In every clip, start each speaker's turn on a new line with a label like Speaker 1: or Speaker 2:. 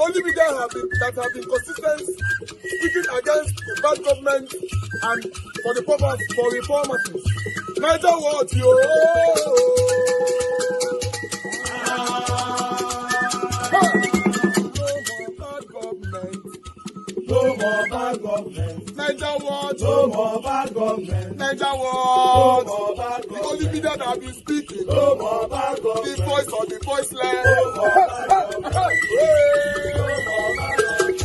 Speaker 1: only media that have been consistent speaking against the bad government and for the purpose for reformers. Neither what you no more bad government. Neither what? No more bad government. Neither what? No more bad government. The only media that have been speaking. No more bad government. The voice of the voiceless. No more bad government. No more bad government.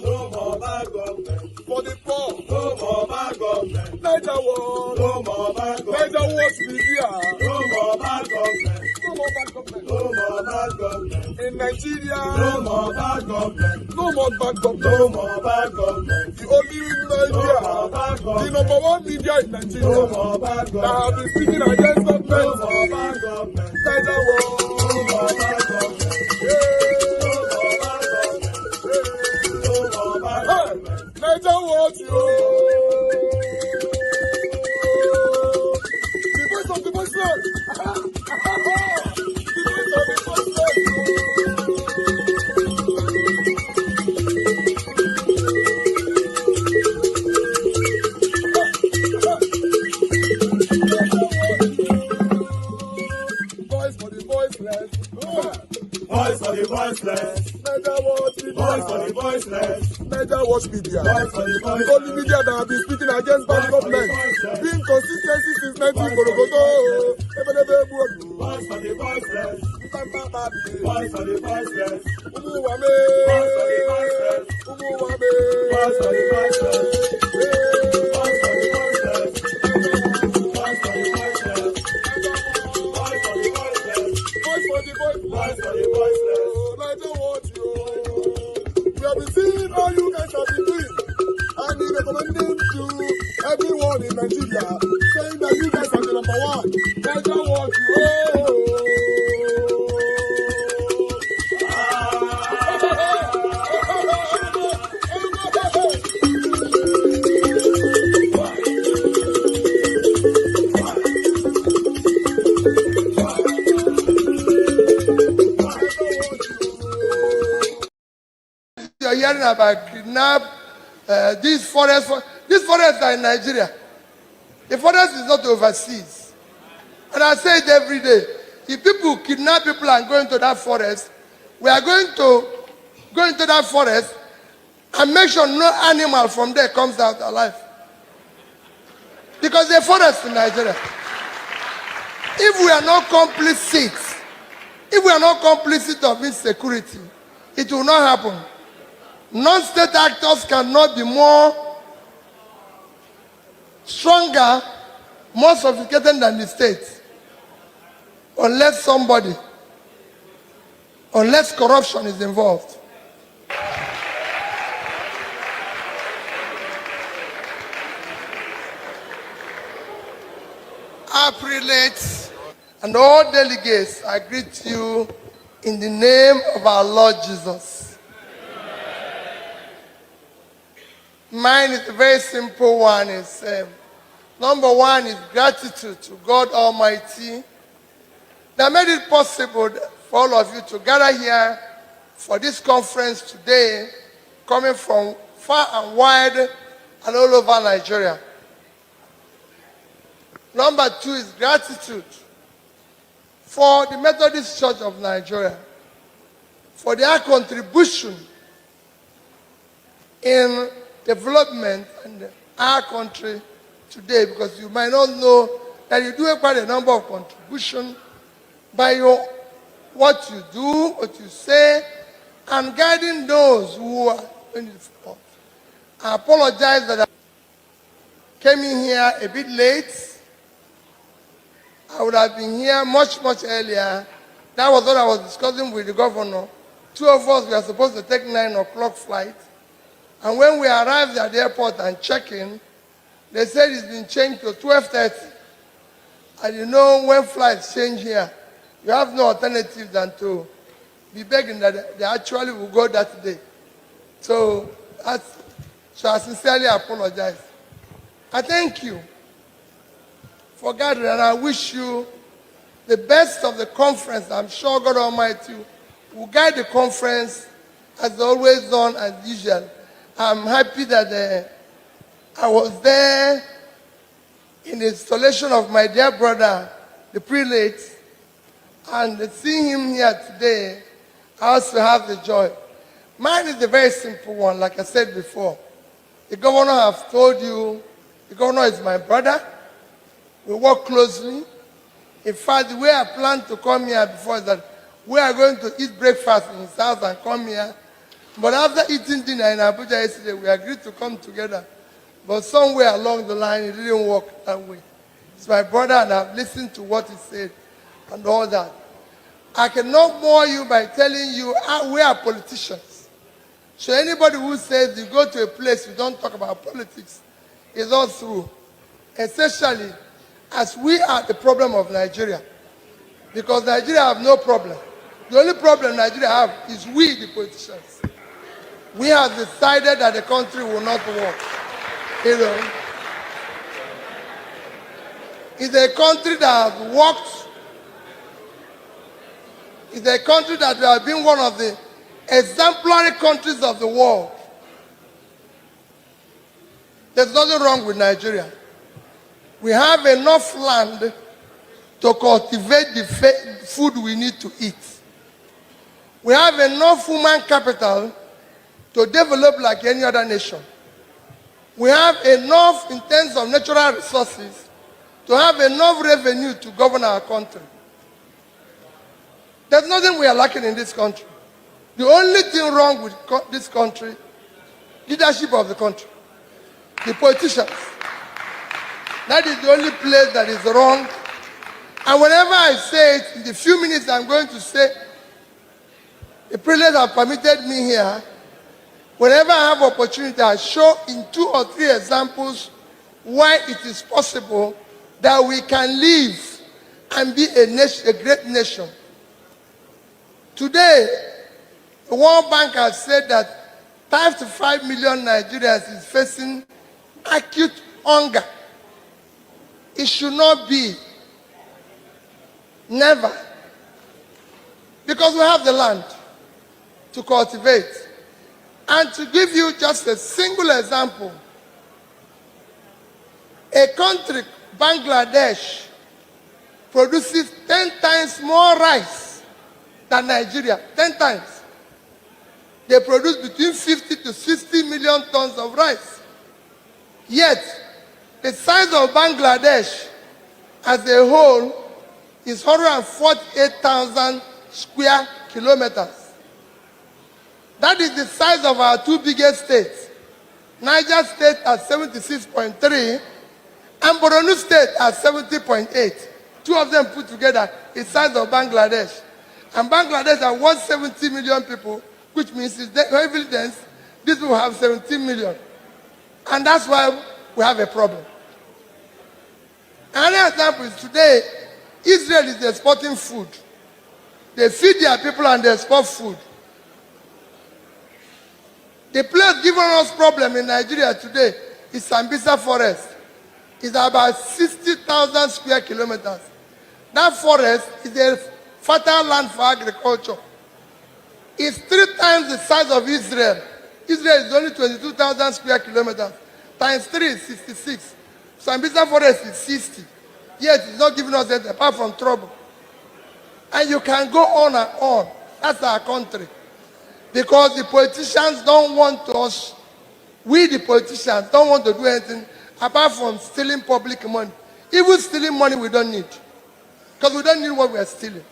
Speaker 1: No more bad government. For the poor. No more bad government. Neither what? No more bad government. Neither what media. No more bad government. No more bad government. No more bad government. In Nigeria. No more bad government. No more bad government. No more bad government. The only media. No more bad government. The number one media in Nigeria. No more bad government. That have been speaking against government. No more bad government. Neither what? No more bad government. Neither what you the voice of the voiceless. The voice of the voiceless. Voice for the voiceless. Voice for the voiceless. Neither what media. Voice for the voiceless. Neither watch media. The only media that have been speaking against bad government. Being consistency since 1944. Voice for the voiceless. Voice for the voiceless. Umuwame. Voice for the voiceless. Umuwame. Voice for the voiceless. Voice for the voiceless. Voice for the voiceless. Voice for the voiceless. Voice for the voiceless. Voice for the voiceless. Neither watch you. We have been seeing all you guys have been doing, and he recommending to everyone in Nigeria, saying that you guys are the number one. Neither what you
Speaker 2: You're hearing about kidnap, these forests are in Nigeria. The forest is not overseas. And I say it every day. If people kidnap people and go into that forest, we are going to go into that forest and make sure no animal from there comes out alive. Because the forest in Nigeria. If we are not complicit, of insecurity, it will not happen. Non-state actors cannot be more stronger, more sophisticated than the state, unless corruption is involved. Our prelates and all delegates, I greet you in the name of our Lord Jesus. Mine is a very simple one. Number one is gratitude to God Almighty that made it possible for all of you to gather here for this conference today, coming from far and wide and all over Nigeria. Number two is gratitude for the Methodist Church of Nigeria, for their contribution in development in our country today, because you might not know that you do quite a number of contributions by what you do, what you say, and guiding those who are in the support. I apologize that I came in here a bit late. I would have been here much earlier. That was what I was discussing with the governor. Two of us were supposed to take 9 o'clock flight. And when we arrived at the airport and checked in, they said it's been changed to 12:30. And you know, when flights change here, you have no alternative than to be begging that they actually will go that day. So I sincerely apologize. I thank you for gathering, and I wish you the best of the conference. I'm sure God Almighty will guide the conference as always done as usual. I'm happy that I was there in the installation of my dear brother, the prelate, and seeing him here today, I also have the joy. Mine is a very simple one, like I said before. The governor has told you, the governor is my brother. We work closely. In fact, the way I planned to come here before is that we are going to eat breakfast in his house and come here. But after eating dinner in Abuja yesterday, we agreed to come together. But somewhere along the line, it didn't work that way. It's my brother, and I've listened to what he said and all that. I cannot bore you by telling you we are politicians. So anybody who says you go to a place, you don't talk about politics, is not true. Especially as we are the problem of Nigeria. Because Nigeria have no problem. The only problem Nigeria have is we, the politicians. We have decided that the country will not work. You know, it's a country that has worked. It's a country that has been one of the exemplary countries of the world. There's nothing wrong with Nigeria. We have enough land to cultivate the food we need to eat. We have enough human capital to develop like any other nation. We have enough in terms of natural resources to have enough revenue to govern our country. There's nothing we are lacking in this country. The only thing wrong with this country, leadership of the country, the politicians. That is the only place that is wrong. And whenever I say it, in the few minutes I'm going to say, the privilege have permitted me here, whenever I have opportunity, I show in 2 or 3 examples why it is possible that we can live and be a nation, a great nation. Today, the World Bank has said that 5 to 5 million Nigerians is facing acute hunger. It should not be. Never. Because we have the land to cultivate. And to give you just a single example, a country, Bangladesh, produces 10 times more rice than Nigeria. 10 times. They produce between 50 to 60 million tons of rice. Yet, the size of Bangladesh as a whole is 148,000 square kilometers. That is the size of our 2 biggest states. Niger State at 76.3 and Borno State at 70.8. 2 of them put together is the size of Bangladesh. And Bangladesh has 170 million people, which means it's heavily dense. This will have 17 million. And that's why we have a problem. Another example is today, Israel is exporting food. They feed their people and they export food. The place giving us problem in Nigeria today is Sambisa Forest. It's about 60,000 square kilometers. That forest is a fertile land for agriculture. It's 3 times the size of Israel. Israel is only 22,000 square kilometers. Times 3 is 66. Sambisa Forest is 60. Yet it's not giving us anything apart from trouble. And you can go on and on. That's our country. Because the politicians don't want us, we the politicians don't want to do anything apart from stealing public money. Even stealing money we don't need. Because we don't need what we are stealing.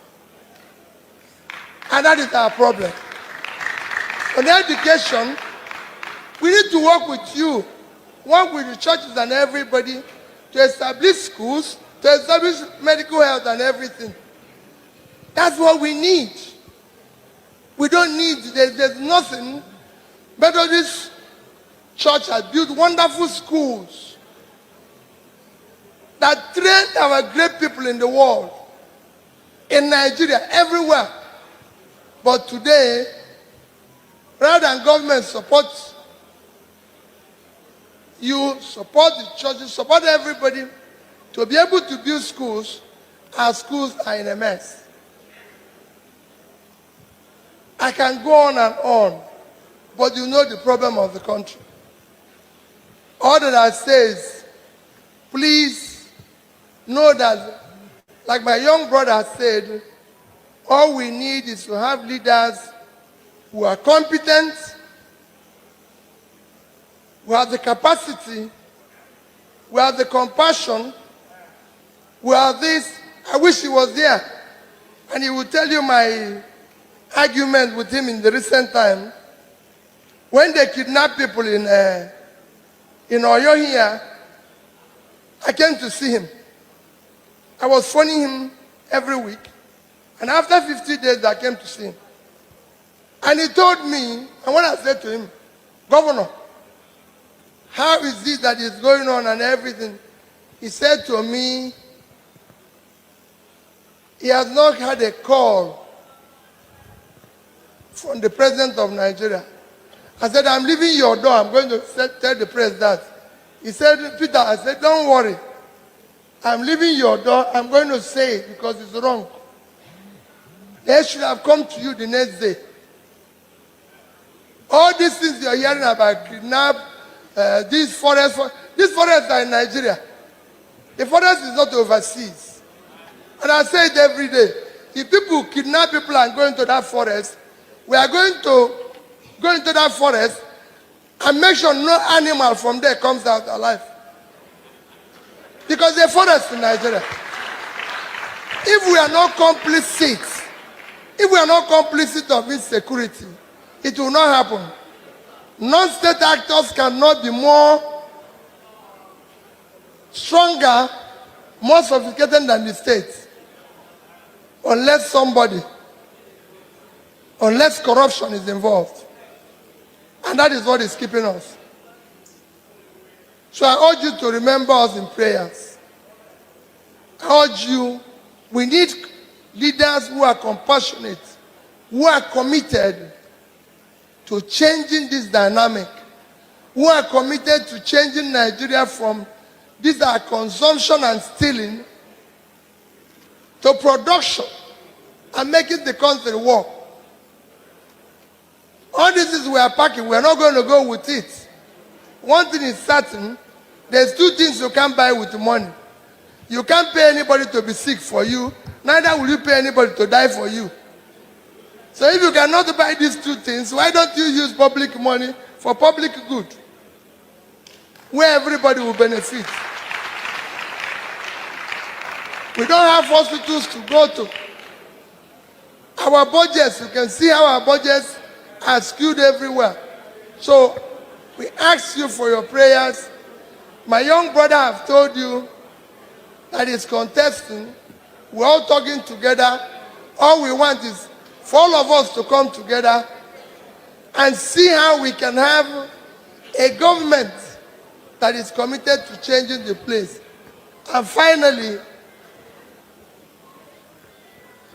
Speaker 2: And that is our problem. On education, we need to work with you, work with the churches and everybody to establish schools, to establish medical health and everything. That's what we need. We don't need, there's nothing. Methodist Church has built wonderful schools that train our great people in the world, in Nigeria, everywhere. But today, rather than government support you, support the churches, support everybody to be able to build schools. Our schools are in a mess. I can go on and on, but you know the problem of the country. All that I say is, please know that, like my young brother said, all we need is to have leaders who are competent, who have the capacity, who have the compassion, who have this. I wish he was there, and he would tell you my argument with him in the recent time. When they kidnapped people in Oyo here, I came to see him. I was phoning him every week, and after 50 days, I came to see him. And he told me, and when I said to him, Governor, how is it that is going on and everything? He said to me, he has not had a call from the president of Nigeria. I said, I'm leaving your door. I'm going to tell the president that. He said, Peter, I said, don't worry. I'm leaving your door. I'm going to say it because it's wrong. They should have come to you the next day. All these things you're hearing about kidnap, these forests are in Nigeria. The forest is not overseas. And I say it every day. If people kidnap people and go into that forest, we are going to go into that forest and make sure no animal from there comes out alive. Because the forest in Nigeria. If we are not complicit, of insecurity, it will not happen. Non-state actors cannot be more stronger, more sophisticated than the state. Unless corruption is involved. And that is what is keeping us. So I urge you to remember us in prayers. I urge you, we need leaders who are compassionate, who are committed to changing this dynamic, who are committed to changing Nigeria from these are consumption and stealing to production and making the country work. All this is we are packing. We are not going to go with it. One thing is certain, there's two things you can't buy with money. You can't pay anybody to be sick for you, neither will you pay anybody to die for you. So if you cannot buy these two things, why don't you use public money for public good, where everybody will benefit? We don't have hospitals to go to. Our budgets, you can see how our budgets are skewed everywhere. So we ask you for your prayers. My young brother have told you that he's contesting. We're all talking together. All we want is for all of us to come together and see how we can have a government that is committed to changing the place. And finally,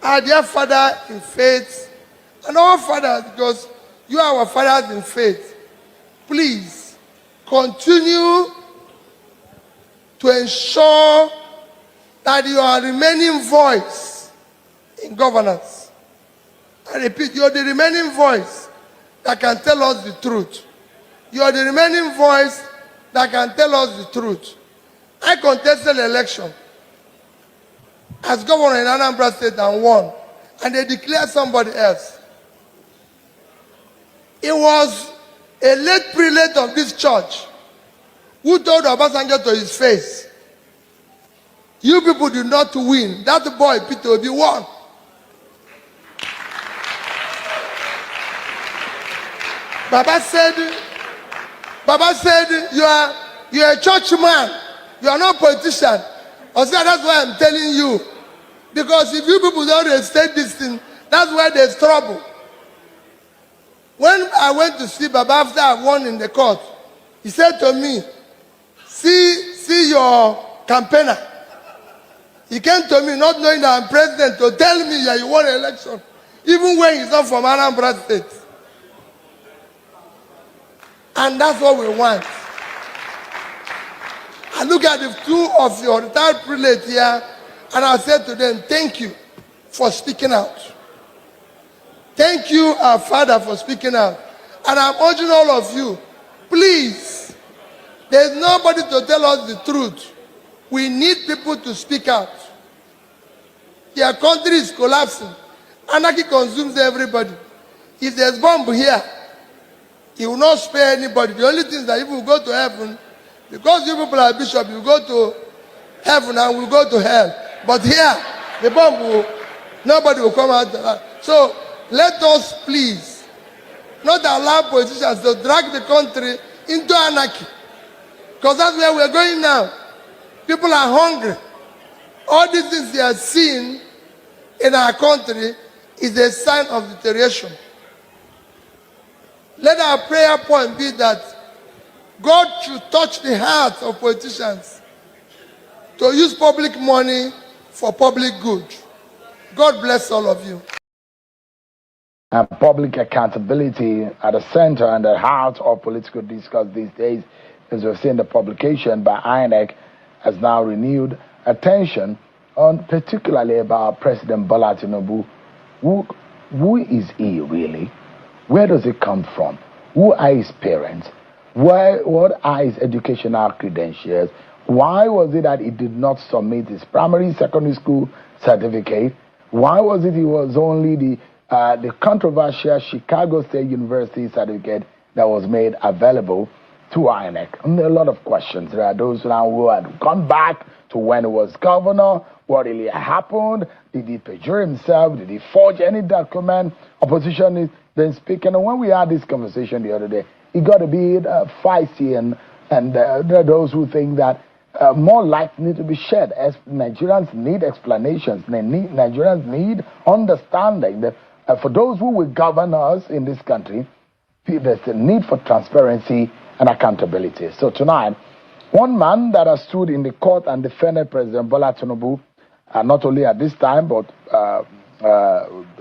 Speaker 2: our dear Father in faith, and our fathers, because you are our fathers in faith, please continue to ensure that you are a remaining voice in governance. I repeat, you are the remaining voice that can tell us the truth. You are the remaining voice that can tell us the truth. I contested the election as governor in Anambra State and won, and they declared somebody else. It was a late prelate of this church who told Obasanjo to his face, you people did not win. That boy, Peter Obi, won. Baba said, you are a churchman. You are not a politician. I said, that's why I'm telling you. Because if you people don't restate this thing, that's where there's trouble. When I went to see Baba after I won in the court, he said to me, see your campaigner. He came to me not knowing that I'm president to tell me that you won an election, even when he's not from Anambra State. And that's what we want. look at the two of your retired prelates here, and I said to them, thank you for speaking out. Thank you, our Father, for speaking out. And I'm urging all of you, please, there's nobody to tell us the truth. We need people to speak out. Their country is collapsing. Anarchy consumes everybody. If there's bomb here, it will not spare anybody. The only thing is that if we go to heaven, because you people are bishop, you go to heaven and we go to hell. But here, the bomb will, nobody will come out. So let us please not allow politicians to drag the country into anarchy. Because that's where we're going now. People are hungry. All these things they are seeing in our country is a sign of deterioration. Let our prayer point be that God should touch the hearts of politicians to use public money for public good. God bless all of you.
Speaker 3: And public accountability at the center and the heart of political discourse these days, as we've seen the publication by INEC, has now renewed attention on particularly about President Bola Tinubu. Who is he really? Where does he come from? Who are his parents? What are his educational credentials? Why was it that he did not submit his primary, secondary school certificate? Why was it he was only the controversial Chicago State University certificate that was made available to INEC? And there are a lot of questions. There are those now who had gone back to when he was governor. What really happened? Did he perjure himself? Did he forge any document? Opposition is then speaking. And when we had this conversation the other day, it got a bit feisty, and there are those who think that more light need to be shed. As Nigerians need explanations. Nigerians need understanding that for those who will govern us in this country, there's a need for transparency and accountability. So tonight, one man that has stood in the court and defended President Bola Tinubu, not only at this time, but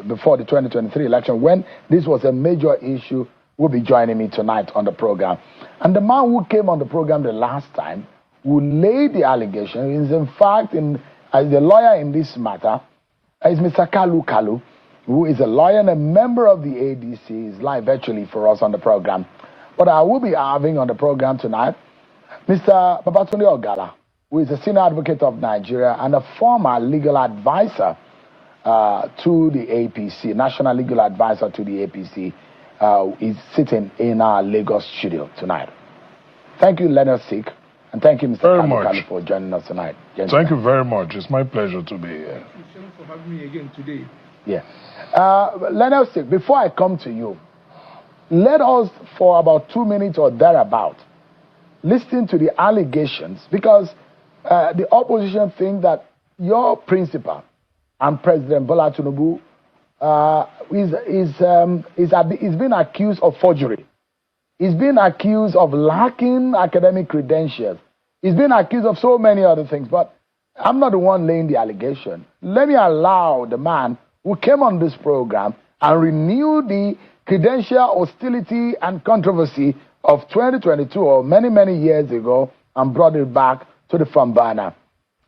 Speaker 3: before the 2023 election, when this was a major issue, will be joining me tonight on the program. And the man who came on the program the last time, who laid the allegation, is in fact, as the lawyer in this matter, is Mr. Kalu, who is a lawyer and a member of the ADC, is live virtually for us on the program. But I will be having on the program tonight Mr. Babatunde Ogala, who is a senior advocate of Nigeria and a former legal advisor to the APC, national legal advisor to the APC, is sitting in our Lagos studio tonight. Thank you, Leonard Sik, and thank you, Mr. Kalu, for joining us tonight. Gentlemen.
Speaker 1: Thank you very much. It's my pleasure to be here.
Speaker 4: Thank you for having me again today.
Speaker 3: Yeah. Leonard Sik, before I come to you, let us, for about 2 minutes or thereabout, listen to the allegations, because the opposition think that your principal and President Bola Tinubu is being accused of forgery. He's been accused of lacking academic credentials. He's been accused of so many other things, but I'm not the one laying the allegation. Let me allow the man who came on this program and renewed the credential hostility and controversy of 2022 or many, many years ago and brought it back to the front burner.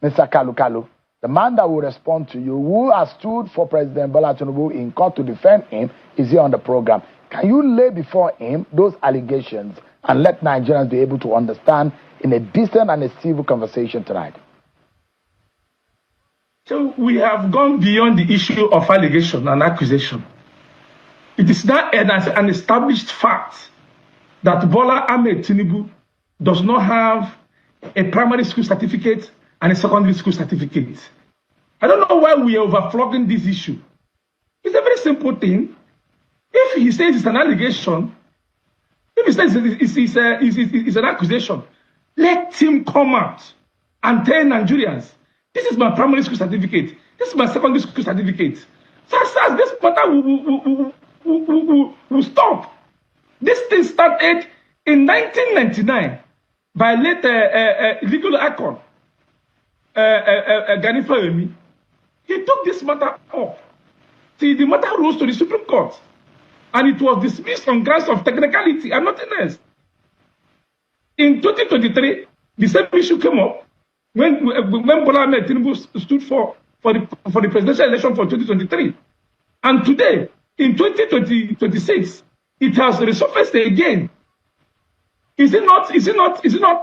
Speaker 3: Mr. Kalu, the man that will respond to you, who has stood for President Bola Tinubu in court to defend him, is here on the program. Can you lay before him those allegations and let Nigerians be able to understand in a decent and a civil conversation tonight?
Speaker 4: So we have gone beyond the issue of allegation and accusation. It is now an established fact that Bola Ahmed Tinubu does not have a primary school certificate and a secondary school certificate. I don't know why we are overflogging this issue. It's a very simple thing. If he says it's an allegation, if he says it's an accusation, let him come out and tell Nigerians, this is my primary school certificate, this is my secondary school certificate. So this matter will stop. This thing started in 1999 by late legal icon, Gani Fayemi. He took this matter up. See, the matter rose to the Supreme Court, and it was dismissed on grounds of technicality and nothing else. In 2023, The same issue came up when Bola Ahmed Tinubu stood for the presidential election for 2023. And today, in 2026, it has resurfaced again. Is it not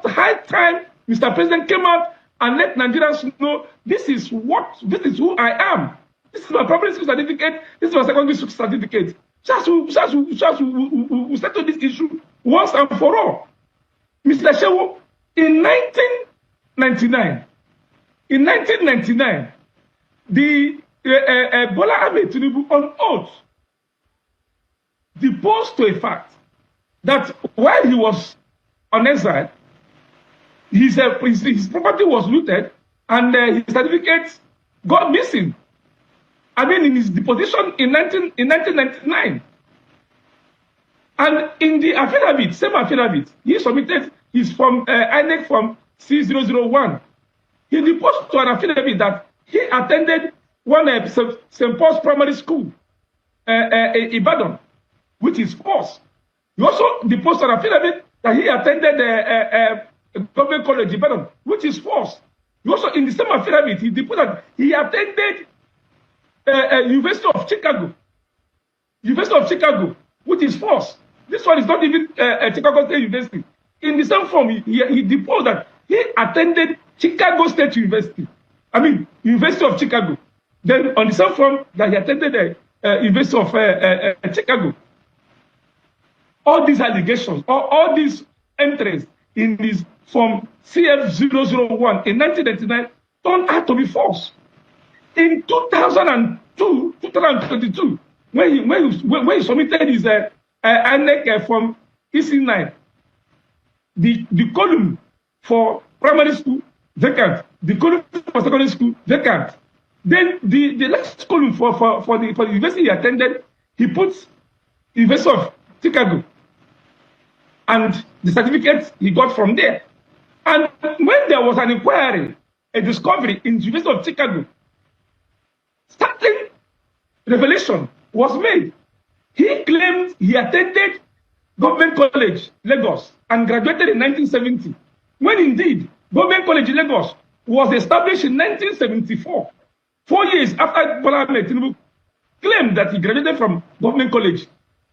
Speaker 4: high time Mr. President came out and let Nigerians know this is who I am. This is my primary school certificate, this is my secondary school certificate. Just we settle this issue once and for all. Mr. Shehu, in 1999, the Bola Ahmed Tinubu on oath deposed to a fact that while he was on exile, his property was looted and his certificates got missing. I mean, in his deposition in 1999. And in the affidavit, same affidavit, he submitted his from INEC from C001. He deposed to an affidavit that he attended one St. Paul's Primary School, Ibadan, which is false. He also deposed an affidavit that he attended Government College Ibadan, which is false. He also, in the same affidavit, he deposed that he attended University of Chicago, which is false. This one is not even Chicago State University. In the same form, he deposed that he attended Chicago State University. I mean, University of Chicago. Then on the same form that he attended the University of Chicago. All these allegations, all these entries in this from CF001 in 1999 turned out to be false. In 2022, when he submitted his INEC from EC9, the column for primary school vacant, the column for secondary school vacant. Then the last column for the university he attended, he puts University of Chicago, and the certificate he got from there. And when there was an inquiry, a discovery in the University of Chicago, startling revelation was made. He claimed he attended Government College, Lagos, and graduated in 1970, when indeed Government College, Lagos was established in 1974, 4 years after Bola Ahmed Tinubu claimed that he graduated from Government College,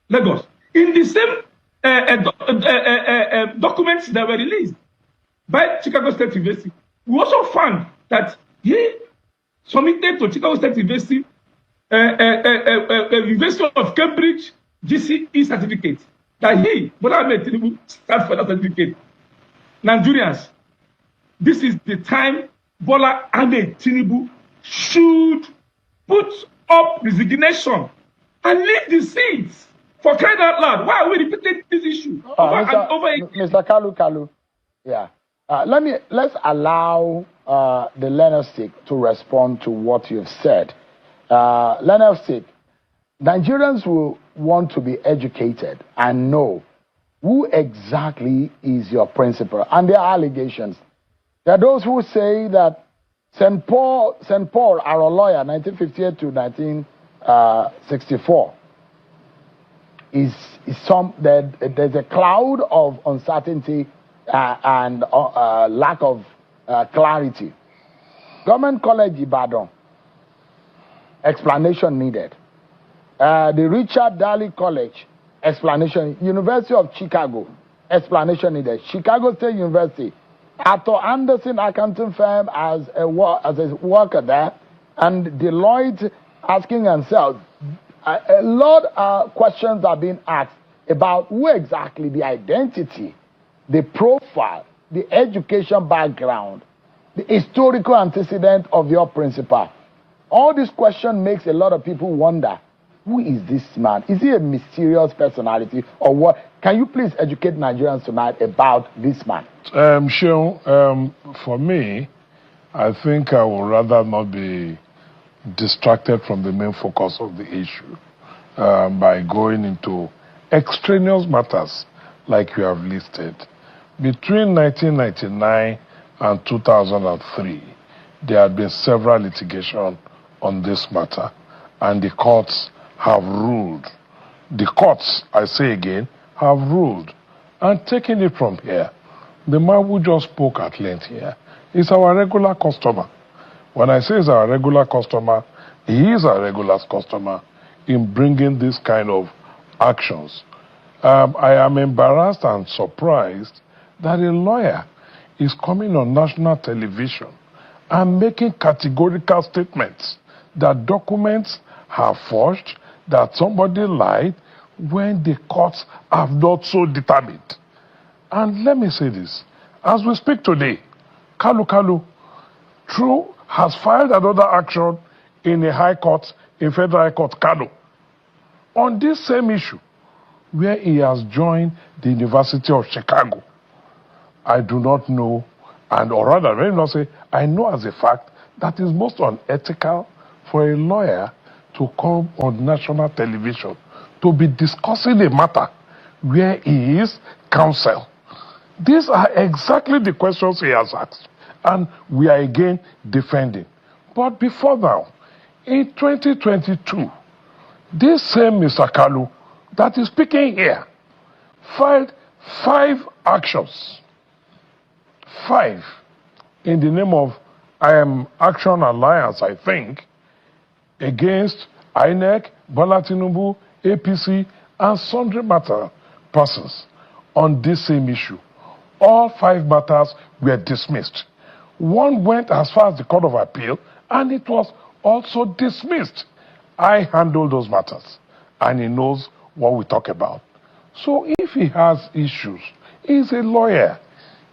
Speaker 4: Lagos. In the same documents that were released by Chicago State University, we also found that he submitted to Chicago State University University of Cambridge GCE certificate, that he, Bola Ahmed Tinubu, stands for that certificate. Nigerians, this is the time Bola Ahmed Tinubu should put up resignation and leave the seats. For crying out loud, why are we repeating this issue over and over again?
Speaker 3: Mr. Kalu, yeah. Let's allow the Leonard Stick to respond to what you've said. Leonard Stick, Nigerians will want to be educated and know who exactly is your principal. And there are allegations. There are those who say that St. Paul, our lawyer, 1958 to 1964, there's a cloud of uncertainty and lack of clarity. Government College Ibadan, explanation needed. The Richard Daly College, explanation. University of Chicago, explanation needed. Chicago State University, Arthur Anderson accounting firm as a worker there, and Deloitte asking themselves, a lot of questions are being asked about who exactly, the identity, the profile, the education background, the historical antecedent of your principal. All this question makes a lot of people wonder, who is this man? Is he a mysterious personality or what? Can you please educate Nigerians tonight about this man?
Speaker 5: Sean, for me, I think I would rather not be distracted from the main focus of the issue by going into extraneous matters like you have listed. Between 1999 and 2003, there had been several litigations on this matter, and the courts have ruled. The courts, I say again, have ruled. And taking it from here, the man who just spoke at length here is our regular customer. When I say he's our regular customer, he is our regular customer in bringing this kind of actions. I am embarrassed and surprised that a lawyer is coming on national television and making categorical statements that documents are forged, that somebody lied, when the courts have not so determined. And let me say this, as we speak today, Kalu True has filed another action in a high court, in Federal High Court, Kano, on this same issue, where he has joined the University of Chicago. I do not know, or rather, let me not say, I know as a fact that it's most unethical for a lawyer to come on national television to be discussing a matter where he is counsel. These are exactly the questions he has asked, and we are again defending. But before now, in 2022, this same Mr. Kalu that is speaking here filed 5 actions. 5 in the name of Action Alliance, I think, against INEC, Bola Tinubu, APC, and sundry matter persons on this same issue. All 5 matters were dismissed. One went as far as the Court of Appeal, and it was also dismissed. I handle those matters, and he knows what we talk about. So if he has issues, he's a lawyer.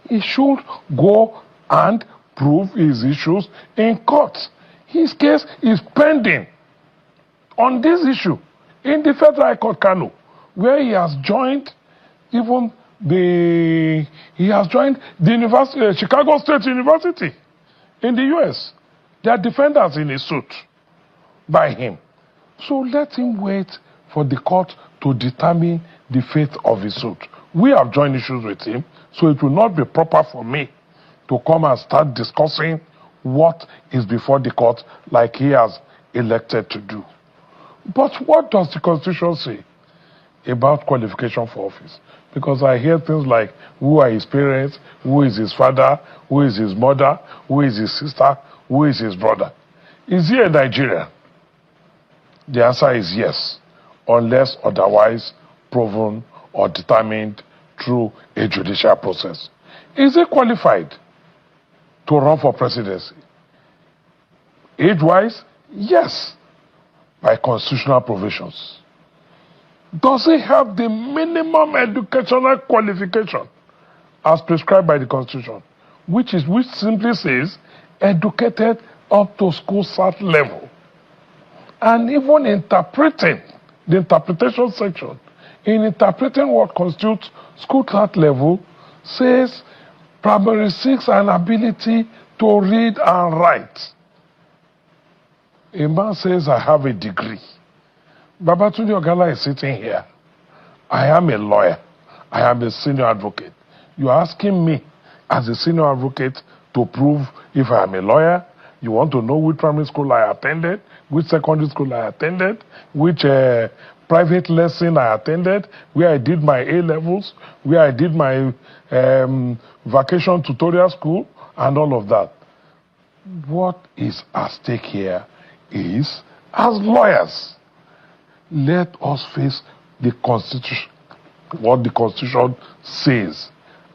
Speaker 5: He should go and prove his issues in court. His case is pending on this issue in the Federal High Court, Kano, where he has joined even the University, Chicago State University in the US. They are defendants in a suit by him. So let him wait for the court to determine the fate of his suit. We have joined issues with him, so it will not be proper for me to come and start discussing what is before the court like he has elected to do. But what does the Constitution say about qualification for office? Because I hear things like, who are his parents, who is his father, who is his mother, who is his sister, who is his brother. Is he a Nigerian? The answer is yes, unless otherwise proven or determined through a judicial process. Is he qualified to run for presidency? Age-wise, yes, by constitutional provisions. Does he have the minimum educational qualification as prescribed by the Constitution, which simply says educated up to school cert level? And even interpreting the interpretation section, in interpreting what constitutes school cert level, says primary 6 and ability to read and write. A man says, I have a degree. Babatunde Ogala is sitting here. I am a lawyer. I am a senior advocate. You're asking me, as a senior advocate, to prove if I am a lawyer. You want to know which primary school I attended, which secondary school I attended, which private lesson I attended, where I did my A-levels, where I did my vacation tutorial school, and all of that. What is at stake here is, as lawyers, let us face the Constitution, what the Constitution says.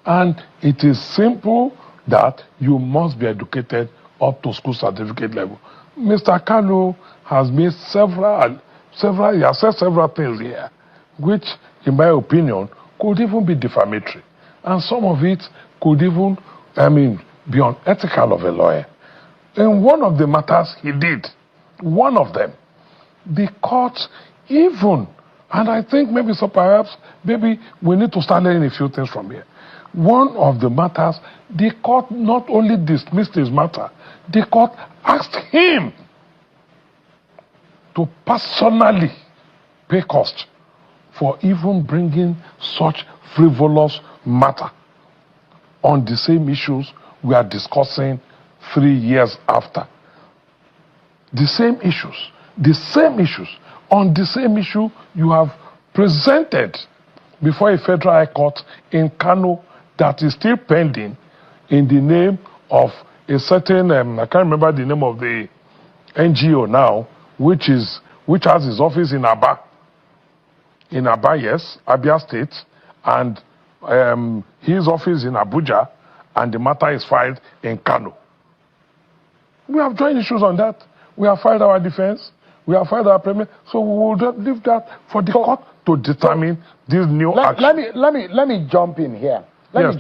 Speaker 5: And it is simple that you must be educated up to school certificate level. Mr. Kanu has made he has said several things here, which, in my opinion, could even be defamatory. And some of it could even, be unethical of a lawyer. In one of the matters he did, one of them, the court even, and I think maybe we need to start learning a few things from here. One of the matters, the court not only dismissed his matter, the court asked him to personally pay cost for even bringing such frivolous matter on the same issues we are discussing 3 years after. The same issues. On the same issue you have presented before a federal high court in Kano that is still pending in the name of a certain, I can't remember the name of the NGO now, which has its office in Aba. In Aba, yes, Abia State, and his office in Abuja, and the matter is filed in Kano. We have joint issues on that. We have filed our defense. We have filed our premier. So we will just leave that for the court to determine this new action.
Speaker 3: Let me jump in here.
Speaker 5: Yes,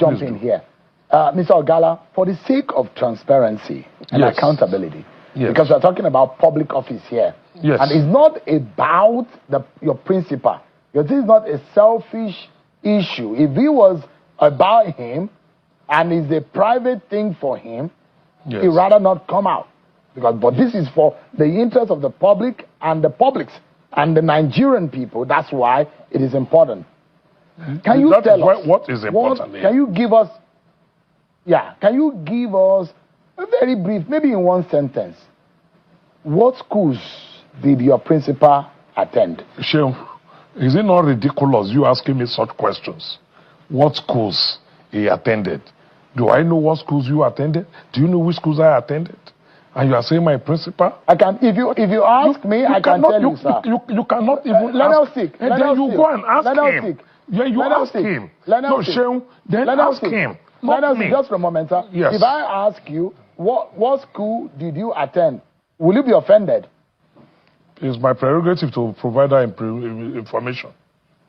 Speaker 3: Mr. Ogala, for the sake of transparency and accountability, because we're talking about public office here, and it's not about your principal. This is not a selfish issue. If it was about him and it's a private thing for him, he'd rather not come out. But this is for the interest of the public and the publics and the Nigerian people. That's why it is important. Can you tell us
Speaker 5: what is important?
Speaker 3: Can you give us a very brief, maybe in one sentence, what schools did your principal attend?
Speaker 5: Shehu, is it not ridiculous you asking me such questions? What schools he attended? Do I know what schools you attended? Do you know which schools I attended? And you are saying my principal?
Speaker 3: I can. If you ask me, I can tell you, sir.
Speaker 5: You cannot even
Speaker 3: let
Speaker 5: ask.
Speaker 3: us speak.
Speaker 5: And then you go and ask him. Yeah, you ask him. No, Shehu, then ask him.
Speaker 3: Let us just for a moment, sir.
Speaker 5: Yes.
Speaker 3: If I ask you, what school did you attend? Will you be offended?
Speaker 5: It's my prerogative to provide that information.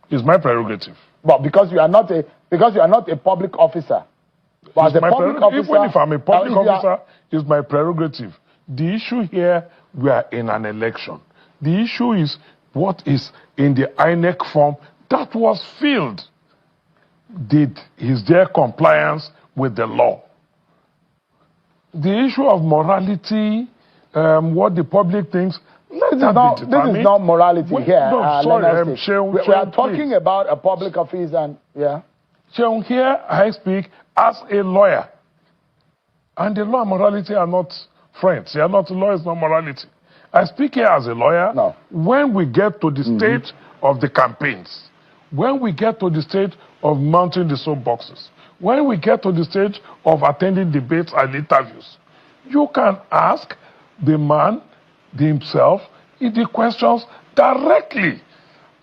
Speaker 5: It's my prerogative.
Speaker 3: But because you are not a public officer. But as a public officer,
Speaker 5: even if I'm a public officer, it's my prerogative. The issue here, we are in an election. The issue is what is in the INEC form that was filled. Is there compliance with the law? The issue of morality, what the public thinks,
Speaker 3: this is not morality here.
Speaker 5: No, sorry,
Speaker 3: we are talking about a public office and
Speaker 5: Shehu, here I speak as a lawyer. And the law and morality are not friends. They are not law, is not morality. I speak here as a lawyer.
Speaker 3: No.
Speaker 5: When we get to the stage of the campaigns, when we get to the stage of mounting the soapboxes, when we get to the stage of attending debates and interviews, you can ask the man himself the questions directly.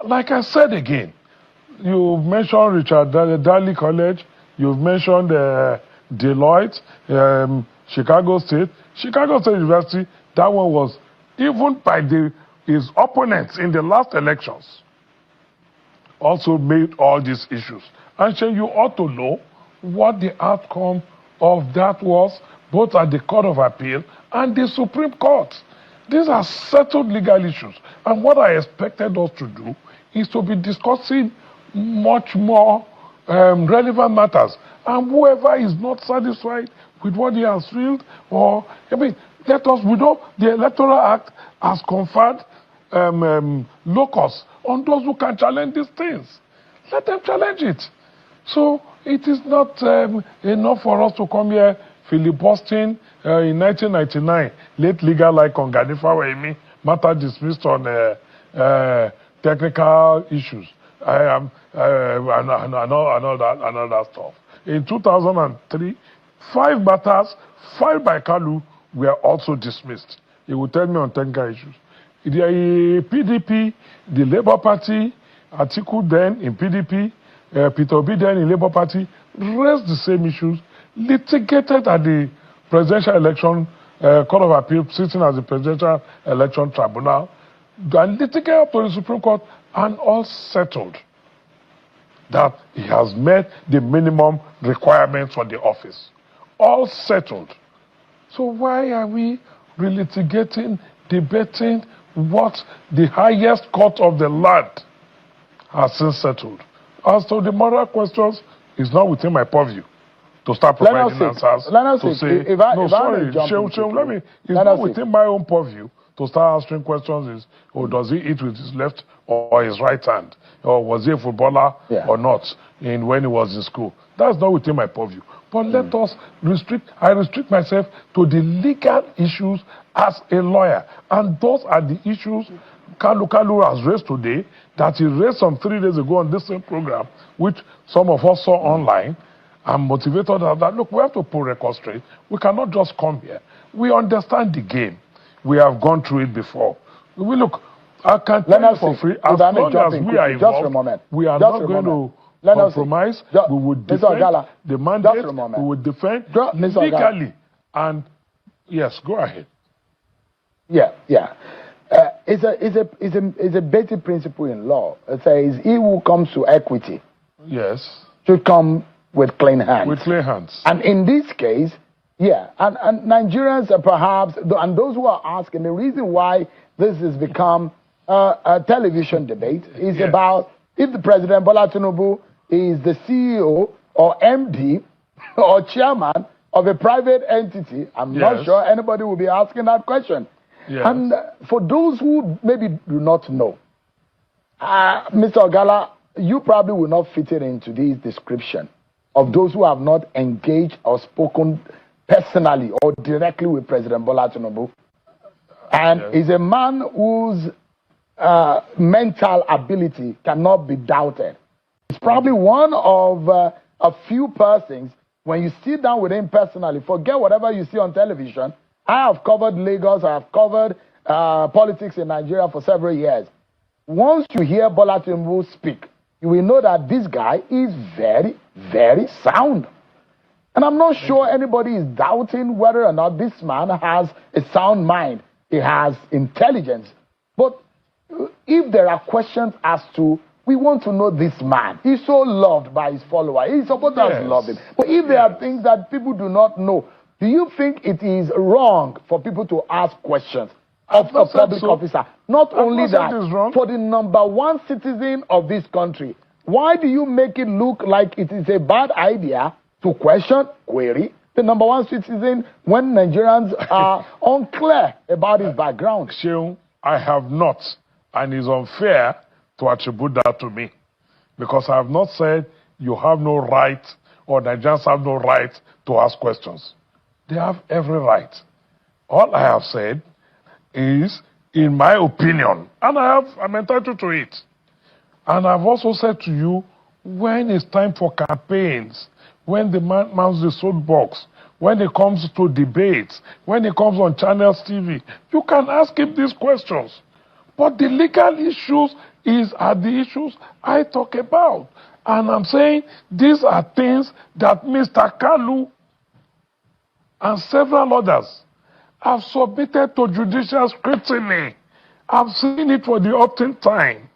Speaker 5: Like I said again, you've mentioned Richard Daly College, you've mentioned Deloitte, Chicago State University. That one was, even by his opponents in the last elections, also made all these issues. And so you ought to know what the outcome of that was, both at the Court of Appeal and the Supreme Court. These are settled legal issues. And what I expected us to do is to be discussing much more relevant matters. And whoever is not satisfied with what he has filled, we know the Electoral Act has conferred locus on those who can challenge these things. Let them challenge it. So it is not enough for us to come here filibustering in 1999, late legal like on Ganifa Waimi, matter dismissed on technical issues. And all that stuff. In 2003, 5 matters filed by Kalu were also dismissed. He will tell me on technical issues. The PDP, the Labour Party, Atiku then in PDP, Peter Obi then in Labour Party, raised the same issues, litigated at the presidential election, Court of Appeal, sitting as the presidential election tribunal, and litigated up to the Supreme Court, and all settled that he has met the minimum requirements for the office. All settled. So why are we relitigating, debating what the highest court of the land has since settled? As to the moral questions, it's not within my purview to start providing answers. To say, it's not within my own purview to start answering questions. Does he eat with his left or his right hand? Or was he a footballer or not when he was in school? That's not within my purview. But let us restrict myself to the legal issues as a lawyer. And those are the issues Kalu has raised today, that he raised some 3 days ago on this same program, which some of us saw online. I'm motivated that, look, we have to put record straight. We cannot just come here. We understand the game. We have gone through it before. We look, I can tell you for free, as long as we are involved, we are not going to compromise. We would defend the mandate. We would defend legally. And yes, go ahead.
Speaker 3: Yeah. It's a basic principle in law. It says, he who comes to equity should come with clean hands.
Speaker 5: With clean hands.
Speaker 3: And in this case, and Nigerians are perhaps, and those who are asking, the reason why this has become a television debate is about if the President Bola Tinubu is the CEO or MD or chairman of a private entity. I'm not sure anybody will be asking that question. And for those who maybe do not know, Mr. Ogala, you probably will not fit it into this description of those who have not engaged or spoken personally or directly with President Bola Tinubu. And is a man whose mental ability cannot be doubted. It's probably one of a few persons, when you sit down with him personally, forget whatever you see on television. I have covered Lagos, I have covered politics in Nigeria for several years. Once you hear Bola Tinubu speak, you will know that this guy is very, very sound. And I'm not sure anybody is doubting whether or not this man has a sound mind. He has intelligence. But if there are questions as to, we want to know this man. He's so loved by his followers. His supporters love him. But if there are things that people do not know, do you think it is wrong for people to ask questions of a public officer? Not only that, for the #1 citizen of this country, why do you make it look like it is a bad idea to question, query, the #1 citizen when Nigerians are unclear about his background?
Speaker 5: Sheung, I have not, and it's unfair to attribute that to me, because I have not said you have no right or Nigerians have no right to ask questions. They have every right. All I have said is, in my opinion, and I'm entitled to it. And I've also said to you, when it's time for campaigns, when the man mounts the soapbox, when it comes to debates, when it comes on Channels TV, you can ask him these questions. But the legal issues are the issues I talk about. And I'm saying these are things that Mr. Kalu and several others have submitted to judicial scrutiny. I've seen it for the uptime time.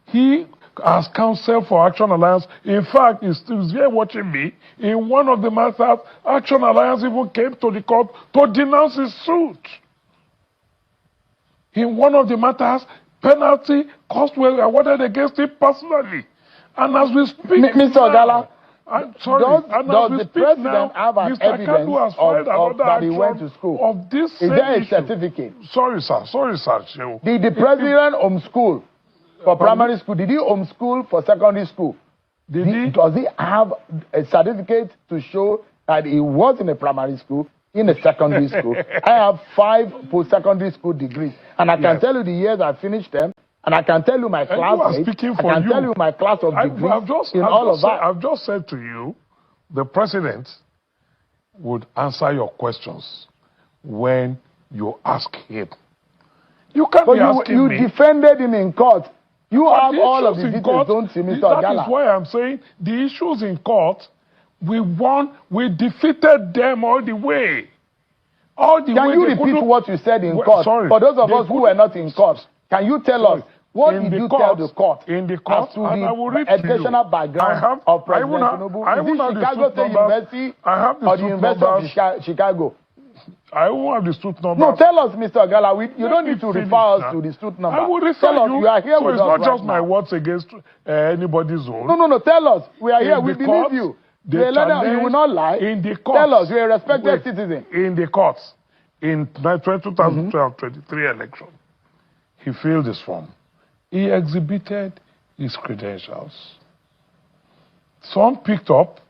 Speaker 5: He has counsel for Action Alliance. In fact, he's here watching me. In one of the matters, Action Alliance even came to the court to denounce his suit. In one of the matters, penalty costs were awarded against him personally. And as we speak,
Speaker 3: Mr. Ogala,
Speaker 5: I'm sorry.
Speaker 3: Does the president have an evidence of that he went to school?
Speaker 5: Of this
Speaker 3: is there a certificate?
Speaker 5: Sorry, sir.
Speaker 3: Did the president homeschool for primary school? Did he homeschool for secondary school? Does he have a certificate to show that he was in a primary school, in a secondary school? I have 5 post-secondary school degrees, and I can tell you the years I finished them. And I can tell you my classmates, I can tell you my class of degrees all of that.
Speaker 5: I've just said to you, the president would answer your questions when you ask him. You can't be asking me.
Speaker 3: You defended him in court. You have all of the details, don't you, Mr. Ogala?
Speaker 5: That is why I'm saying the issues in court, we won, we defeated them all the way. Can
Speaker 3: you repeat what you said in court? Sorry, for those of us who were not in court, can you tell us what did you tell the court
Speaker 5: in the court
Speaker 3: as to the educational background of President Tinubu? Is it Chicago State University or the University of Chicago?
Speaker 5: I won't have the student number.
Speaker 3: No, tell us, Mr. Ogala. You don't need to refer us to the student number.
Speaker 5: I will refer
Speaker 3: tell us,
Speaker 5: you.
Speaker 3: You are here with us.
Speaker 5: It's not just my words against anybody's own.
Speaker 3: No. Tell us. We are here. We believe you. You will not lie.
Speaker 5: In the courts.
Speaker 3: Tell us. You're a respected citizen.
Speaker 5: In the courts, in 2012-23 election, he filled his form. He exhibited his credentials. Some picked up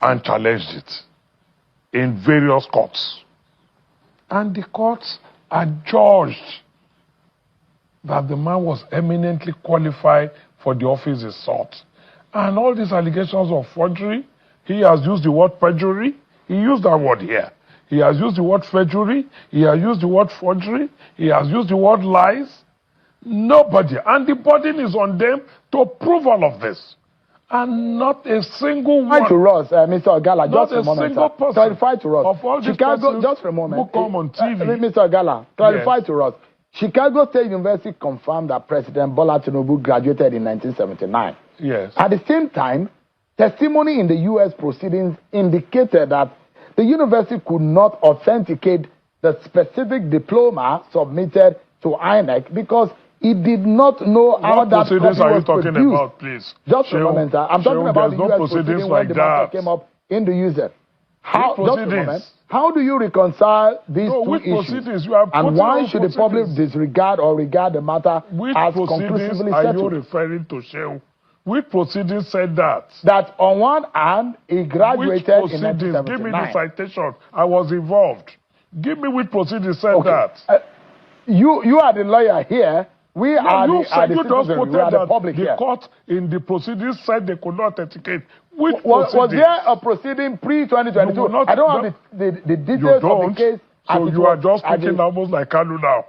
Speaker 5: and challenged it in various courts. And the courts adjudged that the man was eminently qualified for the office he sought. And all these allegations of forgery, He has used the word perjury. He used that word here. He has used the word perjury. He has used the word forgery. He has used the word lies. Nobody. And the burden is on them to prove all of this. And not a single one.
Speaker 3: To us, Mr. Ogala,
Speaker 5: Not
Speaker 3: just a moment,
Speaker 5: single
Speaker 3: sir. Clarify to us.
Speaker 5: Of all
Speaker 3: Chicago, just for a moment.
Speaker 5: Who come on TV.
Speaker 3: Mr. Ogala, clarify
Speaker 5: Yes.
Speaker 3: to us. Chicago State University confirmed that President Bola Tinubu graduated in 1979.
Speaker 5: Yes.
Speaker 3: At the same time, testimony in the U.S. proceedings indicated that the university could not authenticate the specific diploma submitted to INEC because it did not know how
Speaker 5: What
Speaker 3: that
Speaker 5: proceedings
Speaker 3: copy
Speaker 5: are you
Speaker 3: was
Speaker 5: talking
Speaker 3: produced.
Speaker 5: about, please?
Speaker 3: Just a moment, sir. I'm talking about the
Speaker 5: there's
Speaker 3: U.S.
Speaker 5: no
Speaker 3: proceedings when
Speaker 5: like
Speaker 3: the matter
Speaker 5: that.
Speaker 3: came up in the user. How,
Speaker 5: Which
Speaker 3: just a
Speaker 5: proceedings?
Speaker 3: moment. How do you reconcile these
Speaker 5: No,
Speaker 3: two
Speaker 5: which
Speaker 3: issues?
Speaker 5: proceedings? You are
Speaker 3: And
Speaker 5: putting
Speaker 3: why
Speaker 5: on
Speaker 3: should the public
Speaker 5: proceedings.
Speaker 3: disregard or regard the matter
Speaker 5: Which
Speaker 3: as
Speaker 5: proceedings
Speaker 3: conclusively
Speaker 5: are you
Speaker 3: settled?
Speaker 5: referring to, Shehu? Which proceedings said that?
Speaker 3: That on one hand, he
Speaker 5: Which
Speaker 3: graduated in
Speaker 5: proceedings? Give me the
Speaker 3: 1979.
Speaker 5: citation. I was involved. Give me which proceedings said
Speaker 3: Okay.
Speaker 5: that.
Speaker 3: You are the lawyer here. We
Speaker 5: No,
Speaker 3: are
Speaker 5: you
Speaker 3: the
Speaker 5: said you just
Speaker 3: citizens.
Speaker 5: quoted
Speaker 3: We are the
Speaker 5: that
Speaker 3: public
Speaker 5: the
Speaker 3: here.
Speaker 5: court in the proceedings said they could not authenticate. Which
Speaker 3: Was
Speaker 5: proceedings?
Speaker 3: there a proceeding
Speaker 5: You
Speaker 3: pre-2022?
Speaker 5: will not-
Speaker 3: I don't have the
Speaker 5: You
Speaker 3: details of the
Speaker 5: don't.
Speaker 3: case. as
Speaker 5: So
Speaker 3: it
Speaker 5: you are
Speaker 3: was
Speaker 5: just
Speaker 3: at
Speaker 5: speaking
Speaker 3: the-
Speaker 5: almost like Kanu now.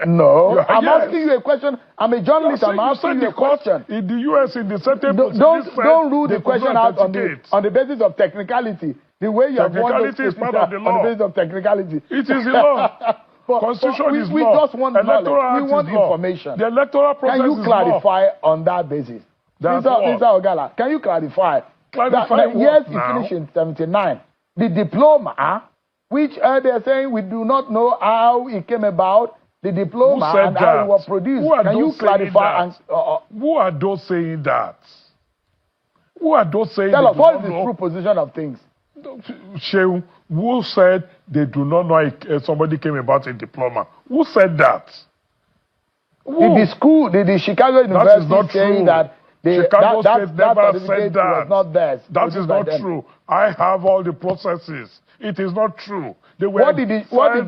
Speaker 3: No, I'm
Speaker 5: Yes.
Speaker 3: asking you a question. I'm a journalist. I'm asking you a question.
Speaker 5: In the US, in the certain
Speaker 3: Don't rule the question out on the basis of technicality. The way you have won those
Speaker 5: Technicality is
Speaker 3: cases
Speaker 5: part of the
Speaker 3: on
Speaker 5: law.
Speaker 3: the basis of technicality.
Speaker 5: It is the law. Constitution
Speaker 3: we,
Speaker 5: is
Speaker 3: we
Speaker 5: law.
Speaker 3: just want
Speaker 5: Electoral
Speaker 3: knowledge.
Speaker 5: Act
Speaker 3: We want
Speaker 5: is law.
Speaker 3: information.
Speaker 5: The electoral process
Speaker 3: Can you
Speaker 5: is
Speaker 3: clarify on that basis?
Speaker 5: That's
Speaker 3: Mr.
Speaker 5: what?
Speaker 3: Ogala, can you clarify?
Speaker 5: Clarify
Speaker 3: that,
Speaker 5: what
Speaker 3: yes,
Speaker 5: now?
Speaker 3: it finished in 79. The diploma, which they're saying we do not know how it came about, the diploma
Speaker 5: Who said
Speaker 3: and how it
Speaker 5: that?
Speaker 3: was produced.
Speaker 5: Who are
Speaker 3: Can you
Speaker 5: those saying
Speaker 3: clarify and
Speaker 5: that? Who are those saying that? Who are those saying
Speaker 3: tell
Speaker 5: they
Speaker 3: us
Speaker 5: do
Speaker 3: what
Speaker 5: not
Speaker 3: is the
Speaker 5: know?
Speaker 3: true position of things?
Speaker 5: Shehu, who said they do not know if somebody came about a diploma? Who said that? Who?
Speaker 3: Did the school, did the Chicago
Speaker 5: That is
Speaker 3: University
Speaker 5: not
Speaker 3: say
Speaker 5: true.
Speaker 3: that
Speaker 5: Chicago State never
Speaker 3: certificate
Speaker 5: said that.
Speaker 3: was not theirs?
Speaker 5: That is not true. I have all the processes. It is not true. They were
Speaker 3: What did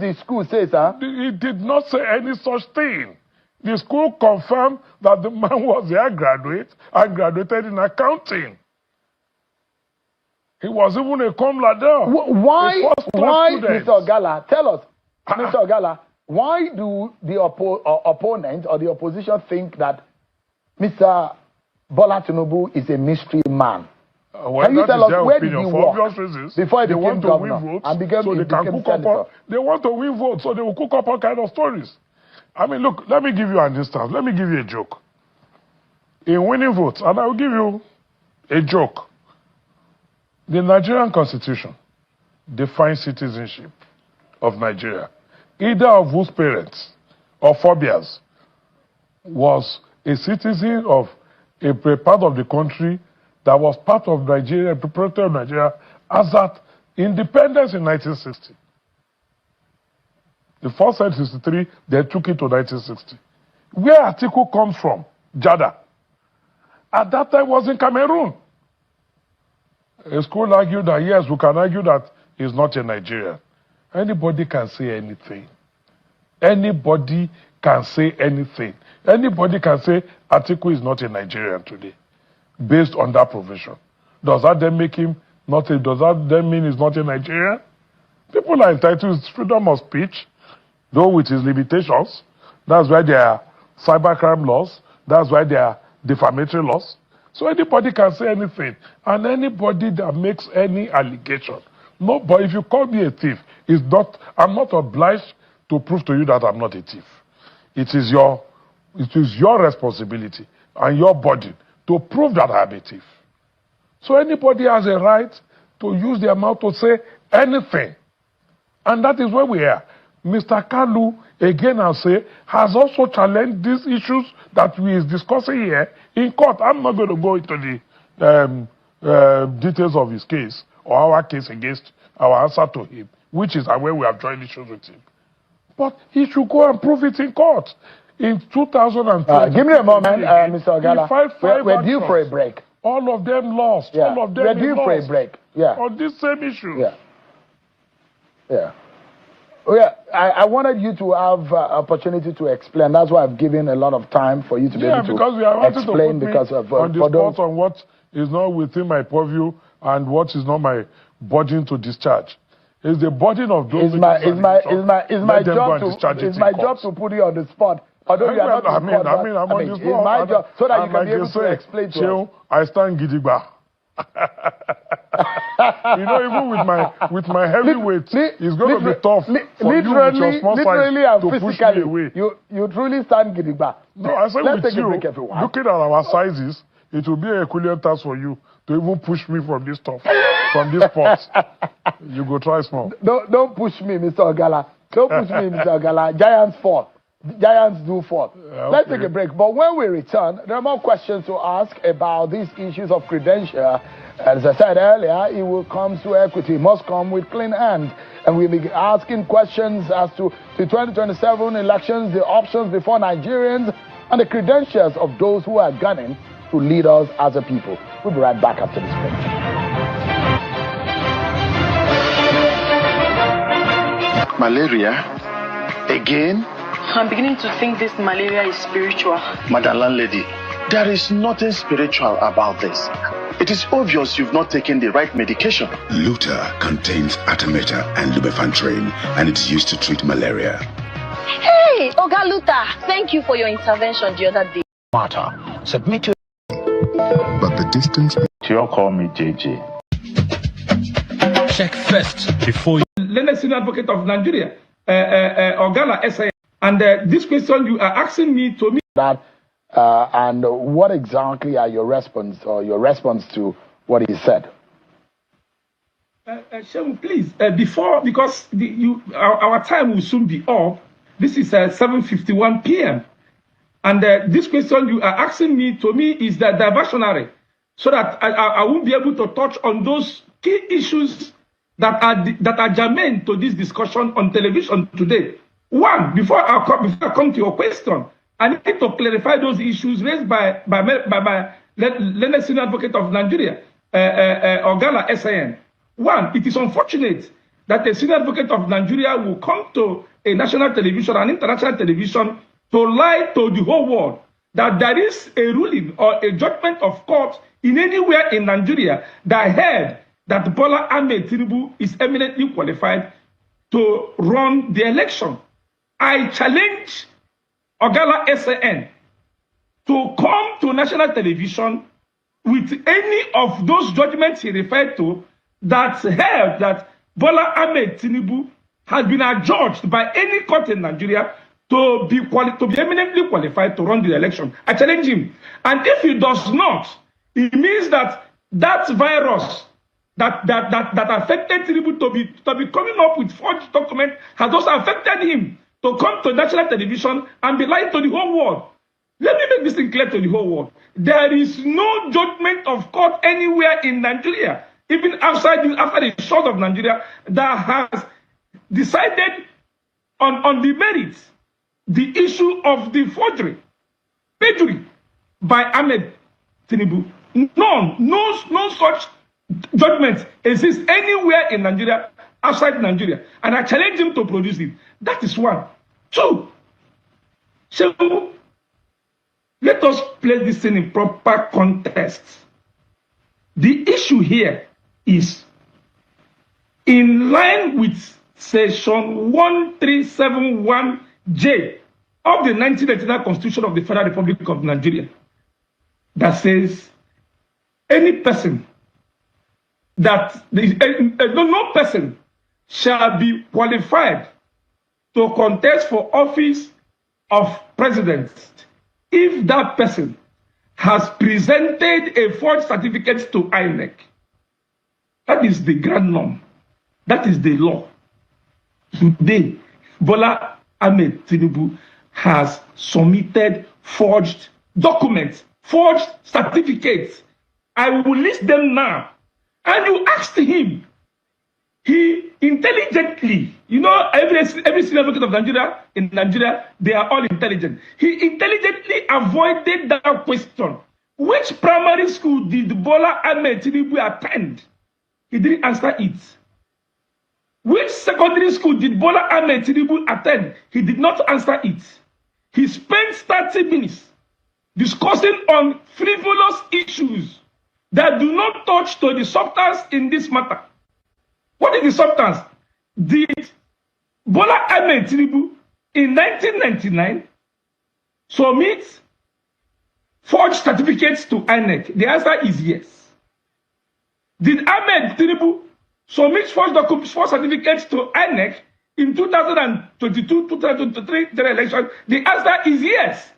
Speaker 3: the school say, sir?
Speaker 5: It did not say any such thing. The school confirmed that the man was a graduate and graduated in accounting. He was even a cum laude.
Speaker 3: Why,
Speaker 5: student.
Speaker 3: Mr. Ogala, tell us, Mr. Ogala, why do the opponent or the opposition think that Mr. Bola Tinubu is a mystery man?
Speaker 5: Well,
Speaker 3: Can you
Speaker 5: that
Speaker 3: tell
Speaker 5: is
Speaker 3: us
Speaker 5: their
Speaker 3: where
Speaker 5: opinion.
Speaker 3: did he
Speaker 5: For
Speaker 3: work
Speaker 5: obvious reasons,
Speaker 3: before he
Speaker 5: they
Speaker 3: became
Speaker 5: want to
Speaker 3: governor
Speaker 5: win votes,
Speaker 3: and became,
Speaker 5: so they can
Speaker 3: became
Speaker 5: cook up.
Speaker 3: senator?
Speaker 5: They want to win votes, so they will cook up all kind of stories. I mean, look, let me give you an instance. Let me give you a joke. In winning votes, and I will give you a joke. The Nigerian Constitution defines citizenship of Nigeria, either of whose parents or forebears was a citizen of a part of the country that was part of Nigeria, proprietor of Nigeria, as at independence in 1960. The first said 63, they took it to 1960. Where Atiku comes from, Jada, at that time was in Cameroon. A school argued that, yes, we can argue that he's not a Nigerian. Anybody can say anything. Anybody can say anything. Anybody can say Atiku is not a Nigerian today, based on that provision. Does that then make him not a, does that then mean he's not a Nigerian? People are entitled to freedom of speech, though with his limitations. That's why there are cybercrime laws. That's why there are defamatory laws. So anybody can say anything. And anybody that makes any allegation. No, but if you call me a thief, I'm not obliged to prove to you that I'm not a thief. It is your responsibility and your burden to prove that I'm a thief. So anybody has a right to use their mouth to say anything. And that is where we are. Mr. Kalu, again I'll say, has also challenged these issues that we is discussing here in court. I'm not going to go into the details of his case or our case against our answer to him, which is where we have joined issues with him. But he should go and prove it in court. In 2020,
Speaker 3: give me a moment, Mr. Ogala. We're due for a break.
Speaker 5: All of them lost.
Speaker 3: Yeah.
Speaker 5: All of them
Speaker 3: We're due for a break. Yeah.
Speaker 5: On this same issue.
Speaker 3: Yeah. Yeah. Oh, yeah. I wanted you to have opportunity to explain. That's why I've given a lot of time for you to be able to
Speaker 5: because we are wanting
Speaker 3: explain.
Speaker 5: To put
Speaker 3: because
Speaker 5: me
Speaker 3: of
Speaker 5: on the spot on what is not within my purview and what is not my burden to discharge. It's the burden of those.
Speaker 3: Is my job to put you on the spot. Although you are not
Speaker 5: I'm on the spot.
Speaker 3: It's my job so that you can be able to explain to us.
Speaker 5: I stand gidigba. Even with my heavyweight, it's going to be tough for you with your small size to push me away.
Speaker 3: You truly stand gidigba.
Speaker 5: No, I say
Speaker 3: Let's
Speaker 5: with
Speaker 3: take
Speaker 5: you,
Speaker 3: a break, everyone.
Speaker 5: looking at our sizes, it will be a equivalent task for you to even push me from this stuff, from this spot. You go try small.
Speaker 3: Don't push me, Mr. Ogala. Don't push me, Mr. Ogala. Giants fall. Giants do fall.
Speaker 5: Okay.
Speaker 3: Let's take a break. But when we return, there are more questions to ask about these issues of credential. As I said earlier, it will come to equity. It must come with clean hands. And we'll be asking questions as to the 2027 elections, the options before Nigerians, and the credentials of those who are gunning to lead us as a people. We'll be right back after this break.
Speaker 6: Malaria? Again?
Speaker 7: I'm beginning to think this malaria is spiritual.
Speaker 6: Madam Landlady, there is nothing spiritual about this. It is obvious you've not taken the right medication.
Speaker 8: Luta contains artemether and lumefantrine, and it's used to treat malaria.
Speaker 9: Hey, Oga Luta, thank you for your intervention the other day.
Speaker 6: Matter. Submit your...
Speaker 8: But the distance...
Speaker 6: You call me JJ.
Speaker 10: Check first before you...
Speaker 4: Learned Senior Advocate of Nigeria, Ogala SA. And this question you are asking me to me.
Speaker 3: That and what exactly are your response to what he said?
Speaker 4: Shehu, please, because our time will soon be up. This is 7:51 p.m. And this question you are asking me to me is the diversionary, so that I won't be able to touch on those key issues that are germane to this discussion on television today. One, before I come to your question, I need to clarify those issues raised by Learned Senior Advocate of Nigeria, Ogala SAN. One, it is unfortunate that a Senior Advocate of Nigeria will come to a national television and international television to lie to the whole world that there is a ruling or a judgment of court in anywhere in Nigeria that held that Bola Ahmed Tinubu is eminently qualified to run the election. I challenge Ogala SAN to come to national television with any of those judgments he referred to that held that Bola Ahmed Tinubu has been adjudged by any court in Nigeria to be eminently qualified to run the election. I challenge him. And if he does not, it means that that virus that affected Tinubu to be coming up with forged documents has also affected him to come to national television and be lying to the whole world. Let me make this thing clear to the whole world. There is no judgment of court anywhere in Nigeria, even outside the shores of Nigeria, that has decided on the merits, the issue of the perjury by Ahmed Tinubu. No such judgment exists anywhere in Nigeria, outside Nigeria. And I challenge him to produce it. That is one. Two, so let us place this thing in proper context. The issue here is in line with Section 1371J of the 1999 Constitution of the Federal Republic of Nigeria that says any person no person shall be qualified to contest for office of president if that person has presented a forged certificate to INEC. That is the grand norm. That is the law. Today, Bola Ahmed Tinubu has submitted forged documents, forged certificates. I will list them now. And you asked him, he intelligently, every senior advocate of Nigeria, in Nigeria, they are all intelligent. He intelligently avoided that question. Which primary school did Bola Ahmed Tinubu attend? He didn't answer it. Which secondary school did Bola Ahmed Tinubu attend? He did not answer it. He spent 30 minutes discussing on frivolous issues that do not touch to the substance in this matter. What is the substance? Did Bola Ahmed Tinubu in 1999 submit forged certificates to INEC? The answer is yes. Did Ahmed Tinubu submit forged certificates to INEC in 2022-2023 general election? The answer is yes.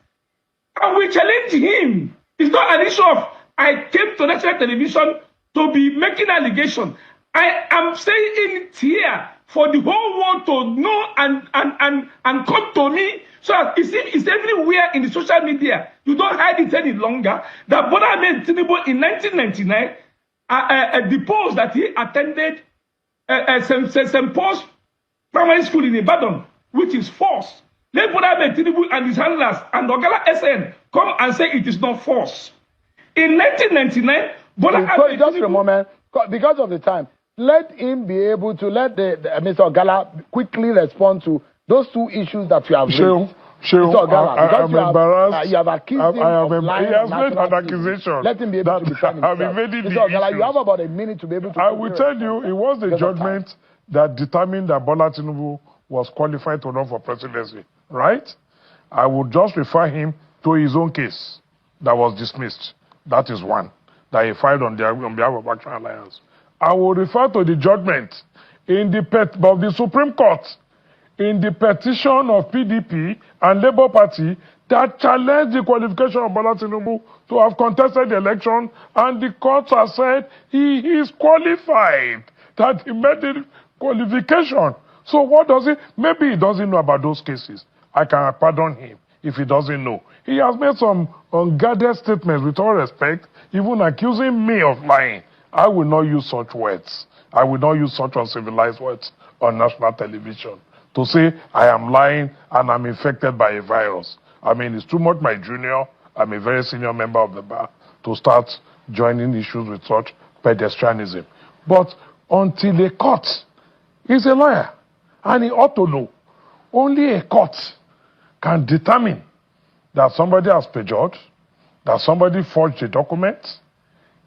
Speaker 4: And we challenge him. It's not an issue of I came to national television to be making allegation. I am saying it here for the whole world to know and come to me. So it's everywhere in the social media. You don't hide it any longer. That Bola Ahmed Tinubu in 1999 deposed that he attended St. Paul's Primary School in Ibadan, which is false. Let Bola Ahmed Tinubu and his handlers and Ogala SN come and say it is not false. In 1999, Bola Ahmed
Speaker 3: just a moment, because of the time, let him be able to let Mr. Ogala quickly respond to those two issues that you have raised.
Speaker 5: Mr. Ogala, I'm embarrassed.
Speaker 3: You have accused him of lying.
Speaker 5: He has made an accusation.
Speaker 3: Let him be able to defend himself. Mr. Ogala, you have about a minute to be able to.
Speaker 5: I will tell you, it was the judgment that determined that Bola Tinubu was qualified to run for presidency, right? I would just refer him to his own case that was dismissed. That is one that he filed on behalf of Action Alliance. I will refer to the judgment in the of the Supreme Court in the petition of PDP and Labour Party that challenged the qualification of Bola Tinubu to have contested the election, and the court has said he is qualified, that he made the qualification. So what does he? Maybe he doesn't know about those cases. I can pardon him if he doesn't know. He has made some unguarded statements, with all respect, even accusing me of lying. I will not use such words. I will not use such uncivilized words on national television to say I am lying and I'm infected by a virus. I mean, it's too much my junior. I'm a very senior member of the bar to start joining issues with such pedestrianism. But until a court is a lawyer, and he ought to know, only a court can determine that somebody has perjured, that somebody forged a document.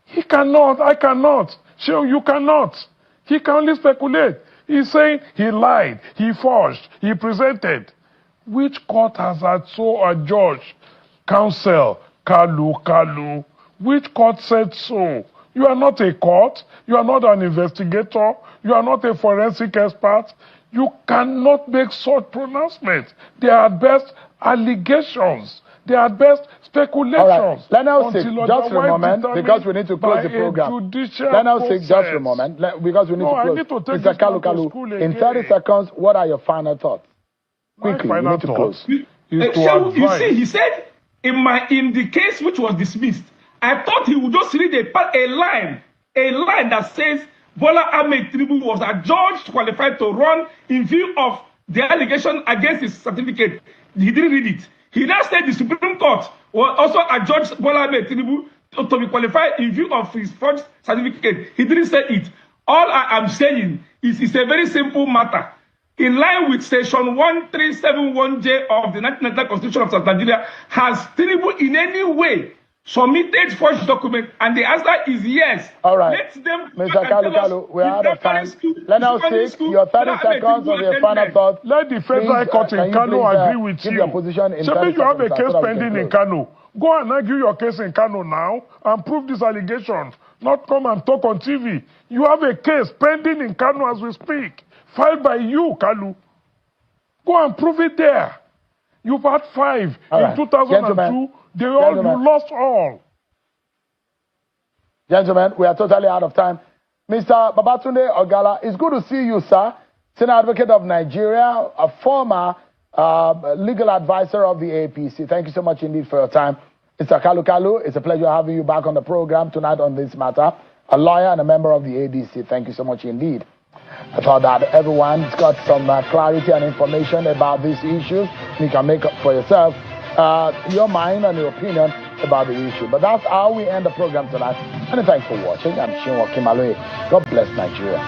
Speaker 5: He cannot, I cannot. Sure, you cannot. He can only speculate. He's saying he lied, he forged, he presented. Which court has had so adjudged? Counsel, Kalu. Which court said so? You are not a court. You are not an investigator. You are not a forensic expert. You cannot make such pronouncements. They are at best allegations. They are at best speculations.
Speaker 3: All right. Let us take just a moment because we need to close the program. Let us take just a moment because we need to close. Mr. Kalu, in 30 seconds, what are your final thoughts? Quickly, we need to close.
Speaker 4: You see, he said in the case which was dismissed, I thought he would just read a line that says Bola Ahmed Tinubu was adjudged qualified to run in view of the allegation against his certificate. He didn't read it. He now said the Supreme Court will also adjudge Bola Ahmed Tinubu to be qualified in view of his forged certificate. He didn't say it. All I am saying is it's a very simple matter. In line with Section 1371J of the 1999 Constitution of South Nigeria, has Tinubu in any way submitted forged document? And the answer is yes.
Speaker 3: All right.
Speaker 4: Let them
Speaker 3: Mr. Kalu, we are out of time. Let us take your 30 seconds of your final thoughts.
Speaker 5: Let the federal court in Kano agree with you.
Speaker 3: Your position in
Speaker 5: Maybe you have a case pending in Kano. Go and argue your case in Kano now and prove these allegations. Not come and talk on TV. You have a case pending in Kano as we speak, filed by you, Kalu. Go and prove it there. You've had 5 in 2002. You lost all.
Speaker 3: Gentlemen, we are totally out of time. Mr. Babatunde Ogala, it's good to see you, sir. Senior Advocate of Nigeria, a former legal advisor of the APC. Thank you so much indeed for your time. Mr. Kalu, it's a pleasure having you back on the program tonight on this matter. A lawyer and a member of the ADC. Thank you so much indeed. I thought that everyone's got some clarity and information about these issues. You can make up for yourself your mind and your opinion about the issue. But that's how we end the program tonight. Many thanks for watching. I'm Shinwa Kimaloe. God bless Nigeria.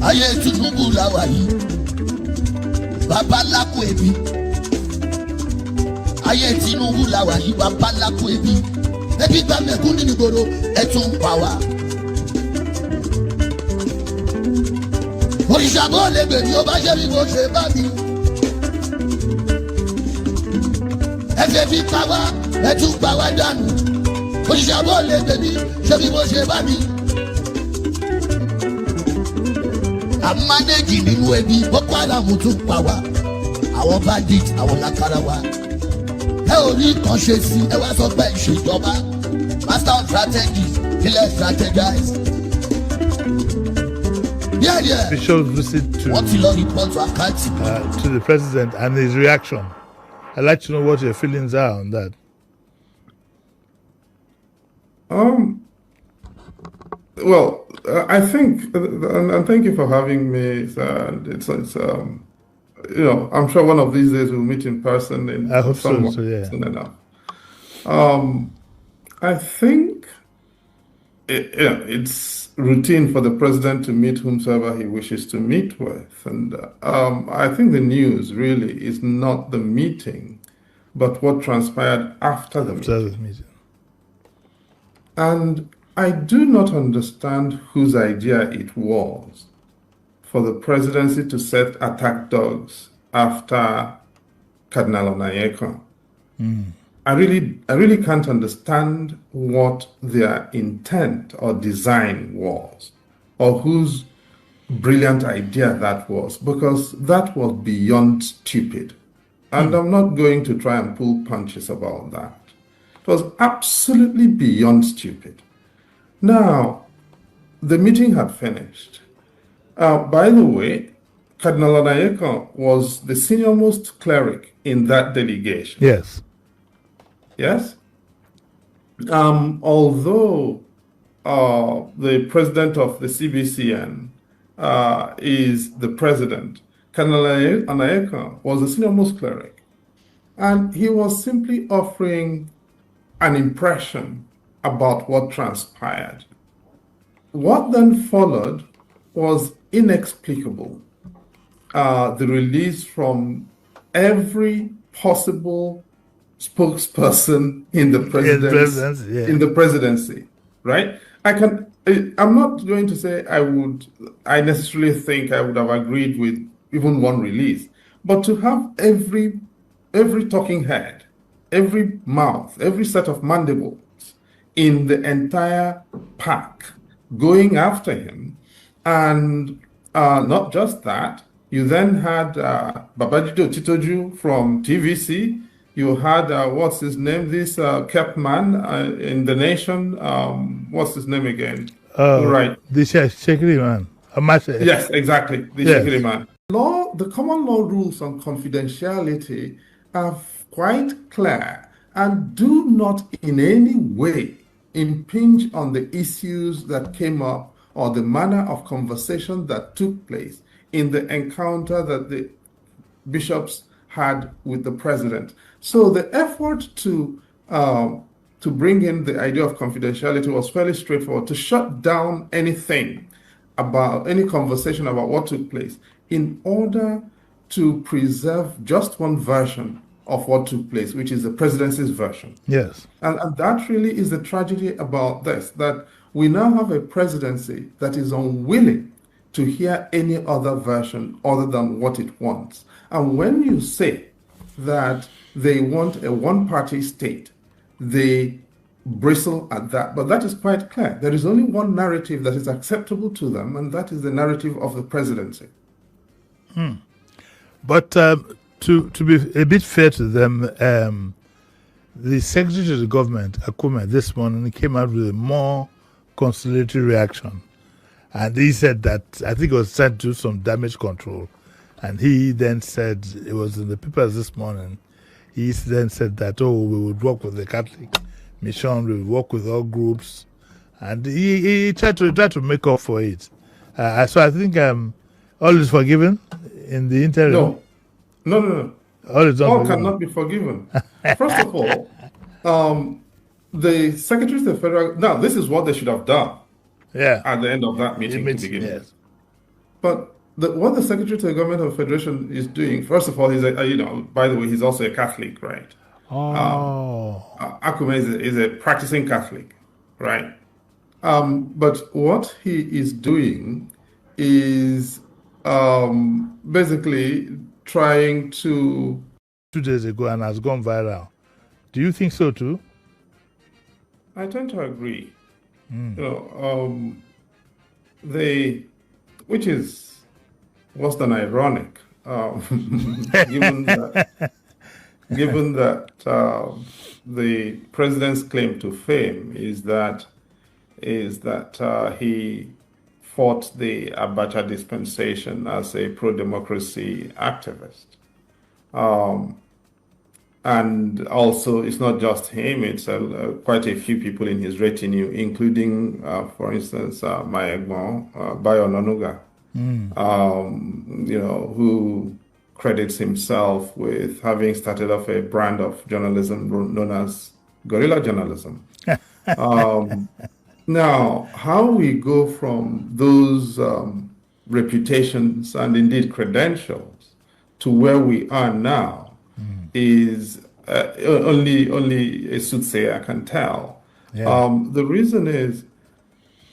Speaker 10: ayé Tinubu làwà yìí bàbá lákò ebi ayé Tinubu làwà yìí bàbá lákò ebi ebi gba mẹ̀kún nínú ìgboro ẹ tún pa wá. òrìṣà bó lè gbèrè ó bá ṣe bí mo ṣe bá mi. ẹ fẹ́ fi pa wá ẹ tún pa wá dànù òrìṣà bó lè gbèrè ṣe bí mo ṣe bá mi. àmánéjì nínú ebi Boko Haram tún pa wá àwọn bandit àwọn lákàrà wa ẹ ò rí kan ṣe sí ẹ wá sọ pé ìṣèjọba master of strategy ilẹ̀ strategize.
Speaker 1: Bishop's visit to the president and his reaction. I'd like to know what your feelings are on that.
Speaker 11: Well, I think, and thank you for having me. It's I'm sure one of these days we'll meet in person.
Speaker 1: I hope so. Yeah.
Speaker 11: Soon enough. I think it's routine for the president to meet whomsoever he wishes to meet with, and I think the news really is not the meeting, but what transpired after the meeting. And I do not understand whose idea it was for the presidency to set attack dogs after Cardinal Onayeka. I really can't understand what their intent or design was, or whose brilliant idea that was, because that was beyond stupid. And I'm not going to try and pull punches about that. It was absolutely beyond stupid. Now, the meeting had finished. By the way, Cardinal Onayeka was the senior-most cleric in that delegation.
Speaker 1: Yes.
Speaker 11: Yes? Although the president of the CBCN is the president, Cardinal Onayeka was the senior-most cleric. And he was simply offering an impression about what transpired. What then followed was inexplicable. The release from every possible spokesperson in the presidency, right? I'm not going to say I necessarily think I would have agreed with even one release, but to have every talking head, every mouth, every set of mandibles in the entire pack going after him, and not just that, you then had Babajide Titoju from TVC. You had, what's his name, this kept man in the nation. What's his name again?
Speaker 1: Right. The Shekiri man.
Speaker 11: Yes, exactly. The Shekiri man. The common law rules on confidentiality are quite clear and do not in any way impinge on the issues that came up or the manner of conversation that took place in the encounter that the bishops had with the president. So the effort to bring in the idea of confidentiality was fairly straightforward, to shut down anything about any conversation about what took place in order to preserve just one version of what took place, which is the presidency's version.
Speaker 1: Yes.
Speaker 11: And that really is the tragedy about this, that we now have a presidency that is unwilling to hear any other version other than what it wants. And when you say that they want a one-party state, they bristle at that. But that is quite clear. There is only one narrative that is acceptable to them, and that is the narrative of the presidency.
Speaker 1: But to be a bit fair to them, the Secretary of the Government, Akume, this morning came out with a more conciliatory reaction. And he said that, I think it was sent to some damage control. And he then said, it was in the papers this morning, he then said that, we would work with the Catholic Mission, we would work with all groups. And he tried to make up for it. So I think all is forgiven in the interim.
Speaker 11: No. All cannot be forgiven. First of all, the Secretary of the Federal... Now, this is what they should have done at the end of that meeting to begin with. But what the Secretary to the Government of the Federation is doing, first of all, he's by the way, he's also a Catholic, right? Akume is a practicing Catholic, right? But what he is doing is basically trying to.
Speaker 12: 2 days ago and has gone viral. Do you think so too?
Speaker 11: I tend to agree. Which is worse than ironic, given that the president's claim to fame is that he fought the Abacha dispensation as a pro-democracy activist. And also, it's not just him, it's quite a few people in his retinue, including, for instance, my Egbon, Bayo Nonuga, who credits himself with having started off a brand of journalism known as guerrilla journalism. Now, how we go from those reputations and indeed credentials to where we are now is only a soothsayer can tell.
Speaker 12: Yeah.
Speaker 11: The reason is,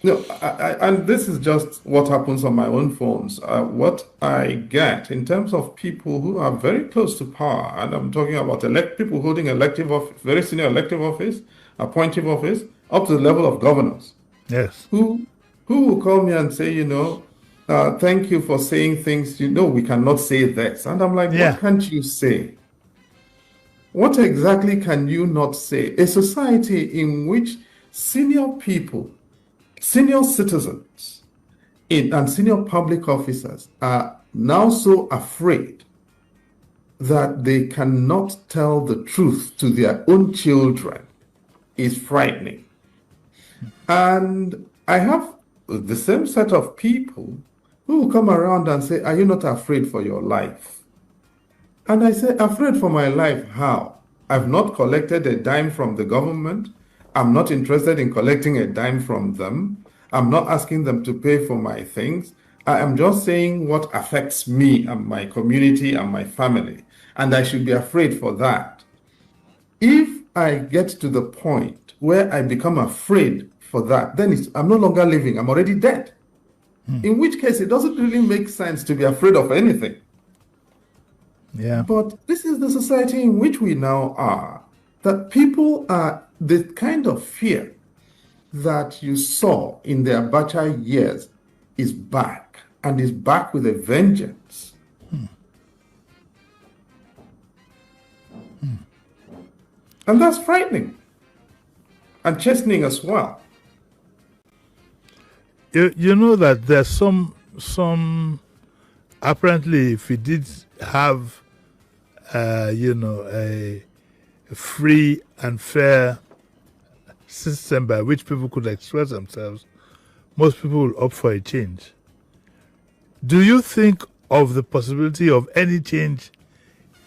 Speaker 11: and this is just what happens on my own phones. What I get in terms of people who are very close to power, and I'm talking about people holding very senior elective office, appointive office, up to the level of governors.
Speaker 12: Yes.
Speaker 11: Who will call me and say, thank you for saying things, we cannot say this. And I'm like, What can't you say? What exactly can you not say? A society in which senior people, senior citizens, and senior public officers are now so afraid that they cannot tell the truth to their own children is frightening. And I have the same set of people who will come around and say, are you not afraid for your life? And I say, afraid for my life, how? I've not collected a dime from the government. I'm not interested in collecting a dime from them. I'm not asking them to pay for my things. I am just saying what affects me and my community and my family. And I should be afraid for that. If I get to the point where I become afraid for that, then I'm no longer living. I'm already dead. In which case, it doesn't really make sense to be afraid of anything.
Speaker 12: Yeah.
Speaker 11: But this is the society in which we now are, that people are the kind of fear that you saw in the Abacha years is back, and is back with a vengeance. And that's frightening and chastening as well.
Speaker 12: You know that there's some apparently, if we did have a free and fair system by which people could express themselves, most people will opt for a change. Do you think of the possibility of any change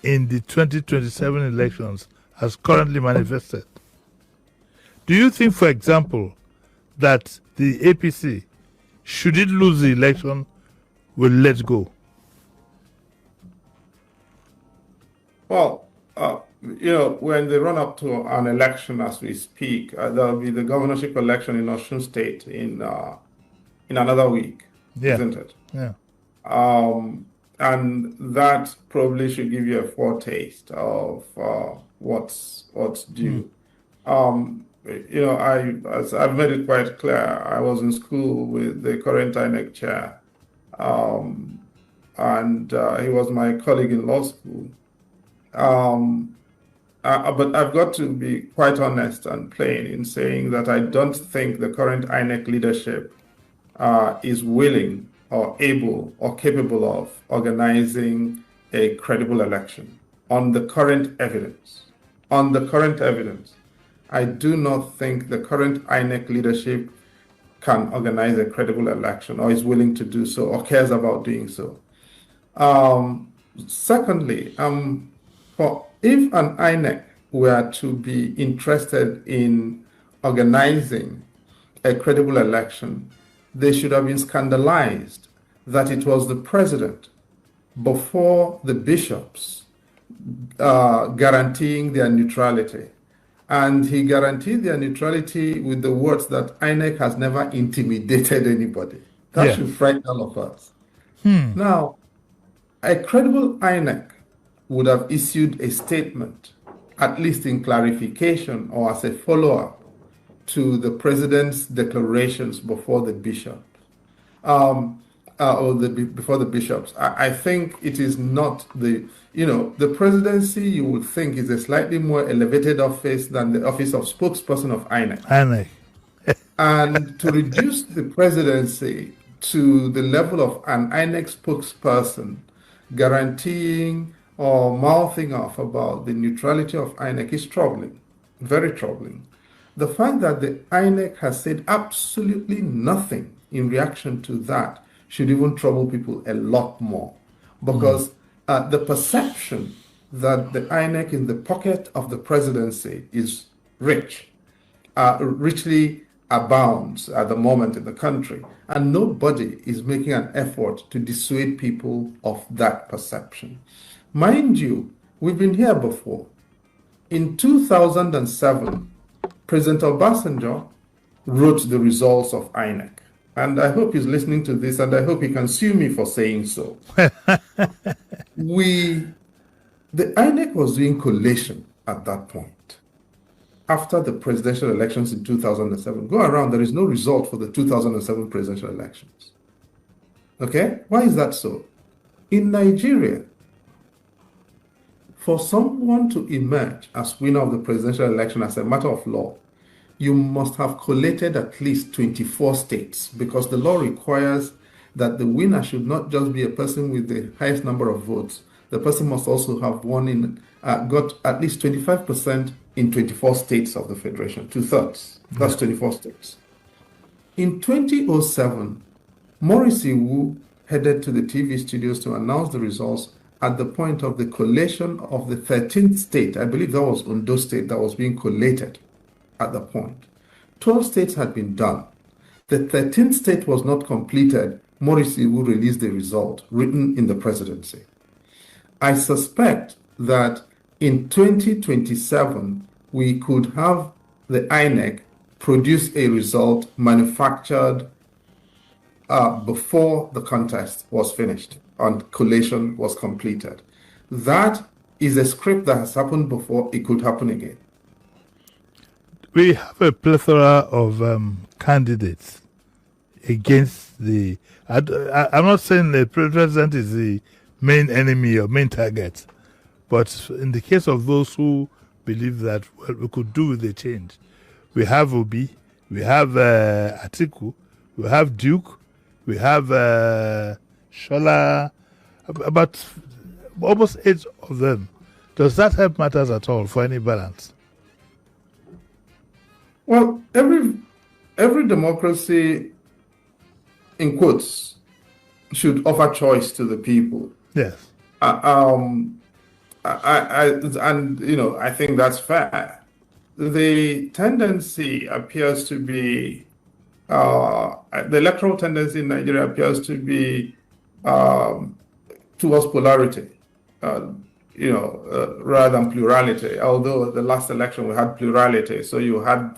Speaker 12: in the 2027 elections as currently manifested? Do you think, for example, that the APC, should it lose the election, will let go?
Speaker 11: Well, we're in the run-up to an election as we speak. There'll be the governorship election in Osun State in another week, isn't it?
Speaker 12: Yeah.
Speaker 11: And that probably should give you a foretaste of what's due. As I've made it quite clear, I was in school with the current INEC chair, and he was my colleague in law school. But I've got to be quite honest and plain in saying that I don't think the current INEC leadership is willing or able or capable of organizing a credible election on the current evidence. On the current evidence, I do not think the current INEC leadership can organize a credible election or is willing to do so or cares about doing so. Secondly, if an INEC were to be interested in organizing a credible election, they should have been scandalized that it was the president before the bishops guaranteeing their neutrality. And he guaranteed their neutrality with the words that INEC has never intimidated anybody. That should frighten all of us. Now, a credible INEC would have issued a statement, at least in clarification or as a follow-up to the president's declarations before the bishop. Before the bishops. I think it is not the presidency you would think is a slightly more elevated office than the office of spokesperson of INEC.
Speaker 12: INEC.
Speaker 11: And to reduce the presidency to the level of an INEC spokesperson guaranteeing or mouthing off about the neutrality of INEC is troubling, very troubling. The fact that the INEC has said absolutely nothing in reaction to that should even trouble people a lot more, because the perception that the INEC in the pocket of the presidency is richly abounds at the moment in the country, and nobody is making an effort to dissuade people of that perception. Mind you, we've been here before. In 2007, President Obasanjo wrote the results of INEC. And I hope he's listening to this, and I hope he can sue me for saying so. The INEC was doing collation at that point. After the presidential elections in 2007, go around, there is no result for the 2007 presidential elections. Okay? Why is that so? In Nigeria, for someone to emerge as winner of the presidential election as a matter of law, you must have collated at least 24 states, because the law requires that the winner should not just be a person with the highest number of votes. The person must also have got at least 25% in 24 states of the federation, 2/3. That's 24 states. In 2007, Morrissey Wu headed to the TV studios to announce the results at the point of the collation of the 13th state. I believe that was Ondo State that was being collated. At the point, 12 states had been done. The 13th state was not completed. Morrissey will release the result written in the presidency. I suspect that in 2027, we could have the INEC produce a result manufactured before the contest was finished and collation was completed. That is a script that has happened before. It could happen again.
Speaker 12: We have a plethora of candidates against the... I'm not saying the president is the main enemy or main target, but in the case of those who believe that we could do with the change, we have Obi, we have Atiku, we have Duke, we have Shola, about almost 8 of them. Does that help matters at all for any balance?
Speaker 11: Well, every democracy, in quotes, should offer choice to the people.
Speaker 12: Yes.
Speaker 11: I think that's fair. The tendency appears to be the electoral tendency in Nigeria appears to be towards polarity. Rather than plurality. Although the last election we had plurality, so you had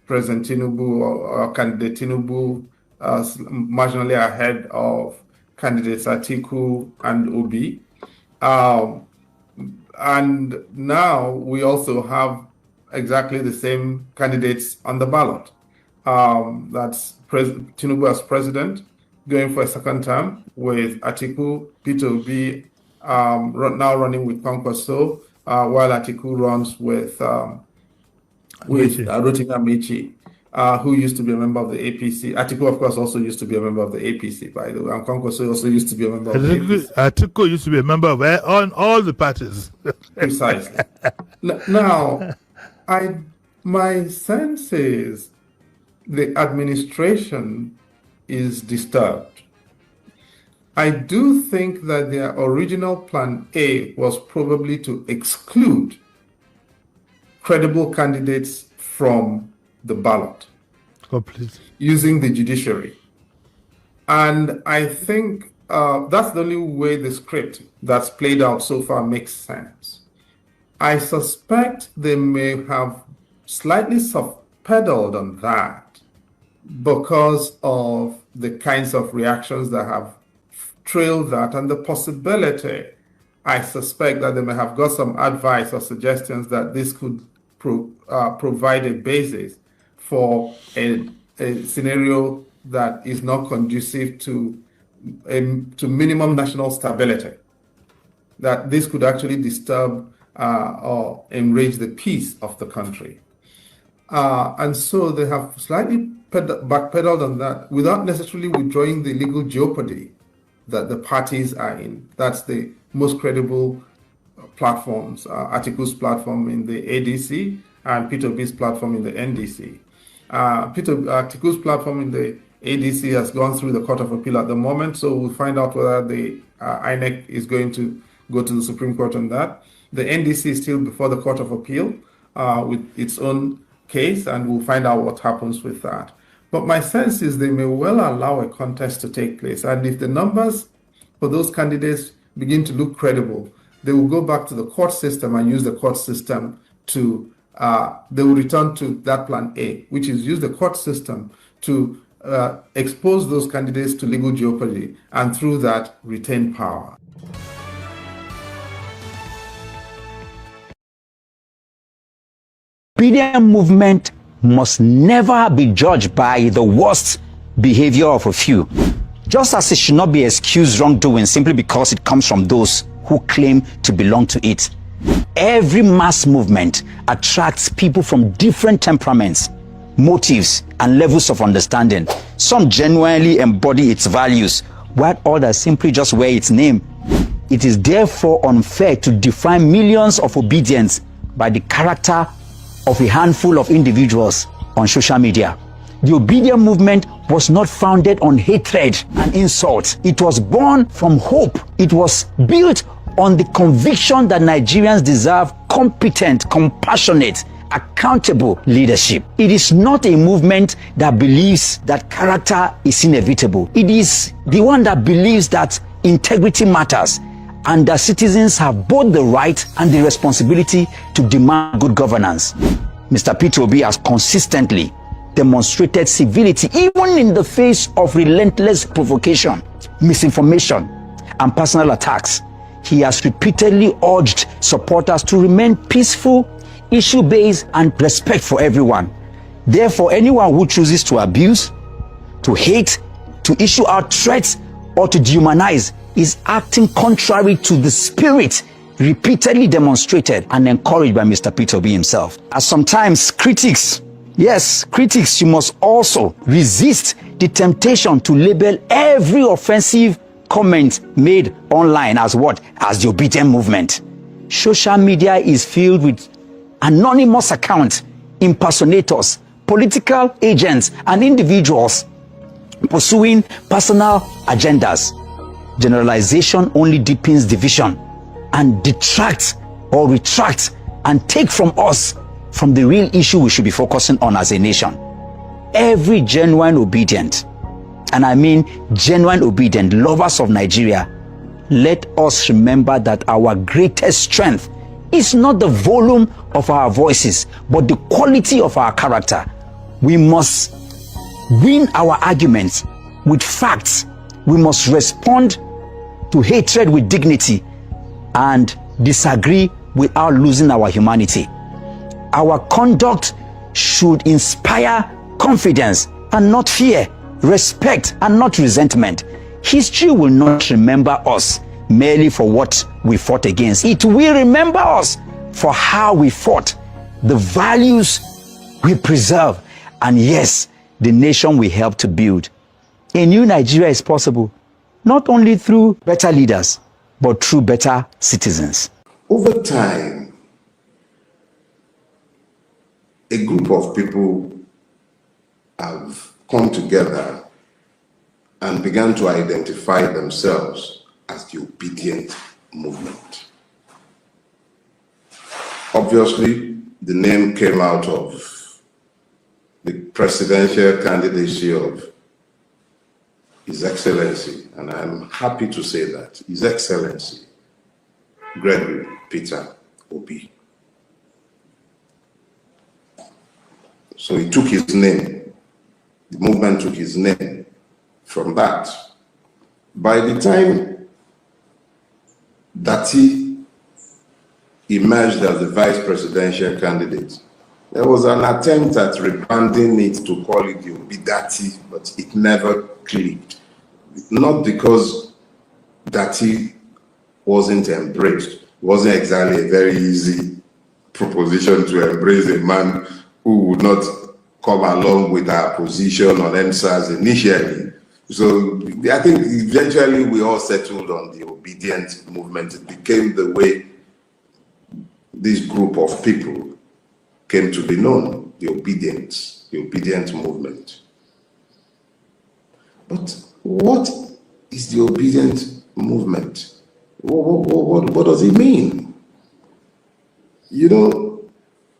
Speaker 11: President Tinubu or candidate Tinubu marginally ahead of candidates Atiku and Obi. And now we also have exactly the same candidates on the ballot. That's Tinubu as president, going for a second term, with Atiku, Peter Obi now running with Kwankwaso, while Atiku runs with Rotimi Amici, who used to be a member of the APC. Atiku, of course, also used to be a member of the APC, by the way. And Kwankwaso also used to be a member of the APC.
Speaker 12: Atiku used to be a member of all the parties.
Speaker 11: Precisely. Now, my sense is the administration is disturbed. I do think that their original plan A was probably to exclude credible candidates from the ballot.
Speaker 12: Completely.
Speaker 11: Using the judiciary. And I think that's the only way the script that's played out so far makes sense. I suspect they may have slightly soft-pedaled on that because of the kinds of reactions that have trailed that and the possibility, I suspect, that they may have got some advice or suggestions that this could provide a basis for a scenario that is not conducive to minimum national stability, that this could actually disturb or enrage the peace of the country. And so they have slightly backpedaled on that without necessarily withdrawing the legal jeopardy that the parties are in. That's the most credible platforms, Atiku's platform in the ADC and Peter Obi's platform in the NDC. Atiku's platform in the ADC has gone through the Court of Appeal at the moment, so we'll find out whether the INEC is going to go to the Supreme Court on that. The NDC is still before the Court of Appeal with its own case, and we'll find out what happens with that. But my sense is they may well allow a contest to take place, and if the numbers for those candidates begin to look credible, they will go back to the court system and use the court system to, they will return to that plan A, which is use the court system to expose those candidates to legal jeopardy and through that retain power.
Speaker 13: Obedient movement must never be judged by the worst behavior of a few, just as it should not be excused wrongdoing simply because it comes from those who claim to belong to it. Every mass movement attracts people from different temperaments, motives, and levels of understanding. Some genuinely embody its values, while others simply just wear its name. It is therefore unfair to define millions of obedients by the character of a handful of individuals on social media. The obedient movement was not founded on hatred and insult. It was born from hope. It was built on the conviction that Nigerians deserve competent, compassionate, accountable leadership. It is not a movement that believes that character is inevitable. It is the one that believes that integrity matters and that citizens have both the right and the responsibility to demand good governance. Mr. Peter Obi has consistently demonstrated civility even in the face of relentless provocation, misinformation, and personal attacks. He has repeatedly urged supporters to remain peaceful, issue-based, and respect for everyone. Therefore, anyone who chooses to abuse, to hate, to issue out threats, or to dehumanize is acting contrary to the spirit repeatedly demonstrated and encouraged by Mr. Peter Obi himself. As sometimes critics, yes, critics, you must also resist the temptation to label every offensive comment made online as what? As the obedient movement. Social media is filled with anonymous accounts, impersonators, political agents, and individuals pursuing personal agendas. Generalization only deepens division and detracts or retracts and take from us from the real issue we should be focusing on as a nation. Every genuine obedient, and I mean genuine obedient, lovers of Nigeria, let us remember that our greatest strength is not the volume of our voices, but the quality of our character. We must win our arguments with facts. We must respond to hatred with dignity and disagree without losing our humanity. Our conduct should inspire confidence and not fear, respect and not resentment. History will not remember us merely for what we fought against. It will remember us for how we fought, the values we preserve, and yes, the nation we helped to build. A new Nigeria is possible, not only through better leaders, but through better citizens.
Speaker 14: Over time, a group of people have come together and began to identify themselves as the obedient movement. Obviously, the name came out of the presidential candidacy of His Excellency, and I'm happy to say that, His Excellency, Gregory Peter Obi. So he took his name, the movement took his name from that. By the time Dati emerged as the vice presidential candidate, there was an attempt at rebranding it to call it the Obi Dati, but it never clicked. Not because Dati wasn't embraced. It wasn't exactly a very easy proposition to embrace a man who would not come along with our position on MSAS initially. So I think eventually we all settled on the obedient movement. It became the way this group of people came to be known, the obedient movement. But what is the obedient movement? What does it mean? You know,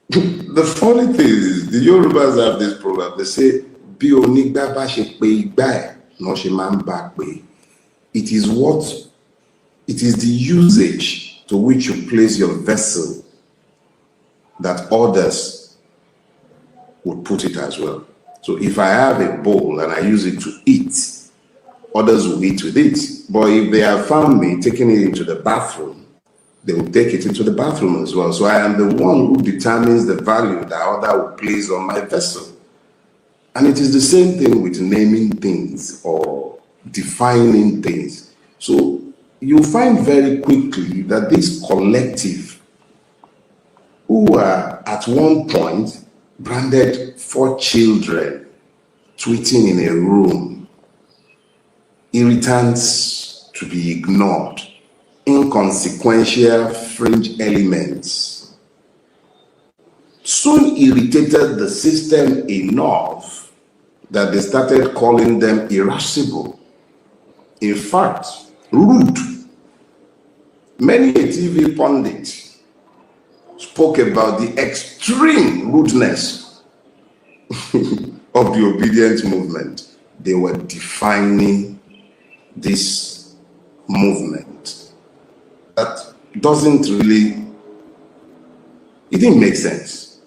Speaker 14: the funny thing is, the Yorubas have this proverb. They say, "Bí onígbá bá ṣe pé igbá ẹ̀, náà ṣe máa ń bá pé." It is the usage to which you place your vessel that others would put it as well. So if I have a bowl and I use it to eat, others will eat with it. But if they have found me taking it into the bathroom, they will take it into the bathroom as well. So I am the one who determines the value that other will place on my vessel. And it is the same thing with naming things or defining things. So you find very quickly that this collective, who were at one point branded 4 children tweeting in a room, irritants to be ignored, inconsequential fringe elements, soon irritated the system enough that they started calling them irascible. In fact, rude. Many a TV pundit spoke about the extreme rudeness of the obedient movement. They were defining this movement. That doesn't really, it didn't make sense.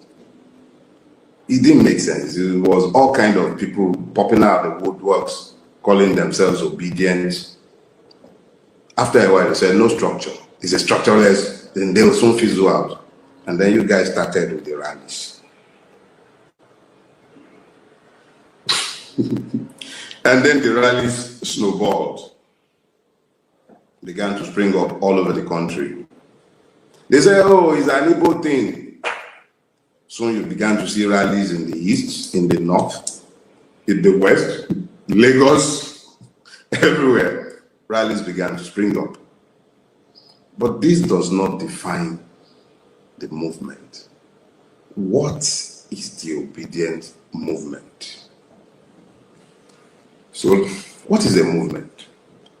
Speaker 14: It didn't make sense. It was all kind of people popping out of the woodworks, calling themselves obedient. After a while, they said, no structure. It's a structureless, then they will soon fizzle out. And then you guys started with the rallies. And then the rallies snowballed, began to spring up all over the country. They say, oh, it's an Igbo thing. Soon you began to see rallies in the east, in the north, in the west, Lagos, everywhere. Rallies began to spring up. But this does not define the movement. What is the obedient movement? So, what is a movement?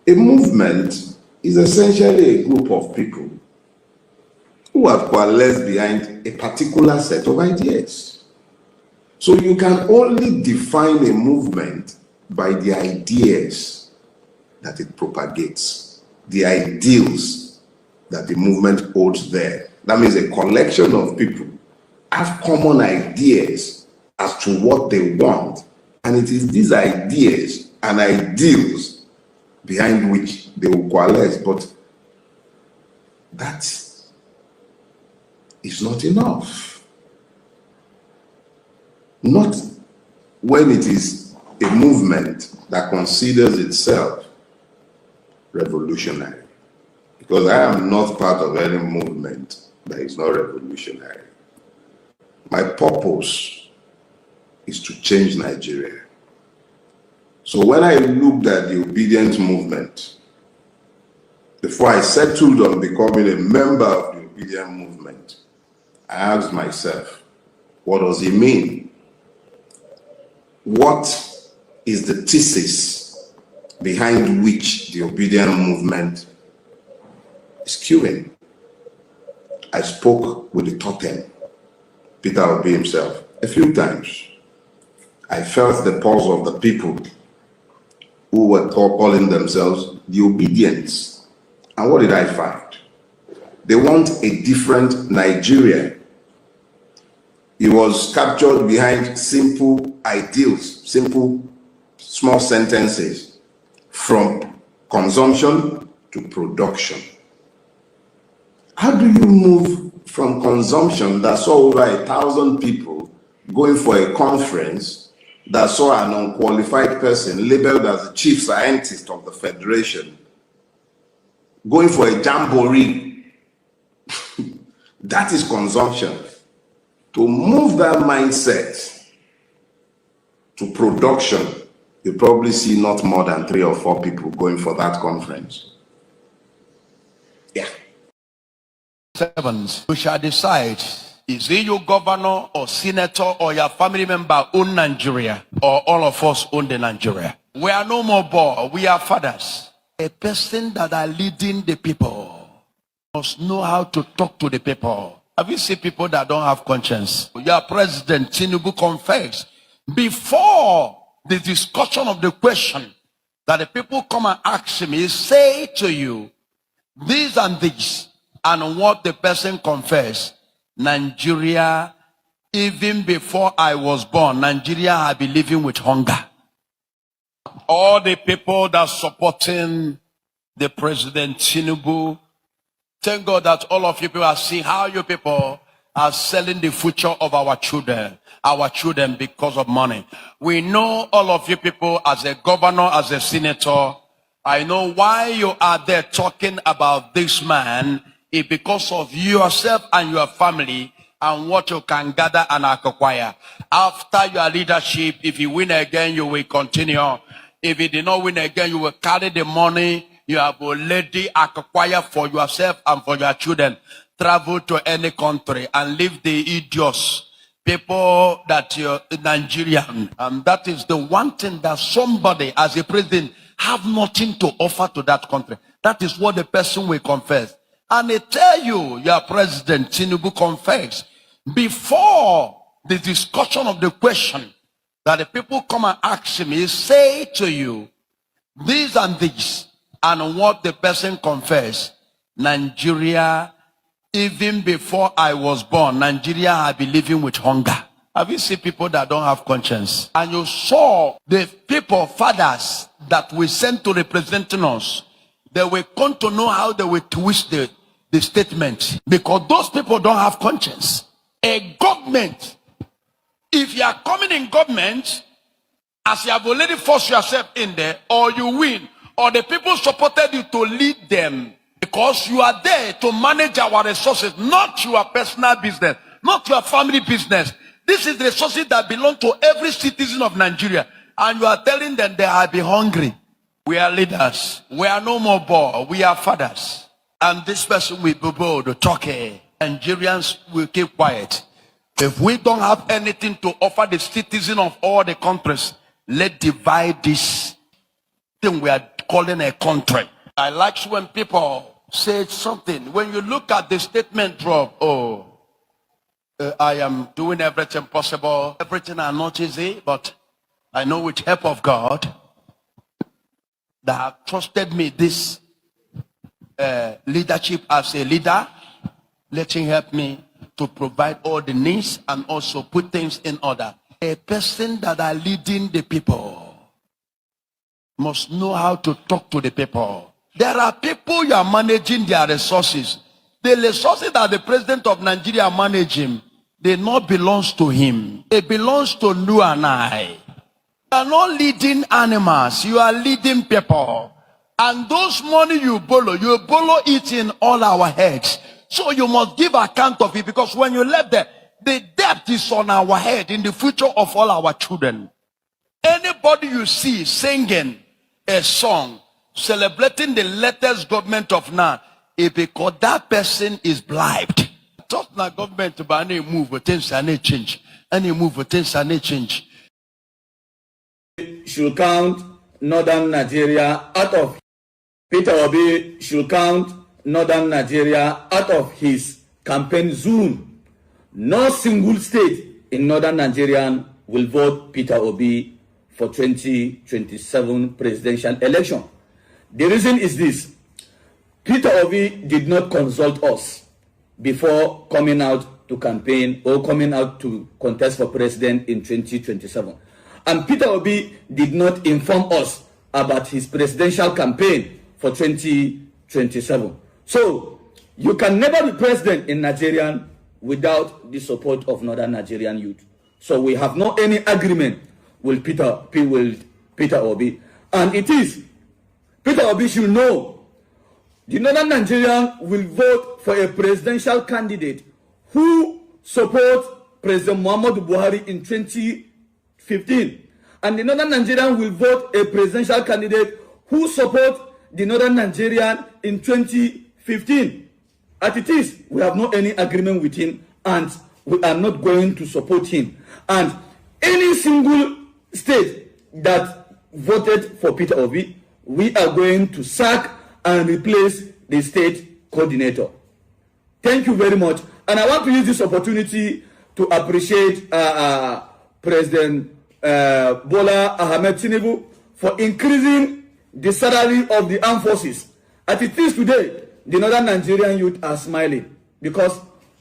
Speaker 14: A movement is essentially a group of people who have coalesced behind a particular set of ideas. So you can only define a movement by the ideas that it propagates, the ideals that the movement holds there. That means a collection of people have common ideas as to what they want, and it is these ideas and ideals behind which they will coalesce. But that is not enough. Not when it is a movement that considers itself revolutionary. Because I am not part of any movement that is not revolutionary. My purpose is to change Nigeria. So when I looked at the obedient movement, before I settled on becoming a member of the obedient movement, I asked myself, what does it mean? What is the thesis behind which the obedient movement is queuing? I spoke with the totem, Peter Obi himself, a few times. I felt the pulse of the people who were calling themselves the Obedience. And what did I find? They want a different Nigeria. He was captured behind simple ideals, simple small sentences, from consumption to production. How do you move from consumption that saw over 1,000 people going for a conference that saw an unqualified person labeled as the chief scientist of the Federation going for a jamboree? That is consumption. To move that mindset to production, you probably see not more than 3 or 4 people going for that conference. Yeah.
Speaker 15: 7, you shall decide, is it your governor or senator or your family member own Nigeria, or all of us own the Nigeria? We are no more boys, we are fathers. A person that are leading the people must know how to talk to the people. Have you seen people that don't have conscience? Your president, Tinubu, confessed before the discussion of the question that the people come and ask him, he say to you, this and this, and what the person confessed, Nigeria, even before I was born, Nigeria had been living with hunger. All the people that supporting the president Tinubu, thank God that all of you people are seeing how you people are selling the future of our children because of money. We know all of you people as a governor, as a senator, I know why you are there talking about this man is because of yourself and your family and what you can gather and acquire. After your leadership, if you win again, you will continue. If you did not win again, you will carry the money you have already acquired for yourself and for your children. Travel to any country and leave the idiots, people that you're Nigerian. And that is the one thing that somebody as a president have nothing to offer to that country. That is what the person will confess. And they tell you, your president Tinubu confessed before the discussion of the question that the people come and ask him, he say to you, this and this, and what the person confessed, Nigeria, even before I was born, Nigeria had been living with hunger. Have you seen people that don't have conscience? And you saw the people, fathers, that we sent to representing us, they will come to know how they will twist the statement. Because those people don't have conscience. A government, if you are coming in government, as you have already forced yourself in there, or you win, or the people supported you to lead them, because you are there to manage our resources, not your personal business, not your family business. This is the resources that belong to every citizen of Nigeria. And you are telling them they have been hungry. We are leaders. We are no more boys. We are fathers. And this person will be bold to talk. Nigerians will keep quiet. If we don't have anything to offer the citizens of all the countries, let's divide this thing we are calling a country. I like when people say something. When you look at the statement from, I am doing everything possible. Everything are not easy, but I know with help of God that have trusted me this leadership as a leader. Let him help me to provide all the needs and also put things in order. A person that are leading the people must know how to talk to the people. There are people you are managing their resources. The resources that the president of Nigeria managing, they not belongs to him. It belongs to you and I. You are not leading animals. You are leading people. And those money you borrow it in all our heads. So you must give account of it, because when you left there, the debt is on our head in the future of all our children. Anybody you see singing a song celebrating the latest government of now, it's because that person is bribed. Just na government to any move things and change. Any move things and change.
Speaker 16: Should count northern Nigeria out of Peter Obi should count northern Nigeria out of his campaign zone. No single state in northern Nigeria will vote Peter Obi for 2027 presidential election. The reason is this. Peter Obi did not consult us before coming out to campaign or coming out to contest for president in 2027. And Peter Obi did not inform us about his presidential campaign for 2027. So, you can never be president in Nigeria without the support of Northern Nigerian youth. So we have no any agreement with Peter Obi. And it is, Peter Obi should know, the Northern Nigerian will vote for a presidential candidate who supports President Muhammadu Buhari in 2015. And the Northern Nigerian will vote a presidential candidate who supports the Northern Nigerian in 2015. As it is, we have no any agreement with him, and we are not going to support him. And any single state that voted for Peter Obi, we are going to sack and replace the state coordinator. Thank you very much. And I want to use this opportunity to appreciate President Bola Ahmed Tinubu for increasing the salary of the armed forces. As it is today, the Northern Nigerian youth are smiling because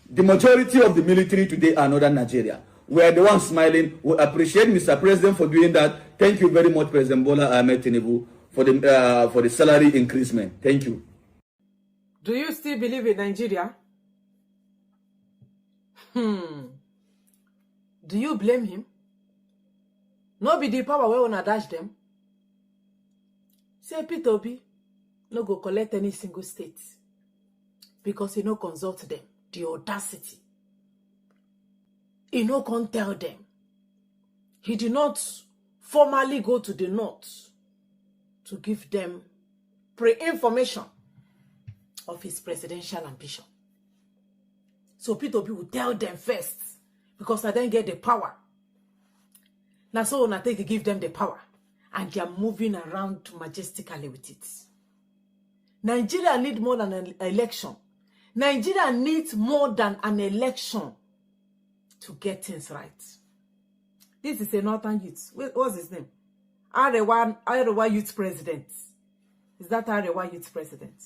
Speaker 16: the majority of the military today are Northern Nigeria. We are the ones smiling. We appreciate Mr. President for doing that. Thank you very much, President Bola Ahmed Tinubu, for the salary increasement. Thank you.
Speaker 17: Do you still believe in Nigeria? Do you blame him? No be the power wey una dash them. Say Peter Obi no go collect any single state because he no consult them. The audacity. He no can tell them. He did not formally go to the north to give them pre-information of his presidential ambition. So Peter Obi will tell them first because I then get the power. Now so I take to give them the power and they are moving around majestically with it. Nigeria needs more than an election. Nigeria needs more than an election to get things right. This is a Northern youth. What's his name? Arewa youth president. Is that Arewa youth president?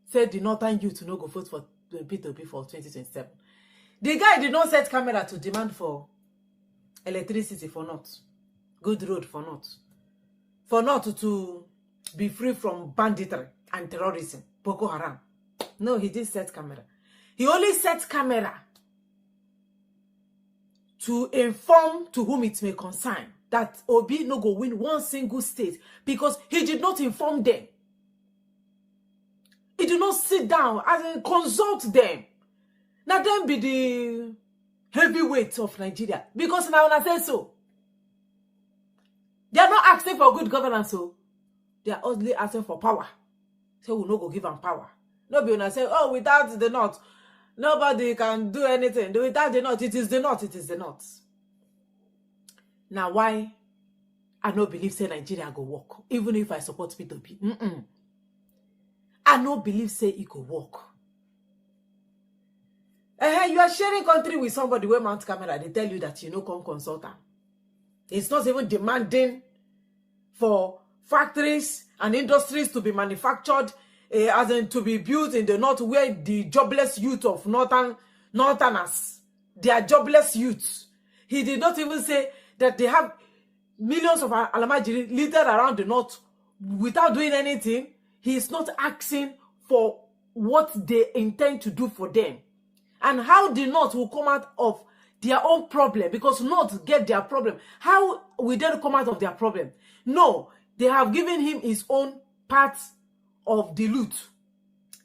Speaker 17: Said the Northern youth to no go vote for Peter Obi for 2027. The guy did not set camera to demand for electricity for North. Good road for North. For North to be free from banditry and terrorism. Boko Haram. No, he didn't set camera. He only set camera to inform to whom it may concern that Obi no go win one single state because he did not inform them. He did not sit down and consult them. Now them be the heavyweights of Nigeria. Because now when I say so, they are not asking for good governance, so they are only asking for power. So we no go give them power. Nobody will say, oh, without the North, nobody can do anything. Without the North, it is the North, it is the North. Now why I no believe say Nigeria go work, even if I support P2P. I no believe say it go work. You are sharing country with somebody where mount camera, they tell you that you know come consult them. It's not even demanding for factories and industries to be manufactured, as in to be built in the north where the jobless youth of northerners, they are jobless youths. He did not even say that they have millions of Alamajiri littered around the north without doing anything. He is not asking for what they intend to do for them. And how the North will come out of their own problem, because North get their problem. How will they come out of their problem? No, they have given him his own part of the loot.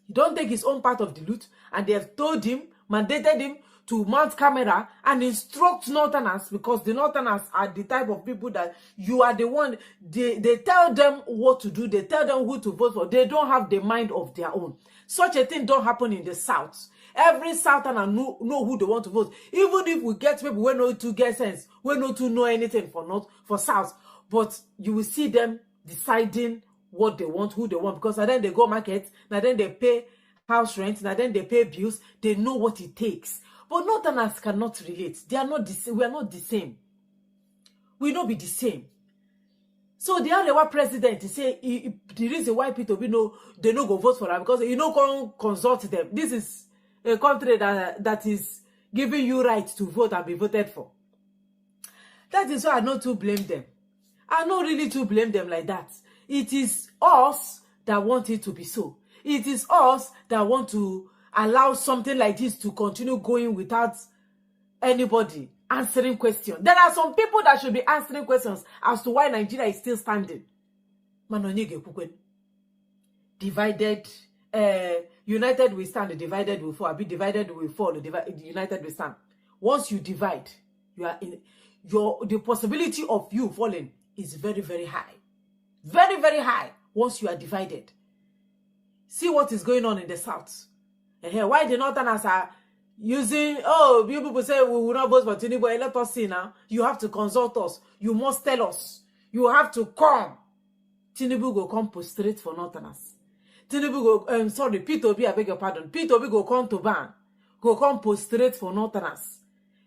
Speaker 17: He don't take his own part of the loot, and they have told him, mandated him to mount camera and instruct Northerners, because the Northerners are the type of people that you are the one, they tell them what to do, they tell them who to vote for. They don't have the mind of their own. Such a thing don't happen in the South. Every Southerner know who they want to vote. Even if we get people who know to get sense, we know to know anything for North, for South, but you will see them deciding what they want, who they want, because then they go market, now then they pay house rent, now then they pay bills, they know what it takes. But Northerners cannot relate. They are not the same. We are not the same. will not be the same. So the Arewa president say the reason why people they no go vote for her because you no can consult them. This is a country that is giving you right to vote and be voted for. That is why I not to blame them. I not really to blame them like that. It is us that want it to be so. It is us that want to allow something like this to continue going without anybody answering questions. There are some people that should be answering questions as to why Nigeria is still standing. Divided, united we stand, divided we fall. Be divided we fall, united we stand. Once you divide, you are in the possibility of you falling is very, very high. Very, very high once you are divided. See what is going on in the south. Why the northerners are using, oh, people say we will not vote for Tinubu. Let us see now. You have to consult us. You must tell us. You have to come. Tinubu go come prostrate for northerners. Tinubu go, sorry, P2B, I beg your pardon. P2B go come to ban. Go come prostrate for northerners.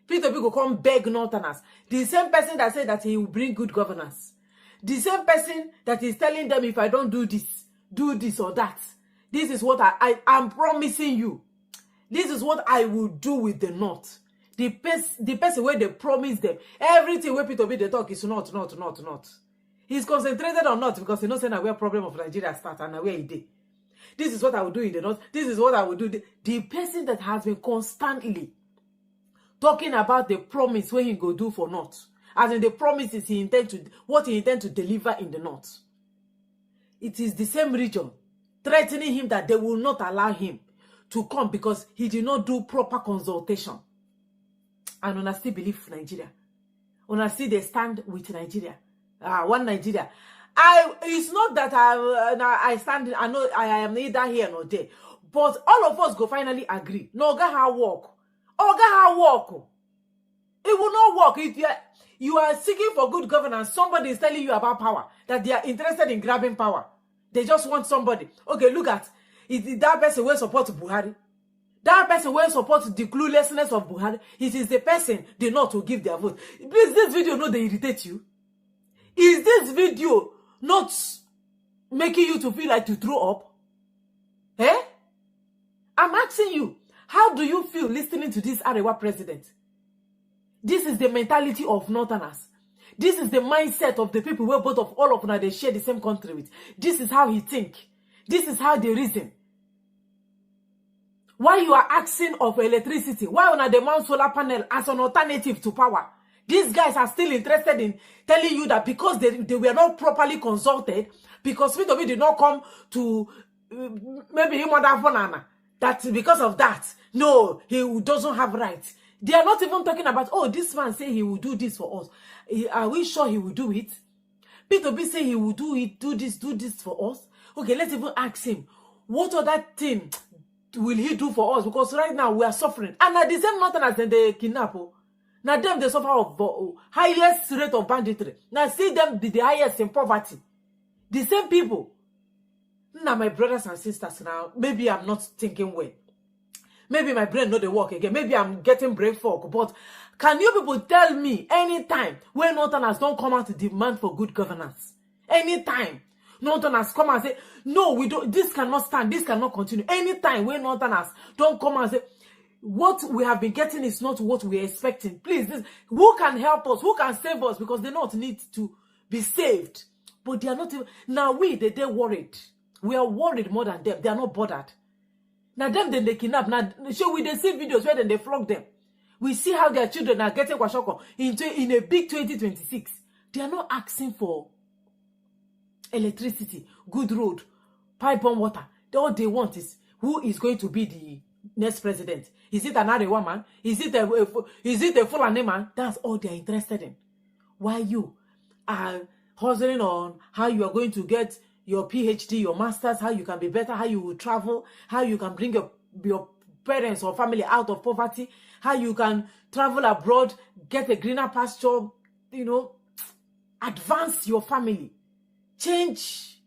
Speaker 17: P2B go come beg northerners. The same person that said that he will bring good governance. The same person that is telling them if I don't do this or that. This is what I am promising you. This is what I will do with the North. The person where they promise them. Everything where P2B they talk is not. He's concentrated on North because he knows that where problem of Nigeria start and where he did. This is what I will do in the North. This is what I will do. The person that has been constantly talking about the promise when he go do for North. As in the promises what he intend to deliver in the North. It is the same region threatening him that they will not allow him to come because he did not do proper consultation. And Una still believe Nigeria. Una still they stand with Nigeria. One Nigeria. It's not that I stand, I know I am neither here nor there. But all of us go finally agree. No, Oga how work. Oga how work. It will not work if you are seeking for good governance. Somebody is telling you about power, that they are interested in grabbing power. They just want somebody. Okay, look at it. That person will support Buhari. That person will support the cluelessness of Buhari. It is the person they not to give their vote. Please, this video not they irritate you. Is this video not making you to feel like to throw up? I'm asking you, how do you feel listening to this Arewa president? This is the mentality of Northerners. This is the mindset of the people where both of all of them they share the same country with. This is how he think. This is how they reason. Why you are asking of electricity? Why on a demand solar panel as an alternative to power? These guys are still interested in telling you that because they were not properly consulted, because P2B did not come to maybe him or that because of that, no, he doesn't have rights. They are not even talking about, oh, this man say he will do this for us. Are we sure he will do it? P2B say he will do this for us. Okay, let's even ask him, what other thing will he do for us? Because right now we are suffering. And at the same Northerners then they kidnap. Now them they suffer of highest rate of banditry. Now see them be the highest in poverty. The same people. Now my brothers and sisters now, maybe I'm not thinking well. Maybe my brain not the work again. Maybe I'm getting brain fog. But can you people tell me anytime when Northerners don't come out to demand for good governance? Anytime Northerners come and say, no, we don't, this cannot stand, this cannot continue. Anytime when Northerners don't come and say, what we have been getting is not what we are expecting. Please, who can help us? Who can save us? Because they not need to be saved. But they are not even, now they're worried. We are worried more than them. They are not bothered. Now them then they kidnap. Now show we they see videos where then they flog them. We see how their children are getting kwashoko in a big 2026. They are not asking for electricity, good road, pipe-on water. All they want is who is going to be the next president. Is it an Arewa man? Is it a Fulani man? That's all they are interested in. Why you are hustling on how you are going to get your PhD, your master's, how you can be better, how you will travel, how you can bring your parents or family out of poverty, how you can travel abroad, get a greener pasture, advance your family, change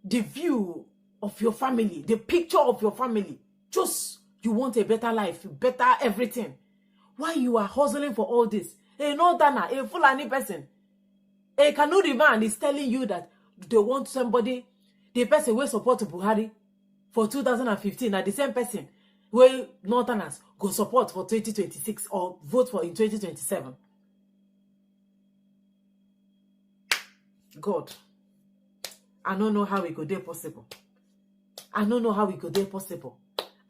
Speaker 17: the view of your family, the picture of your family. Just you want a better life, better everything. Why you are hustling for all this? A Northerner, a Fulani person, A Kanuri man is telling you that they want somebody, the person will support Buhari for 2015, and the same person will Northerners go support for 2026 or vote for in 2027. God, I don't know how it could be possible. I don't know how it could be possible.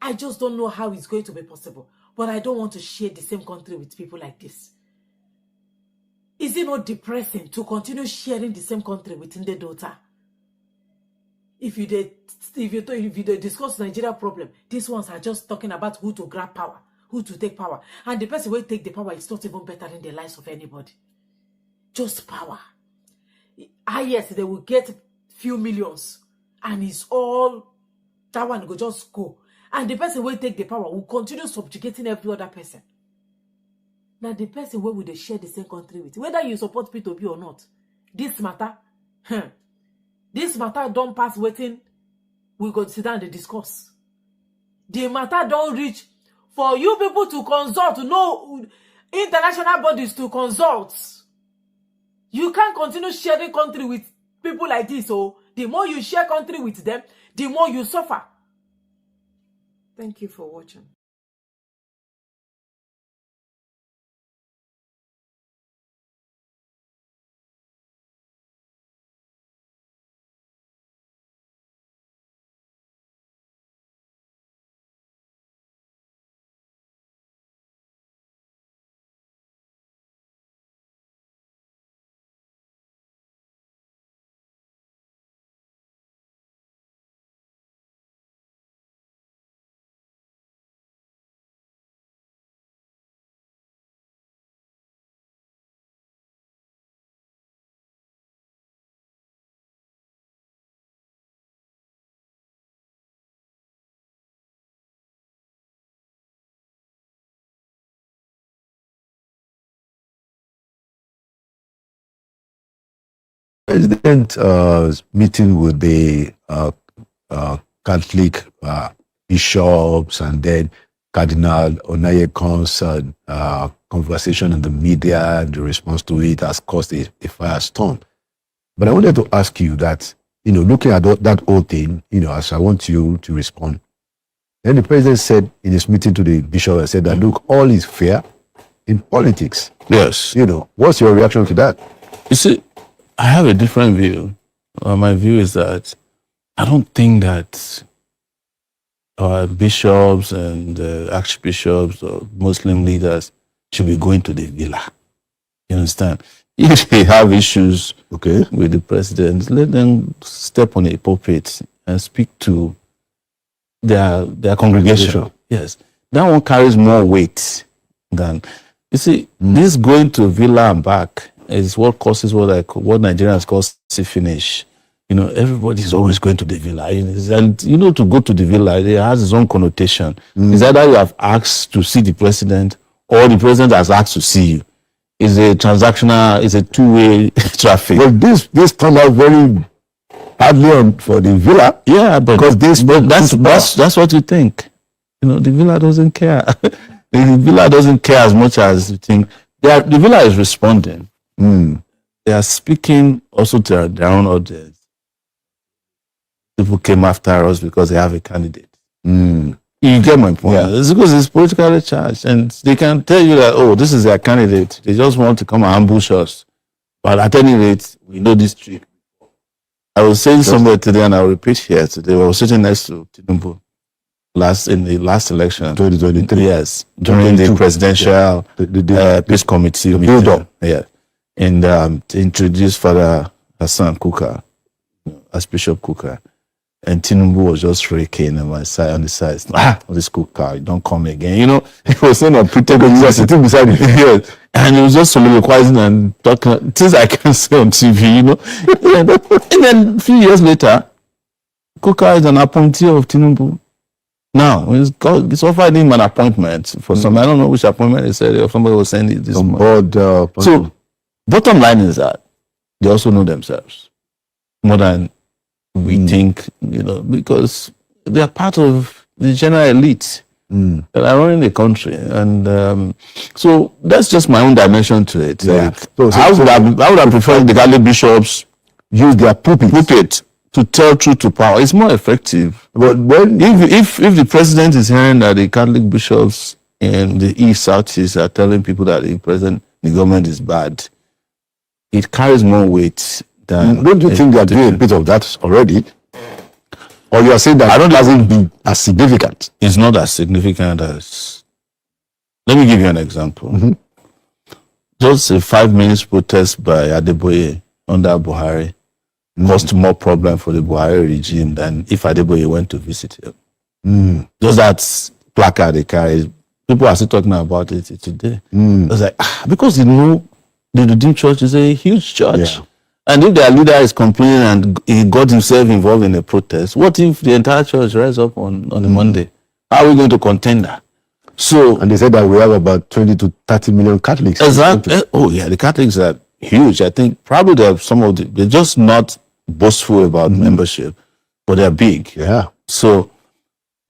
Speaker 17: I just don't know how it's going to be possible. But I don't want to share the same country with people like this. Is it not depressing to continue sharing the same country with the daughter? If you discuss Nigeria problem, these ones are just talking about who to grab power, who to take power. And the person who will take the power is not even better in the lives of anybody. Just power. Yes, they will get few millions. And it's all, that one will just go. And the person who will take the power will continue subjugating every other person. Now, the person where would they share the same country with, whether you support P2P or not, this matter, this matter don't pass waiting, we go sit down and discuss. The matter don't reach for you people to consult, no international bodies to consult. You can't continue sharing country with people like this. So the more you share country with them, the more you suffer. Thank you for watching.
Speaker 18: President meeting with the Catholic bishops and then Cardinal Onayekon's conversation in the media and the response to it has caused a firestorm. But I wanted to ask you that, looking at that whole thing, as I want you to respond. Then the president said in his meeting to the bishop, I said that, look, all is fair in politics.
Speaker 19: Yes.
Speaker 18: What's your reaction to that?
Speaker 19: You see, I have a different view. My view is that I don't think that our bishops and archbishops or Muslim leaders should be going to the villa. You understand? If they have issues with the president, let them step on a pulpit and speak to their congregation. Yes. That one carries more weight than, you see, this going to villa and back is what causes what Nigerians call see finish. Everybody's always going to the villa. And, to go to the villa, it has its own connotation. It's either you have asked to see the president or the president has asked to see you. It's a transactional, it's a two-way traffic.
Speaker 18: But this turned out very badly for the villa.
Speaker 19: Yeah,
Speaker 18: because
Speaker 19: that's what you think. The villa doesn't care. The villa doesn't care as much as you think. The villa is responding. They are speaking also to their own audience. People came after us because they have a candidate. You get my point. Yeah. It's because it's politically charged, and they can tell you that, oh, this is their candidate. They just want to come and ambush us. But at any rate, we know this trick. I was saying somewhere today, and I'll repeat here today. I was sitting next to Tinubu in the last election,
Speaker 18: 2023.
Speaker 19: Yes, during the presidential peace committee meeting. Yeah. And to introduce Father Hassan Kuka, Archbishop Kuka, and Tinubu was just raking on the side. This Kuka, don't come again. He was saying, I'm pretending just sitting beside him. Yes. And he was just soliloquizing and talking things I can't say on TV, And then a few years later, Kuka is an appointee of Tinubu. Now, it's offered him an appointment for some, I don't know which appointment he said, or somebody was saying this.
Speaker 18: On board.
Speaker 19: So, bottom line is that they also know themselves more than we think, because they are part of the general elite. that are running the country. And so that's just my own dimension to it.
Speaker 18: Yeah.
Speaker 19: Like, I would have preferred the Catholic bishops
Speaker 18: use their pulpit
Speaker 19: to tell truth to power. It's more effective. But when if the president is hearing that the Catholic bishops in the East, Southeast are telling people that the government is bad, it carries more weight than.
Speaker 18: Don't you think they are doing a bit of that already? Or you are saying that it hasn't been as significant?
Speaker 19: It's not as significant as. Let me give you an example. Just a 5 minutes protest by Adeboye under Buhari caused more problem for the Buhari regime than if Adeboye went to visit him. Just that placard they carry, people are still talking about it today. It's like, because you know, the Redeemed Church is a huge church. Yeah. And if their leader is complaining and he got himself involved in a protest, what if the entire church rise up on a Monday? How are we going to contend that? So,
Speaker 18: and they said that we have about 20 to 30 million Catholics.
Speaker 19: Exactly. Oh yeah, the Catholics are huge. I think probably they're they're just not boastful about membership, but they're big.
Speaker 18: Yeah.
Speaker 19: So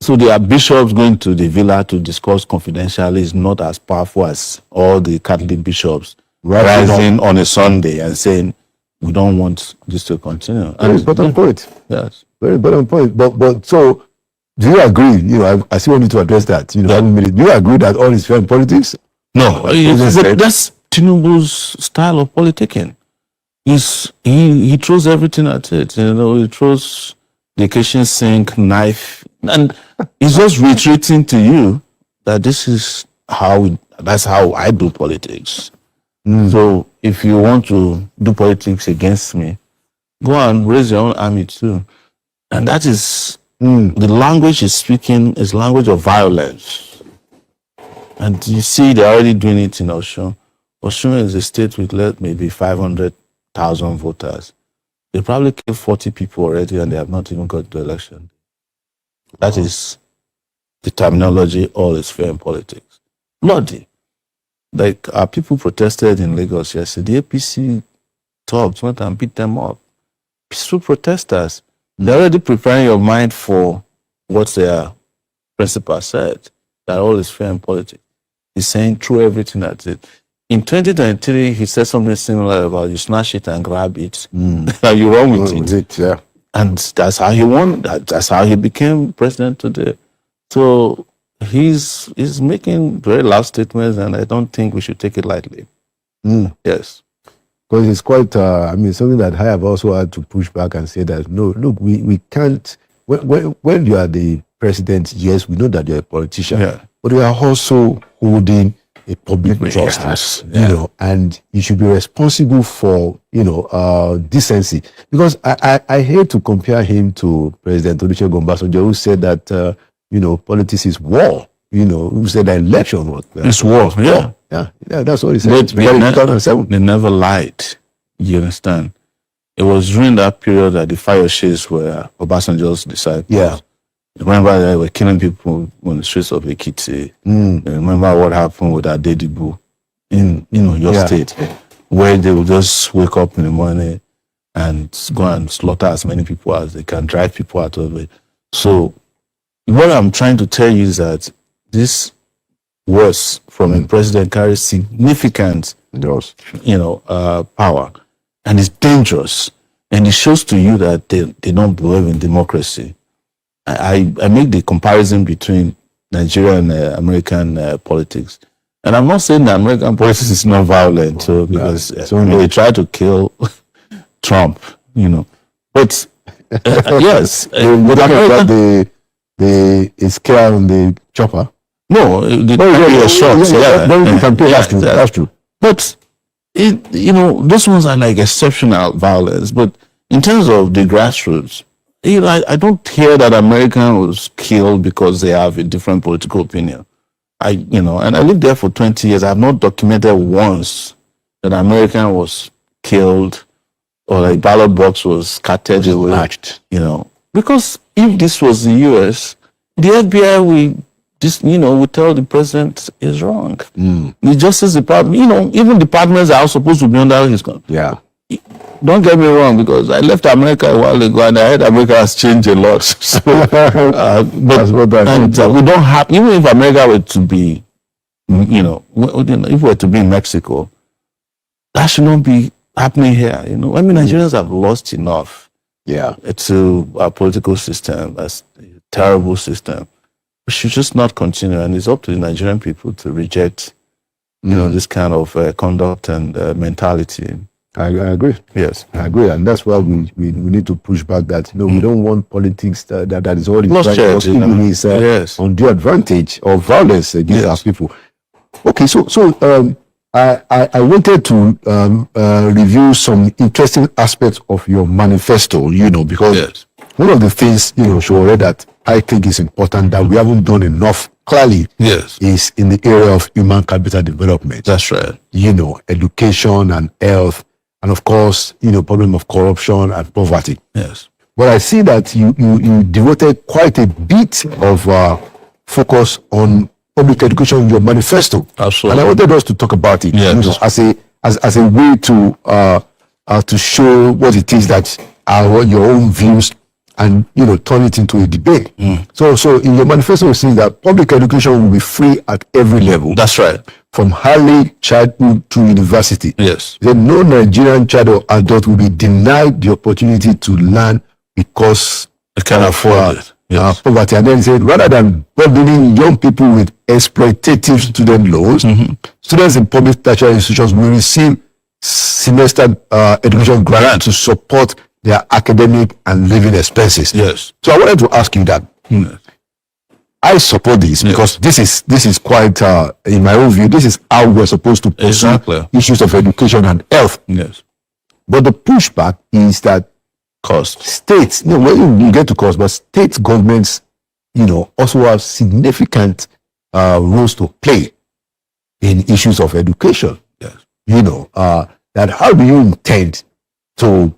Speaker 19: their bishops going to the villa to discuss confidentially is not as powerful as all the Catholic bishops rising on a Sunday and saying, we don't want this to continue.
Speaker 18: Very important point.
Speaker 19: Yes.
Speaker 18: Very important point. But so, do you agree? You know, I still want you to address that. You know, do you agree that all is fair in politics?
Speaker 19: No, that's Tinubu's style of politicking. He throws everything at it. You know, he throws the kitchen sink, knife, and he's just retreating to you that that's how I do politics. So if you want to do politics against me, go and raise your own army too. And that is the language he's speaking is language of violence. And you see they're already doing it in Osun. Osun is a state with maybe 500,000 voters. They probably killed 40 people already and they have not even got the election. That is the terminology, all is fair in politics. Bloody. Like our people protested in Lagos yesterday. The APC talked, went and beat them up. Peaceful protesters. They're already preparing your mind for what their principal said, that all is fair in politics. He's saying through everything at it. In 2023, he said something similar about you snatch it and grab it. And you run with it.
Speaker 18: Yeah.
Speaker 19: And that's how he won. That's how he became president today. So he's making very loud statements, and I don't think we should take it lightly. Yes.
Speaker 18: Because it's quite, something that I have also had to push back and say that, no, look, we can't, when you are the president, yes, we know that you're a politician, but you are also holding a public trust, you know, and you should be responsible for, decency. Because I hate to compare him to President Olusegun Obasanjo, who said that, politics is war. Who said that election was
Speaker 19: it's war.
Speaker 18: Yeah, that's what he said.
Speaker 19: They never lied. You understand? It was during that period that the Fayoshes were Obasanjo's disciples.
Speaker 18: Yeah.
Speaker 19: Remember they were killing people on the streets of Ekiti. Remember what happened with Adedibu in your state, where they will just wake up in the morning and go and slaughter as many people as they can, drive people out of it. So what I'm trying to tell you is that this words from a president carries significant, power, and it's dangerous, and it shows to you that they don't believe in democracy. I make the comparison between Nigeria and American politics, and I'm not saying that American politics is not violent, because they try to kill Trump, but yes,
Speaker 18: the scare on the chopper.
Speaker 19: No, the shots.
Speaker 18: That's true.
Speaker 19: But those ones are like exceptional violence. But in terms of the grassroots, I don't hear that American was killed because they have a different political opinion. And I lived there for 20 years. I have not documented once that American was killed or like ballot box was scattered away. Because if this was the US, the FBI we tell the president is wrong. The Justice Department, even departments are supposed to be under his control.
Speaker 18: Yeah.
Speaker 19: don't get me wrong, because I left America a while ago and I heard America has changed a lot. So, we don't have, even if America were to be, if we were to be in Mexico, that should not be happening here. Nigerians have lost enough.
Speaker 18: Yeah.
Speaker 19: To our political system, that's a terrible system. We should just not continue, and it's up to the Nigerian people to reject, this kind of conduct and mentality.
Speaker 18: I agree.
Speaker 19: Yes,
Speaker 18: I agree, and that's why we need to push back that we don't want politics that is all undue advantage or violence against our people. Okay, so I wanted to review some interesting aspects of your manifesto. Because one of the things Showore, that I think is important that we haven't done enough clearly is in the area of human capital development.
Speaker 19: That's right.
Speaker 18: Education and health. And of course, problem of corruption and poverty.
Speaker 19: Yes.
Speaker 18: But I see that you devoted quite a bit of focus on public education in your manifesto.
Speaker 19: Absolutely.
Speaker 18: And I wanted us to talk about it.
Speaker 19: Yes.
Speaker 18: As a way to show what it is that are your own views and turn it into a debate. So in your manifesto you see that public education will be free at every level.
Speaker 19: That's right.
Speaker 18: From early childhood to university.
Speaker 19: Yes.
Speaker 18: Then no Nigerian child or adult will be denied the opportunity to learn because
Speaker 19: they can afford it. Yes.
Speaker 18: Poverty. And then he said, rather than burdening young people with exploitative student loans, students in public tertiary institutions will receive semester education grants to support their academic and living expenses.
Speaker 19: Yes.
Speaker 18: So I wanted to ask you that. I support this because this is quite, in my own view, this is how we're supposed to pursue issues of education and health.
Speaker 19: Yes.
Speaker 18: But the pushback is that states, when you get to cost, but state governments, also have significant roles to play in issues of education.
Speaker 19: Yes.
Speaker 18: That how do you intend to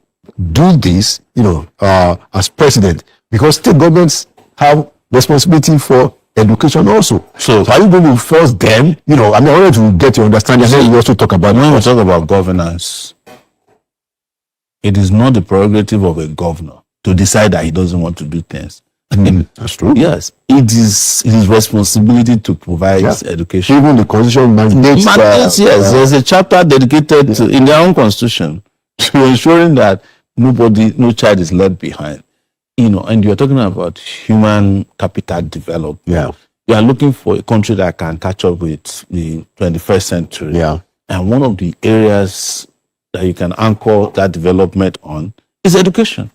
Speaker 18: do this, as president? Because state governments have responsibility for education also. So are you going to force them? I wanted to get your understanding. And then we also talk about
Speaker 19: when we talk about governance, it is not the prerogative of a governor to decide that he doesn't want to do things.
Speaker 18: That's true.
Speaker 19: Yes, it is his responsibility to provide education.
Speaker 18: Even the constitution mandates.
Speaker 19: There's a chapter dedicated to, in their own constitution, to ensuring that no child is left behind. And you're talking about human capital development.
Speaker 18: Yeah.
Speaker 19: You are looking for a country that can catch up with the 21st century.
Speaker 18: Yeah.
Speaker 19: And one of the areas that you can anchor that development on is education.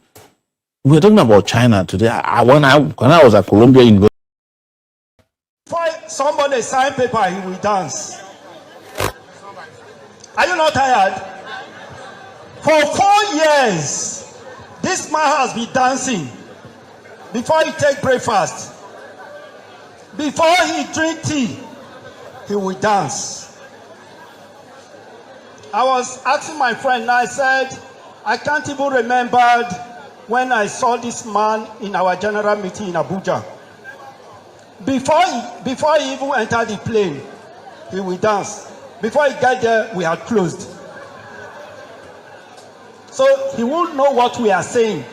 Speaker 19: We're talking about China today. When I was at Columbia University.
Speaker 20: Before somebody sign paper, he will dance. Are you not tired? For 4 years, this man has been dancing. Before he take breakfast, before he drink tea, he will dance. I was asking my friend, and I said, I can't even remember when I saw this man in our general meeting in Abuja. Before he even entered the plane, he will dance. Before he got there, we had closed. So he won't know what we are saying.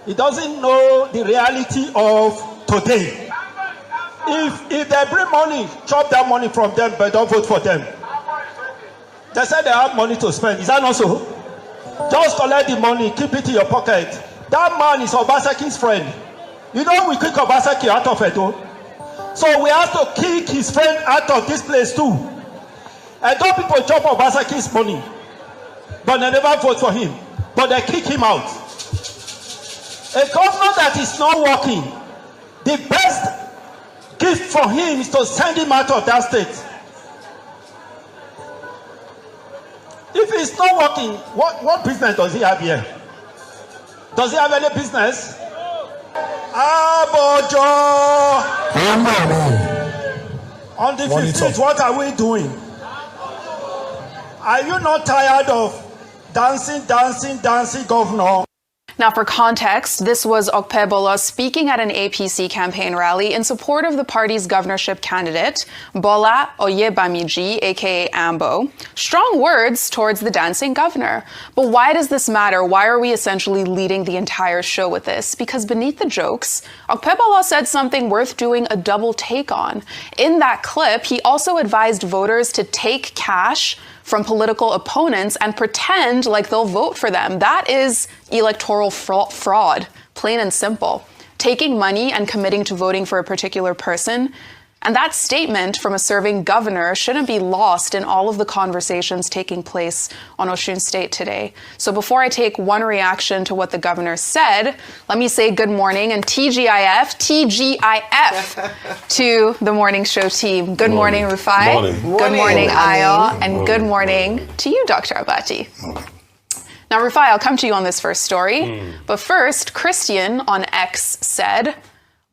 Speaker 20: He doesn't know the reality of today. If they bring money, chop that money from them, but don't vote for them. They said they have money to spend. Is that not so? Just collect the money, keep it in your pocket. That man is Obaseki's friend. We kick Obaseki out of Edo. So we have to kick his friend out of this place too. Edo people chop Obaseki's money, but they never vote for him. But they kick him out. A governor that is not working, the best gift for him is to send him out of that state. If he's not working, what business does he have here? Does he have any business? Abojo! On the 15th, what are we doing? Are you not tired of dancing, governor?
Speaker 21: Now, for context, this was Okpebola speaking at an APC campaign rally in support of the party's governorship candidate, Bola Oyebamiji, aka Ambo. Strong words towards the dancing governor. But why does this matter? Why are we essentially leading the entire show with this? Because beneath the jokes, Okpebola said something worth doing a double take on. In that clip, he also advised voters to take cash from political opponents and pretend like they'll vote for them. That is electoral fraud, plain and simple. Taking money and committing to voting for a particular person. And that statement from a serving governor shouldn't be lost in all of the conversations taking place on Osun State today. So before I take one reaction to what the governor said, let me say good morning and TGIF to the morning show team. Good morning, Rufai. Good morning, Ayo. And good morning to you, Dr. Abati. Now, Rufai, I'll come to you on this first story. But first, Christian on X said,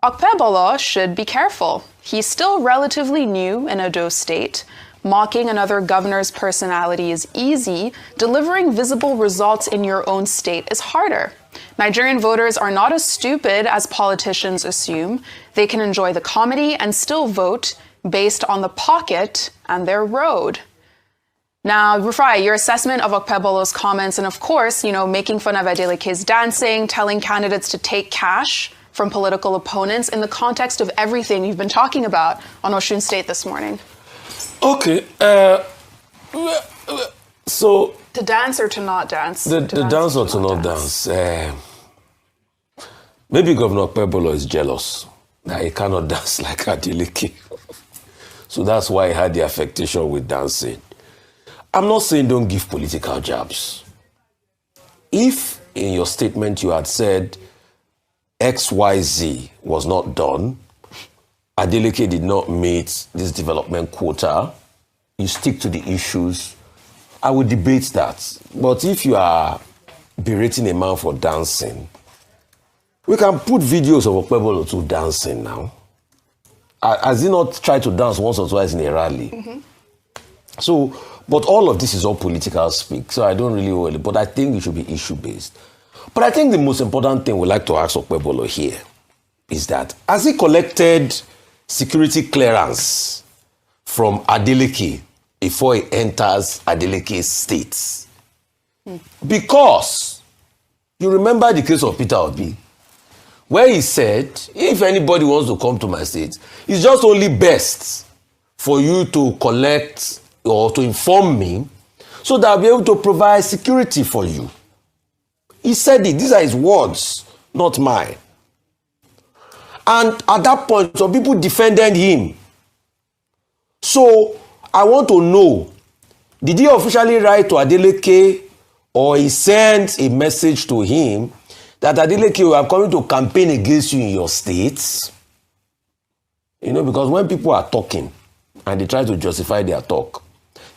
Speaker 21: Okpebola should be careful. He's still relatively new in Edo State. Mocking another governor's personality is easy. Delivering visible results in your own state is harder. Nigerian voters are not as stupid as politicians assume. They can enjoy the comedy and still vote based on the pocket and their road. Now, Rufai, your assessment of Okpebolo's comments and, of course, making fun of Adeleke's dancing, telling candidates to take cash from political opponents in the context of everything you've been talking about on Osun State this morning.
Speaker 22: Okay. So...
Speaker 21: To dance or to not dance?
Speaker 22: The dance or to not dance. Maybe Governor Okpebolo is jealous that he cannot dance like Adeleke. So that's why he had the affectation with dancing. I'm not saying don't give political jabs. If in your statement you had said XYZ was not done, Adeleke did not meet this development quota, you stick to the issues, I would debate that. But if you are berating a man for dancing, we can put videos of Okpebolo to dancing now. Has he not tried to dance once or twice in a rally? So, but all of this is all political speak, so I don't really worry. But I think it should be issue-based. But I think the most important thing we'd like to ask Okpebolo here is that, has he collected security clearance from Adeleke before he enters Adeleke's states? Because you remember the case of Peter Obi, where he said, if anybody wants to come to my state, it's just only best for you to collect or to inform me so that I'll be able to provide security for you. He said it. These are his words, not mine. And at that point, some people defended him. So I want to know, did he officially write to Adeleke or he sent a message to him that Adeleke, we are coming to campaign against you in your states? Because when people are talking and they try to justify their talk,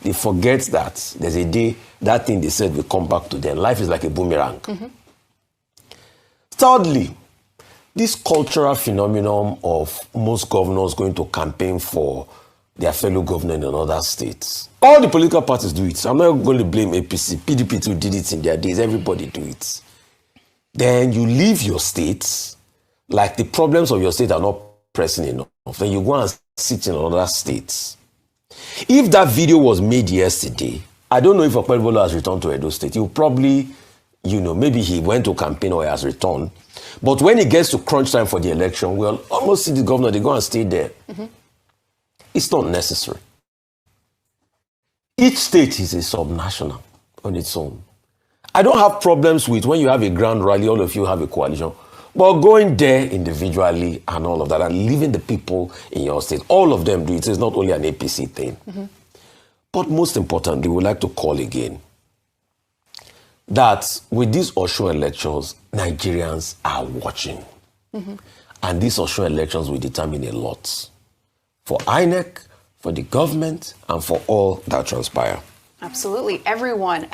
Speaker 22: they forget that there's a day that thing they said will come back to them. Life is like a boomerang. Thirdly, this cultural phenomenon of most governors going to campaign for their fellow governor in another states. All the political parties do it. I'm not going to blame APC. PDP too did it in their days. Everybody do it. Then you leave your states, like the problems of your state are not pressing enough. Then you go and sit in another states. If that video was made yesterday, I don't know if Okpebolo has returned to Edo State. He'll probably, maybe he went to campaign or he has returned. But when he gets to crunch time for the election, we'll almost see the governor, they go and stay there. It's not necessary. Each state is a subnational on its own. I don't have problems with when you have a grand rally, all of you have a coalition. But going there individually and all of that and leaving the people in your state, all of them do it. It's not only an APC thing. But most importantly, we would like to call again that with these Osun elections, Nigerians are watching. And these Osun elections will determine a lot for INEC, for the government, and for all that transpire.
Speaker 21: Absolutely. Everyone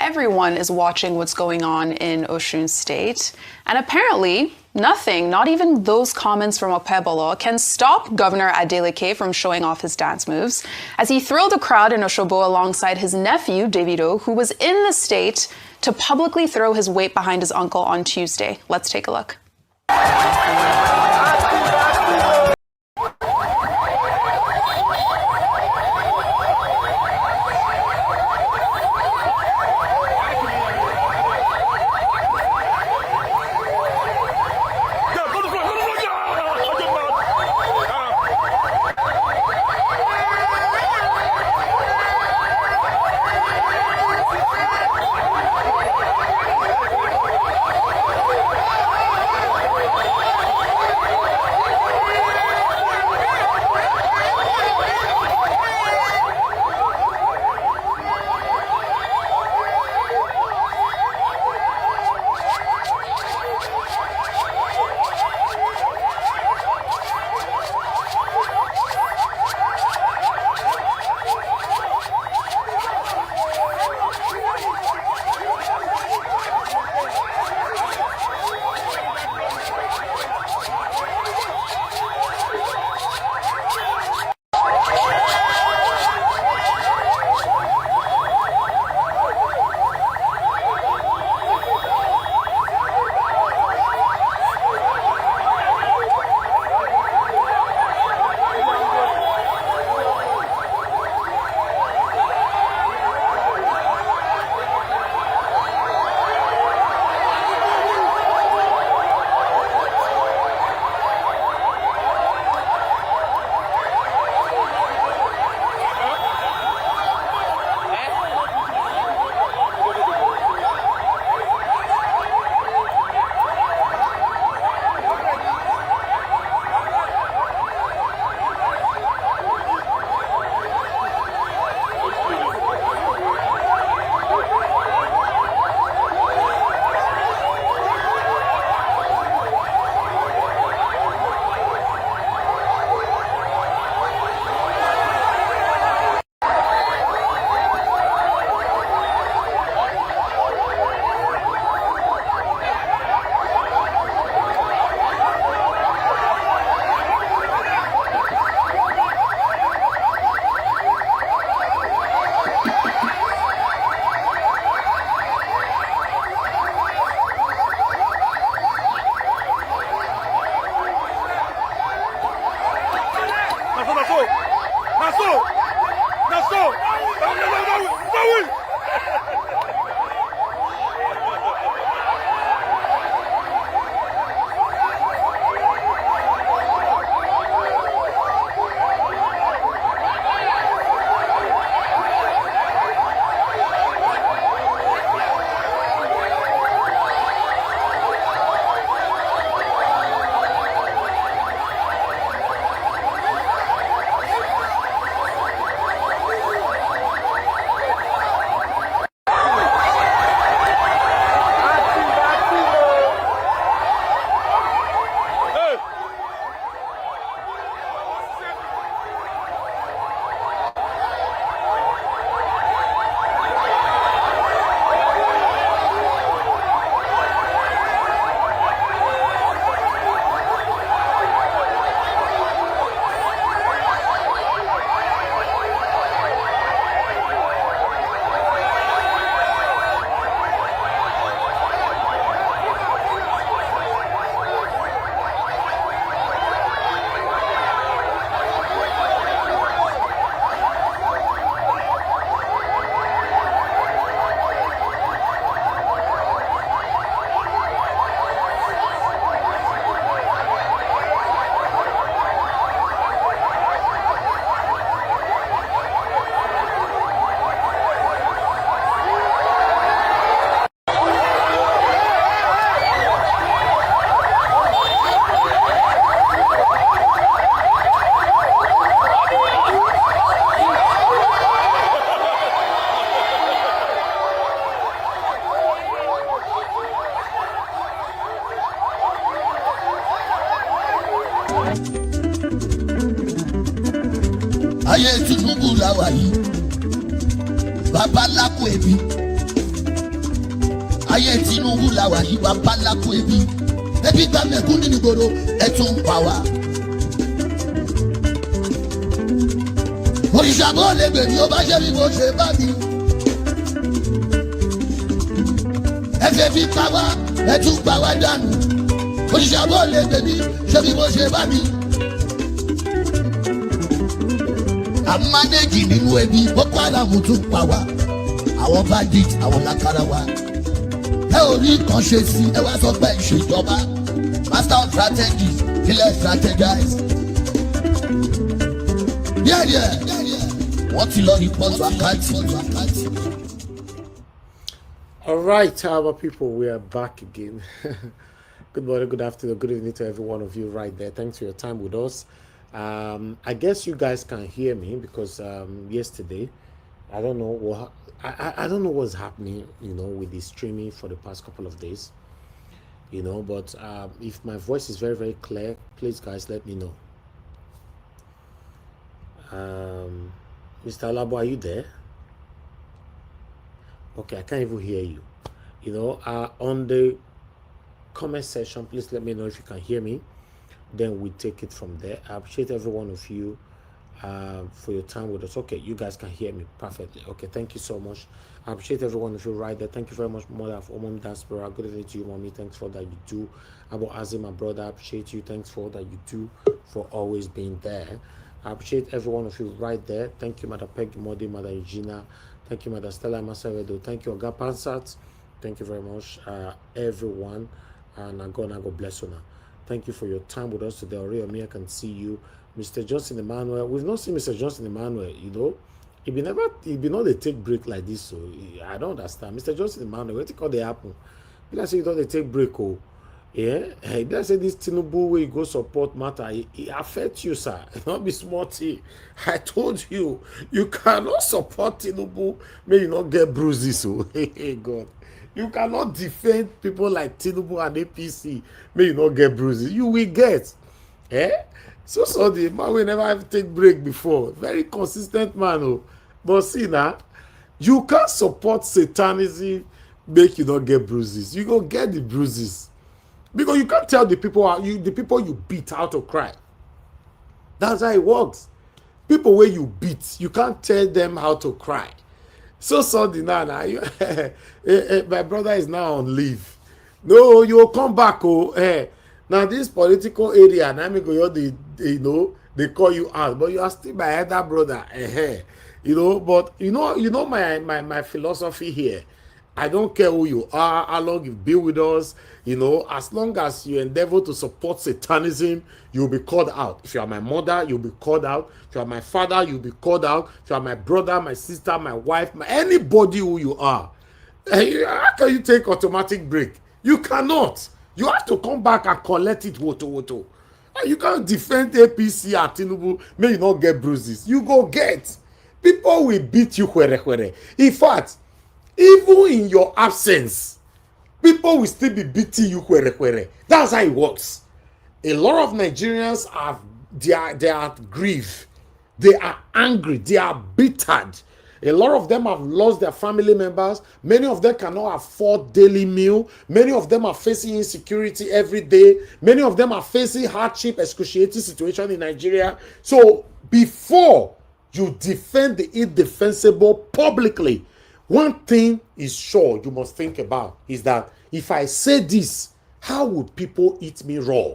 Speaker 21: is watching what's going on in Osun State. And apparently, nothing, not even those comments from Okpebolo, can stop Governor Adeleke from showing off his dance moves, as he thrilled a crowd in Osogbo alongside his nephew, Davido, who was in the state to publicly throw his weight behind his uncle on Tuesday. Let's take a look.
Speaker 10: ayé Tinubu la wà yìí bàbá lákò ẹbí ayé Tinubu la wà yìí bàbá lákò ẹbí ẹbí gba mẹ̀kún nínú ìgboro ẹtún pa wá. òrìṣà bó lè gbè mí ó bá ṣe bí mo ṣe bá mi. ẹ fẹ́ fi pa wá ẹ tún pa wá dànù òṣìṣẹ́ àbọ̀ lè bèbí ṣé bí mo ṣe bá mi. àmánéjì nínú ẹbí boko haram tún pa wá àwọn bandit àwọn lákàrà wa ẹ ò rí kan ṣe sí ẹ wá sọ pé ìṣèjọba master of strategy ilẹ̀ strategize díẹ̀díẹ̀ wọ́n ti lọ report wákàtí.
Speaker 2: All right, our people, we are back again. Good morning, good afternoon, good evening to every one of you right there. Thanks for your time with us. I guess you guys can hear me because yesterday, I don't know what I don't know what's happening, with the streaming for the past couple of days, But if my voice is very, very clear, please, guys, let me know. Mr. Alabo, are you there? Okay, I can't even hear you. On the comment section, please let me know if you can hear me. Then we take it from there. I appreciate every one of you for your time with us. Okay, you guys can hear me perfectly. Okay, thank you so much. I appreciate every one of you right there. Thank you very much, Mother of Omom Diaspora. Good evening to you, Mommy. Thanks for that you do. Abu Azim, my brother, I appreciate you. Thanks for that you do, for always being there. I appreciate every one of you right there. Thank you, Mother Peggy Modi, Mother Eugenia. Thank you, Mother Stella Masavedo. Thank you, Oga Pansat. Thank you very much, everyone. And God bless you now. Thank you for your time with us today. Arewa, I can see you. Mr. Johnson Emmanuel. We've not seen Mr. Johnson Emmanuel, He be not they take break like this, so I don't understand. Mr. Johnson Emmanuel, what call they happen? Let's say you don't they take break, oh. Yeah, let's say this Tinubu where you go support matter, it affects you, sir. It not be smarty. I told you, you cannot support Tinubu, may you not get bruises. So, hey, God. You cannot defend people like Tinubu and APC, may you not get bruises. You will get. So the man will never have to take break before. Very consistent man, oh. But see now, you can't support Satanism, make you not get bruises. You go get the bruises. Because you can't tell the people you beat how to cry. That's how it works. People where you beat, you can't tell them how to cry. So the now my brother is now on leave. No, you will come back. Now this political area, they call you out, but you are still my elder brother. But my philosophy here. I don't care who you are, how long you've been with us, as long as you endeavor to support Satanism, you'll be called out. If you are my mother, you'll be called out. If you are my father, you'll be called out. If you are my brother, my sister, my wife, anybody who you are, how can you take automatic break? You cannot. You have to come back and collect it, woto. You can't defend APC and Tinubu, may you not get bruises. You go get. People will beat you where. In fact, even in your absence, people will still be beating you where. That's how it works. A lot of Nigerians they are grieved, they are angry, they are bittered. A lot of them have lost their family members. Many of them cannot afford daily meal. Many of them are facing insecurity every day. Many of them are facing hardship, excruciating situation in Nigeria. So before you defend the indefensible publicly, one thing is sure you must think about is that if I say this, how would people eat me raw?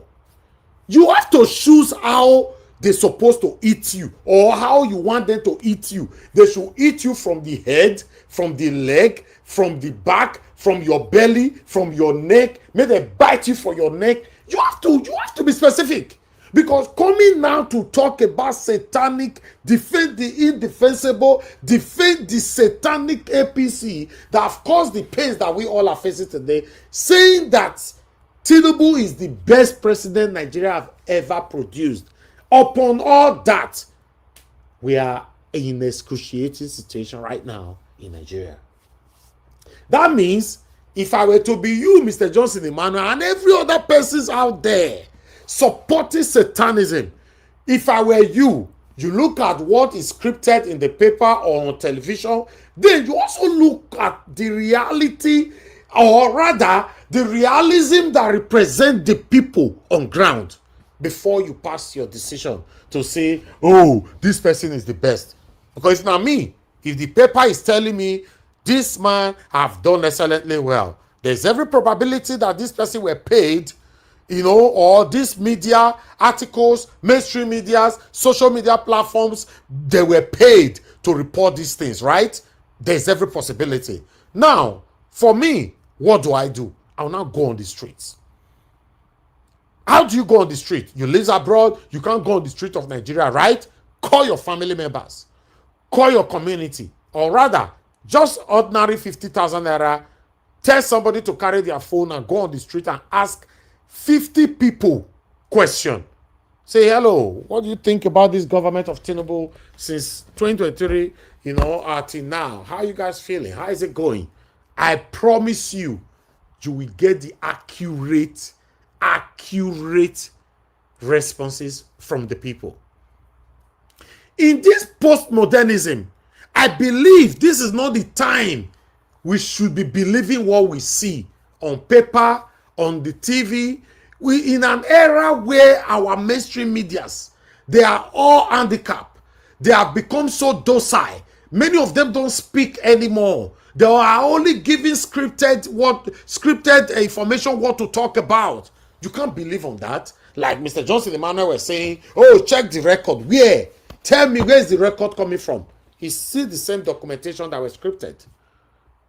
Speaker 2: You have to choose how they're supposed to eat you or how you want them to eat you. They should eat you from the head, from the leg, from the back, from your belly, from your neck. May they bite you for your neck. You have to be specific. Because coming now to talk about satanic, defend the indefensible, defend the satanic APC that have caused the pains that we all are facing today, saying that Tinubu is the best president Nigeria have ever produced. Upon all that, we are in an excruciating situation right now in Nigeria. That means if I were to be you, Mr. Johnson Emmanuel, and every other person out there supporting Satanism, if I were you look at what is scripted in the paper or on television, then you also look at the reality, or rather the realism that represent the people on ground before you pass your decision to say, oh, this person is the best. Because it's not me. If the paper is telling me this man have done excellently well, There's every probability that this person were paid, you know, or these media articles, mainstream medias, social media platforms, they were paid to report these things, right? There's every possibility. Now, for me, what do? I'll now go on the streets. How do you go on the street? You live abroad, you can't go on the street of Nigeria, right? Call your family members, call your community, or rather, just ordinary 50,000 naira. Tell somebody to carry their phone and go on the street and ask 50 people question. Say, hello, what do you think about this government of Tinubu since 2023, you know, till now? How are you guys feeling? How is it going? I promise you, you will get the accurate responses from the people. In this postmodernism, I believe this is not the time we should be believing what we see on paper, on the TV. We in an era where our mainstream medias, they are all handicapped. They have become so docile. Many of them don't speak anymore. They are only giving scripted information, what to talk about. You can't believe on that. Like Mr. Johnson Emmanuel was saying, oh, check the record. Where? Tell me, where is the record coming from? It's still the same documentation that was scripted.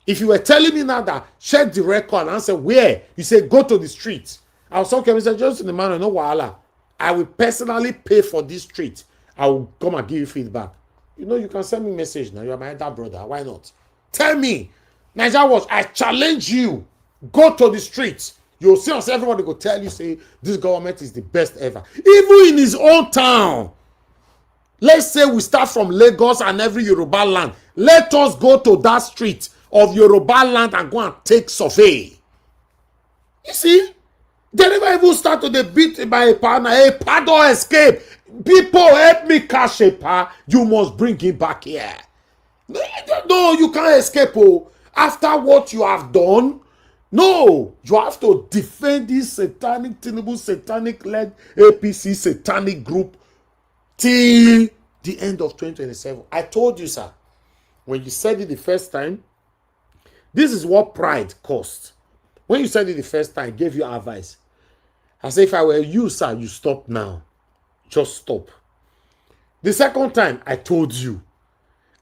Speaker 2: If you were telling me now that check the record and answer where, you say go to the street. I was talking, Mr. Johnson Emmanuel, no wahala. I will personally pay for this street. I will come and give you feedback. You know, you can send me a message now. You are my elder brother. Why not? Tell me. Nigeria Watch, I challenge you. Go to the streets. You'll see us, everybody will tell you, say, this government is the best ever. Even in his own town. Let's say we start from Lagos and every Yoruba land. Let us go to that street of Yoruba land and go and take survey. You see? They never even start to the beat by a partner. A pa don't escape. People help me catch a pa. You must bring him back here. No, you can't escape. Oh. After what you have done, no, you have to defend this satanic, Tinubu satanic-led APC satanic group till the end of 2027. I told you, sir, when you said it the first time, this is what pride cost. When you said it the first time, I gave you advice. I said, if I were you, sir, you stop now. Just stop. The second time, I told you,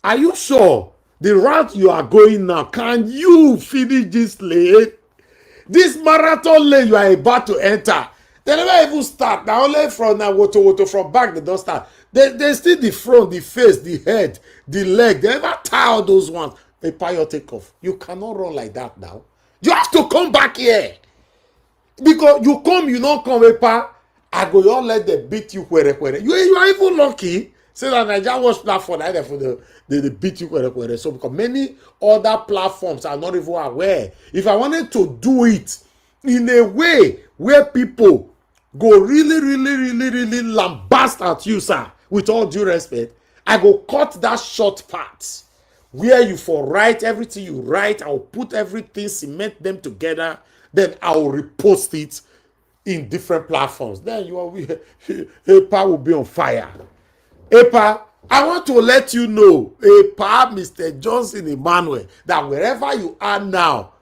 Speaker 2: are you sure the route you are going now, can you finish this lane? This marathon lane you are about to enter, they never even start. Now only from now, woto from back, they don't start. They still the front, the face, the head, the leg. They never tie all those ones. A pilot take off. You cannot run like that now. You have to come back here. Because you come, you don't come, Epa. I go, you all let them beat you, where. You are even lucky. Say that Nigeria Watch platform, either for they beat you, where. So because many other platforms are not even aware. If I wanted to do it in a way where people go really lambast at you, sir, with all due respect, I go cut that short part where you for write everything you write. I'll put everything, cement them together, then I'll repost it in different platforms. Then you are EPA will be on fire. EPA, I want to let you know, EPA, Mr. Johnson Emmanuel, that wherever you are now,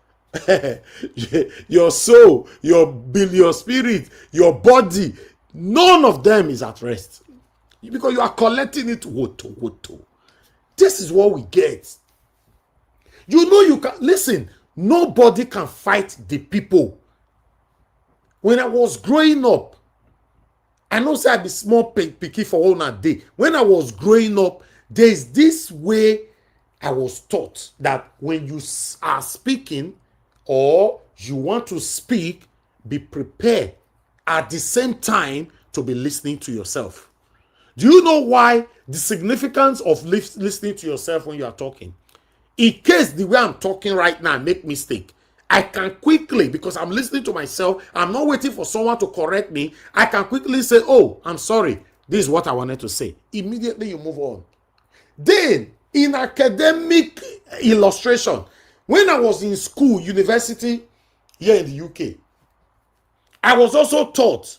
Speaker 2: your soul, your spirit, your body, none of them is at rest. Because you are collecting it woto. This is what we get. You know you can, listen, nobody can fight the people. When I was growing up, I know say I be small picky for one a day. When I was growing up, there's this way I was taught that when you are speaking or you want to speak, be prepared at the same time to be listening to yourself. Do you know why the significance of listening to yourself when you are talking? In case the way I'm talking right now make mistake, I can quickly, because I'm listening to myself, I'm not waiting for someone to correct me, I can quickly say, oh, I'm sorry, this is what I wanted to say. Immediately you move on. Then, in academic illustration, when I was in school, university, here in the UK, I was also taught,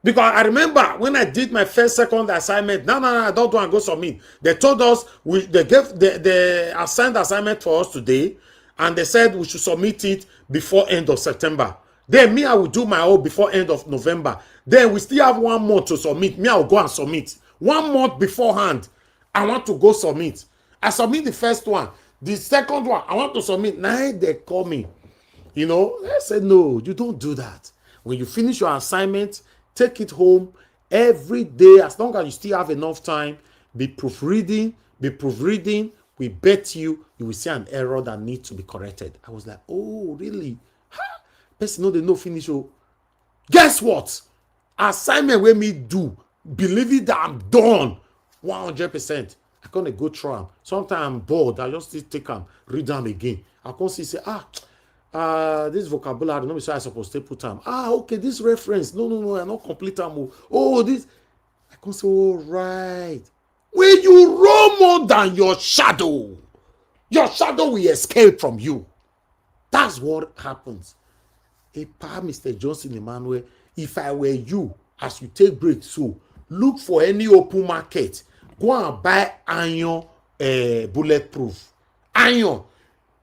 Speaker 2: because I remember when I did my second assignment, no, I don't want to go submit. They told us, they gave the assigned assignment for us today, and they said we should submit it before end of September. Then me, I will do my own before end of November. Then we still have 1 month to submit. Me, I will go and submit. 1 month beforehand, I want to go submit. I submit the first one. The second one, I want to submit. Now they call me. You know, I said, no, you don't do that. When you finish your assignment, take it home every day. As long as you still have enough time, be proofreading. We bet you will see an error that needs to be corrected. I was like, oh, really? Huh? Person know they no finish. Oh, guess what? Assignment where me do, believing that I'm done 100%. I can't go through them. Sometimes I'm bored. I just take them, read them again. I can't see say, this vocabulary, no, so I supposed to put them. Okay, this reference. No, I not complete them. Oh, this. I can say, all right. When you roll more than your shadow will escape from you. That's what happens. Mr. Johnson Emmanuel, if I were you, as you take break, so look for any open market. Go and buy iron bulletproof. Iron.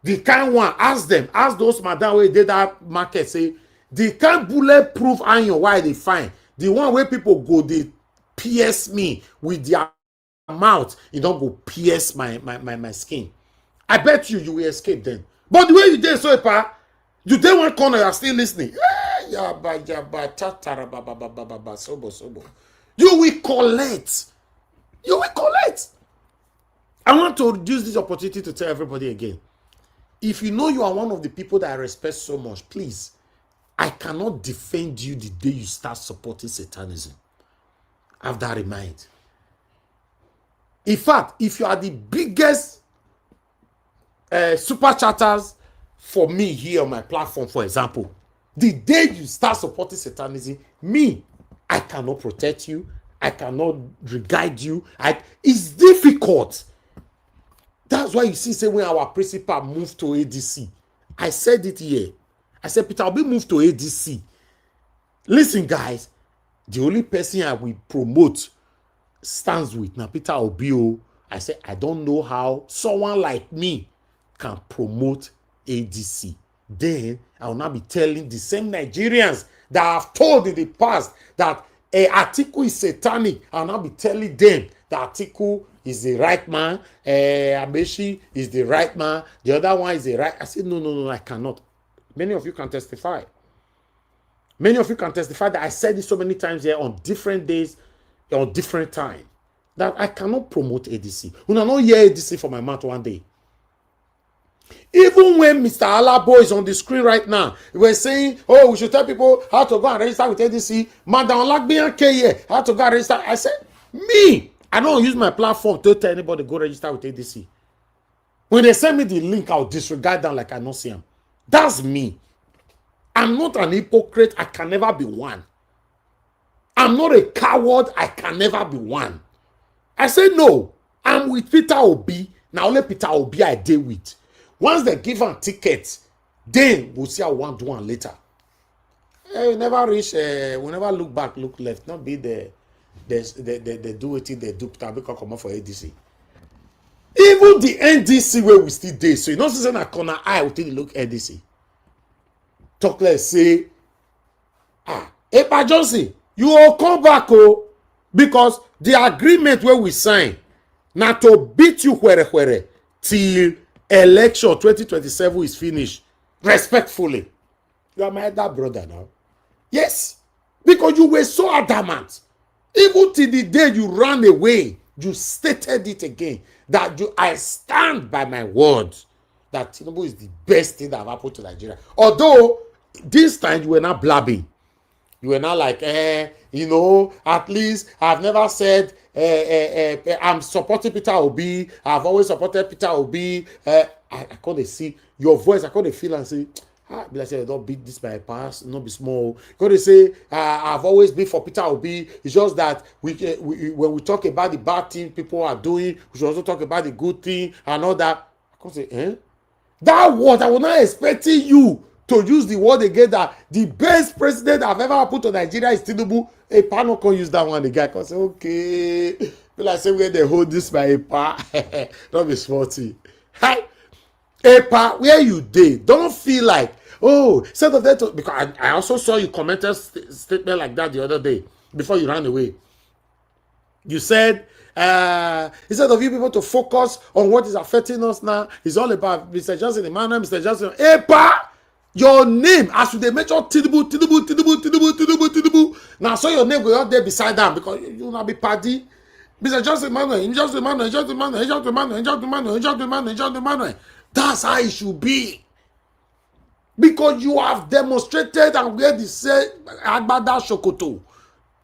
Speaker 2: The kind one, ask those madam where did that market say, the kind bulletproof iron, why they find? The one where people go, they pierce me with their mouth, you don't go pierce my skin. I bet you will escape then. But the way you did so, you did one corner, you're still listening. You will collect. I want to use this opportunity to tell everybody again. If you know you are one of the people that I respect so much, please, I cannot defend you the day you start supporting Satanism. Have that in mind. In fact, if you are the biggest super chatters for me here on my platform, for example, the day you start supporting Satanism, I cannot protect you. I cannot guide you. It's difficult. That's why you see, say when our principal moved to ADC, I said it here. I said, Peter Obi moved to ADC. Listen, guys, the only person I will promote stands with now Peter Obi. I said, I don't know how someone like me can promote ADC. Then I will not be telling the same Nigerians that I've told in the past that Atiku is satanic. I will not be telling them that Atiku is the right man, Amechi is the right man, the other one is the right. I said, no, I cannot. Many of you can testify. Many of you can testify that I said this so many times here on different days, on different time, that I cannot promote ADC. When I not hear ADC from my mouth one day. Even when Mr. Alabo is on the screen right now, we're saying, oh, we should tell people how to go and register with ADC. Madam Olagbiyan here, how to go and register. I said, I don't use my platform to tell anybody to go register with ADC. When they send me the link, I'll disregard them like I don't see them. That's me. I'm not an hypocrite. I can never be one. I'm not a coward. I can never be one. I say no. I'm with Peter Obi. Now only Peter Obi I deal with. Once they give a ticket, then we'll see how we want to do one later. We never reach. We never look back, look left. Not be there. They do it. They do. Peter Obi come out for ADC. Even the NDC where we still there. So you know, say na corner eye will take a look NDC. Talk let's say, Epa Johnson, you will come back, because the agreement where we sign now to beat you where till election 2027 is finished respectfully. You are my elder brother now. Yes, because you were so adamant. Even till the day you ran away, you stated it again that I stand by my words that Tinubu is the best thing that have happened to Nigeria. Although this time you were not blabbing. You were not like, at least I've never said I'm supporting Peter Obi. I've always supported Peter Obi. I can't see your voice. I can't feel and say, I say, don't beat this by a pass, not be small. You can't say, I've always been for Peter Obi. It's just that when we talk about the bad thing people are doing, we should also talk about the good thing and all that. I can't say, that word, I was not expecting you to use the word again that the best president I've ever put to Nigeria is Tinubu. A panel can use that one. The guy can say, okay. Feel like say where they hold this by a pa. Don't be sporty. Hi. Epa, where you did, don't feel like, oh, instead of that, because I also saw you commented statement like that the other day before you ran away. You said, instead of you people to focus on what is affecting us now, it's all about Mr. Johnson Emmanuel, Mr. Johnson. Epa, your name, as they mention Tinubu. Now, so your name go out there beside them because you will not be party. Mr. Johnson Emmanuel. That's how it should be. Because you have demonstrated and where they say Agbada Shokoto,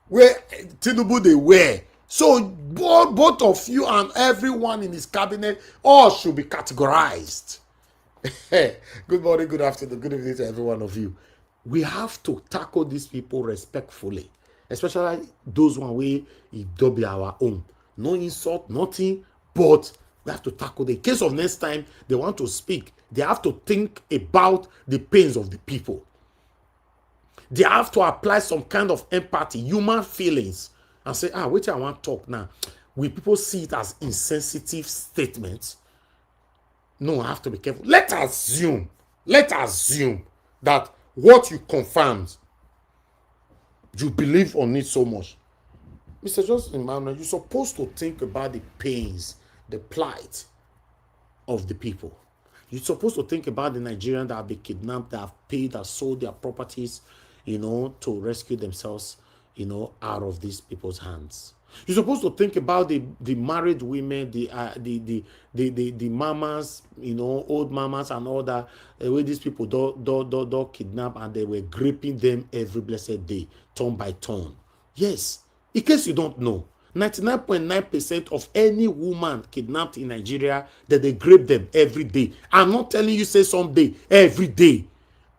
Speaker 2: where Tinubu they wear. So both of you and everyone in his cabinet all should be categorized. Good morning, good afternoon, good evening to every one of you. We have to tackle these people respectfully, especially those one way it don't be our own. No insult, nothing, but we have to tackle the case of next time they want to speak. They have to think about the pains of the people. They have to apply some kind of empathy, human feelings, and say, wait till I want to talk now. Will people see it as insensitive statements? No, I have to be careful. Let's assume that what you confirmed, you believe on it so much. Mr. Johnson Emmanuel, you're supposed to think about the pains, the plight of the people. You're supposed to think about the Nigerians that have been kidnapped, that have paid, that sold their properties, to rescue themselves, out of these people's hands. You're supposed to think about the married women, the mamas, old mamas and all that, the way these people don't kidnap and they were gripping them every blessed day, turn by turn. Yes, in case you don't know, 99.9% of any woman kidnapped in Nigeria, that they grape them every day. I'm not telling you say someday, every day.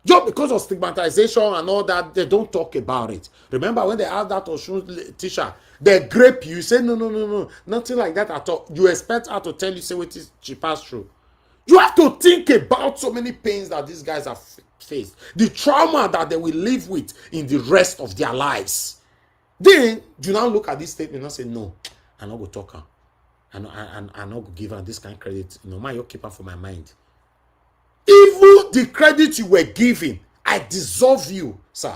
Speaker 2: Just because of stigmatization and all that, they don't talk about it. Remember when they had that Oshun teacher, they grape you, say no, nothing like that at all. You expect her to tell you, say what she passed through. You have to think about so many pains that these guys have faced, the trauma that they will live with in the rest of their lives. Then you now look at this statement and say, no, I'm not going to talk her. I'm not going to give her this kind of credit. My you keep her for my mind. Even the credit you were giving, I dissolve you, sir.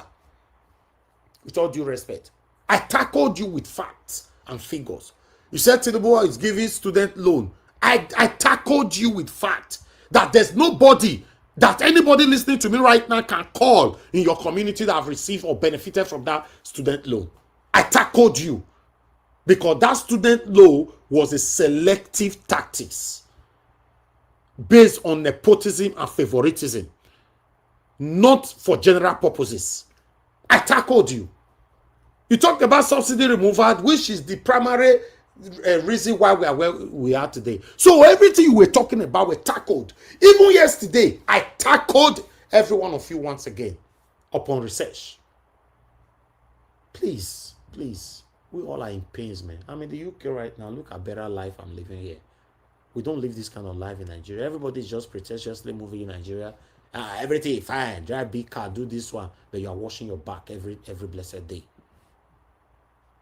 Speaker 2: With all due respect. I tackled you with facts and figures. You said Tinubu is giving student loan. I tackled you with fact that there's nobody, that anybody listening to me right now can call in your community that have received or benefited from that student loan. I tackled you because that student loan was a selective tactics based on nepotism and favoritism, not for general purposes. I tackled you. You talked about subsidy removal, which is the primary reason why we are where we are today. So everything you were talking about were tackled. Even yesterday, I tackled every one of you once again upon research. Please, we all are in pains, man. I'm in the UK right now. Look at better life I'm living here. We don't live this kind of life in Nigeria. Everybody's just pretentiously moving in Nigeria. Everything fine. Drive big car, do this one. But you are washing your back every blessed day.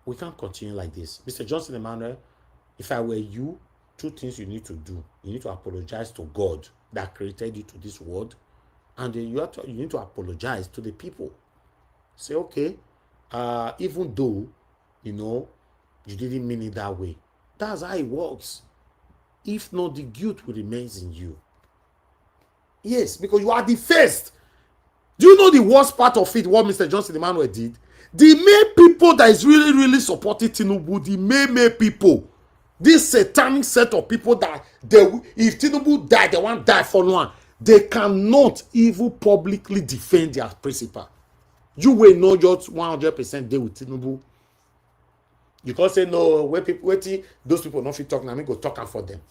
Speaker 2: We can't continue like this. Mr. Johnson Emmanuel, if I were you, two things you need to do. You need to apologize to God that created you to this world. And then you need to apologize to the people. Say, okay, even though, you didn't mean it that way. That's how it works. If not, the guilt will remain in you. Yes, because you are the first. Do you know the worst part of it, what Mr. Johnson Emmanuel did? The main people that is really, really supporting Tinubu, the main people, this satanic set of people that if Tinubu die, they won't die for one. They cannot even publicly defend their principle. You will know just 100% they with Tinubu. You can't say no, waiting, those people not fit talk, now me go talk for them.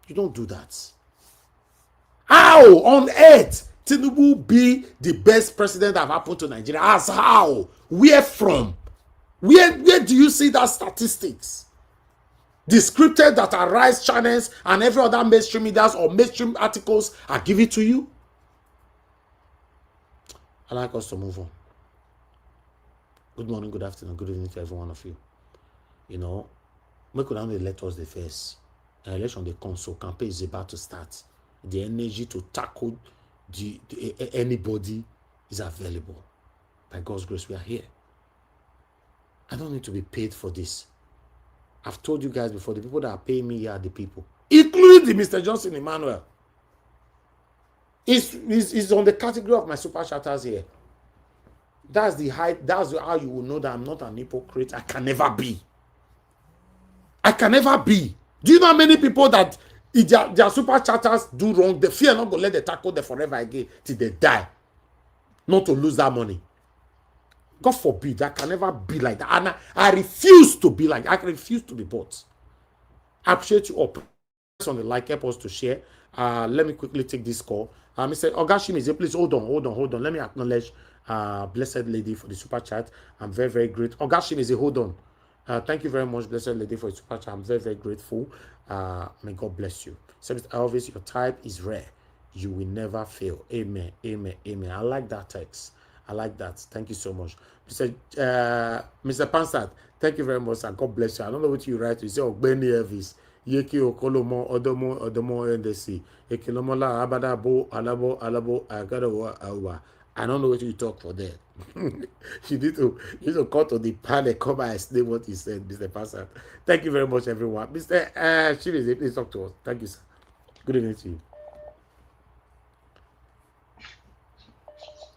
Speaker 2: You don't do that. How on earth Tinubu be the best president that have happened to Nigeria? As how? Where from? Where do you see that statistics? The scripted that Arise channels and every other mainstream media or mainstream articles are given to you? I'd like us to move on. Good morning, good afternoon, good evening to every one of you. We could only let us the first. An election they come, so campaign is about to start. the energy to tackle anybody is available. By God's grace, we are here. I don't need to be paid for this. I've told you guys before, the people that are paying me here are the people, including the Mr. Johnson Emmanuel. Is on the category of my super chatters here. That's the height. That's how you will know that I'm not an hypocrite. I can never be. I can never be. Do you know how many people that if their super chatters do wrong, they fear not going to let them tackle them forever again till they die, not to lose that money? God forbid. I can never be like that. And I refuse to be like that. I refuse to be bought. I appreciate you all. Press on the like, help us to share. Let me quickly take this call. Mr. Ogashimize, please hold on. Let me acknowledge Blessed Lady for the super chat. I'm very, very grateful. Ogashimize, hold on. Thank you very much, Blessed Lady, for the super chat. I'm very, very grateful. May God bless you. So, Mr. Elvis, your type is rare. You will never fail. Amen. Amen. Amen. I like that text. I like that. Thank you so much. Mr. Pansat, thank you very much, and God bless you. I don't know what you write. You say, Ogbeni Elvis. Yeki okolomo odomo ndc ekilomola abada bo alabo agado awa. I don't know what you talk for there. you need to call to the panel, come and explain what you said, Mr. Pastor. Thank you very much, everyone. Mr. Chivize, please talk to us. Thank you, sir. Good evening to you.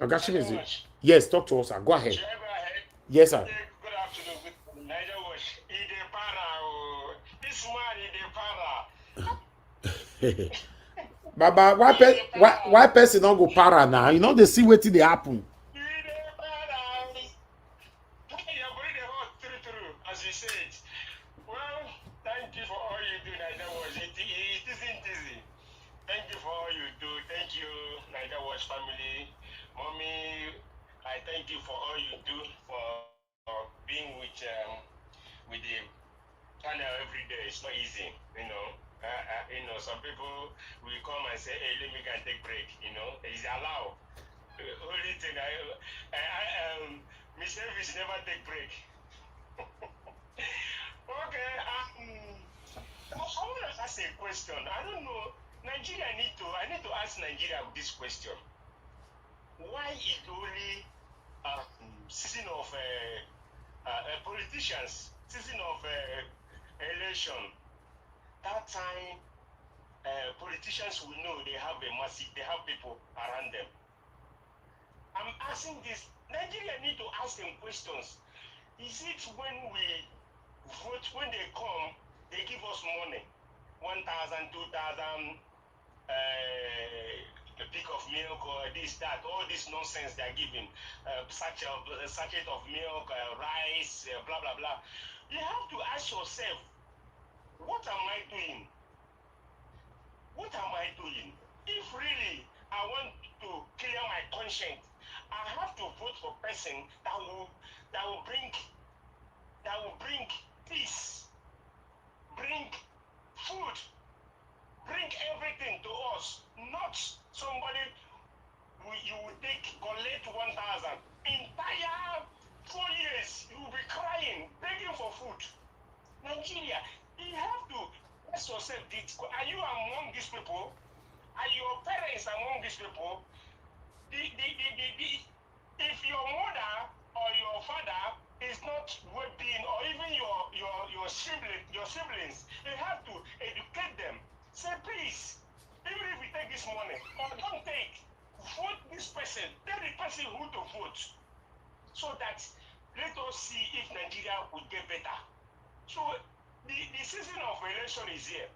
Speaker 2: Okay, Chivize. Yes, talk to us, sir. Go ahead. Yes, sir.
Speaker 7: Good afternoon.
Speaker 2: Baba, why person don't go para now? You know they see what they happen.
Speaker 7: As you said, well, thank you for all you do, Niger Watch. It isn't easy. Thank you for all you do. Thank you, Niger Watch family. Mommy, I thank you for all you do for being with the channel every day. It's not easy, you know. Some people will come and say, "Hey, let me go and take break." You know, it's allowed. Only thing Mr. Elvis never take break. Okay. I want to ask a question. I don't know. I need to ask Nigeria this question. Why is only season of politicians, season of election, that time politicians will know they have people around them. I'm asking this. Nigeria need to ask them questions. Is it when we vote, when they come, they give us money, 1,000, 2,000, a pick of milk or this, that, all this nonsense they're giving, sachet of milk, rice, blah, blah, blah. You have to ask yourself, what am I doing? What am I doing? If really I want to clear my conscience, I have to vote for a person that will bring peace, bring food, bring everything to us, not somebody you will collect 1,000. Entire 4 years, you will be crying, begging for food. Nigeria, you have to ask yourself, are you among these people? Are your parents among these people? If your mother or your father is not well-being, or even your siblings, you have to educate them. Say, please, even if we take this money, or don't take, vote this person, tell the person who to vote, so that let us see if Nigeria will get better. So the season of election is here.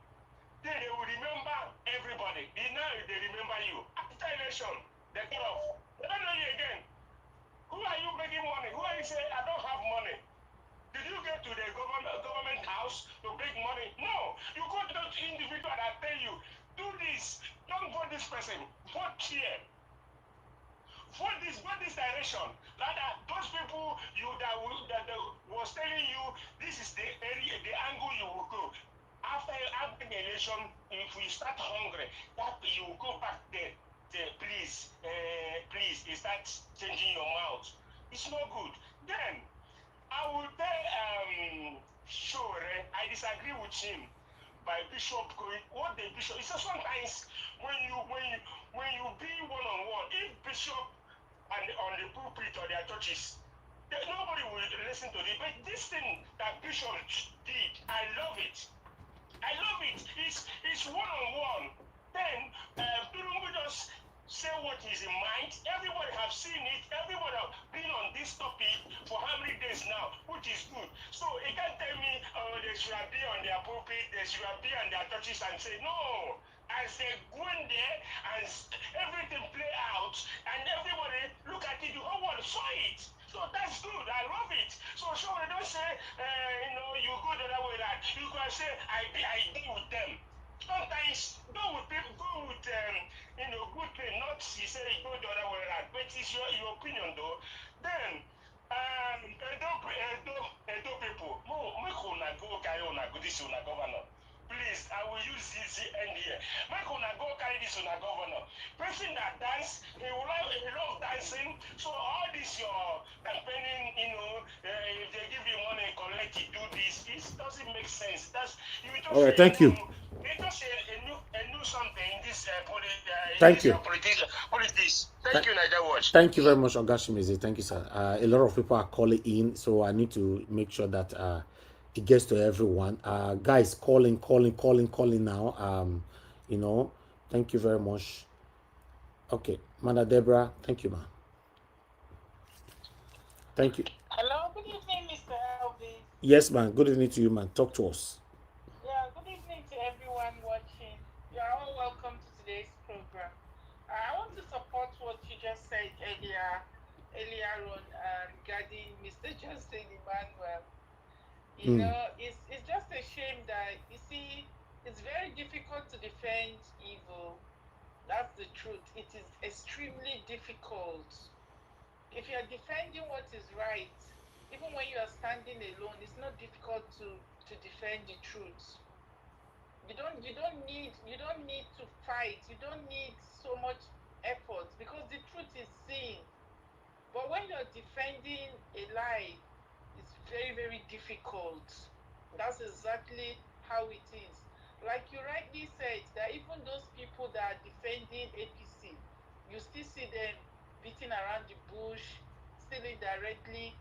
Speaker 7: Then they will remember everybody. Now they remember you. After election, they get off. They don't know you again. Who are you begging money? Who are you saying, I don't have money? Did you get to the government house to beg money? No. You go to those individuals that tell you, do this, don't vote this person, vote here. Vote this direction. Rather, those people that was telling you this is the area, the angle you will go. After the election, if we start hungry, that you will go back there. Please, you start changing your mouth. It's not good. Then I will tell Sure, I disagree with him. by bishop going, what the bishop, so sometimes when you be one-on-one, if bishop and on the pulpit or their churches, nobody will listen to it. But this thing that bishop did, I love it. I love it. It's one-on-one. Then people will just say what is in mind. Everybody have seen it. Everybody have been on this topic for how many days now, which is good. So you can't tell me, oh, they should be on their pulpit, they should be on their churches and say, no. As they go in there and everything play out and everybody look at it, the whole world saw it. So that's good. I love it. So they don't say, you go the other way around. You can say, I deal with them. Sometimes go with people, go with good thing, not you say go the other way around. But it's your opinion though. Then Edo people, make una go carry una go this una governor. Please, I will use this end here. Make una go carry this una governor. Person that dance, he love dancing. So all this your campaigning, if they give you money, collect it, do this. It doesn't make sense. That's you just
Speaker 2: All right, thank you.
Speaker 7: They just a new something in this
Speaker 2: Thank you.
Speaker 7: politics. Thank you, Niger Watch.
Speaker 2: Thank you very much, Ogashimizi. Thank you, sir. A lot of people are calling in, so I need to make sure that it gets to everyone. Guys, calling now. Thank you very much. Okay, Mother Deborah, thank you, ma. Thank you.
Speaker 8: Hello, good evening, Mr. Elvis.
Speaker 2: Yes, man. Good evening to you, man. Talk to us.
Speaker 8: Yeah, good evening to everyone watching. You are all welcome to today's program. I want to support what you just said earlier on regarding Mr. Justin Emmanuel. It's just a shame that, you see, it's very difficult to defend evil. That's the truth. It is extremely difficult. If you are defending what is right, even when you are standing alone, it's not difficult to defend the truth. You don't need to fight. You don't need so much effort because the truth is seen. But when you're defending a lie, it's very, very difficult. That's exactly how it is. Like you rightly said, that even those people that are defending APC, you still see them beating around the bush, still indirectly.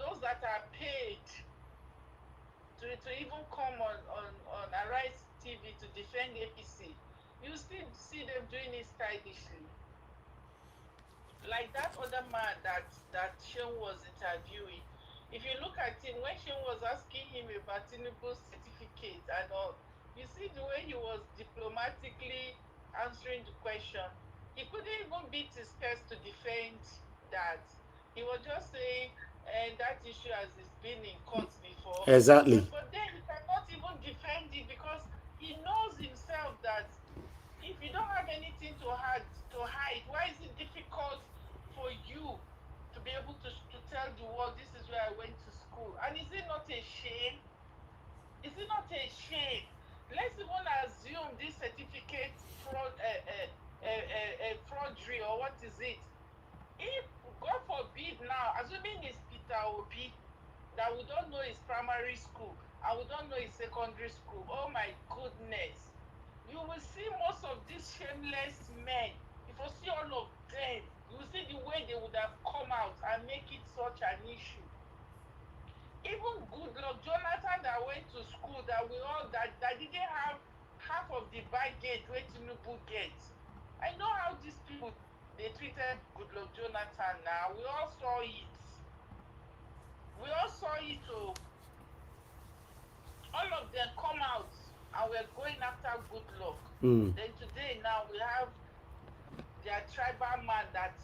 Speaker 8: Those that are paid to even come on Arise TV to defend APC, you still see them doing it stylishly. Like that other man that Sean was interviewing. If you look at him, when Sean was asking him about Tinubu's certificate and all, you see the way he was diplomatically answering the question. He couldn't even beat his chest to defend that. He was just saying, and that issue has been in court before.
Speaker 2: Exactly.
Speaker 8: But then he cannot even defend it because he knows himself that if you don't have anything to hide, why is it difficult for you to be able to tell the world this is where I went to school? And is it not a shame? Is it not a shame? Let's even assume this certificate forgery, or what is it? If, God forbid now, assuming it's Peter Obi, that we don't know his primary school and we don't know his secondary school, oh my goodness. You will see most of these shameless men, if you see all of them, you will see the way they would have come out and make it such an issue. Even Goodluck Jonathan that went to school, that didn't have half of the baggage where Tinubu gets. I know how these people, they treated Goodluck Jonathan now. We all saw it. Oh. All of them come out and we're going after Goodluck. Then today now we have their tribal man that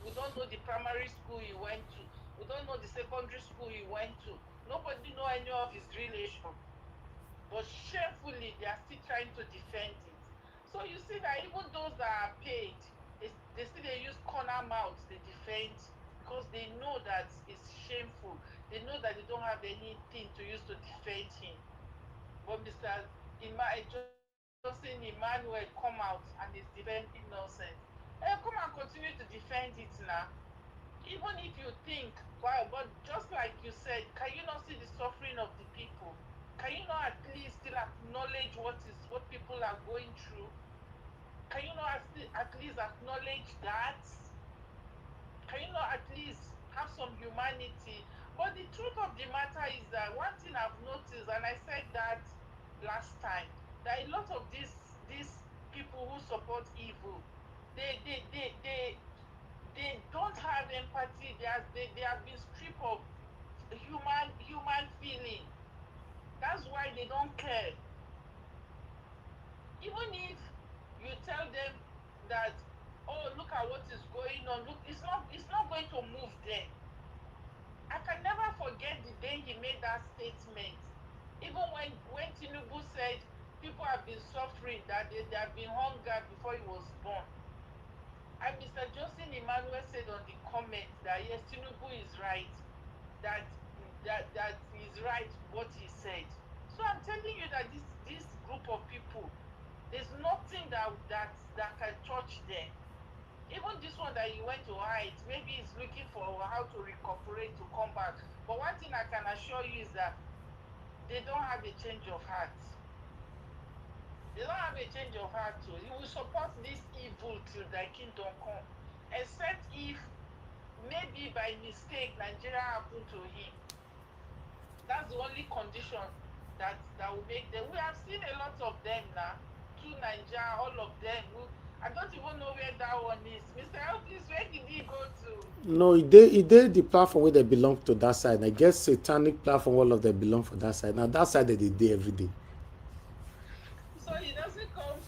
Speaker 8: we don't know the primary school he went to. We don't know the secondary school he went to. Nobody know any of his relation. But shamefully, they are still trying to defend it. So you see that even those that are paid, they use corner mouths, they defend, because they know that it's shameful. They know that they don't have anything to use to defend him. But Mr. Justin Emmanuel come out and is defending nonsense. Come and continue to defend it now. Even if you think, wow, but just like you said, can you not see the suffering of the people? Can you not at least still acknowledge what people are going through? Can you not at least acknowledge that? Can you not at least have some humanity? But the truth of the matter is that one thing I've noticed, and I said that last time, that a lot of these people who support evil, they don't have empathy. They have been stripped of human feeling. That's why they don't care. Even if you tell them that, oh, look at what is going on, look, it's not going to move them. I can never forget the day he made that statement. Even when Tinubu said people have been suffering, that they have been hungered before he was born. And Mr. Justin Emmanuel said on the comment that yes, Tinubu is right, that is right what he said. So I'm telling you that this group of people, there's nothing that can touch them. Even this one that he went to hide, maybe he's looking for how to recuperate to come back. But one thing I can assure you is that they don't have a change of heart. They don't have a change of heart too. He will support this evil till thy kingdom come. Except if maybe by mistake Nigeria happened to him. That's the only condition that will make them. We have seen a lot of them now. To Nigeria, all of them. I don't even know where that one is. Mr. Elvis, where did he go to?
Speaker 2: No, he did the platform where they belong to that side. I guess satanic platform, all of them belong for that side. Now that side they did every day.
Speaker 8: So he doesn't come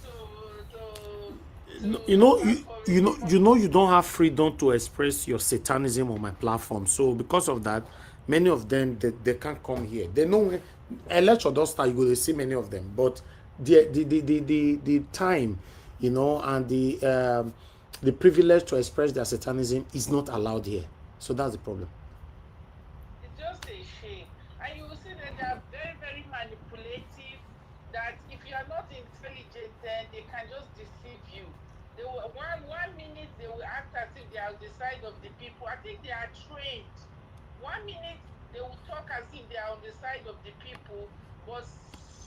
Speaker 2: you don't have freedom to express your satanism on my platform. So because of that, many of them they can't come here. They know when election does start, you go to see many of them. But the time, and the privilege to express their satanism is not allowed here. So that's the problem.
Speaker 8: It's just a shame. And you will see that they are very, very manipulative, that if you are not intelligent, then they can just deceive you. They will, one minute they will act as if they are on the side of the people. I think they are trained. 1 minute they will talk as if they are on the side of the people, but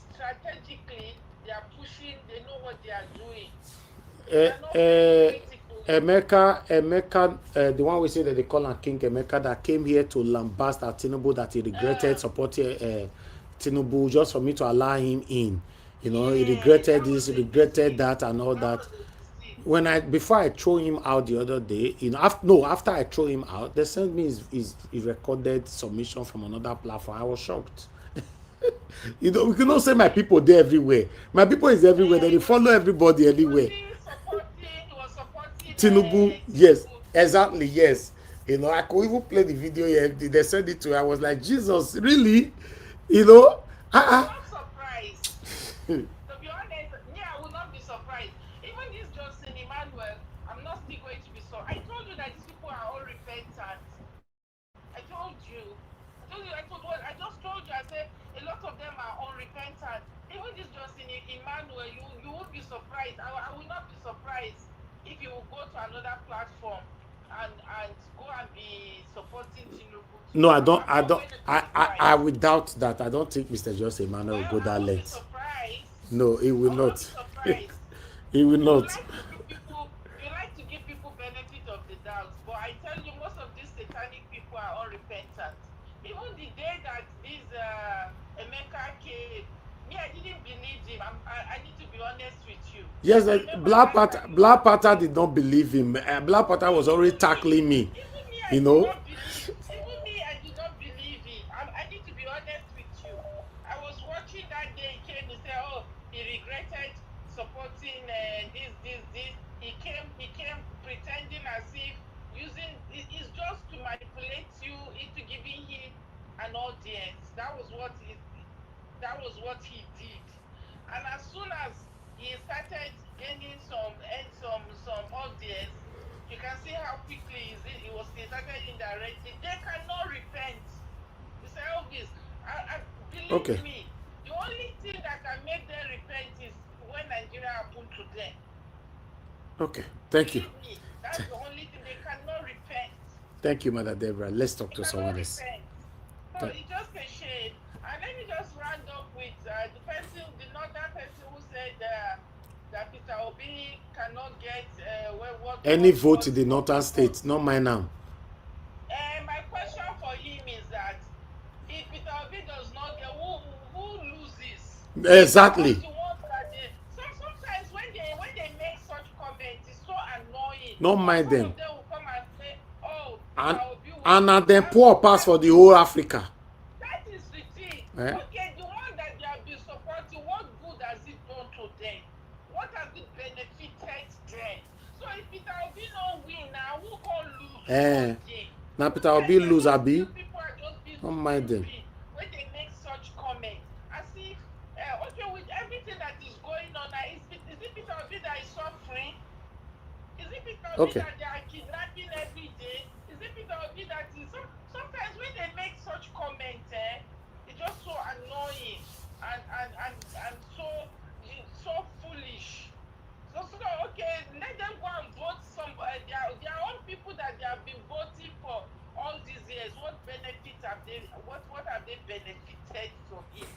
Speaker 8: strategically they are pushing, they know what they are doing.
Speaker 2: Emeka, the one we say that they call him King Emeka, that came here to lambast at Tinubu, that he regretted supporting Tinubu just for me to allow him in. He regretted this, regretted that, and all that. Before I throw him out the other day, after I throw him out, they sent me his recorded submission from another platform. I was shocked. We cannot say my people there everywhere. My people is everywhere. They follow everybody anywhere. Tinubu, yes, exactly, yes. I could even play the video here. They sent it to me. I was like, Jesus, really?
Speaker 8: I'm not surprised. To be honest, I will not be surprised. Even this Justin Emmanuel, I'm not still going to be surprised. I told you that these people are all repentant. I just told you, I said a lot of them are unrepentant. Even this Justin Emmanuel, you would be surprised. I will not be surprised if you will go to another platform and go and be supporting Tinubu.
Speaker 2: No, I don't. I would doubt that. I don't think Mr. Justin Emmanuel will go that length. No, he will not. He will not.
Speaker 8: You like to give people benefit of the doubt, but I tell you, most of these satanic people are unrepentant. Even the day that this Emeka came, I didn't believe him. I need to be honest with you.
Speaker 2: Yes, Black Panther did not believe him. Black Panther was already tackling me.
Speaker 8: Even me, I did not believe him. I need to be honest with you. I was watching that day. He came to say, oh, he regretted supporting this. He came pretending as if it's just to manipulate you into giving him an audience. That was what he did. And as soon as he started gaining some audience, you can see how quickly he started indirectly. They cannot repent. Mr. Elvis, believe me, the only thing that can make them repent is when Nigeria happened to them.
Speaker 2: Okay, thank you.
Speaker 8: Me, that's the only thing. They cannot repent.
Speaker 2: Thank you, Mother Deborah. Let's talk to someone else.
Speaker 8: No, it's just a shame. And let me just just round up with the northern person who said that Peter Obi cannot get
Speaker 2: any vote in the northern states, not mine now.
Speaker 8: My question for him is that if Peter Obi does not get, who loses?
Speaker 2: Exactly.
Speaker 8: Sometimes when they make such comments, it's so annoying.
Speaker 2: Not mind them.
Speaker 8: Some of them will come and say, "Oh,
Speaker 2: And
Speaker 8: Peter Obi
Speaker 2: then poor pass for the whole Africa.
Speaker 8: That is the thing.
Speaker 2: Eh?
Speaker 8: Okay, the one that they have been supporting, what good has it done to them? What has it benefited them? So if Peter Obi no win now, who can lose?
Speaker 2: Now Peter Obi lose, Abi. Don't mind them.
Speaker 8: When they make such comments, as if okay, with everything that is going on now, is it Peter Obi that is suffering? Is it Peter Obi that they are kidnapping every day? Is it Peter Obi that is sometimes when they make such comments, it's just so annoying and so foolish. So okay, let them go and vote their own people that they have been voting for all these years. What benefits have they benefited from it?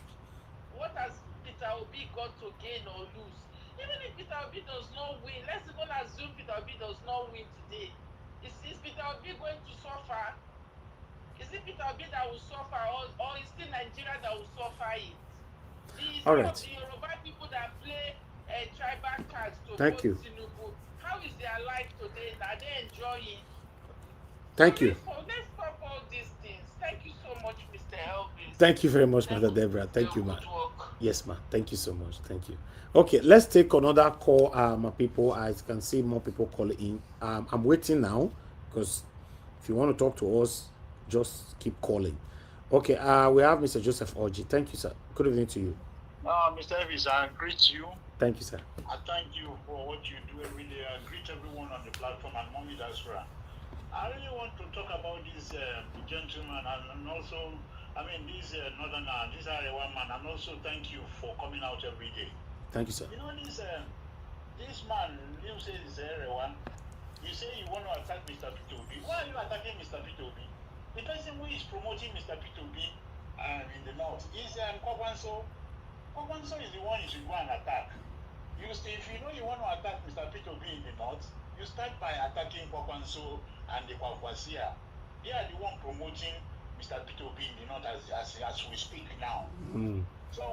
Speaker 8: What has Peter Obi got to gain or lose? Even if Peter Obi does not win, let's even assume Peter Obi does not win today. Is Peter Obi going to suffer? Is it Peter Obi that will suffer, or is it Nigeria that will suffer it?
Speaker 2: All right.
Speaker 8: The Yoruba people that play tribal cards to
Speaker 2: Thank you.
Speaker 8: Tinubu, how is their life today? Are they enjoying?
Speaker 2: Thank you.
Speaker 8: Let's stop all these things. Thank you so much, Mr. Elvis.
Speaker 2: Thank you very much, Mother Deborah. Thank you, ma. Yes, ma. Thank you so much. Thank you. Okay, let's take another call, my people. I can see more people calling in. I'm waiting now because if you want to talk to us, just keep calling. Okay, we have Mr. Joseph Orji. Thank you, sir. Good evening to you.
Speaker 6: Mr. Elvis, I greet you.
Speaker 2: Thank you, sir.
Speaker 6: I thank you for what you do every day. I greet everyone on the platform and Mommy Dasra. I really want to talk about this gentleman and also, this northern, this Arewa man, and also thank you for coming out every day.
Speaker 2: Thank you, sir.
Speaker 6: You know, this man, you say is Arewa, you say you want to attack Mr. P2B. Why are you attacking Mr. P2B? The person who is promoting Mr. P2B in the north is Kwakwanso. Kwakwanso is the one you should go and attack. If you know you want to attack Mr. P2B in the north, you start by attacking Kwakwanso and the Kwakwasia. They are the one promoting Mr. P2B in the north as we speak now. So,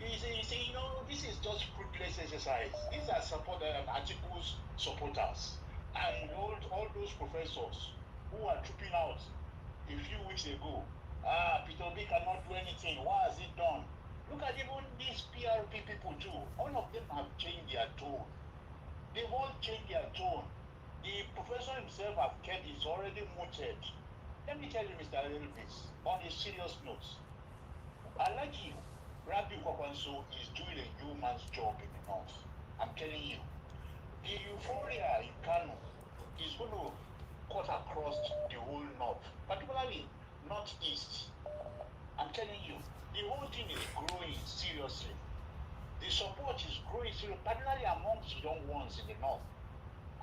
Speaker 6: you see, this is just fruitless exercise. These are articles supporters. And all those professors who are trooping out a few weeks ago, P2B cannot do anything. What has it done? Look at even these PRP people too. All of them have changed their tone. They've all changed their tone. The professor himself have kept is already mooted. Let me tell you, Mr. Elvis, on a serious note, I like you. Rabbi Kwakwanso is doing a human's job in the north. I'm telling you. The euphoria in Kano is going to cut across the whole north, particularly northeast. I'm telling you, the whole thing is growing seriously. The support is growing seriously, particularly amongst young ones in the north.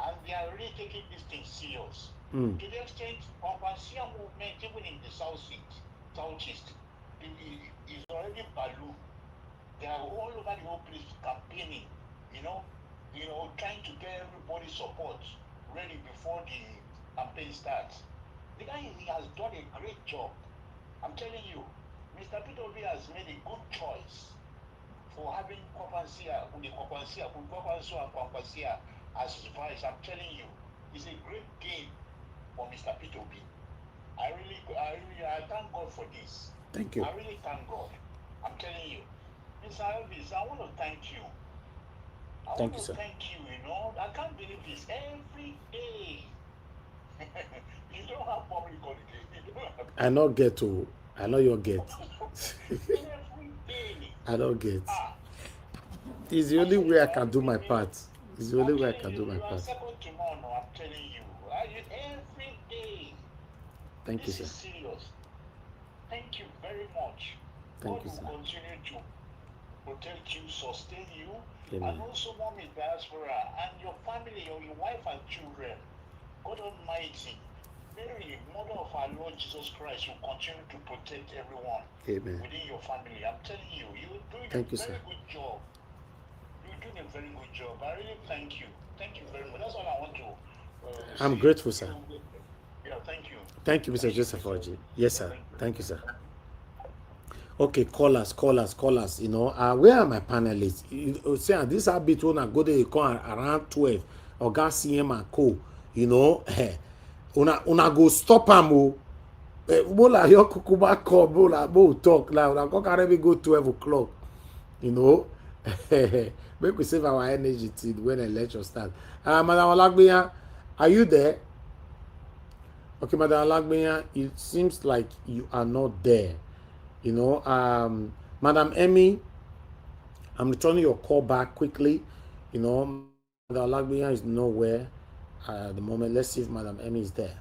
Speaker 6: And they are really taking this thing serious. To the extent Kwakwansia movement, even in the southeast, is already balloon. They are all over the whole place campaigning, trying to get everybody's support ready before the campaign starts. The guy, he has done a great job. I'm telling you, Mr. P2B has made a good choice for having Kwakwanso and Kwakwansia as his vice. I'm telling you, it's a great game for Mr. P2B. I thank God for this.
Speaker 2: Thank you.
Speaker 6: I really thank God. I'm telling you. Mr. Elvis, I want to thank you.
Speaker 2: Thank you, sir.
Speaker 6: Thank you, I can't believe this. Every day. You don't have public holiday.
Speaker 2: I not get to. I know you'll get.
Speaker 6: Every day.
Speaker 2: I don't get. It's the only way I can do my part. It's the only way I can do my part.
Speaker 6: Second to none, I'm telling you. Every day.
Speaker 2: Thank you, sir.
Speaker 6: This is serious. Thank you very much.
Speaker 2: Thank you,
Speaker 6: God
Speaker 2: sir.
Speaker 6: will continue to protect you, sustain you,
Speaker 2: Amen.
Speaker 6: and also Mommy Diaspora and your family, or your wife and children. God Almighty, Mary, mother of our Lord Lord Jesus Christ will continue to protect everyone within your family. I'm telling you, you're doing a very good job. You're doing a very good job. I really thank you. Thank you very much. That's all I want to
Speaker 2: I'm grateful, sir.
Speaker 6: Yeah, thank you.
Speaker 2: Thank you, Mr. Joseph Oji. Yes, sir. Thank you, sir. Okay, callers. You know, where are my panelists? You say this habit when I go there, you come around 12 or gas CM and co. You know, una go stop am o. Bola your kukuba call, bola bo talk now. Una go carry me go 12 o'clock. You know, make we save our energy till when the lecture starts. Madam Olagbiyan, are you there? Okay, Madam Olagbiyan, it seems like you are not there. You know, Madam Emmy, I'm returning your call back quickly. You know, Madam Olagbiyan is nowhere at the moment. Let's see if Madam Emmy is there.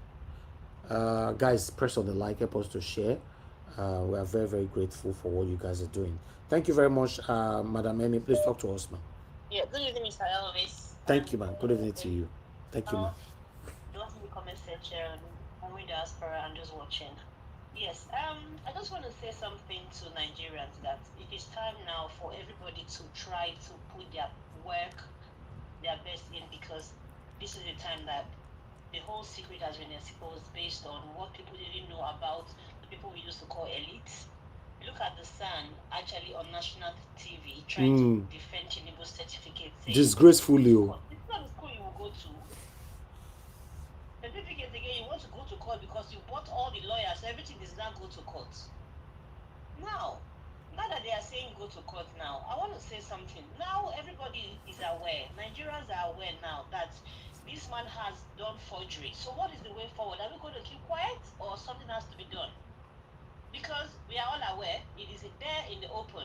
Speaker 2: Guys, press on the like, help us to share. We are very, very grateful for what you guys are doing. Thank you very much, Madam Emmy. Please talk to us, ma'am.
Speaker 4: Yeah, good evening, Mr. Elvis.
Speaker 2: Thank you, ma'am. Good evening to you. Thank you, ma'am.
Speaker 4: Those in the comment section, only diaspora and just watching. Yes, I just want to say something to Nigerians that it is time now for everybody to try to put their work, their best in, because this is the time that the whole secret has been exposed based on what people didn't know about the people we used to call elites. Look at the Sun actually on national TV trying to defend Tinubu's certificate.
Speaker 2: Disgracefully.
Speaker 4: This is not the school you will go to. Certificate again, you want to go to court because you bought all the lawyers, everything is now go to court. Now that they are saying go to court now, I want to say something. Now everybody is aware, Nigerians are aware now that this man has done forgery. So what is the way forward? Are we going to keep quiet or something has to be done? Because we are all aware, it is there in the open.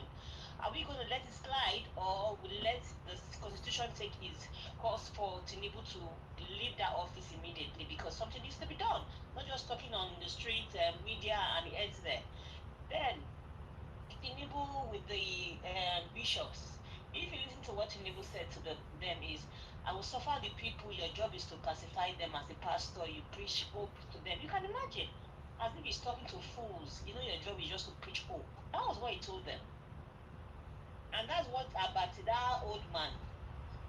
Speaker 4: Are we going to let it slide or will let the constitution take its course for Tinubu to leave that office immediately? Because something needs to be done. Not just talking on the street, media and the heads there. Then, Tinubu with the bishops, if you listen to what Tinubu said to them is, I will suffer the people, your job is to pacify them as a pastor, you preach hope to them. You can imagine, as if he's talking to fools, you know your job is just to preach hope. That was what he told them. And that's what Abati, that old man,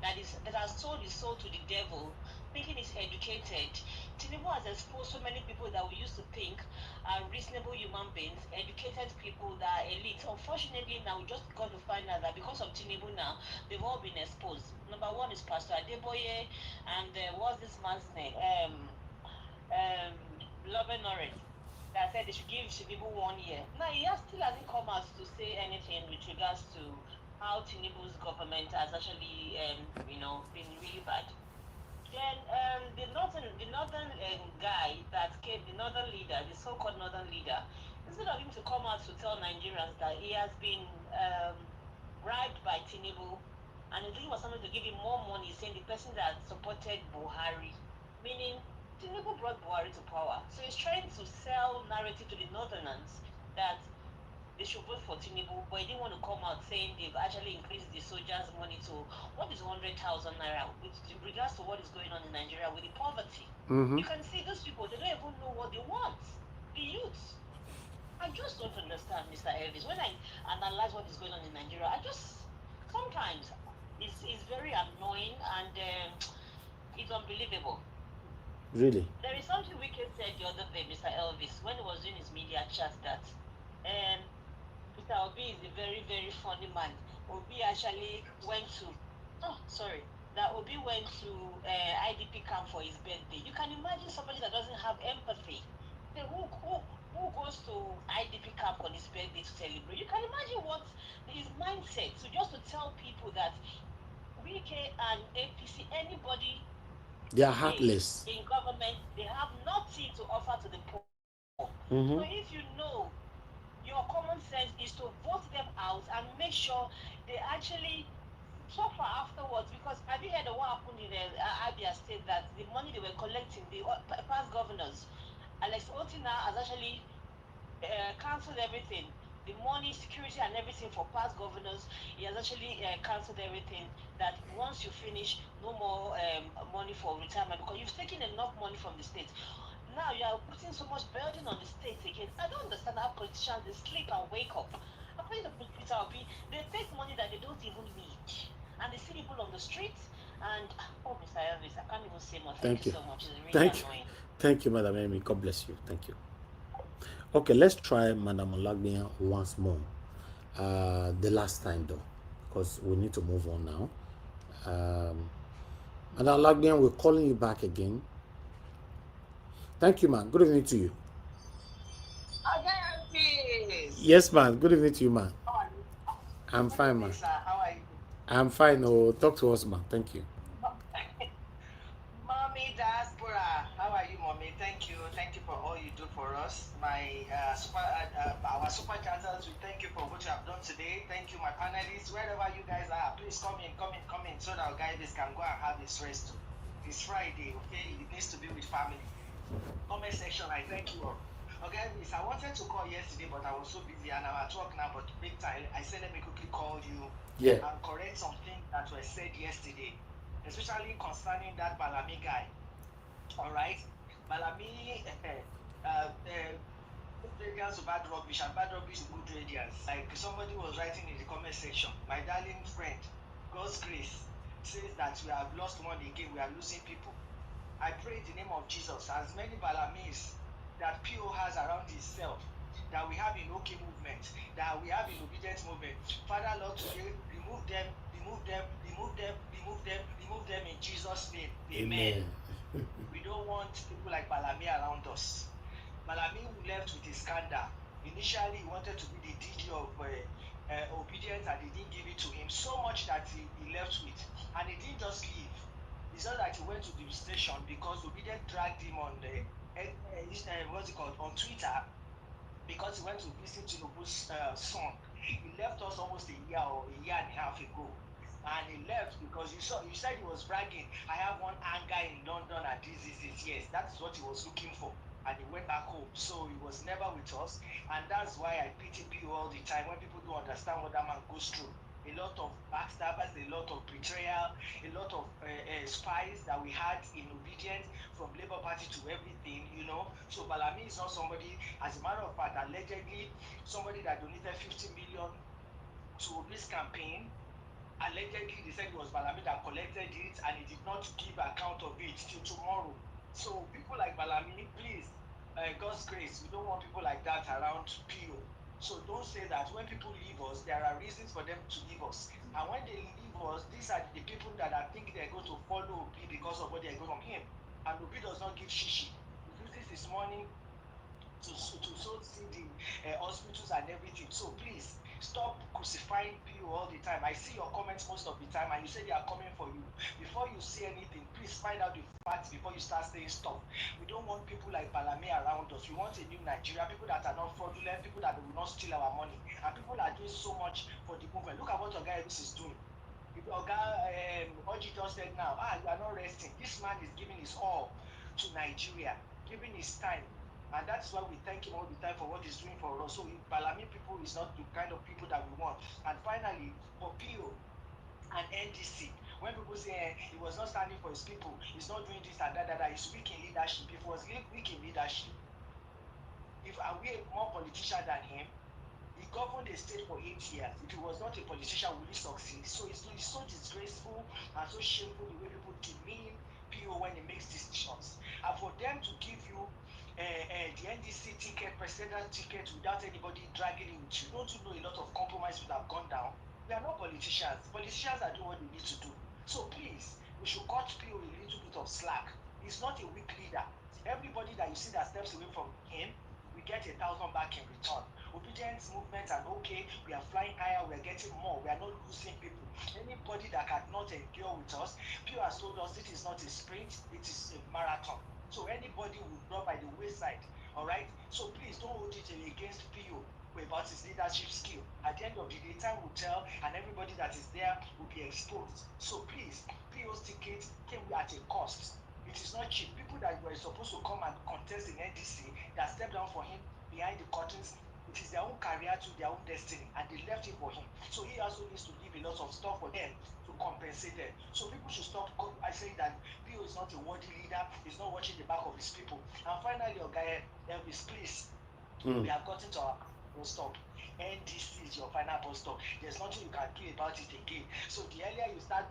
Speaker 4: that has sold his soul to the devil, thinking he's educated. Tinubu has exposed so many people that we used to think are reasonable human beings, educated people that are elite. Unfortunately, now we just got to find out that because of Tinubu now, they've all been exposed. Number one is Pastor Adeboye, and what's this man's name? Beloved Norris, that said they should give Tinubu 1 year. Now, he still hasn't come out to say anything with regards to how Tinubu's government has actually, been really bad. Then the northern guy that came, the northern leader, the so-called northern leader, instead of him to come out to tell Nigerians that he has been bribed by Tinubu, and he's looking for someone to give him more money, saying the person that supported Buhari, meaning Tinubu brought Buhari to power. So he's trying to sell narrative to the northerners that they should vote for Tinubu, but he didn't want to come out saying they've actually increased the soldiers' money to what is 100,000 naira with regards to what is going on in Nigeria with the poverty. You can see those people, they don't even know what they want. The youths. I just don't understand, Mr. Elvis. When I analyze what is going on in Nigeria, sometimes it's very annoying and it's unbelievable.
Speaker 2: Really?
Speaker 4: There is something Wicked said the other day, Mr. Elvis, when he was doing his media chat that Mr. Obi is a very, very funny man. Obi actually went to, that Obi went to IDP camp for his birthday. You can imagine somebody that doesn't have empathy. Who goes to IDP camp on his birthday to celebrate? You can imagine what his mindset. So just to tell people that WK and APC, anybody
Speaker 2: they are heartless
Speaker 4: in government, they have nothing to offer to the poor. So if you know your common sense is to vote them out and make sure they actually suffer afterwards. Because have you heard of what happened in Abia State, that the money they were collecting, the past governors, Alex Otina has actually cancelled everything. The money, security and everything for past governors, he has actually cancelled everything, that once you finish, no more money for retirement, because you've taken enough money from the state. Now you are putting so much burden on the state again. I don't understand how politicians they sleep and wake up. According to Peter Obi, they take money that they don't even need, and they see people on the street. And oh, Mr. Elvis, I can't even say more. Thank
Speaker 2: Thank
Speaker 4: you
Speaker 2: you.
Speaker 4: so much. It's really
Speaker 2: Thank you.
Speaker 4: annoying.
Speaker 2: Thank you, Madam Amy. God bless you. Thank you. Okay, let's try Madam Olagbia once more. The last time though, because we need to move on now. Madam Olagbia, we're calling you back again. Thank you, man. Good evening to you. Yes, man. Good evening to you, man. I'm fine, man.
Speaker 4: How are you?
Speaker 2: I'm fine. Oh, talk to us, man. Thank you.
Speaker 4: Mommy diaspora, how are you, mommy? Thank you for all you do for us. My our super chatters, we thank you for what you have done today. Thank you, my panelists, wherever you guys are. Please come in, so that our guys can go and have his rest too. It's Friday, okay? It needs to be with family. Comment section, I thank you all. Okay, miss, I wanted to call yesterday, but I was so busy and I'm at work now. But big time, I said let me quickly call you and correct something that was said yesterday, especially concerning that Balami guy. All right, Balami, good radiance to bad rubbish and bad rubbish to good radiance. Like somebody was writing in the comment section, my darling friend, God's grace says that we have lost one again, we are losing people. I pray in the name of Jesus, as many Balamis that PO has around himself, that we have in OK movement, that we have in obedience movement. Father Lord, today remove them in Jesus' name. Amen. We don't want people like Balami around us. Balami who left with his scandal. Initially, he wanted to be the DG of obedience, and they didn't give it to him so much that he left with. And he didn't just leave. It's not that he went to the station because obedience dragged him on the what's it called, on Twitter, because he went to visit Tinubu's son. He left us almost a year and a half ago. And he left because you said he was bragging. I have one anger in London and this. Yes, that's what he was looking for. And he went back home. So he was never with us. And that's why I pity people all the time when people don't understand what that man goes through. A lot of backstabbers, a lot of betrayal, a lot of spies that we had in obedience, from Labour Party to everything, you know. So Balami is not somebody, as a matter of fact, allegedly somebody that donated 50 million to Obi's campaign. Allegedly, they said it was Balami that collected it, and he did not give account of it till tomorrow. So people like Balami, please, God's grace, we don't want people like that around PO. So don't say that when people leave us, there are reasons for them to leave us. And when they leave us, these are the people that I think they're going to follow Obi because of what they're going from him. And Obi does not give shishi. He uses his money to so see the hospitals and everything. So please stop crucifying PO all the time. I see your comments most of the time, and you say they are coming for you. Before you say anything, please find out the facts before you start saying stuff. We don't want people like Balame around us. We want a new Nigeria, people that are not fraudulent, people that will not steal our money, and people are doing so much for the movement. Look at what Oga Elvis is doing. Oga Oji just said now, you are not resting. This man is giving his all to Nigeria, giving his time. And that's why we thank him all the time for what he's doing for us. So Balami people is not the kind of people that we want. And finally, for PO and NDC, when people say he was not standing for his people, he's not doing this and that, he's weak in leadership. If he was weak in leadership, are we more politician than him? He governed the state for 8 years. If he was not a politician, will he succeed? So it's so disgraceful and so shameful the way people demean PO when he makes decisions. And for them to give you the NDC ticket, presidential ticket, without anybody dragging it with you, don't you know a lot of compromise would have gone down? We are not politicians. Politicians are doing what they need to do. So please, we should cut PO a little bit of slack. He's not a weak leader. Everybody that you see that steps away from him, we get 1,000 back in return. Obedience movement and okay, we are flying higher, we are getting more, we are not losing people. Anybody that cannot endure with us, Pure has told us it is not a sprint, it is a marathon. So anybody will drop by the wayside. All right. So please don't hold it against PO about his leadership skill. At the end of the day, time will tell, and everybody that is there will be exposed. So please, PO's ticket came at a cost. It is not cheap. People that were supposed to come and contest in NDC that stepped down for him behind the curtains, it is their own career to their own destiny, and they left it for him. So he also needs to give a lot of stuff for them to
Speaker 6: compensated. So people should stop saying that Bill is not a worthy leader, he's not watching the back of his people. And finally, your guy, Elvis, please, we have gotten to our bus stop. NDC is your final bus stop. There's nothing you can do about it again. So the earlier you start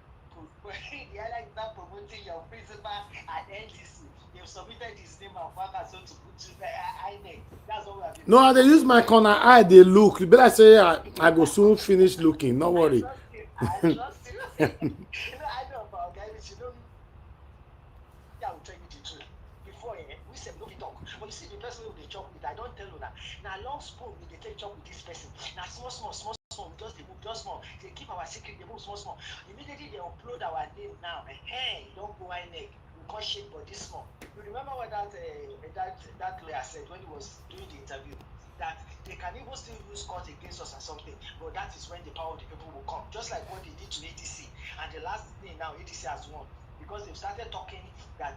Speaker 6: promoting your principal at NDC, you've submitted his name and father so to put to the INEC. That's what we have been.
Speaker 2: No, they use my corner eye, they look. You better say I go soon finish looking. Don't worry.
Speaker 6: I trust you. I know about guys, you know. Yeah, will tell you the truth. Before we said no talk. But you see the person who they talk with, I don't tell you that. Now long spoon we they take talk with this person. Now small, we just they move just small. They keep our secret, they move small. Immediately they upload our name now. Hey, don't go INEC. We can't shake but this small. You remember what that lawyer said when he was doing the interview? That they can even still use court against us or something, but that is when the power of the people will come. Just like what they did to ADC. And the last thing now, ADC has won. Because they've started talking that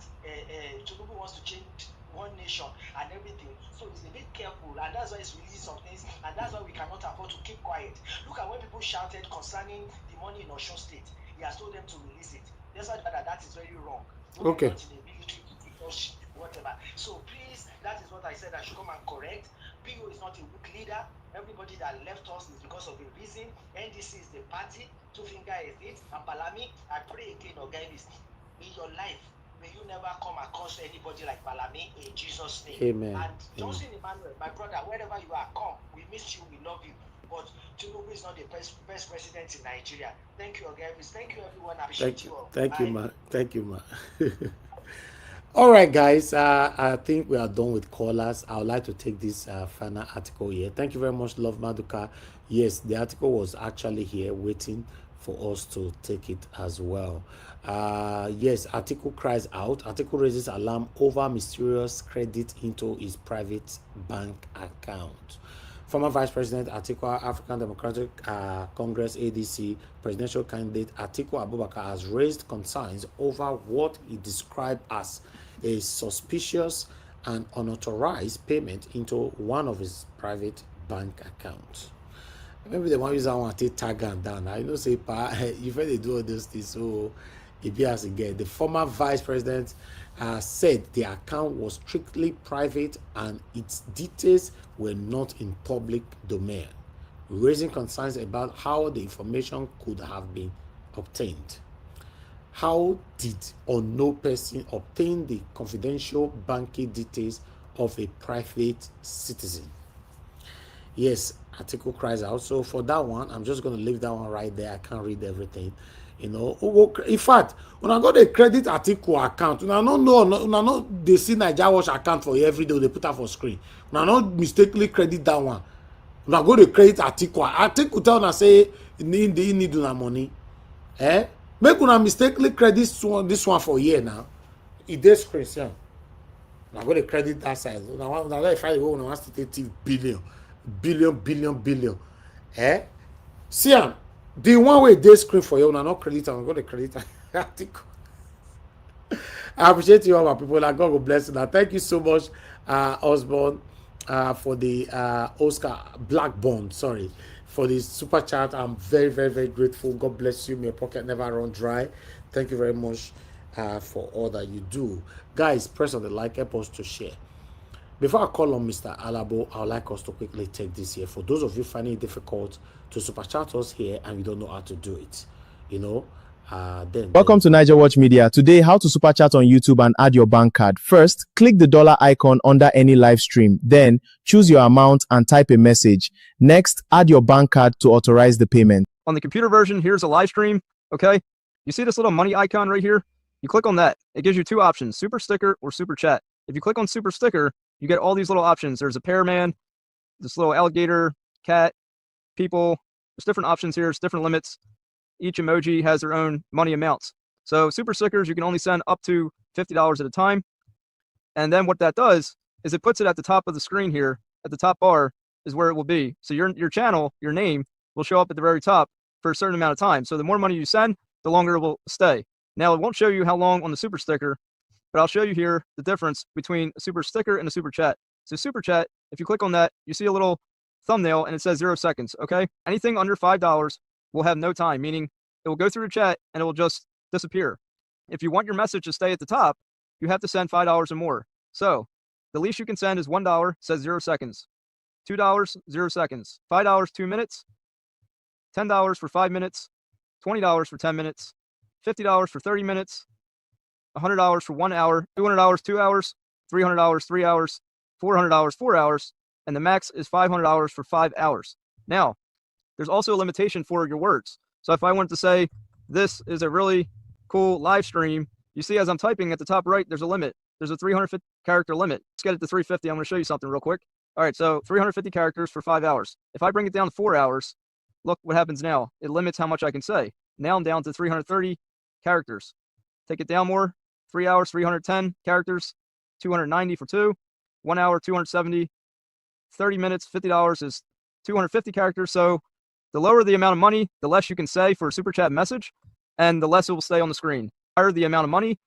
Speaker 6: Tinubu wants to change one nation and everything. So he's a bit careful, and that's why he's releasing some things, and that's why we cannot afford to keep quiet. Look at when people shouted concerning the money in Osun State. He has told them to release it. That's why that is very wrong.
Speaker 2: Okay.
Speaker 6: Not in a military whatever. So please, that is what I said. I should come and correct. PO is not a weak leader. Everybody that left us is because of a reason. NDC is the party. Two Finger is it. And Balami, I pray again, Organis, in your life, may you never come across anybody like Balami in Jesus' name.
Speaker 2: Amen.
Speaker 6: And Johnson Emmanuel, my brother, wherever you are, come. We miss you. We love you. But Tinubu is not the best president in Nigeria. Thank you, Organis. Thank you, everyone. I appreciate you all.
Speaker 2: Thank you,
Speaker 6: Bye.
Speaker 2: ma. Thank you, ma. All right, guys. I think we are done with callers. I would like to take this final article here. Thank you very much, Love Maduka. Yes, the article was actually here waiting for us to take it as well. Yes, article cries out. Article raises alarm over mysterious credit into his private bank account. Former Vice President Atiku, African Democratic Congress ADC presidential candidate Atiku Abubakar has raised concerns over what he described as a suspicious and unauthorized payment into one of his private bank accounts. Maybe the one user want to tag and down. I know say if they do all those things, so if he has again, the former vice president said the account was strictly private and its details were not in public domain, raising concerns about how the information could have been obtained. How did unknown person obtain the confidential banking details of a private citizen? Yes, article cries out. So for that one, I'm just going to leave that one right there. I can't read everything. You know, in fact, when I got a credit article account, when I don't know, they see Nigeria Watch account for every day, they put that for screen. When I don't mistakenly credit that one, when I go to credit article tell me say, need una money. Make una mistakenly credit this one for a year now. It is Christian. Now go to credit that side. Now if I go, I want to take billion. See, the one way they screen for you, not credit, I'm going to credit article. I appreciate you all, my people. God will bless you. Now, thank you so much, Osborne, for the Oscar Blackburn. Sorry, for the super chat. I'm very, very, very grateful. God bless you. May your pocket never run dry. Thank you very much for all that you do, guys. Press on the like, help us to share. Before I call on Mr. Alabo, I would like us to quickly take this here. For those of you finding it difficult to super chat us here and you don't know how to do it, you know,
Speaker 5: Welcome to Niger Watch Media. Today, how to super chat on YouTube and add your bank card. First, click the dollar icon under any live stream. Then, choose your amount and type a message. Next, add your bank card to authorize the payment.
Speaker 9: On the computer version, here's a live stream, okay? You see this little money icon right here? You click on that. It gives you two options, Super Sticker or Super Chat. If you click on Super Sticker, you get all these little options. There's a pear-man, this little alligator, cat, people. There's different options here. It's different limits. Each emoji has their own money amounts. So super stickers, you can only send up to $50 at a time. And then what that does is it puts it at the top of the screen here. At the top bar is where it will be. So your channel, your name, will show up at the very top for a certain amount of time. So the more money you send, the longer it will stay. Now, it won't show you how long on the super sticker, but I'll show you here the difference between a super sticker and a super chat. So super chat, if you click on that, you see a little thumbnail and it says 0 seconds, okay? Anything under $5 will have no time, meaning it will go through the chat and it will just disappear. If you want your message to stay at the top, you have to send $5 or more. So the least you can send is $1, says 0 seconds. $2, 0 seconds. $5, 2 minutes. $10 for 5 minutes. $20 for 10 minutes. $50 for 30 minutes. $100 for 1 hour. $200, 2 hours. $300, 3 hours. $400, 4 hours. And the max is $500 for 5 hours. Now, there's also a limitation for your words. So if I wanted to say, this is a really cool live stream, you see as I'm typing at the top right, there's a limit. There's a 350 character limit. Let's get it to 350. I'm going to show you something real quick. All right, so 350 characters for 5 hours. If I bring it down to 4 hours, look what happens now. It limits how much I can say. Now I'm down to 330 characters. Take it down more. 3 hours, 310 characters. 290 for 2. 1 hour, 270. 30 minutes, $50 is 250 characters. So the lower the amount of money, the less you can say for a super chat message, and the less it will stay on the screen. The higher the amount of money,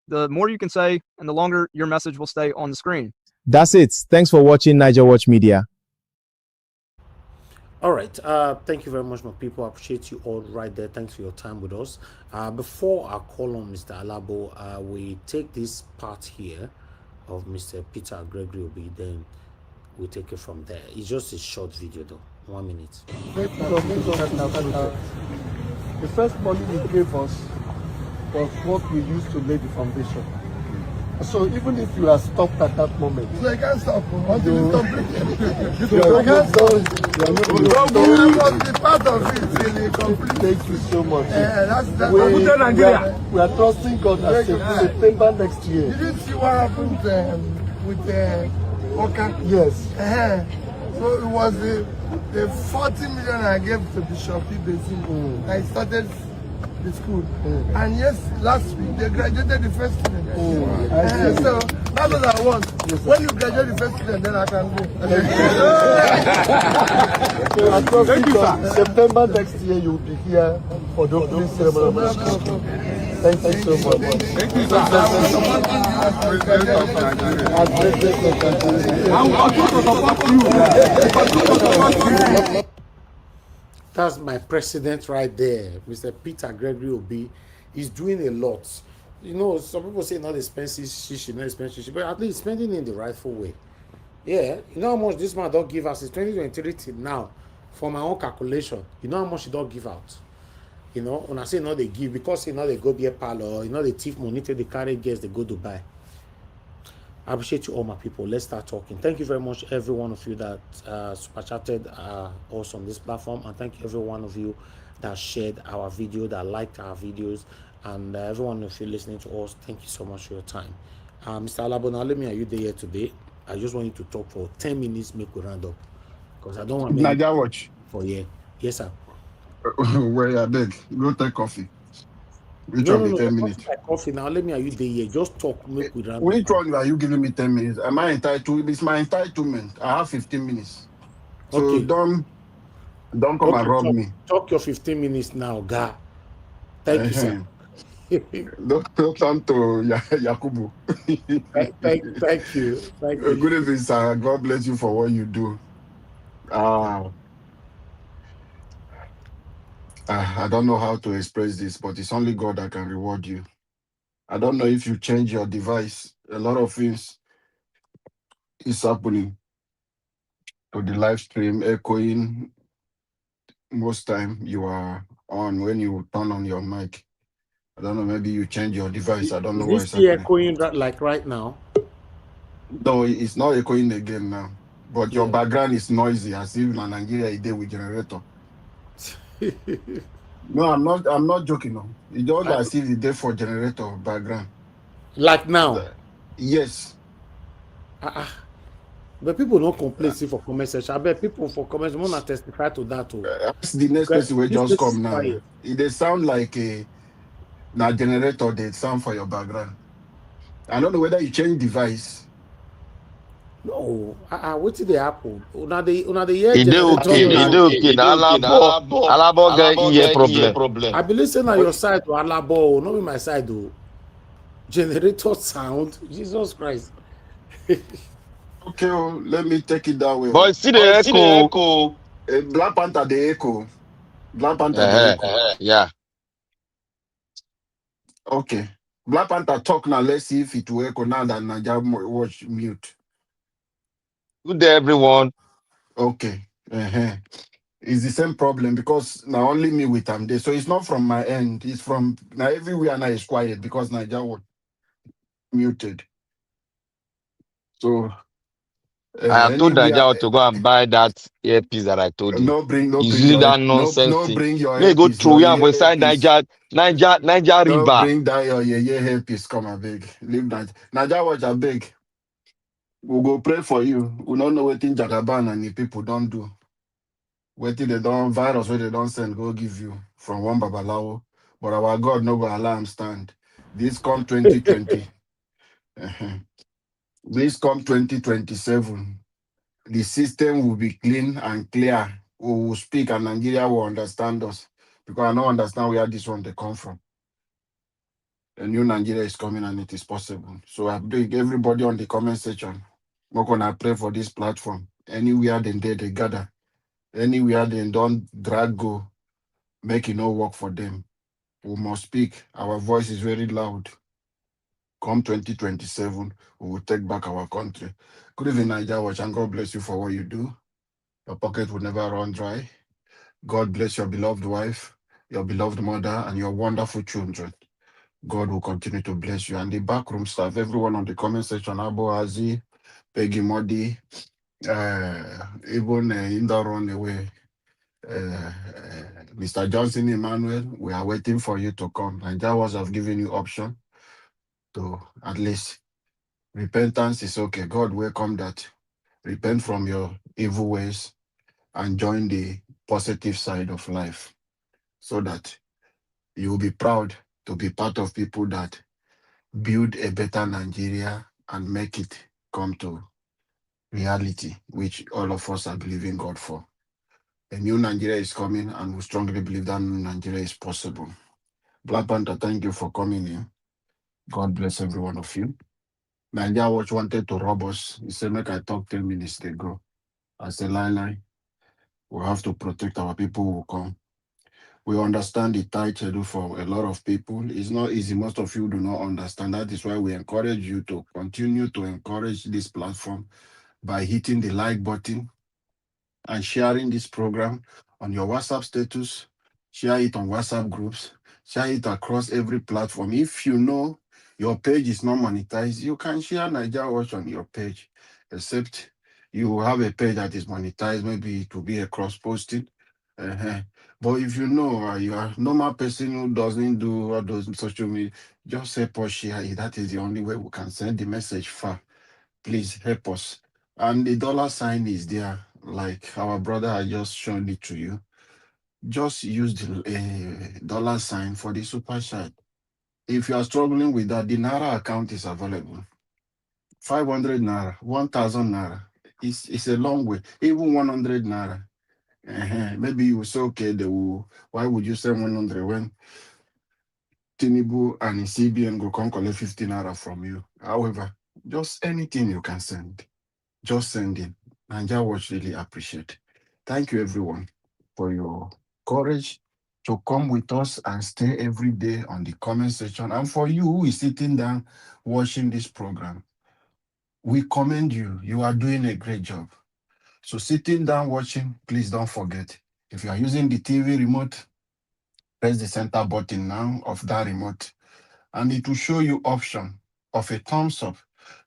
Speaker 9: the more you can say, and the longer your message will stay on the screen.
Speaker 5: That's it. Thanks for watching Niger Watch Media.
Speaker 2: All right. Thank you very much, my people. I appreciate you all right there. Thanks for your time with us. Before I call on Mr. Alabo, we take this part here of Mr. Peter Gregory Obi, then we take it from there. It's just a short video though. 1 minute.
Speaker 1: The first money he gave us was what we used to lay the foundation. So even if you are stopped at that moment,
Speaker 10: So I can't stop until it's completed.
Speaker 1: you
Speaker 10: I can't stop.
Speaker 1: are
Speaker 10: I must be part of it till it complete.
Speaker 1: Thank you so much.
Speaker 10: That's
Speaker 1: We are trusting God that September next year.
Speaker 10: You didn't see what happened with Oka?
Speaker 1: Yes.
Speaker 10: So it was the 40 million I gave to Bishop Ibezim. I started the school. And yes, last week they graduated the first student. So that's what I want. When you graduate the first student, then I can go.
Speaker 1: So I trust God, September next year you will be here for the opening ceremony. Thank you so much. Thank you, sir.
Speaker 2: That's my president right there, Mr. Peter Gregory Obi. He's doing a lot. You know, some people say not expensive shishi, not expensive shishi, but at least spending in the rightful way. Yeah, you know how much this man don't give us? It's 2023 till now. For my own calculation, you know how much he don't give out. You know, when I say no, they give because you know they go be a parlor, you know they thief money, they carry guests, they go Dubai. I appreciate you all, my people. Let's start talking. Thank you very much, every one of you that super chatted us on this platform, and thank you every one of you that shared our video, that liked our videos, and every one of you listening to us. Thank you so much for your time. Mr. Alabo, now let me are you there today? I just want you to talk for 10 minutes, make we round up, because I don't want to
Speaker 3: Niger Watch.
Speaker 2: For yeah, yes sir.
Speaker 3: Where I beg, go take coffee. Which
Speaker 2: No,
Speaker 3: one
Speaker 2: no,
Speaker 3: be
Speaker 2: no,
Speaker 3: 10 minutes?
Speaker 2: Coffee now. Let me are you there here? Just talk, make we round up.
Speaker 3: Which one are you giving me 10 minutes? Am I entitled? It's my entitlement. I have 15 minutes. So
Speaker 2: Okay.
Speaker 3: don't come and rob me.
Speaker 2: Talk your 15 minutes now, guy. Thank you, sir.
Speaker 3: Don't turn to Yakubu.
Speaker 2: Thank you. Thank you.
Speaker 3: Good evening, sir. God bless you for what you do. I don't know how to express this, but it's only God that can reward you. I don't know if you change your device. A lot of things is happening to the live stream, echoing. Most time you are on when you turn on your mic. I don't know, maybe you change your device. I don't know why
Speaker 2: Is
Speaker 3: it's
Speaker 2: this
Speaker 3: happening.
Speaker 2: echoing like right now?
Speaker 3: No, it's not echoing again now. But your background is noisy, as if in Nigeria a day with generator. No, I'm not joking. No. It's just as if the day for generator background.
Speaker 2: Like now?
Speaker 3: Yes.
Speaker 2: But people don't complain for comment section. I bet people for comments want to testify to that too.
Speaker 3: That's the next person will just come now. They sound like a generator, they sound for your background. I don't know whether you change device.
Speaker 2: No, what did they happen? Una the year
Speaker 23: okay. Alabo get problem.
Speaker 2: I believe saying on your side to Alabo, not be my side though. Generator sound, Jesus Christ.
Speaker 3: Okay, let me take it that way.
Speaker 23: But see the echo.
Speaker 3: Black Panther the echo. Black Panther the echo.
Speaker 23: Yeah.
Speaker 3: Okay. Black Panther talk now. Let's see if it will echo now that Naija watch mute.
Speaker 23: Good day, everyone.
Speaker 3: Okay. It's the same problem because now only me with am there. So it's not from my end. It's from now everywhere now is quiet because Naija was muted. So
Speaker 23: I have told
Speaker 3: anywhere
Speaker 23: Naija to go and buy that earpiece that I told him.
Speaker 3: no bring
Speaker 23: He's using
Speaker 3: your
Speaker 23: that nonsense
Speaker 3: no
Speaker 23: thing.
Speaker 3: bring your
Speaker 23: May go
Speaker 3: earpiece,
Speaker 23: throw
Speaker 3: your
Speaker 23: him for inside
Speaker 3: earpiece.
Speaker 23: Niger
Speaker 3: No
Speaker 23: River.
Speaker 3: bring that your earpiece. Come a beg. Leave that. Naija watch a beg. We go pray for you. We don't know what thing Jagaban and the people don't do. Wetin they don't virus where they don't send go give you from one babalawo. But our God no go allow him stand. This come 2020. This come 2027. The system will be clean and clear. We will speak and Nigeria will understand us. Because I don't understand where this one they come from. A new Nigeria is coming and it is possible. So I beg everybody on the comment section. We're gonna pray for this platform. Anywhere they gather. Anywhere they don't drag go. Make it no work for them. We must speak. Our voice is very loud. Come 2027, we will take back our country. Good evening, Niger Watch, and God bless you for what you do. Your pocket will never run dry. God bless your beloved wife, your beloved mother, and your wonderful children. God will continue to bless you. And the backroom staff, everyone on the comment section, Abo Azi, Peggy Modi, even in the runaway. Mr. Johnson Emmanuel, we are waiting for you to come. And that was have given you option to at least repentance is okay. God welcome that. Repent from your evil ways and join the positive side of life so that you will be proud to be part of people that build a better Nigeria and make it come to reality, which all of us are believing God for. A new Nigeria is coming, and we strongly believe that new Nigeria is possible. Black Panther, thank you for coming in. God bless every one of you. Nigeria Watch wanted to rob us. He said, make I talk 10 minutes ago. I said, lie. We have to protect our people who come. We understand the tight schedule for a lot of people. It's not easy. Most of you do not understand. That is why we encourage you to continue to encourage this platform by hitting the like button and sharing this program on your WhatsApp status. Share it on WhatsApp groups. Share it across every platform. If you know your page is not monetized, you can share Nigeria Watch on your page, except you have a page that is monetized. Maybe it will be a cross posting. But if you know you are a normal person who doesn't do all those social media, just help us share it. That is the only way we can send the message far. Please help us. And the dollar sign is there, like our brother had just shown it to you. Just use the dollar sign for the super chat. If you are struggling with that, the Naira account is available. 500 Naira, 1,000 Naira. It's a long way. Even 100 Naira. Maybe you will say, okay, why would you send 100 when Tinubu and his CBN go come collect 50 Naira from you? However, just anything you can send. Just send in. Nigeria Watch really appreciate. Thank you, everyone, for your courage to come with us and stay every day on the comment section. And for you who is sitting down watching this program, we commend you. You are doing a great job. So sitting down watching, please don't forget. If you are using the TV remote, press the center button now of that remote, and it will show you option of a thumbs up.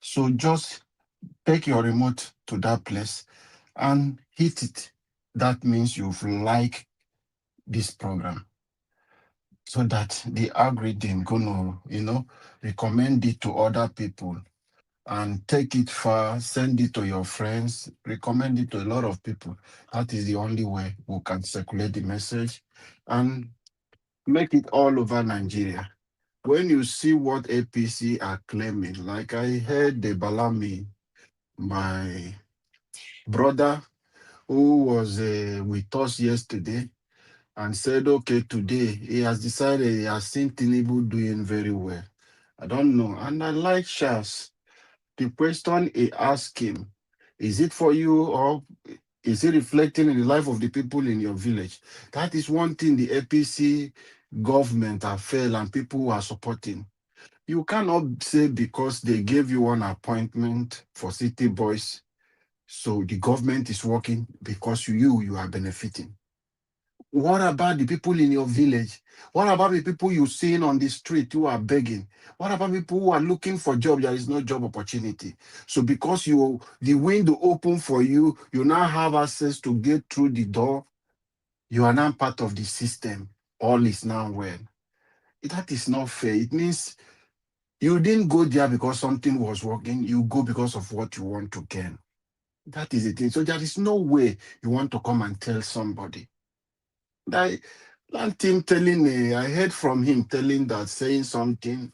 Speaker 3: So just take your remote to that place and hit it. That means you've liked this program, so that the algorithm gonna, recommend it to other people and take it far, send it to your friends, recommend it to a lot of people. That is the only way we can circulate the message and make it all over Nigeria. When you see what APC are claiming, like I heard the Balami, my brother who was with us yesterday, and said, okay, today he has decided he has seen Tinubu doing very well. I don't know. And I like Charles. The question he asked him, is it for you or is it reflecting in the life of the people in your village? That is one thing the APC government have failed and people who are supporting. You cannot say because they gave you one appointment for city boys, so the government is working because you are benefiting. What about the people in your village? What about the people you seen on the street who are begging? What about people who are looking for job? There is no job opportunity. So because the window open for you, you now have access to get through the door. You are now part of the system. All is now well. That is not fair. It means you didn't go there because something was working. You go because of what you want to gain. That is the thing. So there is no way you want to come and tell somebody. I I heard from him saying something.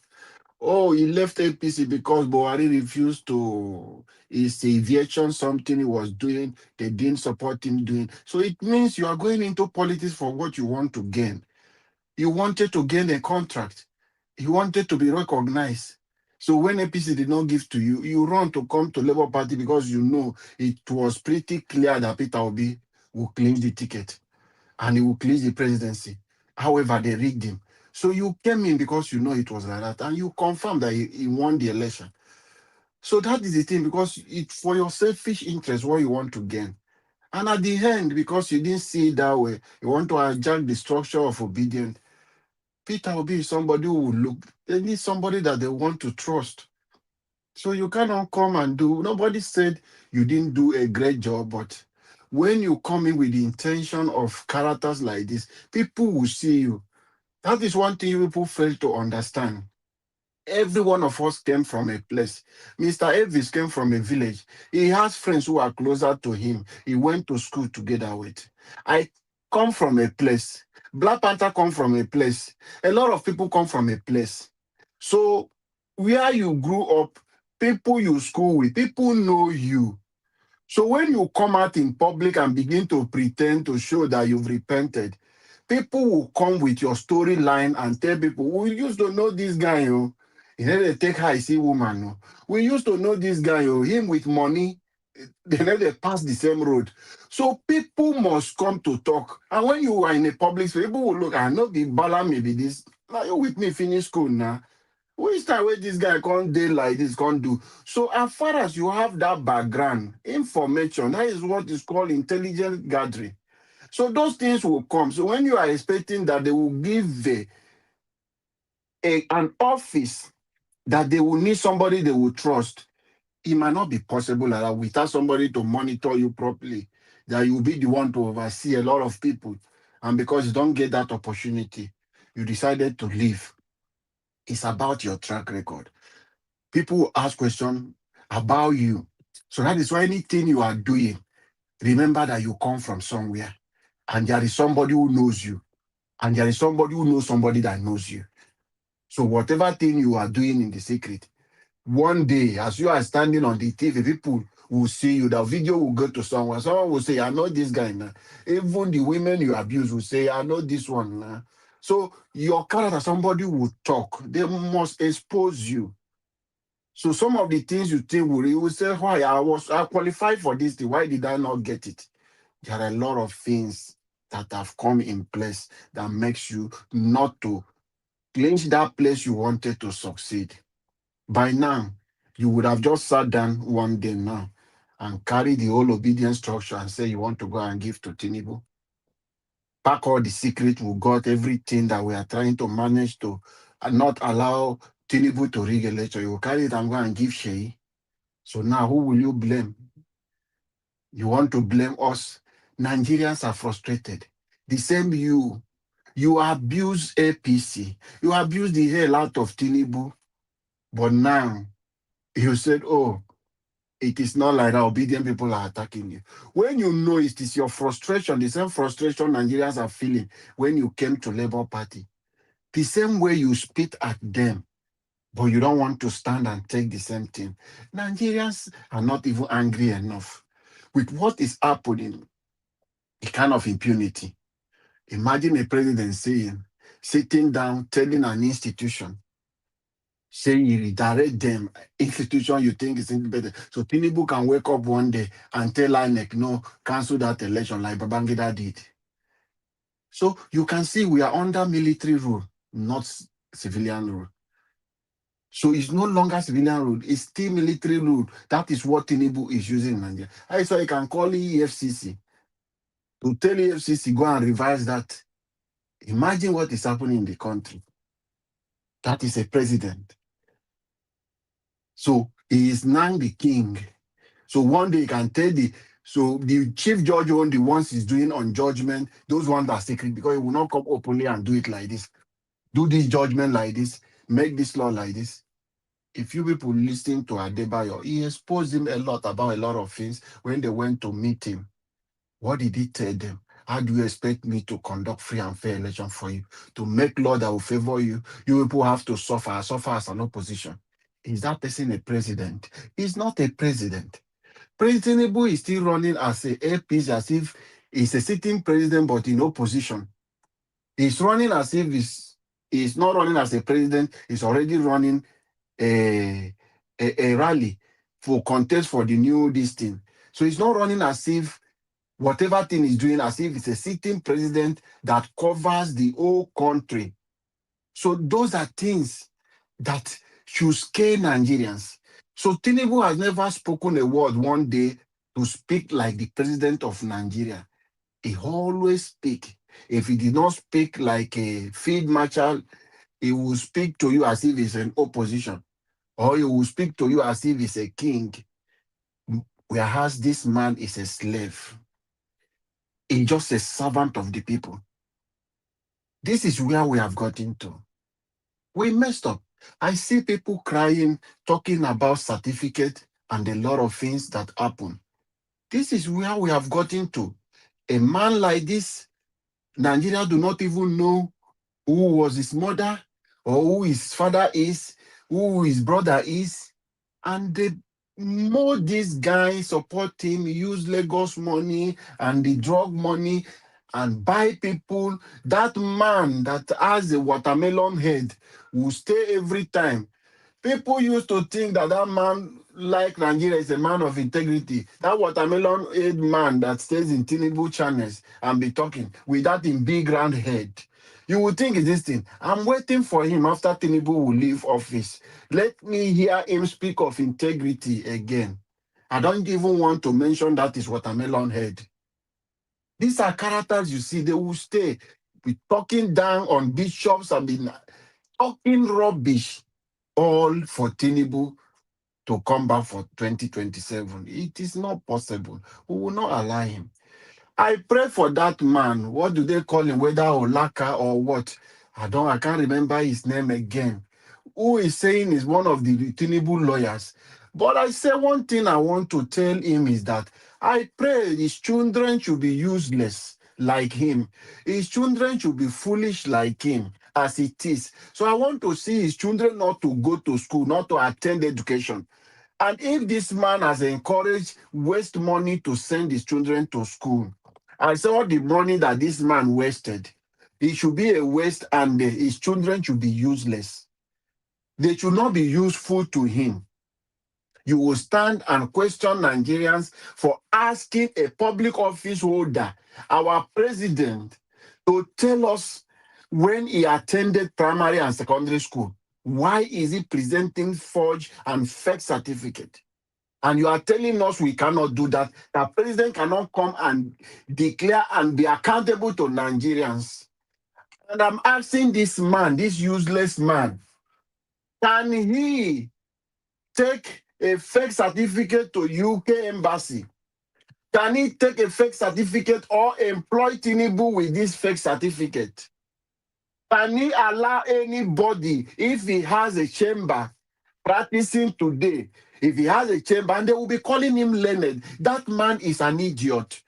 Speaker 3: Oh, he left APC because Buhari refused to. It's aviation, something he was doing. They didn't support him doing. So it means you are going into politics for what you want to gain. You wanted to gain a contract. You wanted to be recognized. So when APC did not give to you, you run to come to Labour Party because you know it was pretty clear that Peter Obi will claim the ticket and he will clinch the presidency. However, they rigged him. So you came in because you know it was like that, and you confirmed that he won the election. So that is the thing, because it's for your selfish interest what you want to gain. And at the end, because you didn't see it that way, you want to hijack the structure of obedience. Peter will be somebody who will look, they need somebody that they want to trust. So you cannot come and do, nobody said you didn't do a great job, but when you come in with the intention of characters like this, people will see you. That is one thing people fail to understand. Every one of us came from a place. Mr. Elvis came from a village. He has friends who are closer to him. He went to school together with. I come from a place. Black Panther come from a place. A lot of people come from a place. So where you grew up, people you school with, people know you. So when you come out in public and begin to pretend to show that you've repented, people will come with your storyline and tell people, we used to know this guy, oh. He never take high see woman. Oh. We used to know this guy, oh. Him with money, they never pass the same road. So people must come to talk. And when you are in a public space, people will look, I know the bala maybe this. Now you with me finish school now. Which time where this guy can't do like this, can't do. So as far as you have that background, information, that is what is called intelligent gathering. So those things will come. So when you are expecting that they will give an office that they will need somebody they will trust, it might not be possible like that without somebody to monitor you properly, that you will be the one to oversee a lot of people. And because you don't get that opportunity, you decided to leave. It's about your track record. People will ask questions about you. So that is why anything you are doing, remember that you come from somewhere. And there is somebody who knows you. And there is somebody who knows somebody that knows you. So whatever thing you are doing in the secret, one day, as you are standing on the TV, people will see you. The video will go to someone. Someone will say, I know this guy now. Even the women you abuse will say, I know this one now. So your character, somebody will talk. They must expose you. So some of the things you think you will say, why I qualified for this thing. Why did I not get it? There are a lot of things that have come in place that makes you not to clinch that place you wanted to succeed. By now, you would have just sat down one day now and carry the whole obedience structure and say you want to go and give to Tinubu. Pack all the secret we got, everything that we are trying to manage to not allow Tinubu to rig election. You will carry it and go and give Sheyi. So now who will you blame? You want to blame us? Nigerians are frustrated. The same you abuse APC. You abuse the hell out of Tinubu. But now you said, oh, it is not like that. Obedient people are attacking you. When you know it is your frustration, the same frustration Nigerians are feeling when you came to Labour Party, the same way you spit at them, but you don't want to stand and take the same thing. Nigerians are not even angry enough with what is happening, the kind of impunity. Imagine a president sitting down, telling an institution, saying you redirect them, institution you think is better. So Tinubu can wake up one day and tell INEC, no, cancel that election like Babangida did. So you can see we are under military rule, not civilian rule. So it's no longer civilian rule, it's still military rule. That is what Tinubu is using in Nigeria. I saw you can call EFCC to tell EFCC go and revise that. Imagine what is happening in the country. That is a president. So he is now the king. So one day you can tell the chief judge on the ones he's doing on judgment, those ones are secret because he will not come openly and do it like this. Do this judgment like this, make this law like this. If you people listen to Adebayo, he exposed him a lot about a lot of things when they went to meet him. What did he tell them? How do you expect me to conduct free and fair election for you? To make law that will favor you? You people have to suffer as an opposition. Is that person a president? He's not a president. President Tinubu is still running as a APC, as if he's a sitting president but in opposition. He's running as if he's not running as a president, he's already running a rally for contest for the new this thing. So he's not running as if whatever thing he's doing, as if it's a sitting president that covers the whole country. So those are things that should scare Nigerians. So Tinubu has never spoken a word one day to speak like the president of Nigeria. He always speak. If he did not speak like a field marshal, he will speak to you as if he's an opposition. Or he will speak to you as if he's a king. Whereas this man is a slave. He's just a servant of the people. This is where we have gotten to. We messed up. I see people crying, talking about certificate and a lot of things that happen. This is where we have gotten to. A man like this, Nigeria do not even know who was his mother or who his father is, who his brother is. And the more this guy support him, use Lagos money and the drug money and buy people, that man that has a watermelon head will stay every time. People used to think that that man, like Nigeria, is a man of integrity. That watermelon head man that stays in Tinubu channels and be talking with that in big round head. You would think it's this thing. I'm waiting for him after Tinubu will leave office. Let me hear him speak of integrity again. I don't even want to mention that is watermelon head. These are characters you see, they will stay with talking down on bishops and be talking rubbish, all for Tinubu to come back for 2027. It is not possible. We will not allow him. I pray for that man. What do they call him? Whether Olaka or what? I can't remember his name again. Who is saying is one of the Tinubu lawyers. But I say one thing I want to tell him is that I pray his children should be useless like him. His children should be foolish like him, as it is. So I want to see his children not to go to school, not to attend education. And if this man has encouraged waste money to send his children to school, I saw the money that this man wasted. It should be a waste and his children should be useless. They should not be useful to him. You will stand and question Nigerians for asking a public office holder, our president, to tell us when he attended primary and secondary school. Why is he presenting forged and fake certificate? And you are telling us we cannot do that. The president cannot come and declare and be accountable to Nigerians. And I'm asking this man, this useless man, can he take a fake certificate to UK embassy? Can he take a fake certificate or employ Tinubu with this fake certificate? Can he allow anybody, if he has a chamber practicing today, if he has a chamber, and they will be calling him learned, that man is an idiot.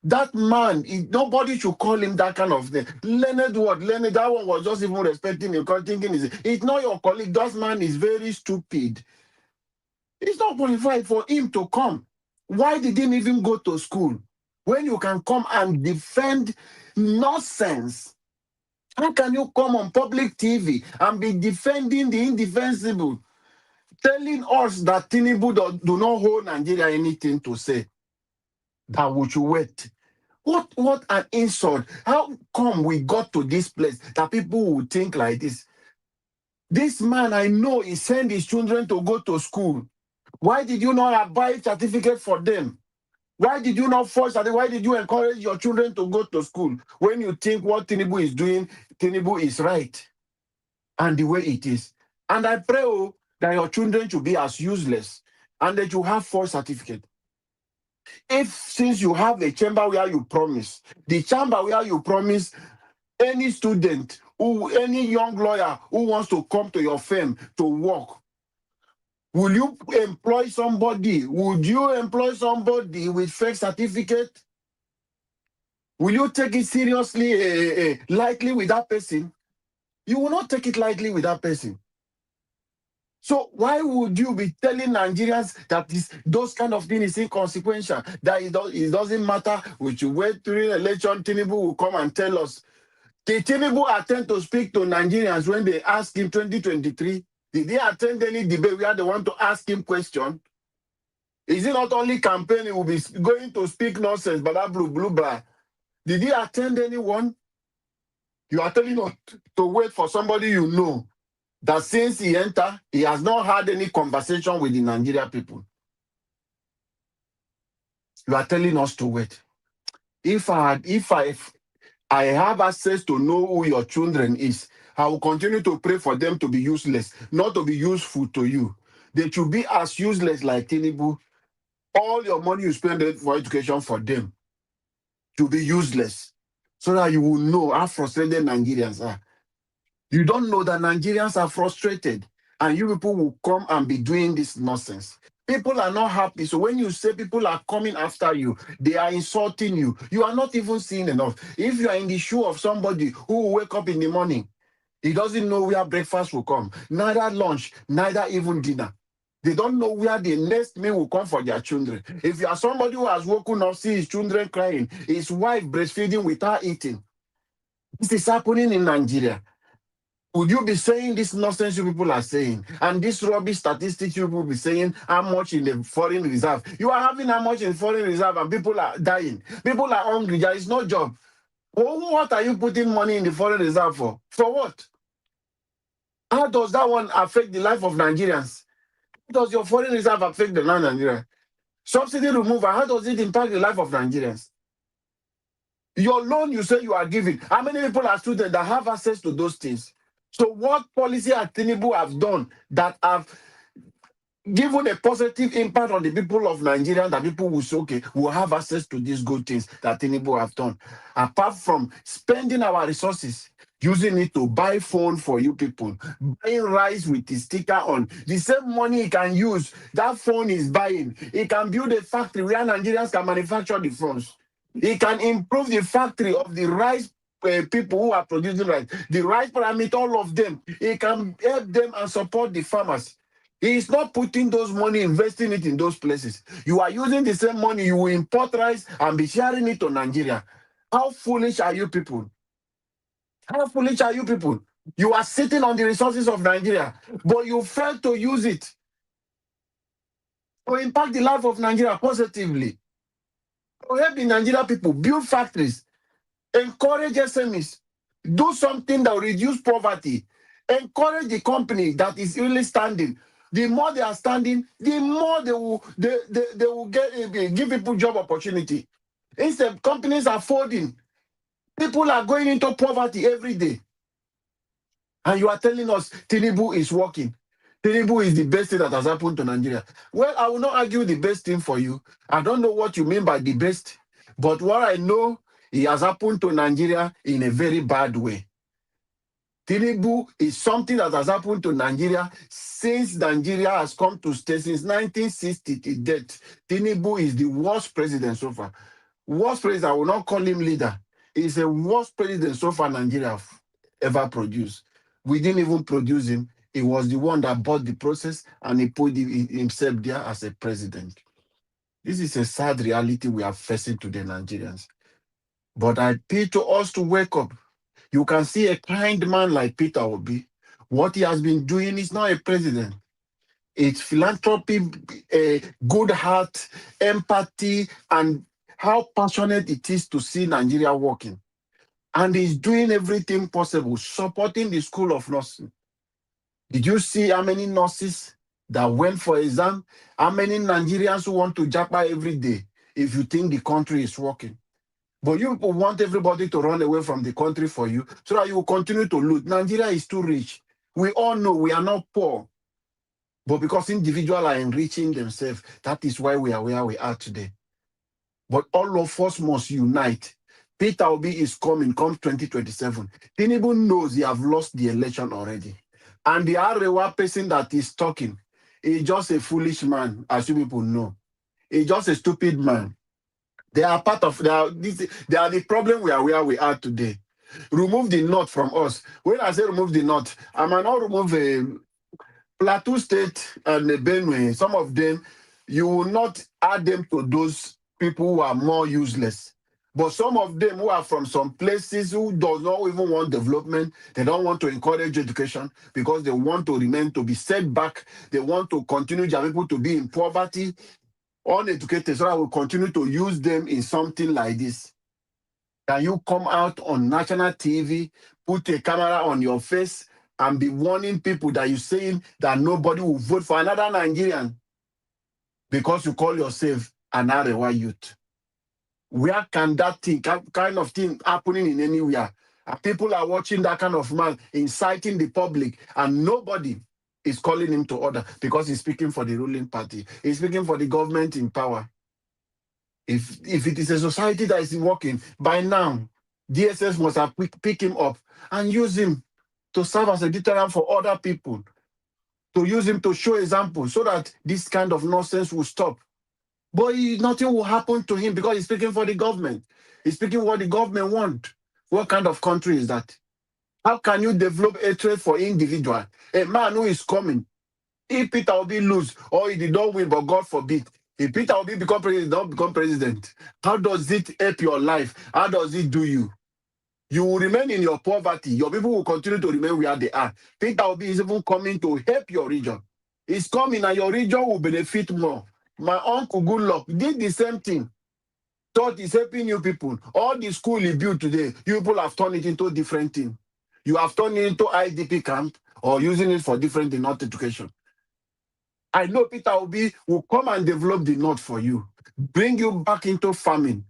Speaker 3: That man, nobody should call him that kind of thing. Learned what? Learned, that one was just even respecting him, thinking it's not your colleague. That man is very stupid. It's not qualified for him to come. Why did he even go to school? When you can come and defend nonsense. How can you come on public TV and be defending the indefensible, telling us that Tinubu do not hold Nigeria anything to say? That we should wait. What an insult. How come we got to this place that people would think like this? This man, I know, he sent his children to go to school. Why did you not buy certificate for them? Why did you not force it? Why did you encourage your children to go to school when you think what Tinubu is doing, Tinubu is right and the way it is? And I pray that your children should be as useless and that you have full certificate. If since you have a chamber where you promise, the chamber where you promise any student, any young lawyer who wants to come to your firm to work, will you employ somebody? Would you employ somebody with fake certificate? Will you take it seriously, lightly with that person? You will not take it lightly with that person. So why would you be telling Nigerians that those kind of things is inconsequential? That it doesn't matter. We should wait during election. Tinubu will come and tell us. Did Tinubu attend to speak to Nigerians when they asked him 2023? Did he attend any debate where they want to ask him question? Is it not only campaign he will be going to speak nonsense, blah, blah, blah, blah? Did he attend anyone? You are telling us to wait for somebody you know that since he entered, he has not had any conversation with the Nigeria people. You are telling us to wait. If I have access to know who your children is, I will continue to pray for them to be useless, not to be useful to you. They should be as useless like Tinubu. All your money you spend for education for them to be useless, so that you will know how frustrated Nigerians are. You don't know that Nigerians are frustrated, and you people will come and be doing this nonsense. People are not happy. So when you say people are coming after you, they are insulting you. You are not even seeing enough. If you are in the shoe of somebody who will wake up in the morning, he doesn't know where breakfast will come, neither lunch, neither even dinner. They don't know where the next meal will come for their children. If you are somebody who has woken up, see his children crying, his wife breastfeeding without eating, this is happening in Nigeria. Would you be saying this nonsense you people are saying? And this rubbish statistics you people be saying how much in the foreign reserve? You are having how much in foreign reserve and people are dying. People are hungry. There is no job. Well, what are you putting money in the foreign reserve for? For what? How does that one affect the life of Nigerians? How does your foreign reserve affect the land of Nigeria? Subsidy removal, how does it impact the life of Nigerians? Your loan you say you are giving, how many people are students that have access to those things? So what policy has Tinubu have done that have given a positive impact on the people of Nigeria, that people will say, okay, will have access to these good things that Tinubu have done, apart from spending our resources, using it to buy phone for you people, buying rice with the sticker on. The same money he can use, that phone is buying. He can build a factory where Nigerians can manufacture the phones. He can improve the factory of the rice people who are producing rice, the rice pyramid, all of them. He can help them and support the farmers. He is not putting those money, investing it in those places. You are using the same money, you will import rice and be sharing it to Nigeria. How foolish are you people? How foolish are you people? You are sitting on the resources of Nigeria, but you fail to use it to impact the life of Nigeria positively. To help the Nigeria people build factories, encourage SMEs, do something that will reduce poverty, encourage the company that is really standing. The more they are standing, the more they will give people job opportunity. Instead, companies are folding. People are going into poverty every day. And you are telling us Tinubu is working. Tinubu is the best thing that has happened to Nigeria. Well, I will not argue the best thing for you. I don't know what you mean by the best. But what I know, it has happened to Nigeria in a very bad way. Tinubu is something that has happened to Nigeria since Nigeria has come to stay, since 1960 to date. Tinubu is the worst president so far. Worst president, I will not call him leader. He's the worst president so far Nigeria have ever produced. We didn't even produce him. He was the one that bought the process and he put himself there as a president. This is a sad reality we are facing today, Nigerians. But I appeal to us to wake up. You can see a kind man like Peter Obi. What he has been doing is not a president. It's philanthropy, good heart, empathy, and how passionate it is to see Nigeria working. And he's doing everything possible, supporting the School of Nursing. Did you see how many nurses that went for exam? How many Nigerians who want to japa every day if you think the country is working? But you want everybody to run away from the country for you so that you will continue to loot. Nigeria is too rich. We all know we are not poor. But because individuals are enriching themselves, that is why we are where we are today. But all of us must unite. Peter Obi is coming, come 2027. Tinubu knows he have lost the election already. And the Arewa person that is talking is just a foolish man, as you people know. He's just a stupid man. They are part of, they are the problem we are where we are today. Remove the knot from us. When I say remove the knot, I might not remove Plateau State and Benue. Some of them, you will not add them to those people who are more useless. But some of them who are from some places who do not even want development, they don't want to encourage education because they want to remain to be set back. They want to continue their people to be in poverty, uneducated, so I will continue to use them in something like this. Can you come out on national TV, put a camera on your face, and be warning people that you're saying that nobody will vote for another Nigerian because you call yourself an Arewa youth? Where can that thing, kind of thing happening in anywhere? And people are watching that kind of man inciting the public, and nobody is calling him to order because he's speaking for the ruling party. He's speaking for the government in power. If it is a society that is working, by now, DSS must have pick him up and use him to serve as a deterrent for other people, to use him to show example so that this kind of nonsense will stop. But nothing will happen to him because he's speaking for the government. He's speaking what the government want. What kind of country is that? How can you develop hatred for individual? A man who is coming, if Peter Obi lose or he did not win, but God forbid, if Peter Obi become president, don't become president, how does it help your life? How does it do you? You will remain in your poverty. Your people will continue to remain where they are. Peter Obi is even coming to help your region. He's coming and your region will benefit more. My uncle Goodluck did the same thing. Thought he's helping you people. All the school he built today, you people have turned it into different things. You have turned it into IDP camp or using it for different things, not education. I know Peter Obi will come and develop the north for you, bring you back into farming.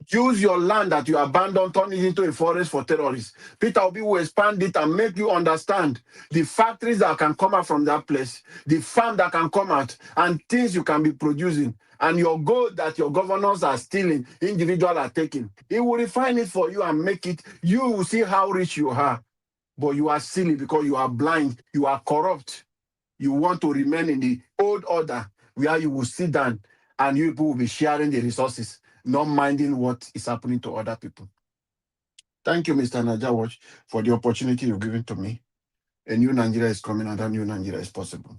Speaker 3: Use your land that you abandoned, turn it into a forest for terrorists. Peter Obi will expand it and make you understand the factories that can come out from that place, the farm that can come out, and things you can be producing. And your gold that your governors are stealing, individuals are taking. He will refine it for you and make it. You will see how rich you are. But you are silly because you are blind, you are corrupt. You want to remain in the old order where you will sit down and you people will be sharing the resources, not minding what is happening to other people. Thank you, Mr. Najawatch, for the opportunity you've given to me. A new Nigeria is coming and a new Nigeria is possible.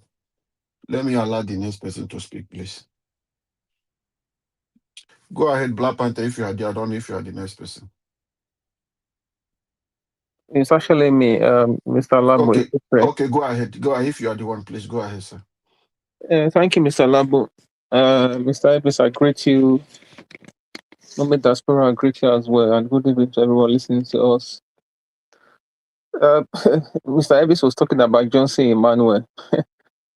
Speaker 3: Let me allow the next person to speak, please. Go ahead, Black Panther, if you are there. I don't know if you are the next person.
Speaker 11: It's actually me, Mr. Labo.
Speaker 3: Okay, go ahead. Go ahead. If you are the one, please go ahead, sir.
Speaker 11: Thank you, Mr. Labo. Mr. Ebis, I greet you. Moment Diaspora, I greet you as well. And good evening to everyone listening to us. Mr. Ebis was talking about Johnson Emmanuel.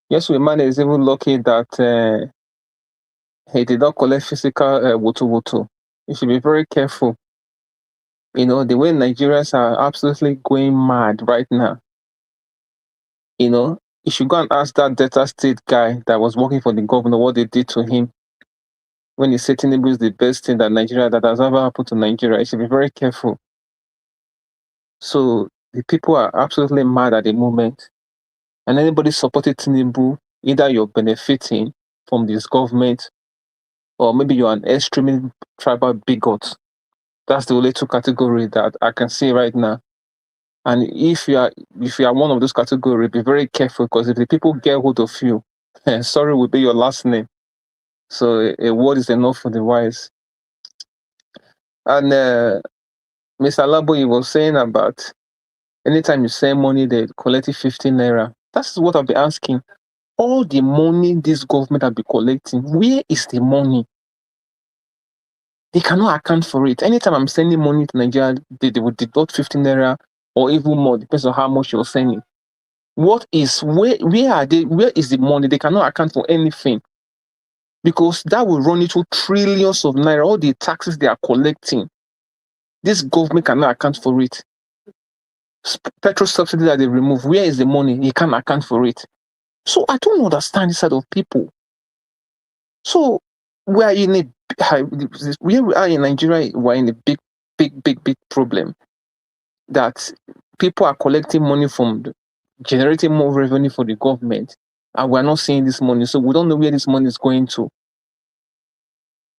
Speaker 11: Yes, Emmanuel is even lucky that he did not collect physical wutu. You should be very careful. You know, the way Nigerians are absolutely going mad right now. You know, you should go and ask that Delta State guy that was working for the governor what they did to him when he said Tinubu is the best thing that has ever happened to Nigeria. You should be very careful. So the people are absolutely mad at the moment. And anybody supporting Tinubu, either you're benefiting from this government or maybe you're an extremely tribal bigot. That's the only two categories that I can see right now. And if you are one of those categories, be very careful because if the people get hold of you, sorry will be your last name. So a word is enough for the wise. And Mr. Labo, you was saying about anytime you send money, they collect 15 naira. That's what I'll be asking. All the money this government will be collecting, where is the money? They cannot account for it. Anytime I'm sending money to Nigeria, they will deduct 15 naira or even more, depends on how much you're sending. Where is the money? They cannot account for anything. Because that will run into trillions of naira, all the taxes they are collecting. This government cannot account for it. Petrol subsidy that they remove, where is the money? He can't account for it. So I don't understand this side of people. So we are in where we are in Nigeria, we're in a big problem that people are collecting money from generating more revenue for the government, and we're not seeing this money. So we don't know where this money is going to.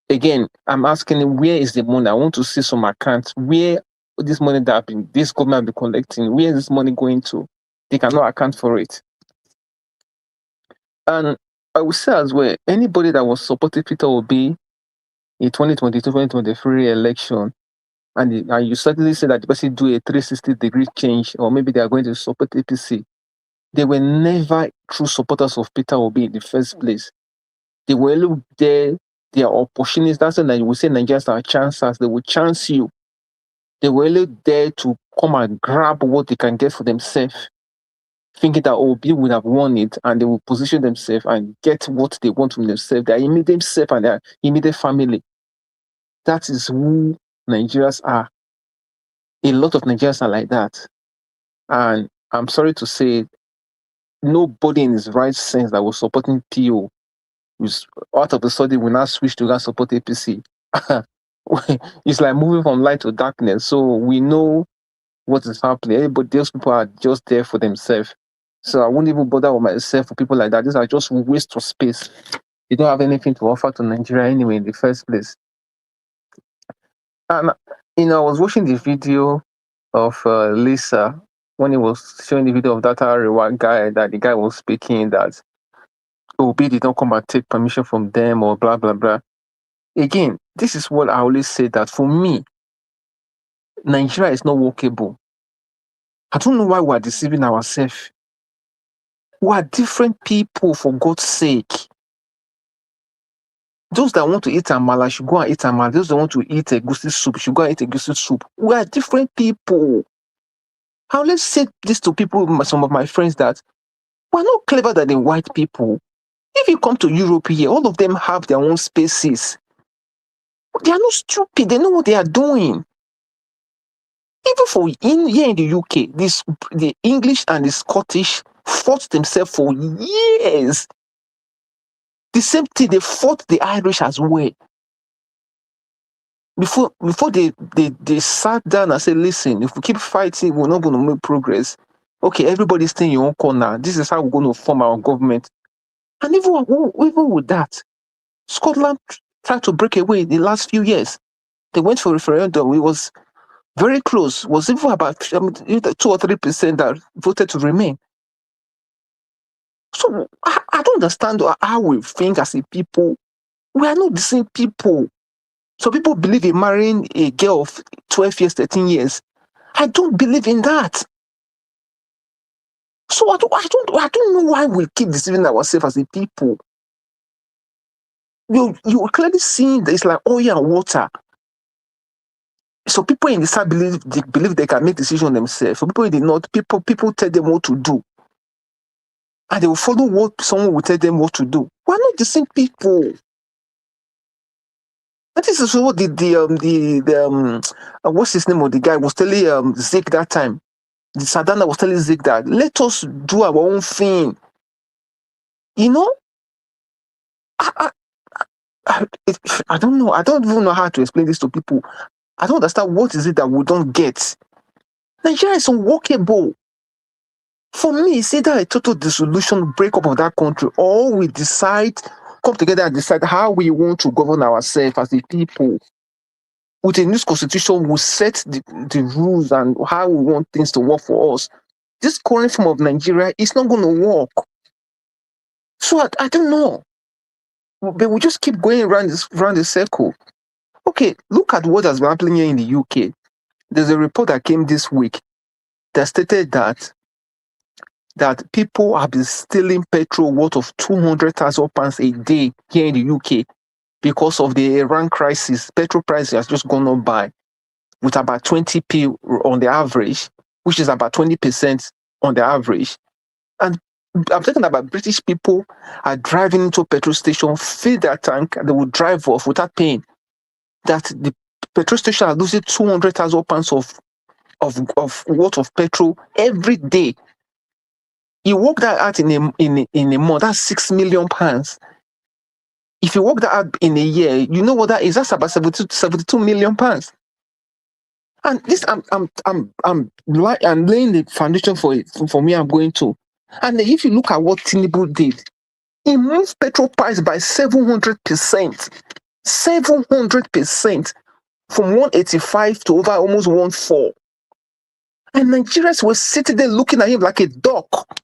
Speaker 11: Again, I'm asking him, where is the money? I want to see some accounts where this money that this government be collecting, where is this money going to? They cannot account for it. And I will say as well, anybody that was supporting Peter Obi in 2022-2023 election, and you certainly say that the person do a 360-degree change, or maybe they are going to support APC, they were never true supporters of Peter Obi in the first place. They were there, they are opportunists. That's why you will say Nigerians are chancers. They will chance you. They were there to come and grab what they can get for themselves, thinking that Obi would have won it, and they will position themselves and get what they want from themselves, their immediate self and their immediate family. That is who Nigerians are. A lot of Nigerians are like that. And I'm sorry to say, nobody in his right sense that was supporting PO was out of the sudden will now switch to support APC. It's like moving from light to darkness. So we know what is happening. But those people are just there for themselves. So I won't even bother with myself for people like that. These are just waste of space. They don't have anything to offer to Nigeria anyway in the first place. And I was watching the video of Lisa when he was showing the video of that Arewa guy, that the guy was speaking that Obi did not come and take permission from them or blah blah blah. Again, this is what I always say, that for me, Nigeria is not workable. I don't know why we are deceiving ourselves. We are different people, for God's sake. Those that want to eat amala should go and eat amala. Those that want to eat a goosey soup should go and eat a goosey soup. We are different people. I always say this to people, some of my friends, that we're not clever than the white people. If you come to Europe here, all of them have their own spaces. They are not stupid. They know what they are doing. Even here in the UK, the English and the Scottish fought themselves for years. The same thing, they fought the Irish as well. Before they sat down and said, listen, if we keep fighting, we're not going to make progress. Okay, everybody stay in your own corner. This is how we're going to form our government. And even with that, Scotland tried to break away in the last few years. They went for a referendum. It was very close. It was even about 2 or 3% that voted to remain. So I don't understand how we think as a people. We are not the same people. So people believe in marrying a girl of 12 years, 13 years. I don't believe in that. So I don't know why we keep deceiving ourselves as a people. You clearly seeing that it's like oil and water. So people in the south believe they can make decisions themselves. So people in the north, people tell them what to do, and they will follow what someone will tell them what to do. We're not the same people. And this is what what's his name of the guy was telling Zeke that time. The Sadana was telling Zeke that let us do our own thing. You know, I don't know. I don't even know how to explain this to people. I don't understand what is it that we don't get. Nigeria is unworkable. For me, it's either a total dissolution, breakup of that country, or we come together and decide how we want to govern ourselves as a people. With a new constitution, we'll set the rules and how we want things to work for us. This current form of Nigeria is not going to work. So I don't know. But we just keep going around the circle. Okay, look at what has been happening here in the UK. There's a report that came this week that stated that people have been stealing petrol worth of £200,000 a day here in the UK. because of the Iran crisis. Petrol price has just gone up by with about 20p on the average, which is about 20% on the average. And I'm talking about British people are driving into a petrol station, fill their tank, and they will drive off without paying. That the petrol station are losing 200,000 pounds of worth of petrol every day. You work that out in a month, that's 6 million pounds. If you work that out in a year, you know what that is? That's about 72 million pounds. And this, I'm laying the foundation for it for me. I'm going to. And if you look at what Tinubu did, he moved petrol price by 700%, 700% from 185 to over almost 14. And Nigerians were sitting there looking at him like a duck.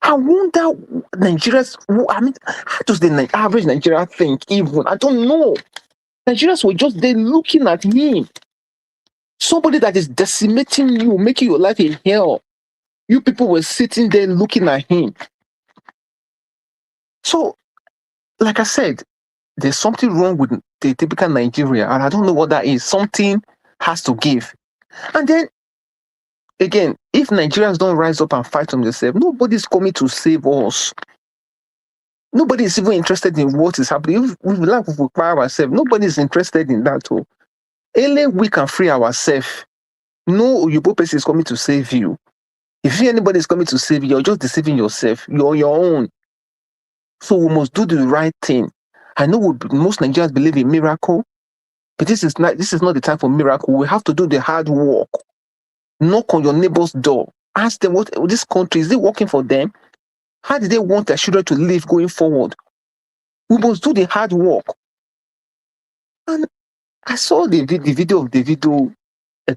Speaker 11: I wonder, Nigerians, I mean, how does the average Nigerian think even? I don't know. Nigerians were just there looking at him. Somebody that is decimating you, making your life a hell. You people were sitting there looking at him. So, like I said, there's something wrong with the typical Nigeria, and I don't know what that is. Something has to give. And then, again, if Nigerians don't rise up and fight for themselves, nobody's coming to save us. Nobody is even interested in what is happening. If we like to require ourselves, nobody is interested in that. Too. Only we can free ourselves. No Yoruba person is coming to save you. If anybody is coming to save you, you're just deceiving yourself. You're on your own. So we must do the right thing. I know most Nigerians believe in miracle, but this is not the time for miracle. We have to do the hard work. Knock on your neighbor's door. Ask them what this country is it working for them? How do they want their children to live going forward? We must do the hard work. And I saw the video of Davido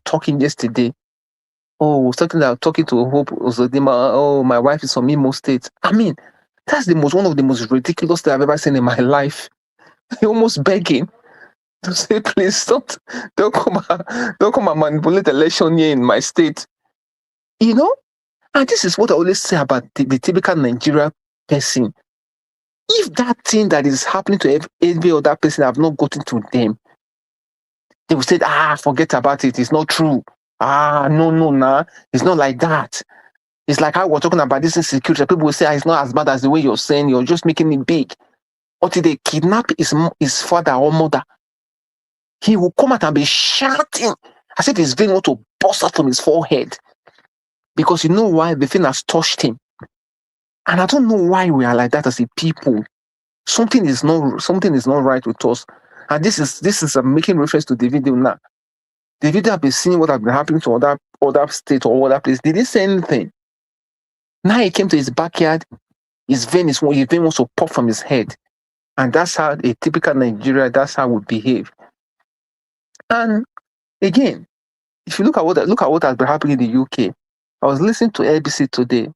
Speaker 11: talking yesterday. Oh, talking to Hope Uzodinma. Oh, my wife is from Imo State. I mean, that's one of the most ridiculous that I've ever seen in my life. Almost begging to say, please don't come and manipulate the election here in my state. You know? And this is what I always say about the typical Nigeria person. If that thing that is happening to every other person have not gotten to them, they will say, forget about it. It's not true. No. It's not like that. It's like how we're talking about this insecurity. People will say, it's not as bad as the way you're saying. You're just making it big. Until they kidnap his father or mother, he will come out and be shouting as if his vein want to burst out from his forehead. Because you know why? The thing has touched him. And I don't know why we are like that as a people. Something is not right with us. And this is making reference to the video now. The video have been seeing what has been happening to other states or other places. They didn't say anything. Now he came to his backyard, his vein wants to pop from his head. And that's how a typical Nigeria, that's how we behave. And again, if you look at what has been happening in the UK, I was listening to ABC today.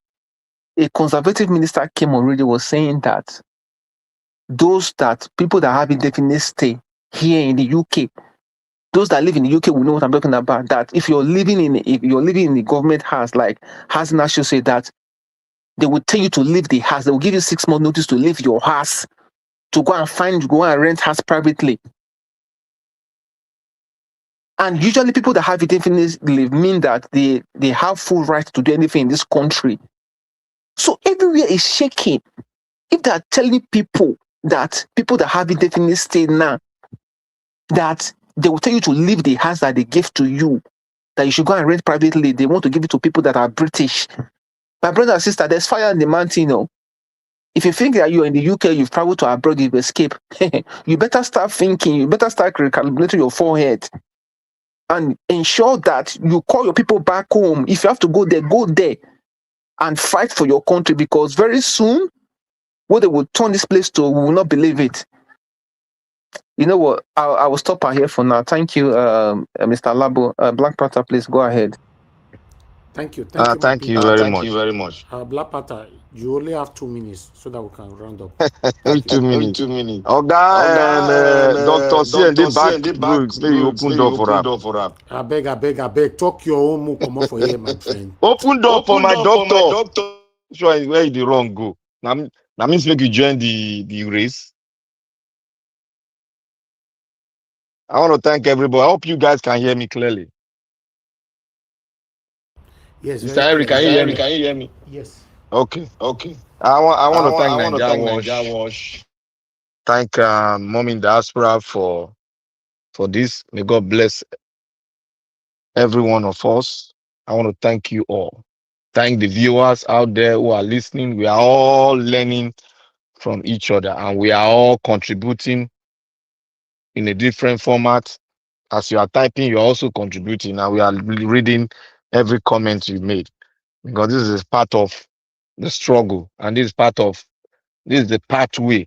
Speaker 11: A conservative minister came on radio, was saying that people that have indefinite stay here in the UK, those that live in the UK will know what I'm talking about. That if you're living in the government house, like Housing Associate, that they will tell you to leave the house. They will give you 6 months notice to leave your house, to go and rent house privately. And usually people that have indefinite leave mean that they have full right to do anything in this country. So everywhere is shaking. If they're telling people that have indefinite stay now, that they will tell you to leave the house that they gave to you, that you should go and rent privately, they want to give it to people that are British. My brother and sister, there's fire in the mountain, you know. If you think that you're in the UK, you've traveled to abroad, you've escaped, you better start thinking, you better start recalibrating your forehead and ensure that you call your people back home. If you have to go there and fight for your country, because very soon, what they will turn this place to, we will not believe it. You know what? I will stop out here for now. Thank you, Mr. Labo. Black Panther, please go ahead.
Speaker 2: Thank you.
Speaker 23: Thank you very much.
Speaker 2: Black Panther, you only have 2 minutes so that we can round up.
Speaker 23: Only 2 minutes. Doctor C and the back, may you open door for her.
Speaker 2: I beg. Talk your own, come on for here, my friend.
Speaker 23: Open door for my doctor. Sure, where the wrong go? That means make you join the race. I want to thank everybody. I hope you guys can hear me clearly.
Speaker 2: Yes,
Speaker 23: Mr.
Speaker 2: very
Speaker 23: Henry,
Speaker 2: clear.
Speaker 23: can you hear me?
Speaker 2: Can you hear me? Yes.
Speaker 23: Okay.
Speaker 20: Okay.
Speaker 23: I want to thank
Speaker 20: I want to
Speaker 23: Nigeria
Speaker 20: thank Nigeria
Speaker 23: Wash.
Speaker 20: Wash.
Speaker 23: Thank Mom in Diaspora for this. May God bless every one of us. I want to thank you all. Thank the viewers out there who are listening. We are all learning from each other and we are all contributing in a different format. As you are typing, you're also contributing, and we are reading every comment you made because this is part of the struggle, and this is the pathway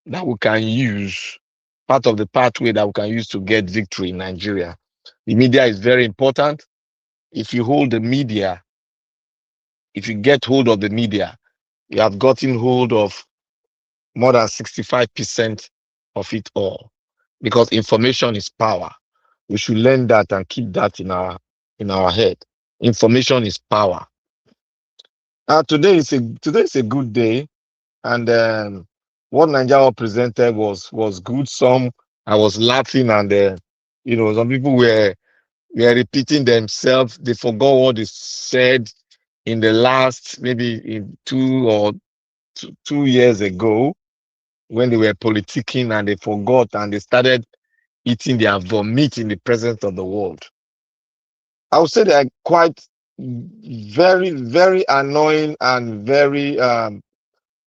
Speaker 23: that we can use, part of the pathway that we can use to get victory in Nigeria. The media is very important. If you hold the media, if you get hold of the media, you have gotten hold of more than 65% of it all, because information is power. We should learn that and keep that in our head. Information is power. Today is a good day, and what Nigeria presented was good. Some I was laughing, and some people were repeating themselves. They forgot what they said in the last maybe in 2 years ago when they were politicking, and they forgot and they started eating their vomit in the presence of the world. I would say they are quite very, very annoying and very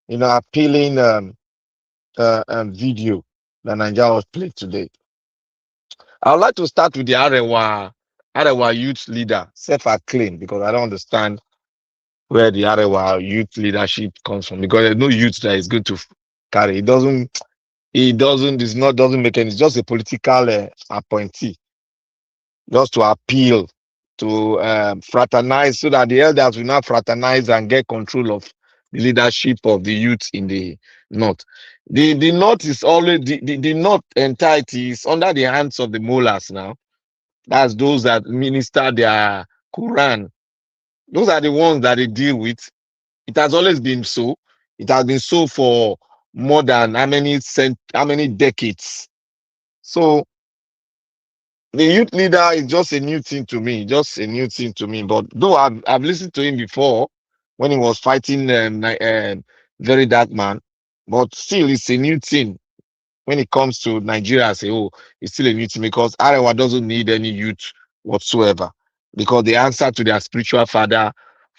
Speaker 23: appealing video that Nigeria was played today. I would like to start with the Arewa youth leader, self-acclaimed, because I don't understand where the Arewa youth leadership comes from, because there's no youth that is going to carry. It doesn't make any, it's just a political appointee, just to appeal, to fraternize, so that the elders will not fraternize and get control of the leadership of the youth in the north. The north is always the north entirety is under the hands of the mullahs now. That's those that minister their Quran. Those are the ones that they deal with. It has always been so. It has been so for more than how many decades. So the youth leader is just a new thing to me, But though I've listened to him before when he was fighting Very Dark Man, but still it's a new thing when it comes to Nigeria. I say, oh, it's still a new thing, because Arewa doesn't need any youth whatsoever, because they answer to their spiritual father.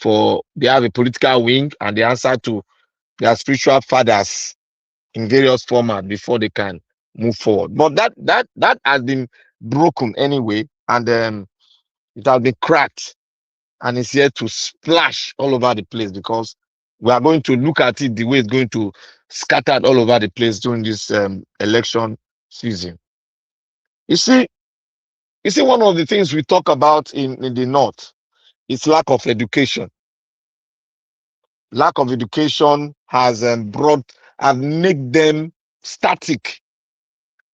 Speaker 23: They have a political wing, and they answer to their spiritual fathers in various formats before they can move forward. But that has been broken anyway, and it has been cracked, and it's here to splash all over the place, because we are going to look at it the way it's going to scatter all over the place during this election season. You see, one of the things we talk about in the north is lack of education. Lack of education has made them static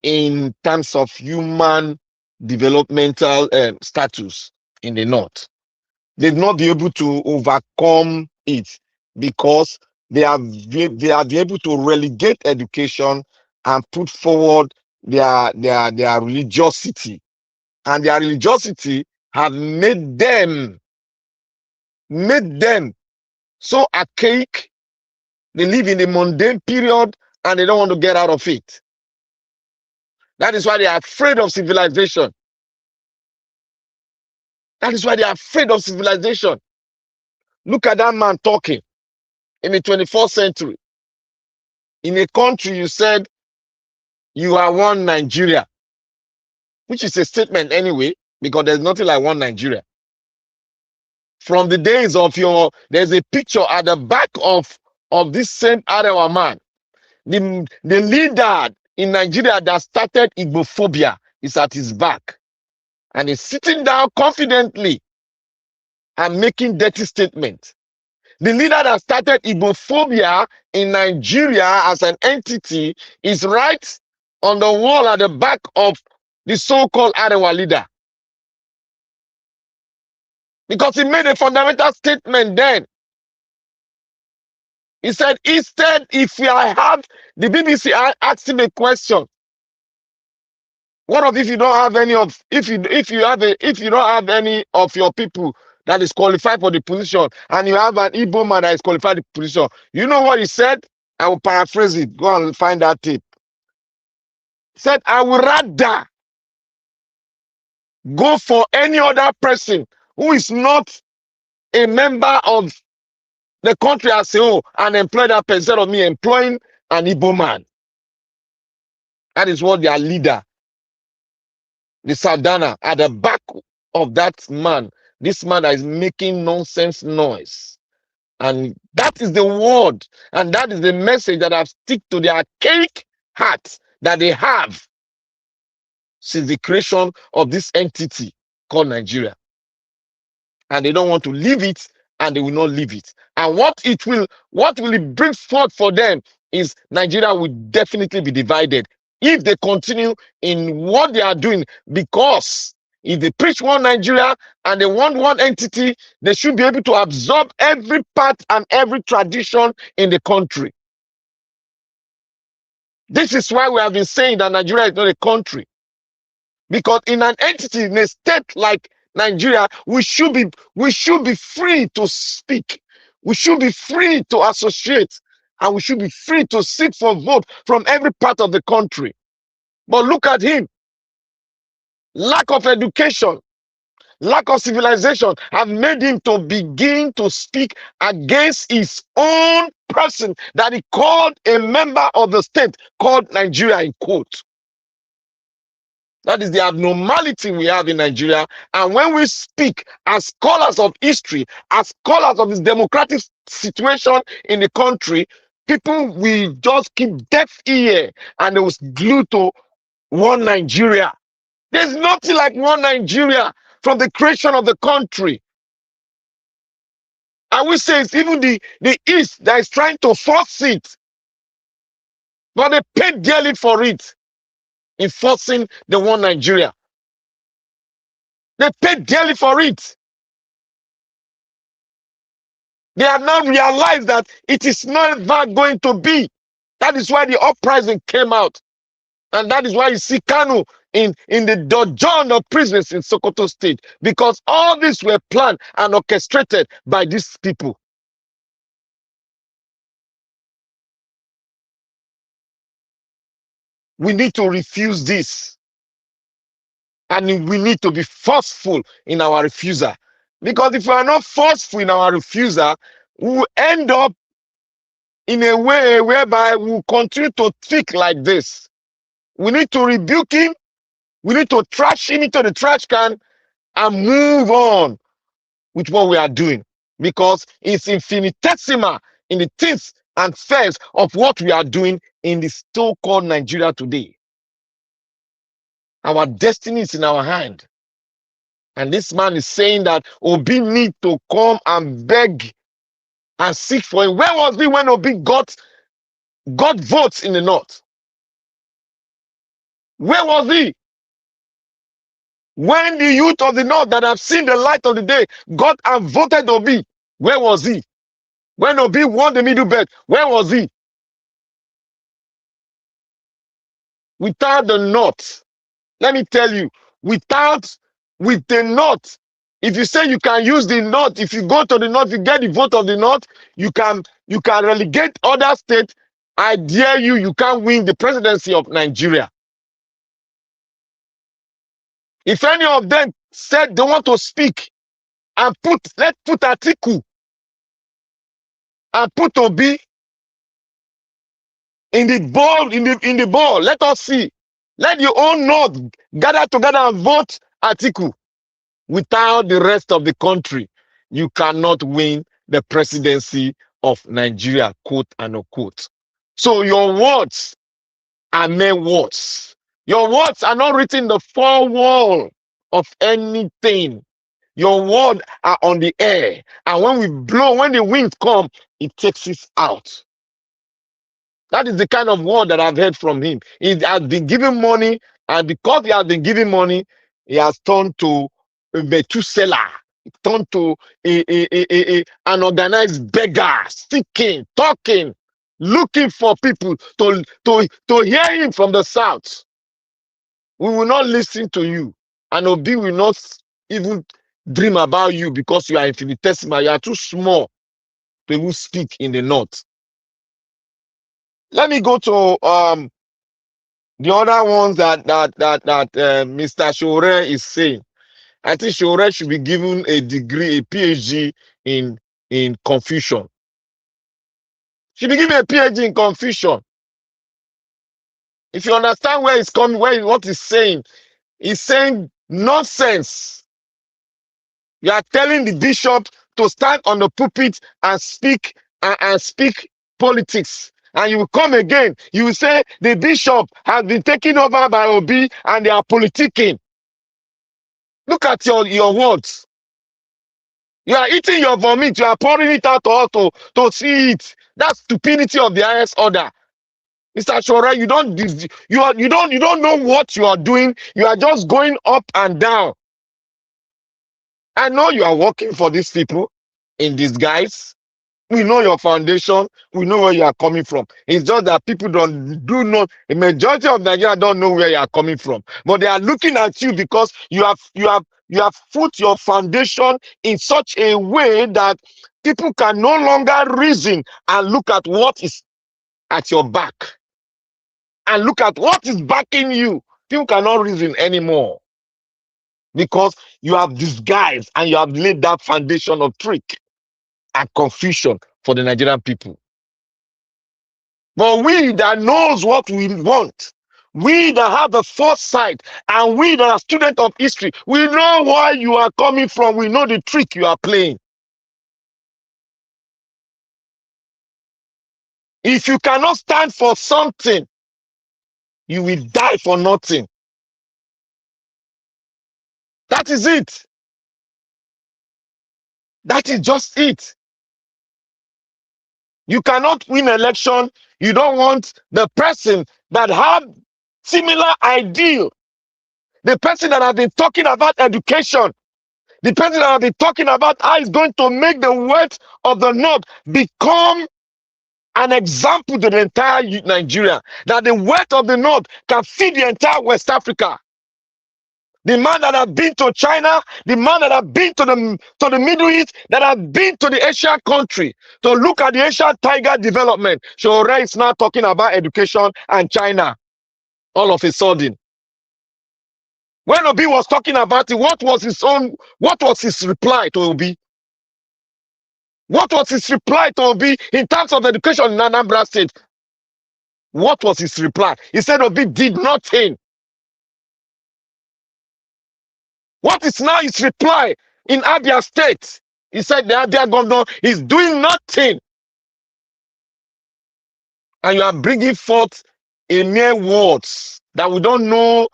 Speaker 23: in terms of human developmental status in the north. They've not been able to overcome it, because they have been able to relegate education and put forward their religiosity, and their religiosity have made them so archaic. They live in a mundane period, and they don't want to get out of it. That is why they are afraid of civilization. That is why they are afraid of civilization. Look at that man talking in the 21st century. In a country, you said you are one Nigeria, which is a statement anyway, because there's nothing like one Nigeria. From the days of there's a picture at the back of this same Arewa man. The leader in Nigeria that started Igbophobia is at his back, and he's sitting down confidently and making dirty statements. The leader that started Igbophobia in Nigeria as an entity is right on the wall at the back of the so-called Arewa leader, because he made a fundamental statement then. He said, instead, if I have the BBC asked him a question, what if you don't have any of if you don't have any of your people that is qualified for the position, and you have an Igbo man that is qualified for the position? You know what he said? I will paraphrase it. Go and find that tape. He said, I would rather go for any other person who is not a member of the country as a whole and employ that person instead of me employing an Igbo man. That is what their leader, the Sardana, at the back of that man, this man that is making nonsense noise. And that is the word, and that is the message that have stick to their archaic hearts that they have since the creation of this entity called Nigeria. And they don't want to leave it, and they will not leave it. And what will it bring forth for them is Nigeria will definitely be divided if they continue in what they are doing, because if they preach one Nigeria and they want one entity, they should be able to absorb every part and every tradition in the country. This is why we have been saying that Nigeria is not a country. Because in an entity, in a state like Nigeria, we should be free to speak. We should be free to associate, and we should be free to seek for vote from every part of the country. But look at him. Lack of education, lack of civilization have made him to begin to speak against his own person that he called a member of the state called Nigeria in quote. That is the abnormality we have in Nigeria. And when we speak as scholars of history, as scholars of this democratic situation in the country, people will just keep deaf ear and they will glue to one Nigeria. There's nothing like one Nigeria from the creation of the country. I will say it's even the East that is trying to force it. But they paid dearly for it in forcing the one Nigeria. They paid dearly for it. They have now realized that it is not going to be. That is why the uprising came out. And that is why you see Kanu in the dungeon of prisoners in Sokoto State. Because all this were planned and orchestrated by these people. We need to refuse this. And we need to be forceful in our refusal. Because if we are not forceful in our refusal, we will end up in a way whereby we will continue to think like this. We need to rebuke him. We need to trash him into the trash can and move on with what we are doing. Because it's infinitesimal in the things and affairs of what we are doing in the so-called Nigeria today. Our destiny is in our hand. And this man is saying that Obi need to come and beg and seek for him. Where was he when Obi got votes in the north? Where was he? When the youth of the north that have seen the light of the day got and voted Obi, where was he? When Obi won the middle belt, where was he? Without the north, let me tell you, with the north, if you say you can use the north, if you go to the north, you get the vote of the north, you can relegate other states. I dare you, you can't win the presidency of Nigeria. If any of them said they want to speak and let's put Atiku and put Obi in the ball, let us see. Let your own north gather together and vote Atiku. Without the rest of the country, you cannot win the presidency of Nigeria, quote and unquote. So your words are mere words. Your words are not written in the four wall of anything. Your words are on the air. And when we blow, when the wind comes, it takes it out. That is the kind of word that I've heard from him. He has been giving money, and because he has been giving money, he has turned to Methuselah. turned to an organized beggar, seeking, talking, looking for people to hear him from the south. We will not listen to you. And Obi will not even dream about you because you are infinitesimal. You are too small to even speak in the north. Let me go to the other ones that Mr. Shore is saying. I think Shore should be given a degree, a PhD in Confucian. Should be given a PhD in Confucian. If you understand where it's coming, what he's saying nonsense. You are telling the bishop to stand on the pulpit and speak politics. And you will come again. You will say the bishop has been taken over by Obi and they are politicking. Look at your words. You are eating your vomit. You are pouring it out to see it. That's stupidity of the highest order. Mr. Shora, you don't know what you are doing. You are just going up and down. I know you are working for these people in disguise. We know your foundation. We know where you are coming from. It's just that people do not. The majority of Nigeria don't know where you are coming from, but they are looking at you because you have put your foundation in such a way that people can no longer reason and look at what is at your back and look at what is backing you. People cannot reason anymore because you have disguised and you have laid that foundation of trick and confusion for the Nigerian people. But we that knows what we want, we that have the foresight, and we that are students of history, we know where you are coming from. We know the trick you are playing. If you cannot stand for something, you will die for nothing. That is it. That is just it. You cannot win election. You don't want the person that have similar ideal. The person that has been talking about education. The person that has been talking about how he's going to make the wealth of the North become an example to the entire Nigeria. That the wealth of the North can feed the entire West Africa. The man that has been to China, the man that has been to the Middle East, that has been to the Asian country to look at the Asian tiger development. Shore is now talking about education and China all of a sudden. When Obi was talking about it, what was his reply to Obi? What was his reply to Obi in terms of education in Anambra State? What was his reply? He said Obi did nothing. What is now his reply in Abia State? He said the Abia governor is doing nothing. And you are bringing forth a mere words that we don't know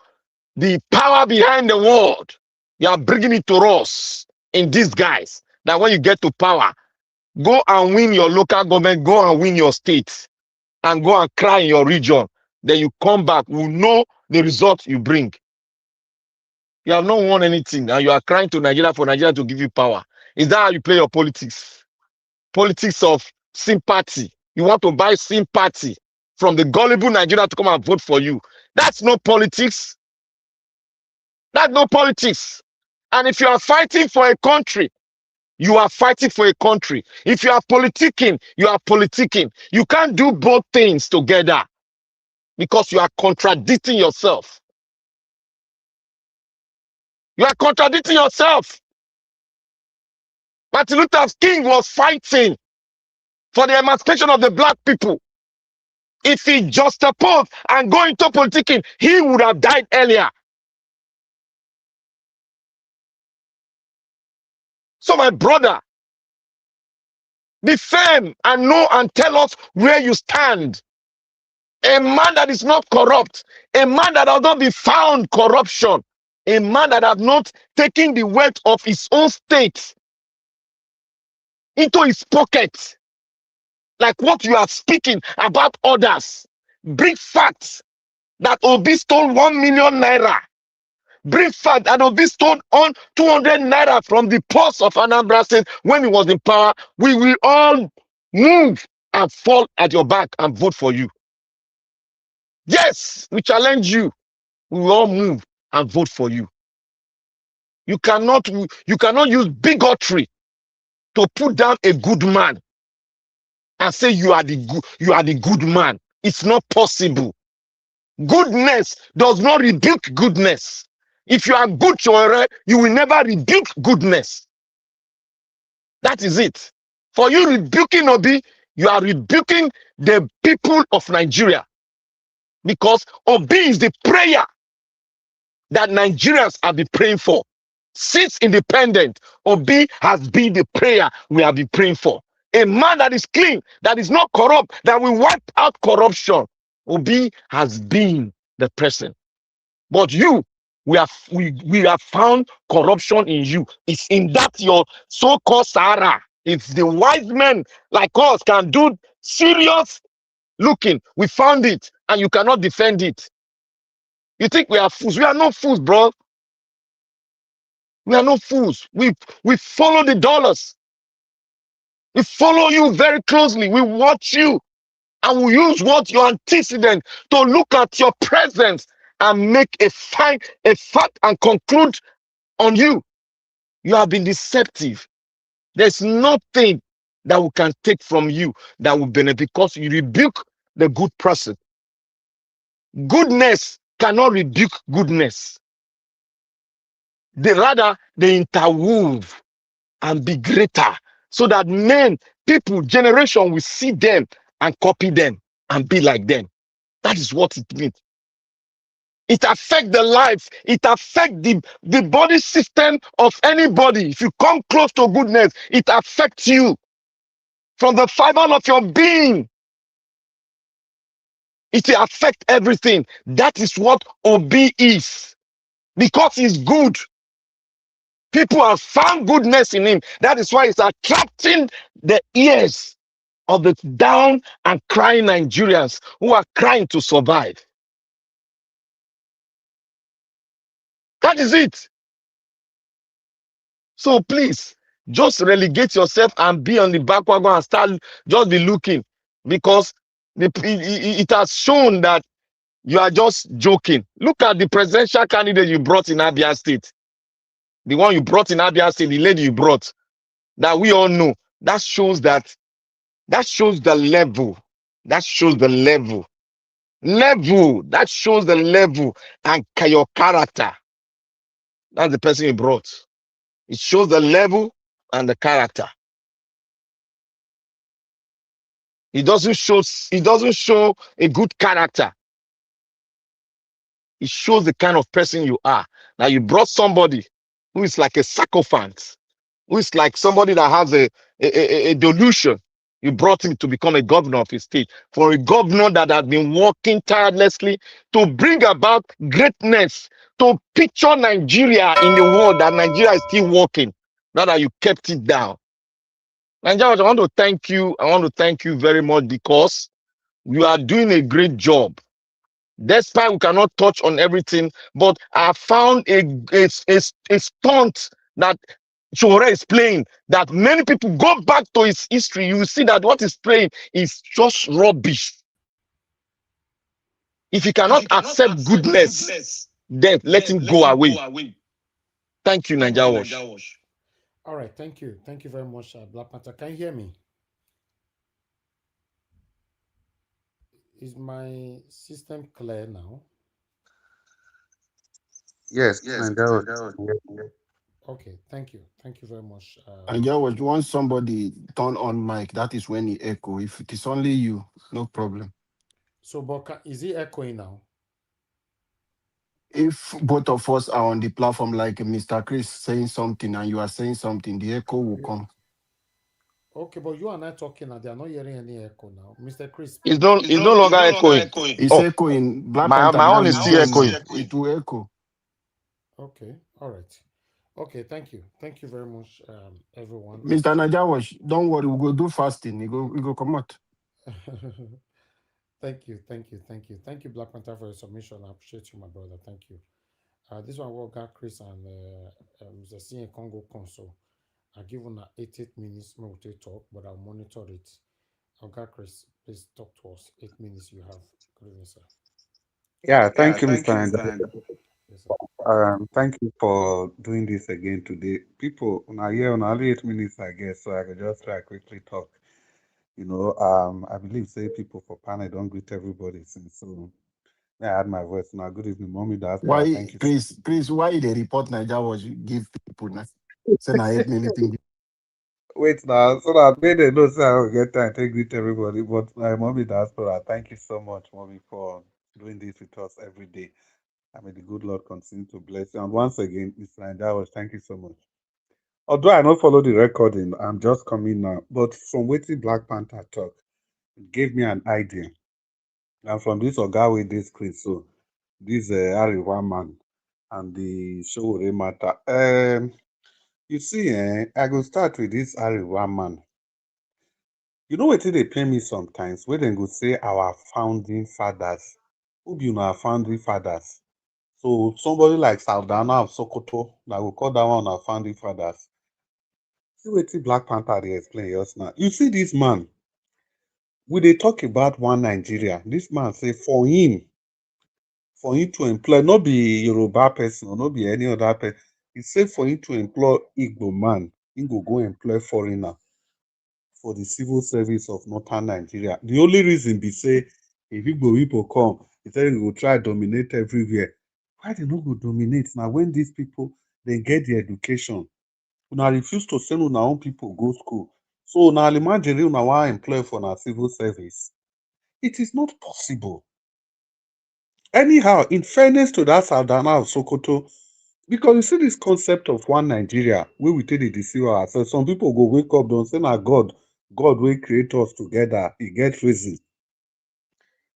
Speaker 23: the power behind the word. You are bringing it to us in disguise. That when you get to power, go and win your local government, go and win your state, and go and cry in your region. Then you come back, we know the result you bring. You have not won anything, and you are crying to Nigeria for Nigeria to give you power. Is that how you play your politics? Politics of sympathy. You want to buy sympathy from the gullible Nigeria to come and vote for you. That's no politics. That's no politics. And if you are fighting for a country, you are fighting for a country. If you are politicking, you are politicking. You can't do both things together because you are contradicting yourself. You are contradicting yourself. Martin Luther King was fighting for the emancipation of the black people. If he just opposed and go into politicking, he would have died earlier. So my brother, be firm and know and tell us where you stand. A man that is not corrupt, a man that has not been found corruption, a man that has not taken the wealth of his own state into his pocket, like what you are speaking about others. Bring facts that Obi stole 1 million naira. bring fact that Obi stole on 200 naira from the purse of Anambra State when he was in power, we will all move and fall at your back and vote for you. Yes, we challenge you. We will all move and vote for you. You cannot use bigotry to put down a good man and say you are the good man. It's not possible. Goodness does not rebuke goodness. If you are good, you will never rebuke goodness. That is it. For you rebuking Obi, you are rebuking the people of Nigeria. Because Obi is the prayer that Nigerians have been praying for. Since independent, Obi has been the prayer we have been praying for. A man that is clean, that is not corrupt, that will wipe out corruption. Obi has been the person. But you, we have found corruption in you. It's in that your so-called Sahara. It's the wise men like us can do serious looking. We found it, and you cannot defend it. You think we are fools? We are not fools, bro. We are not fools. We follow the dollars. We follow you very closely. We watch you. And we use what your antecedent to look at your presence and make a fact and conclude on you. You have been deceptive. There's nothing that we can take from you that will benefit because you rebuke the good person. Goodness cannot rebuke goodness. They interwove and be greater so that people, generation will see them and copy them and be like them. That is what it means. It affects the life. It affects the body system of anybody. If you come close to goodness, it affects you from the fiber of your being. It will affect everything. That is what Obi is. Because he's good. People have found goodness in him. That is why it's attracting the ears of the down and crying Nigerians who are crying to survive. That is it. So please, just relegate yourself and be on the back wagon and start just be looking, because it has shown that you are just joking. Look at the presidential candidate you brought in Abia State. The one you brought in Abia State, the lady you brought, that we all know. That shows the level. That shows the level. That shows the level and your character. That's the person you brought. It shows the level and the character. It doesn't show a good character. It shows the kind of person you are. Now you brought somebody who is like a sycophant, who is like somebody that has a delusion. You brought him to become a governor of his state. For a governor that has been working tirelessly to bring about greatness, to picture Nigeria in the world, that Nigeria is still working, not that you kept it down. Nigeria, I want to thank you. I want to thank you very much, because you are doing a great job. Despite we cannot touch on everything, but I found a stunt that Chore is playing, that many people go back to his history. You will see that what he's playing is just rubbish. If he cannot accept goodness, then let him go away. Thank you, Nigeria Wash.
Speaker 2: All right, thank you. Thank you very much, Black Panther. Can you hear me? Is my system clear now?
Speaker 12: Yes, Nigeria.
Speaker 2: Okay, thank you. Thank you very much.
Speaker 3: And yeah, once somebody turn on mic, that is when he echo. If it is only you, no problem.
Speaker 2: So, but is he echoing now?
Speaker 3: If both of us are on the platform, like Mr. Chris saying something and you are saying something, the echo will come.
Speaker 2: Okay, but you and I talking and they are not hearing any echo now. Mr. Chris.
Speaker 23: It's no longer echoing.
Speaker 3: It's echoing. Black
Speaker 23: my own is still echoing.
Speaker 3: It will echo.
Speaker 2: Okay, all right. Okay, thank you. Thank you very much, everyone.
Speaker 3: Mr. Najawash, don't worry, we'll go do fasting. We go come out.
Speaker 2: Thank you, Black Panther, for your submission. I appreciate you, my brother. Thank you. This one will got Chris and Mr. C in Congo Console. I give on 8 minutes more to talk, but I'll monitor it. Oga Chris, please talk to us. 8 minutes you have. Good evening, sir.
Speaker 12: Yeah,
Speaker 2: Yeah,
Speaker 12: thank you,
Speaker 2: thank
Speaker 12: Mr.
Speaker 2: you,
Speaker 12: And
Speaker 2: Mr. And yes, sir.
Speaker 12: thank you for doing this again today. People, now here on only 8 minutes, I guess, so I could just try quickly talk. I believe say people for panel don't greet everybody since so. May I add my voice now. Good evening, mommy diaspora.
Speaker 3: Why,
Speaker 12: Thank you.
Speaker 3: Chris, why they report Niger was you give people now? Say na 8 minutes.
Speaker 12: Wait now, so that made they know say I will get time to greet everybody. But my mommy diaspora, thank you so much, mommy, for doing this with us every day. I may the good Lord continue to bless you. And once again, Mr. Niger, thank you so much. Although I don't follow the recording, I'm just coming now. But from waiting Black Panther talk, it gave me an idea. And from this Oga with this Chris, so this Arewa man and the show matter. You see, I go start with this Arewa man. You know what they pay me sometimes where they go say our founding fathers. Who be our founding fathers? So somebody like Saldana of Sokoto, that will call that one our founding fathers. See what Black Panther they explain us now. You see this man, we they talk about one Nigeria. This man say for him to employ, not be Yoruba person or not be any other person. He said for him to employ Igbo man, he go employ foreigner for the civil service of northern Nigeria. The only reason be say if Igbo people come, he said he will try dominate everywhere. Why they not go dominate now when these people they get the education? Una refuse to send una own people go school. So now imagine una want employ for our civil service. It is not possible. Anyhow, in fairness to that Saldana of Sokoto, because you see this concept of one Nigeria, where we take the deceive ourselves. Some people go wake up, don't say, "Na God will create us together." He get reason.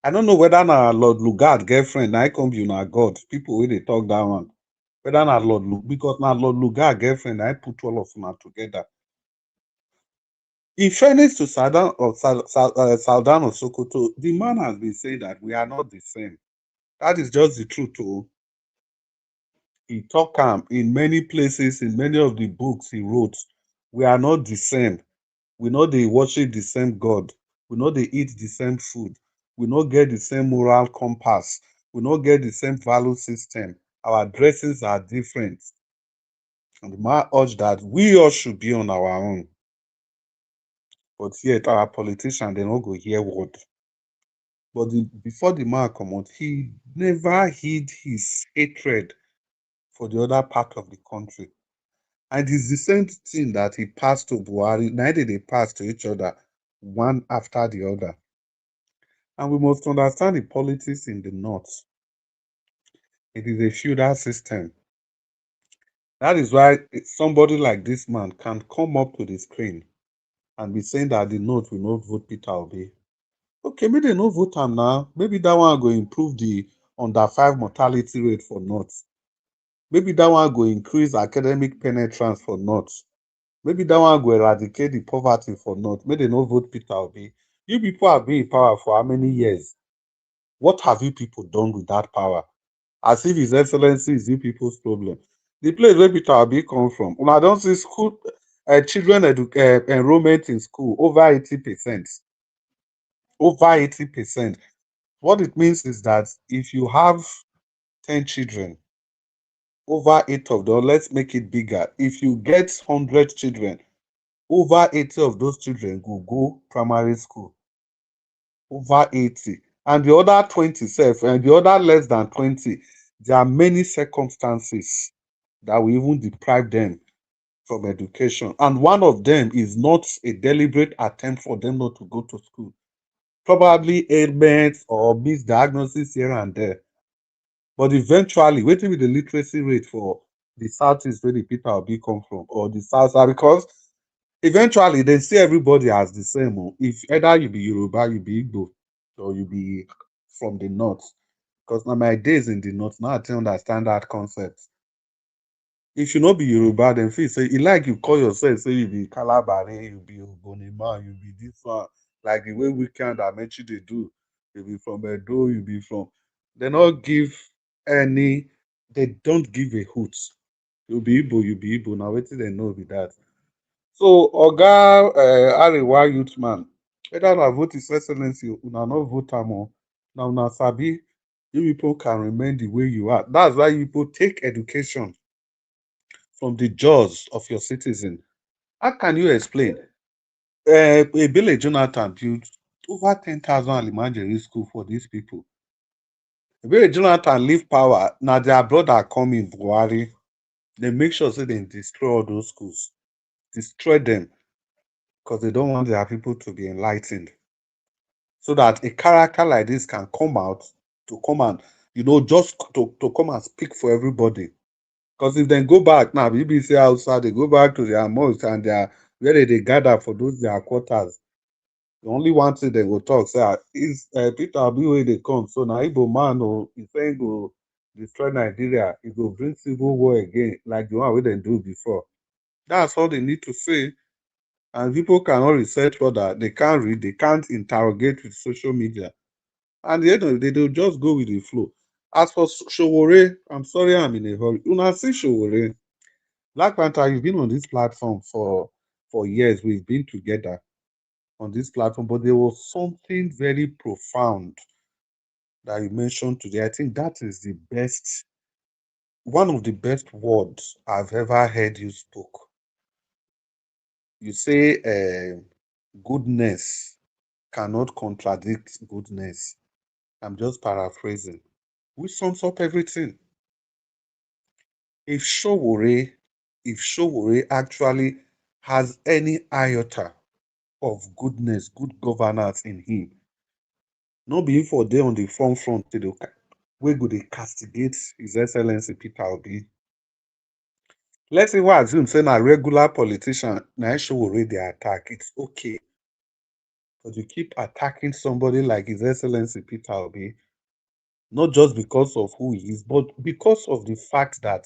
Speaker 12: I don't know whether na Lord Lugard girlfriend, I come be na God. People wey dey talk that one. Whether na because na Lord Lugard girlfriend, I put all of them together. In fairness to Saldan of Sokoto, the man has been saying that we are not the same. That is just the truth. Oh. He talk in many places, in many of the books he wrote. We are not the same. We know they worship the same God. We know they eat the same food. We not get the same moral compass. We not get the same value system. Our dresses are different. And the man urged that we all should be on our own. But yet our politicians, they not go hear word. But before the man come out, he never hid his hatred for the other part of the country. And it's the same thing that he passed to Buhari. Neither they pass to each other, one after the other. And we must understand the politics in the north. It is a feudal system. That is why somebody like this man can come up to the screen and be saying that the north will not vote Peter Obi. Okay, maybe they no vote him now. Maybe that one go improve the under 5 mortality rate for north. Maybe that one go increase academic penetrance for north. Maybe that one go eradicate the poverty for north. Maybe they no vote Peter Obi. You people have been in power for how many years? What have you people done with that power? As if His Excellency is you people's problem. The place where Peter Obi come from, when I don't see school children enrollment in school over 80%. Over 80%. What it means is that if you have 10 children, over 8 of them, let's make it bigger. If you get 100 children, over 80 of those children will go primary school. Over 80. And the other 20 self, and the other less than 20, there are many circumstances that will even deprive them from education. And one of them is not a deliberate attempt for them not to go to school. Probably ailments or misdiagnosis here and there. But eventually, waiting with the literacy rate for the southeast where the Peter Obi come from, or the south, because eventually they see everybody as the same. If either you be Yoruba, you be Igbo, or you be from the north. Because now my days in the north, now I don't understand that concept. If you not be Yoruba, then feel say, like you call yourself, say you be Calabari, you be Ogonima, you be this one, like the way Weekend I mentioned they do. You be from Edo, you be from. They not give any They don't give a hoot. You be Igbo, you be Igbo. Now wetin they know be that. So Oga Arewa youth man, whether na vote His Excellency, una no vote am o. Now una sabi, you people can remain the way you are. That's why you people take education from the jaws of your citizen. How can you explain? Ebele Jonathan built over 10,000 elementary school for these people. Ebele Jonathan leave power. Now their brother come in Buhari. They make sure so they destroy all those schools. Destroy them. Because they don't want their people to be enlightened. So that a character like this can come out to come and, just to come and speak for everybody. Because if they go back now, BBC outside, they go back to their mosques and where they gather for those their quarters. The only one thing they go talk, say, is Peter Obi wey dey come. So now Igbo man, he saying go destroy Nigeria, he go bring civil war again, like the one we didn't do before. That's all they need to say. And people cannot research further. They can't read, they can't interrogate with social media. And the end of the day, they'll just go with the flow. As for Showore, I'm sorry I'm in a hurry. Una see Showore. Black Panther, you've been on this platform for years. We've been together on this platform, but there was something very profound that you mentioned today. I think that is the best, one of the best words I've ever heard you spoke. You say goodness cannot contradict goodness. I'm just paraphrasing, which sums up everything. If Showore actually has any iota of goodness, good governance in him, no be for dey on the front wey go dey castigate His Excellency Peter Obi. Let's even assume say na regular politician na Showore dey attack. It's okay. But you keep attacking somebody like His Excellency Peter Obi, not just because of who he is, but because of the fact that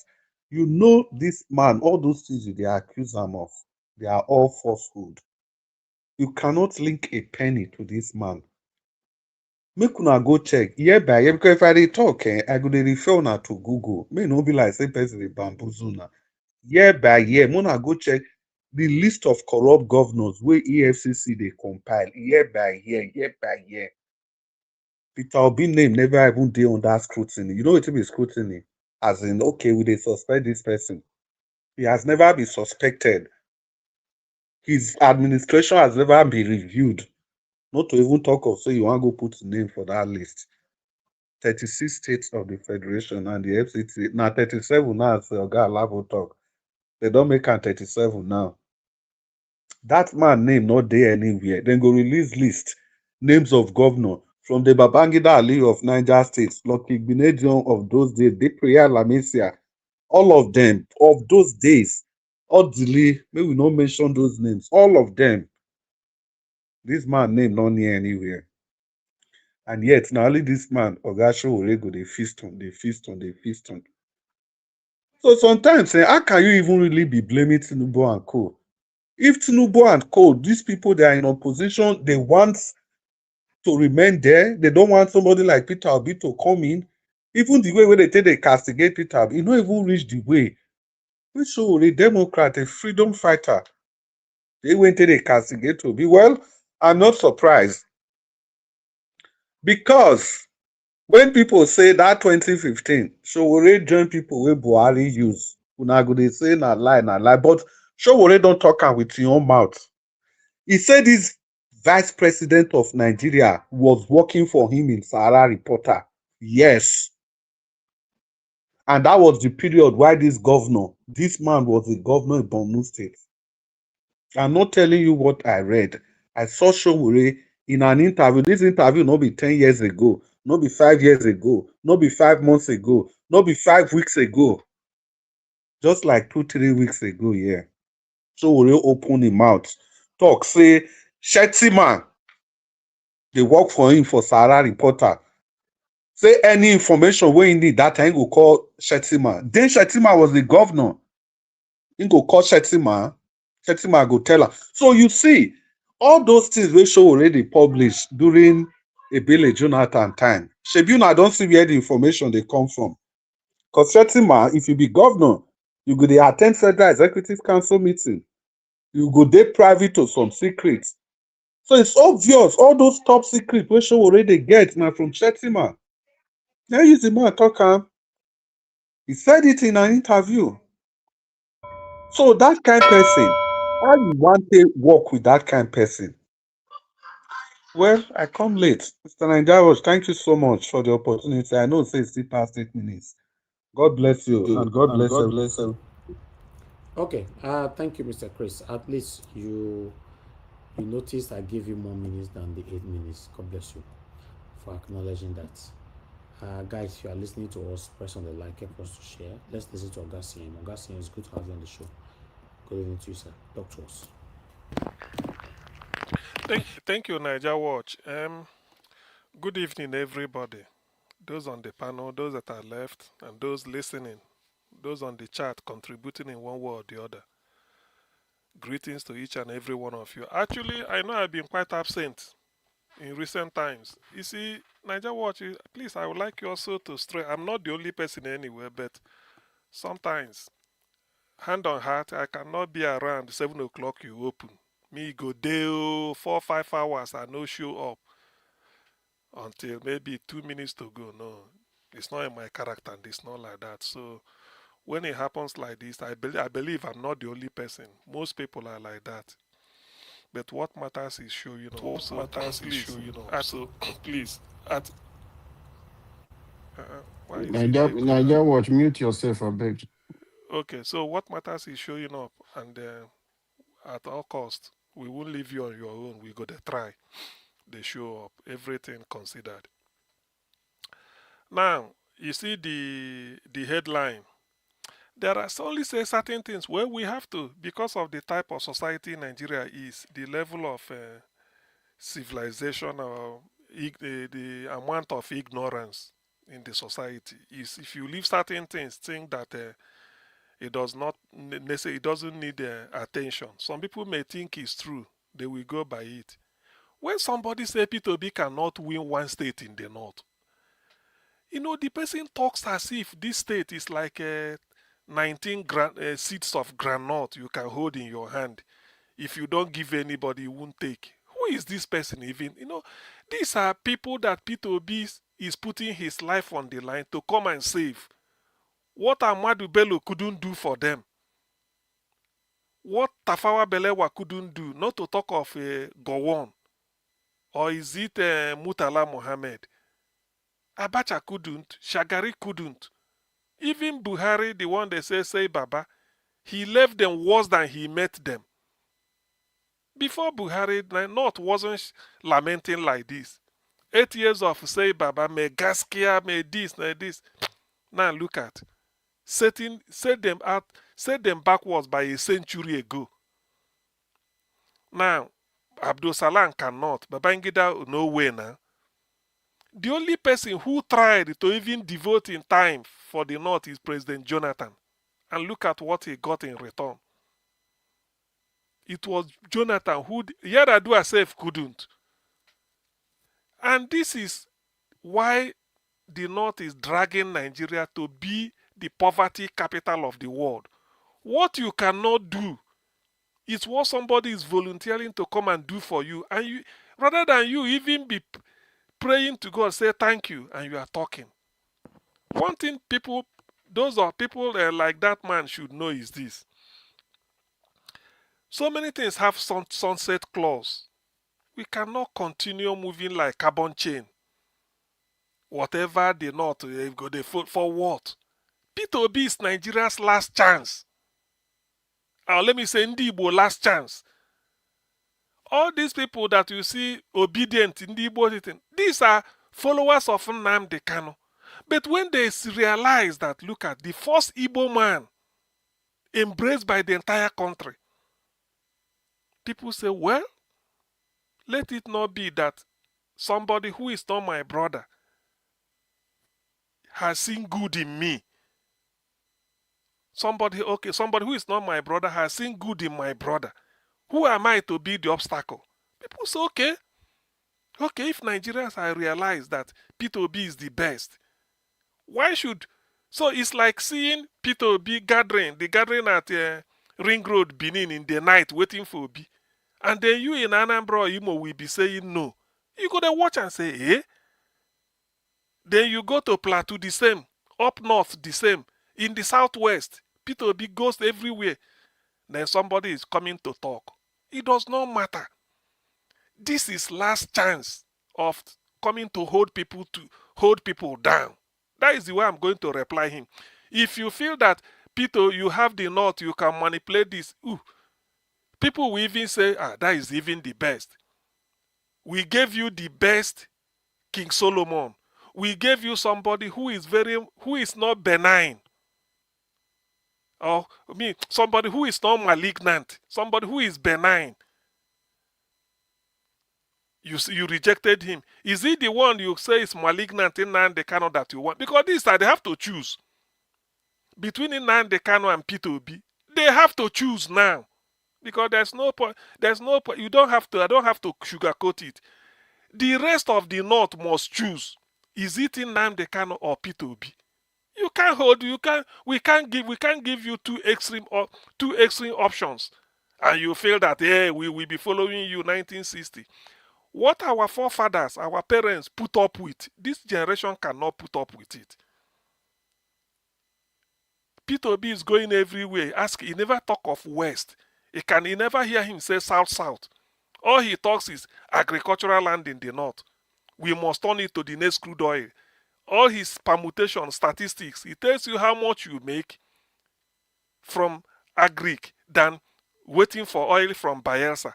Speaker 12: this man, all those things they accuse him of, they are all falsehood. You cannot link a penny to this man. Make una go check year by year, because if I dey talk, I go dey refer una to Google. May no be like say person dey bamboozle una. Year by year, una go check the list of corrupt governors wey EFCC dey compile year by year, year by year. Peter Obi name never even dey under scrutiny. You know wetin be scrutiny? As in, okay, we dey suspect this person. He has never been suspected. His administration has never been reviewed. Not to even talk of say you want to go put name for that list. 36 states of the federation and the FCT. Now 37 now, as Oga Alabo talk. They don't make am 37 now. That man name not there anywhere. Then go release list names of governor from the Babangida Ali of Niger State, Lucky Gbinedion of those days, Depriya Lamesia, all of them of those days. Odili, may we not mention those names. All of them. This man name not near anywhere. And yet, now only this man, Oga Showore, go dey feast on, dey feast on, dey feast on. So sometimes, how can you even really be blaming Tinubu and co? If Tinubu and co, these people, they are in opposition, they want to remain there. They don't want somebody like Peter Obi to come in. Even the way where they take they castigate Peter Obi, not even reach the way. We show a Democrat, a freedom fighter. They went to the castigate Obi. Well, I'm not surprised. Because when people say that 2015, Showore join people wey Buhari use, una go dey say na lie, but Showore don't talk am with your own mouth. He said this vice president of Nigeria was working for him in Sahara Reporter. Yes. And that was the period why this man was the governor in Borno State. I'm not telling you what I read. I saw Showore in an interview. This interview not be 10 years ago, not be 5 years ago, not be 5 months ago, not be 5 weeks ago. Just like 2-3 weeks ago, yeah. Showore open him mouth, talk, say, Shettima, they work for him for Sahara Reporter. Say any information wey he need, that time go call Shettima. Then Shettima was the governor. He go call Shettima. Shettima go tell her. So you see, all those things wey show already published during Ebele Jonathan time. Shebi una don see where the information they come from. Because Shetima, if you be governor, you go dey attend Federal Executive Council meeting. You go dey private to some secrets. So it's obvious all those top secrets wey show already get na from Shetima. Now use the man talk am. He said it in an interview. So that kind person, how you want to work with that kind person? Well, I come late. Mr. Nanjarosh, thank you so much for the opportunity. I know it says still past 8 minutes. God bless you and God
Speaker 2: And
Speaker 12: bless
Speaker 2: God
Speaker 12: everyone.
Speaker 2: bless you. Okay, thank you, Mr. Chris. At least you noticed I gave you more minutes than the 8 minutes. God bless you for acknowledging that. Guys, if you are listening to us, press on the like, help us to share. Let's listen to Augustine. Augustine, it's good to have you on the show. Good evening to you, sir. Talk to us.
Speaker 13: Thank you, Niger Watch. Good evening, everybody. Those on the panel, those that are left, and those listening, those on the chat contributing in one way or the other. Greetings to each and every one of you. Actually, I know I've been quite absent in recent times. You see, Niger Watch, please, I would like you also to stray. I'm not the only person anywhere, but sometimes, hand on heart, I cannot be around 7 o'clock you open. Me go there 4 5 hours, I no show up until maybe 2 minutes to go. No, it's not in my character, and it's not like that. So when it happens like this, I believe I'm not the only person. Most people are like that. But what matters is showing up.
Speaker 2: What
Speaker 13: So
Speaker 2: matters is
Speaker 13: please,
Speaker 2: showing up.
Speaker 13: at,
Speaker 2: So please, at
Speaker 13: why is it echo now?
Speaker 3: Niger watch, mute yourself, I beg.
Speaker 13: Okay, so what matters is showing up, and at all cost, we won't leave you on your own. We got to try. They show up, everything considered. Now, you see the headline. There are only say certain things where we have to, because of the type of society Nigeria is, the level of civilization or the amount of ignorance in the society is. If you leave certain things, think that it does not necessarily, it doesn't need attention. Some people may think it's true. They will go by it. When somebody say P2B cannot win one state in the north, the person talks as if this state is like 19 seeds of granite you can hold in your hand. If you don't give anybody, you won't take. Who is this person even? These are people that P2B is putting his life on the line to come and save. What Amadu Bello couldn't do for them. What Tafawa Balewa couldn't do, not to talk of Gowon. Or is it Mutala Mohammed? Abacha couldn't. Shagari couldn't. Even Buhari, the one they say Baba, he left them worse than he met them. Before Buhari, North wasn't lamenting like this. 8 years of say Baba, may Gaskia, may this. Now look at. Set them backwards by a century ago. Now, Abdul Salam cannot. Babangida, no way now. The only person who tried to even devote in time for the North is President Jonathan. And look at what he got in return. It was Jonathan who, Yaradua herself couldn't. And this is why the North is dragging Nigeria to be the poverty capital of the world. What you cannot do is what somebody is volunteering to come and do for you. And you, rather than you even be praying to God, say thank you, and you are talking. One thing those are people like that man should know is this. So many things have sunset clause. We cannot continue moving like carbon chain. Whatever the North, they go they vote for what? P2B is Nigeria's last chance. Or let me say Ndibo last chance. All these people that you see obedient in Ndibo, these are followers of Nnamdi Kanu. But when they realize that, look at the first Igbo man embraced by the entire country, people say, well, let it not be that somebody who is not my brother has seen good in me. Somebody who is not my brother has seen good in my brother. Who am I to be the obstacle? People say, okay, if Nigerians have realized that P2B is the best, why should So it's like seeing Peter Obi gathering, the gathering at Ring Road, Benin in the night waiting for Obi. And then you in Anambra or Imo will be saying no. You go there watch and say, eh? Then you go to Plateau, the same. Up north, the same. In the southwest, Peter Obi goes everywhere. Then somebody is coming to talk. It does not matter. This is last chance of coming to hold people down. That is the way I'm going to reply him. If you feel that Peter, you have the north, you can manipulate this. Ooh, people will even say, that is even the best. We gave you the best King Solomon. We gave you somebody who is not benign. Or somebody who is not malignant. Somebody who is benign. You rejected him. Is he the one you say is malignant in Nnamdi Kanu that you want? Because this time they have to choose between Nnamdi Kanu and Peter Obi. They have to choose now, because there's no point. You don't have to. I don't have to sugarcoat it. The rest of the North must choose. Is it Nnamdi Kanu or Peter Obi? You can't hold. We can't give you two extreme options, and you feel that we will be following you 1960. What our forefathers, our parents put up with, this generation cannot put up with it. Peter Obi is going everywhere. He never talk of West. He never hear him say South. All he talks is agricultural land in the North. We must turn it to the next crude oil. All his permutation statistics, he tells you how much you make from agric than waiting for oil from Bayelsa.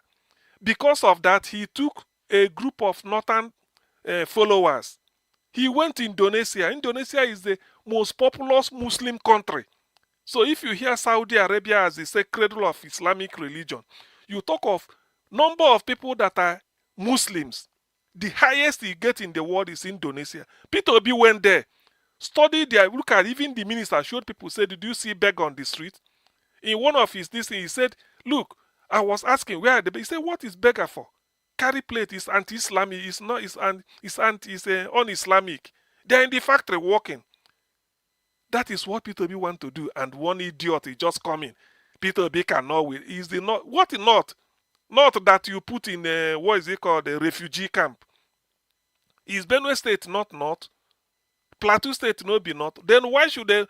Speaker 13: Because of that, he took a group of northern followers. He went to Indonesia. Indonesia is the most populous Muslim country. So if you hear Saudi Arabia as the cradle of Islamic religion, you talk of number of people that are Muslims. The highest you get in the world is Indonesia. Peter Obi went there, studied there. Look at even the minister showed people, said, did you see beggar on the street? In one of his this he said, look, I was asking where are the. He said, what is beggar for? Carry plate is anti-Islamic. It's not. It's un-Islamic. They're in the factory working. That is what Peter Obi want to do. And one idiot is just coming. Peter Obi cannot win. Is the not what not? Not that you put in what is it called, a refugee camp. Is Benue State not north? Plateau State no be not. Then why should they?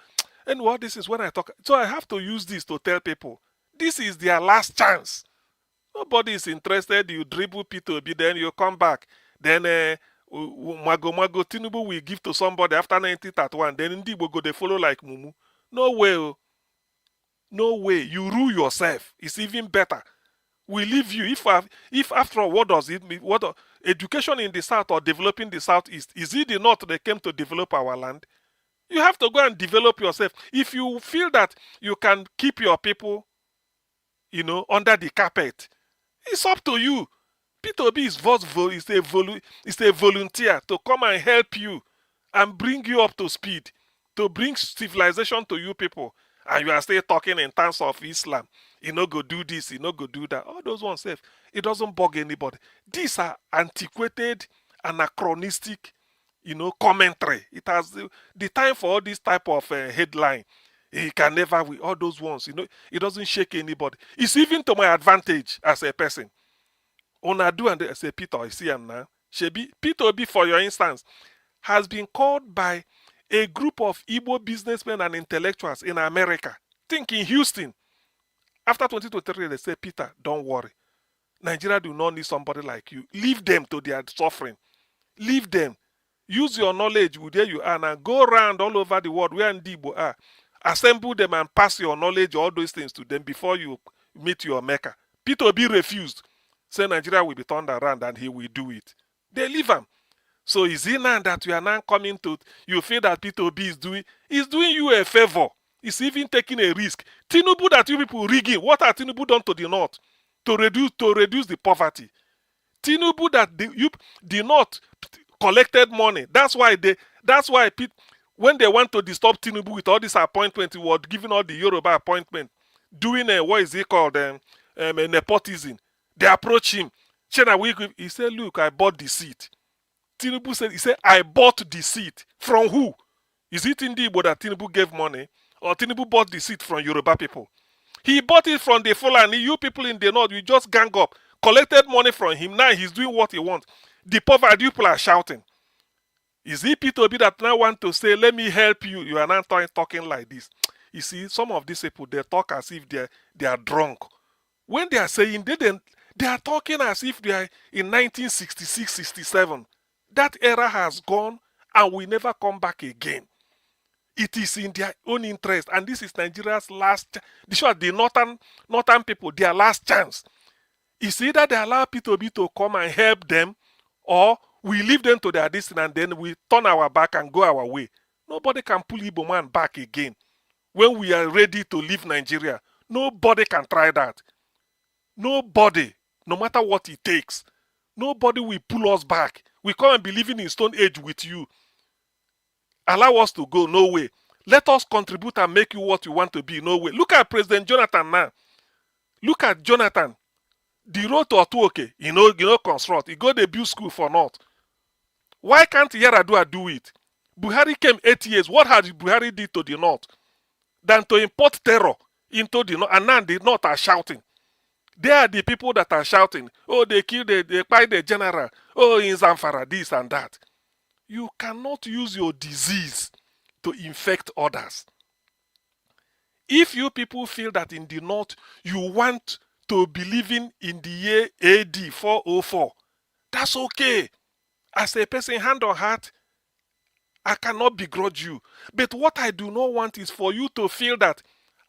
Speaker 13: And what this is when I talk. So I have to use this to tell people this is their last chance. Nobody is interested. You dribble Peter Obi, then you come back. Then Mago Tinubu will give to somebody after 1931. Then Ndi will go they follow like Mumu. No way. No way. You rule yourself. It's even better. We leave you. If after all, what does it mean? Education in the South or developing the Southeast? Is it the North they came to develop our land? You have to go and develop yourself. If you feel that you can keep your people, under the carpet, it's up to you. Peter Obi is a volunteer to come and help you and bring you up to speed, to bring civilization to you people. And you are still talking in terms of Islam. You no go do this, you no go do that. All those ones, it doesn't bug anybody. These are antiquated, anachronistic, commentary. It has the time for all this type of headline. He can never win. All those ones, it doesn't shake anybody. It's even to my advantage as a person. Una do and say Peter, I see him now. Peter Obi, for your instance, has been called by a group of Igbo businessmen and intellectuals in America. Think in Houston. After 2023, they say, Peter, don't worry. Nigeria do not need somebody like you. Leave them to their suffering. Leave them. Use your knowledge where you are now. Go around all over the world where Igbo are. Assemble them and pass your knowledge, all those things to them before you meet your maker. Peter Obi refused. Say Nigeria will be turned around and he will do it. They leave him. So is it now that you are now coming to, you feel that Peter Obi is doing you a favor. He's even taking a risk. Tinubu that you people rigging, what are Tinubu done to the North to reduce the poverty? Tinubu that the North collected money. That's why when they want to disturb Tinubu with all this appointment, he was giving all the Yoruba appointment, doing what is it called, nepotism. They approach him. He said, look, I bought the seat. Tinubu said, I bought the seat. From who? Is it in the Igbo that Tinubu gave money? Or Tinubu bought the seat from Yoruba people? He bought it from the Fulani. You people in the north, you just gang up, collected money from him. Now he's doing what he wants. The poverty people are shouting. Is it P2B that now want to say, let me help you? You are not talking like this. You see, some of these people, they talk as if they are drunk. When they are saying, they are talking as if they are in 1966, 67. That era has gone and will never come back again. It is in their own interest, and this is Nigeria's last. The northern people, their last chance. It's either they allow P2B to come and help them, or we leave them to their destiny and then we turn our back and go our way. Nobody can pull Igbo man back again. When we are ready to leave Nigeria, nobody can try that. Nobody, no matter what it takes, nobody will pull us back. We come and be living in Stone Age with you. Allow us to go, no way. Let us contribute and make you what you want to be, no way. Look at President Jonathan now. Look at Jonathan. The road to Otuoke, construct. He go to build school for North. Why can't Yaradua do it? Buhari came 8 years. What had Buhari did to the North? Than to import terror into the North. And now the North are shouting. They are the people that are shouting. Oh, they killed the general. Oh, in Zamfara, this and that. You cannot use your disease to infect others. If you people feel that in the North, you want to be living in the year AD 404, that's okay. As a person, hand on heart, I cannot begrudge you. But what I do not want is for you to feel that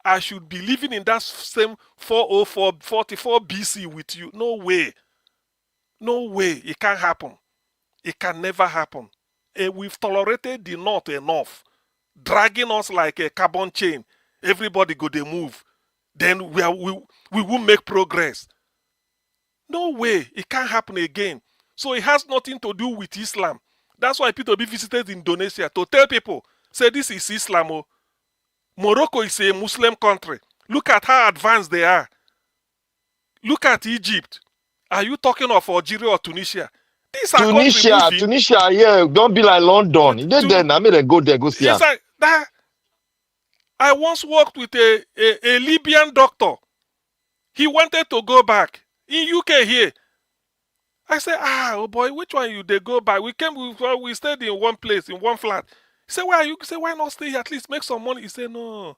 Speaker 13: I should be living in that same 404, 44 BC with you. No way. No way. It can't happen. It can never happen. We've tolerated the North enough, dragging us like a carbon chain. Everybody go they move. Then we will make progress. No way. It can't happen again. So it has nothing to do with Islam. That's why P2B visited Indonesia to tell people, say this is Islam. Oh. Morocco is a Muslim country. Look at how advanced they are. Look at Egypt. Are you talking of Algeria or Tunisia? These are countries moving.
Speaker 23: Tunisia, yeah, don't be like London. They then I mean, go there, go see.
Speaker 13: Yes, I once worked with a Libyan doctor. He wanted to go back in UK here. I said, oh boy, which one you they go back? We stayed in one place, in one flat. He said, why are you? He said, why not stay here? At least make some money. He said, no.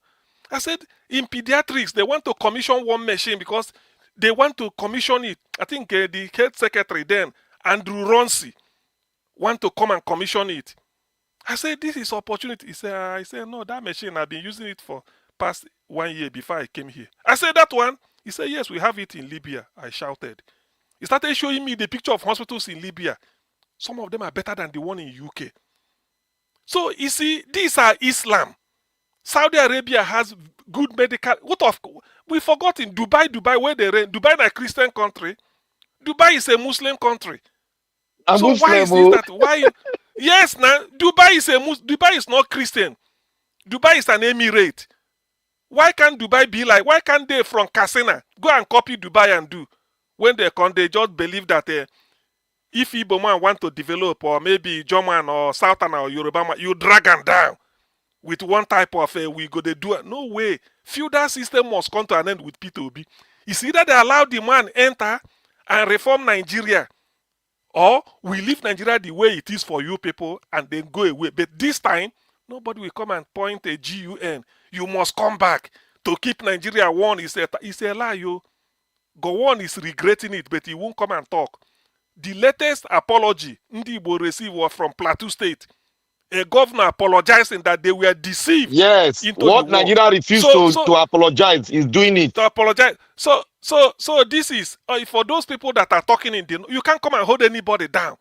Speaker 13: I said, in pediatrics, they want to commission one machine because they want to commission it. I think the head secretary then, Andrew Ronsi, want to come and commission it. I said, this is opportunity. He said, no, that machine, I've been using it for past 1 year before I came here. I said, that one? He said, yes, we have it in Libya. I shouted. He started showing me the picture of hospitals in Libya. Some of them are better than the one in UK. So, you see, these are Islam. Saudi Arabia has good medical. We forgot in Dubai, where they reign. Dubai is a Christian country. Dubai is a Muslim country. So Muslim, why is this that? Why? Yes, now Dubai is not Christian. Dubai is an emirate. Why can't Dubai be like? Why can't they from Kasina go and copy Dubai and do? When they come, they just believe that if Igbo man want to develop, or maybe German or Southern or Yoruba man, you drag them down with one type of we go they do it. No way. Feudal system must come to an end with P2B. It's either they allow the man enter and reform Nigeria, or we leave Nigeria the way it is for you people and then go away. But this time, nobody will come and point a GUN. You must come back to keep Nigeria one. It's a lie, yo. Gowon is regretting it, but he won't come and talk. The latest apology Ndi Igbo received was from Plateau State. A governor apologizing that they were deceived.
Speaker 23: Yes,
Speaker 13: into
Speaker 23: what
Speaker 13: the war.
Speaker 23: Nigeria refused to apologize is doing it.
Speaker 13: To apologize. So this is for those people that are talking in the. You can't come and hold anybody down.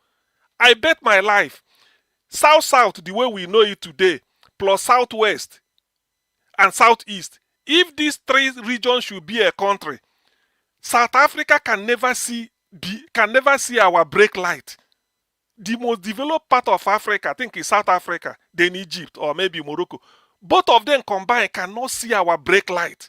Speaker 13: I bet my life, South, the way we know it today, plus Southwest and Southeast. If these three regions should be a country, South Africa can never see our brake light. The most developed part of Africa, I think, is South Africa, then Egypt, or maybe Morocco. Both of them combined cannot see our brake light.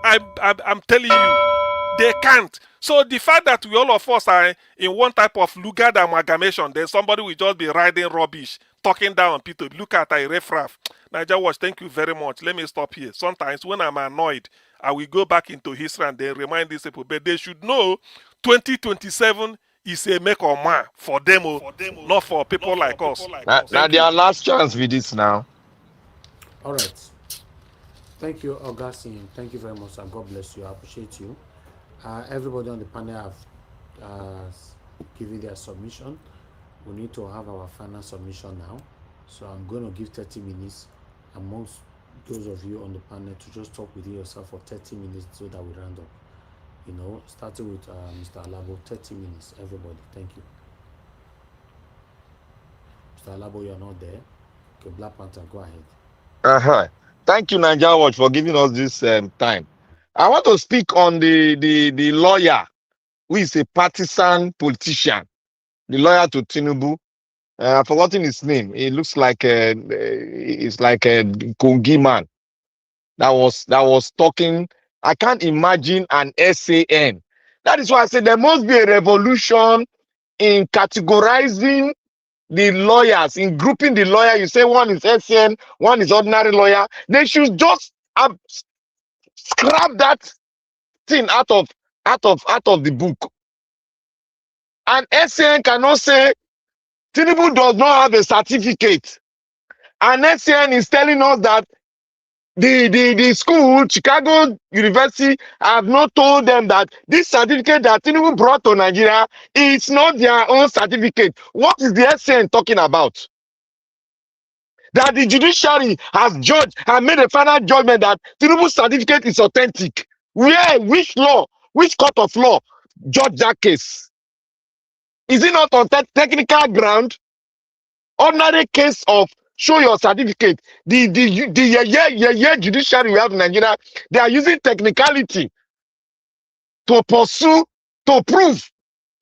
Speaker 13: I'm telling you, They can't. So the fact that we all of us are in one type of Lugard amalgamation, then somebody will just be riding rubbish, talking down on people. Look at a riffraff. Niger Watch, thank you very much. Let me stop here. Sometimes when I'm annoyed, I will go back into history and then remind these people. But they should know 2027 is a make or man for them, not for people like us.
Speaker 23: Now
Speaker 13: Thank you.
Speaker 23: their last chance with this now.
Speaker 2: All right. Thank you, Augustine. Thank you very much, and God bless you. I appreciate you. Everybody on the panel have given their submission. We need to have our final submission now. So I'm going to give 30 minutes amongst those of you on the panel to just talk within yourself for 30 minutes so that we round up. You know, starting with Mr. Alabo, 30 minutes, everybody. Thank you. Mr. Alabo, you're not there. Okay, Black Panther, go ahead.
Speaker 23: Thank you, Niger Watch, for giving us this time. I want to speak on the lawyer who is a partisan politician, the lawyer to Tinubu. I've forgotten his name. He looks like it's like a Kongi man that was talking. I can't imagine an SAN. That is why I said there must be a revolution in categorizing the lawyers, in grouping the lawyer. You say one is SAN, one is ordinary lawyer. They should just scrap that thing out of the book. And SAN cannot say Tinubu does not have a certificate. And SAN is telling us that the school, Chicago University, have not told them that this certificate that Tinubu brought to Nigeria is not their own certificate. What is the SAN talking about? That the judiciary has judged and made a final judgment that Tinubu's certificate is authentic. Where, which law, which court of law judged that case? Is it not on technical ground? Ordinary case of show your certificate. The judiciary we have in Nigeria, they are using technicality to pursue, to prove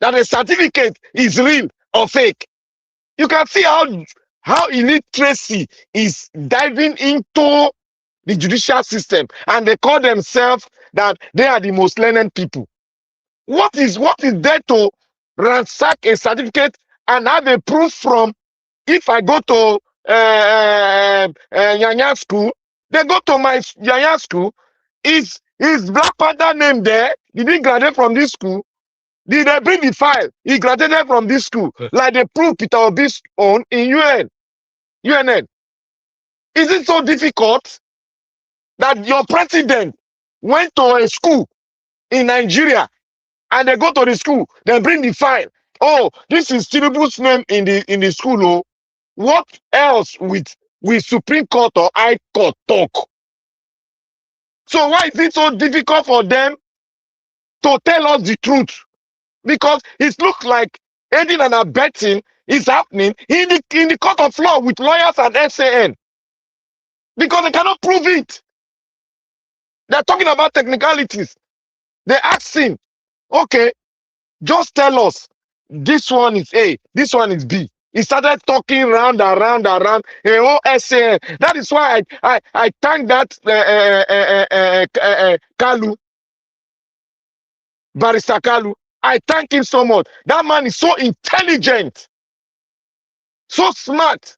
Speaker 23: that a certificate is real or fake. You can see how illiteracy is diving into the judicial system, and they call themselves that they are the most learned people. What is there to ransack a certificate and have a proof from? If I go to Yanya school, they go to my Yanya school. Is Black Panther name there? Did he graduate from this school? Did they bring the file? He graduated from this school. Like they prove Peter Obi's own in UNN. Is it so difficult that your president went to a school in Nigeria and they go to the school, they bring the file? Oh, this is Tinubu's name in the school. Oh, what else with Supreme Court or High Court talk? So why is it so difficult for them to tell us the truth? Because it looks like aiding and abetting is happening in the court of law with lawyers and SAN. Because they cannot prove it. They're talking about technicalities. They ask him, okay, just tell us, this one is A, this one is B. He started talking round and round and round. A whole SAN. That is why I thank that Kalu, Barrister Kalu. I thank him so much. That man is so intelligent, so smart.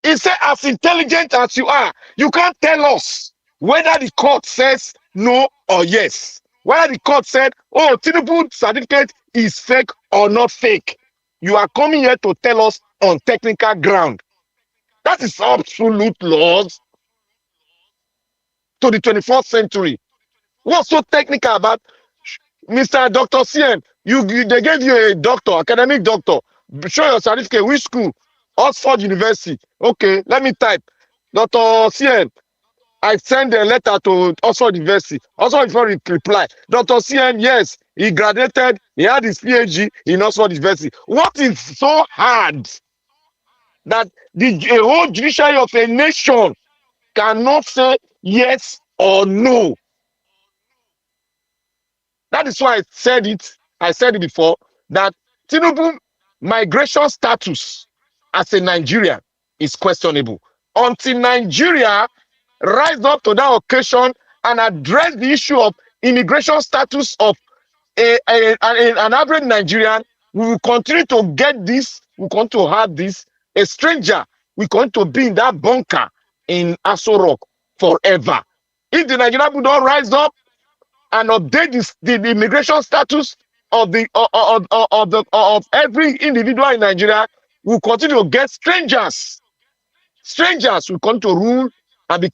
Speaker 23: He said, as intelligent as you are, you can't tell us whether the court says no or yes. Whether the court said, oh, Tinubu's certificate is fake or not fake. You are coming here to tell us on technical ground. That is absolute laws to the 21st century. What's so technical about Mr. Dr. CM? They gave you a doctor, academic doctor. Show your certificate. Which school? Oxford University. Okay, let me type. Dr. CM, I send a letter to Oxford University. Oxford University reply. Dr. CM, yes, he graduated. He had his PhD in Oxford University. What is so hard that the whole judiciary of a nation cannot say yes or no? That is why I said it before, that Tinubu migration status as a Nigerian is questionable. Until Nigeria rise up to that occasion and address the issue of immigration status of an average Nigerian, we will continue to get this, we continue to have this. A stranger, we continue to be in that bunker in Aso Rock forever. If the Nigerian people don't rise up and update the immigration status of of every individual in Nigeria, we'll continue to get strangers. Strangers will come to rule and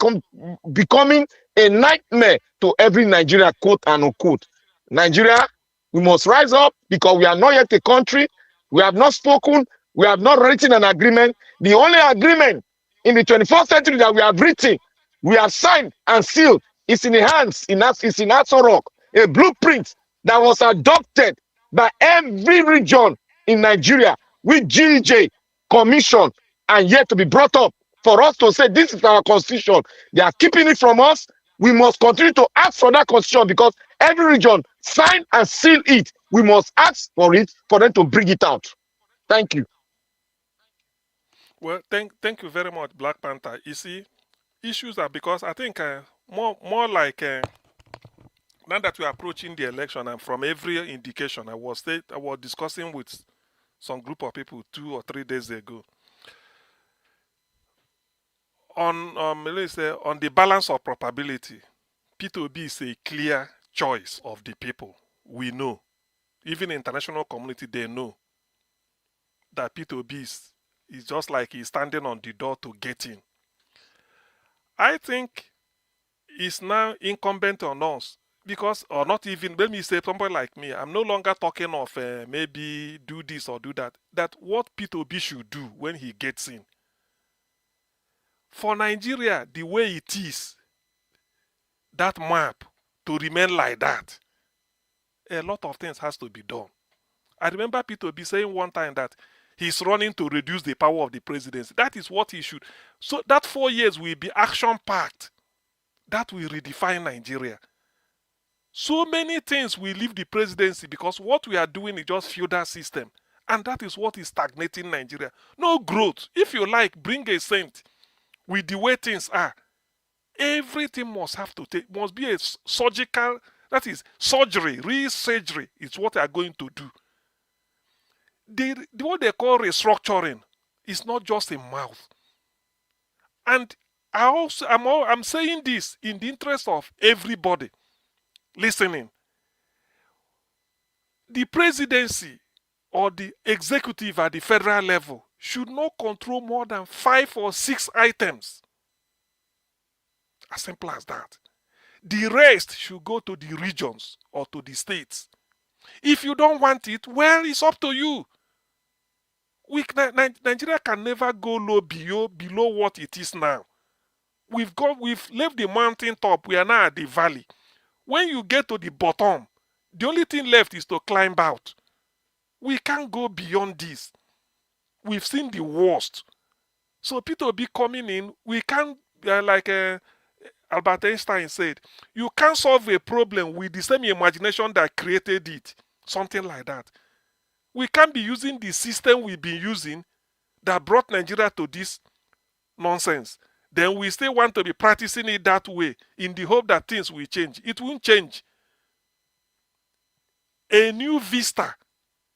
Speaker 23: becoming a nightmare to every Nigeria, quote and unquote. Nigeria, we must rise up because we are not yet a country. We have not spoken. We have not written an agreement. The only agreement in the 21st century that we have written, we have signed and sealed, is in the hands, is in Aso Rock, a blueprint that was adopted by every region in Nigeria, with GJ commission and yet to be brought up for us to say this is our constitution. They are keeping it from us. We must continue to ask for that constitution because every region sign and seal it. We must ask for it for them to bring it out. Thank you.
Speaker 13: Well, thank you very much, Black Panther. You see, issues are because I think more like now that we are approaching the election, and from every indication I was discussing with some group of people 2 or 3 days ago on let's say on the balance of probability, P2B is a clear choice of the people. We know, even international community, they know that P2B is just like he's standing on the door to get in. I think it's now incumbent on us because, or not even, let me say somebody like me, I'm no longer talking of maybe do this or do that. That what P2B should do when he gets in. For Nigeria, the way it is, that map to remain like that, a lot of things has to be done. I remember P2B saying one time that he's running to reduce the power of the presidency. That is what he should. So that 4 years will be action-packed. That will redefine Nigeria. So many things will leave the presidency because what we are doing is just feudal system. And that is what is stagnating Nigeria. No growth. If you like, bring a saint with the way things are. Everything must be a surgical, that is surgery, real surgery is what they are going to do. What they call restructuring is not just a mouth. And I'm saying this in the interest of everybody listening. The presidency or the executive at the federal level should not control more than 5 or 6 items. As simple as that. The rest should go to the regions or to the states. If you don't want it, well, it's up to you. Nigeria can never go low below what it is now. We've left the mountain top. We are now at the valley. When you get to the bottom, the only thing left is to climb out. We can't go beyond this. We've seen the worst. So P2B coming in, we can't, like Albert Einstein said, you can't solve a problem with the same imagination that created it. Something like that. We can't be using the system we've been using that brought Nigeria to this nonsense. Then we still want to be practicing it that way in the hope that things will change. It won't change. A new vista,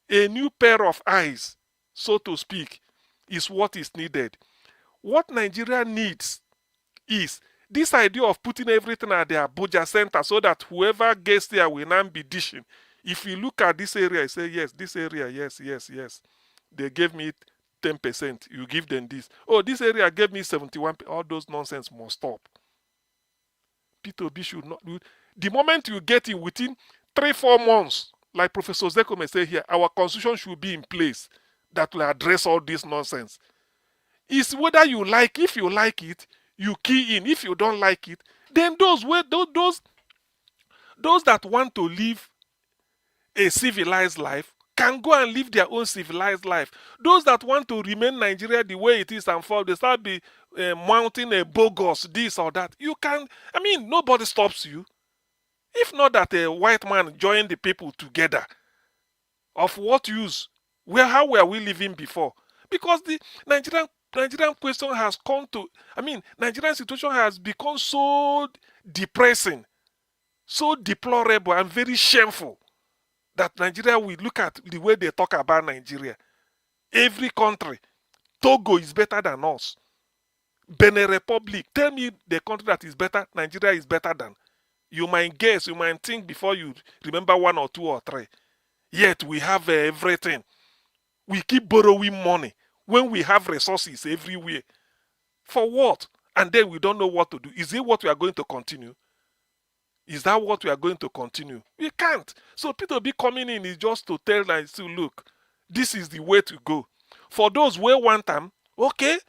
Speaker 13: a new pair of eyes, so to speak, is what is needed. What Nigeria needs is this idea of putting everything at the Abuja center so that whoever gets there will not be dishing. If you look at this area, you say, yes, this area, yes. They gave me 10%. You give them this. Oh, this area gave me 71%. All those nonsense must stop. P2B should not do. The moment you get it within 3-4 months, like Professor Zeko may say here, our constitution should be in place that will address all this nonsense. It's whether you like, if you like it, you key in. If you don't like it, then those that want to live a civilized life can go and live their own civilized life. Those that want to remain Nigeria the way it is and fall, they start mounting a bogus this or that. You can, nobody stops you. If not that a white man joined the people together, of what use? How were we living before? Because the Nigerian question has come to, Nigerian situation has become so depressing, so deplorable and very shameful that Nigeria, we look at the way they talk about Nigeria. Every country, Togo is better than us. Benin Republic, tell me the country that is better, Nigeria is better than. You might guess, you might think before you remember one or two or three. Yet we have everything. We keep borrowing money when we have resources everywhere. For what? And then we don't know what to do. Is it what we are going to continue? Is that what we are going to continue? We can't. So Peter B coming in is just to tell us, to look, this is the way to go. For those who want them, okay.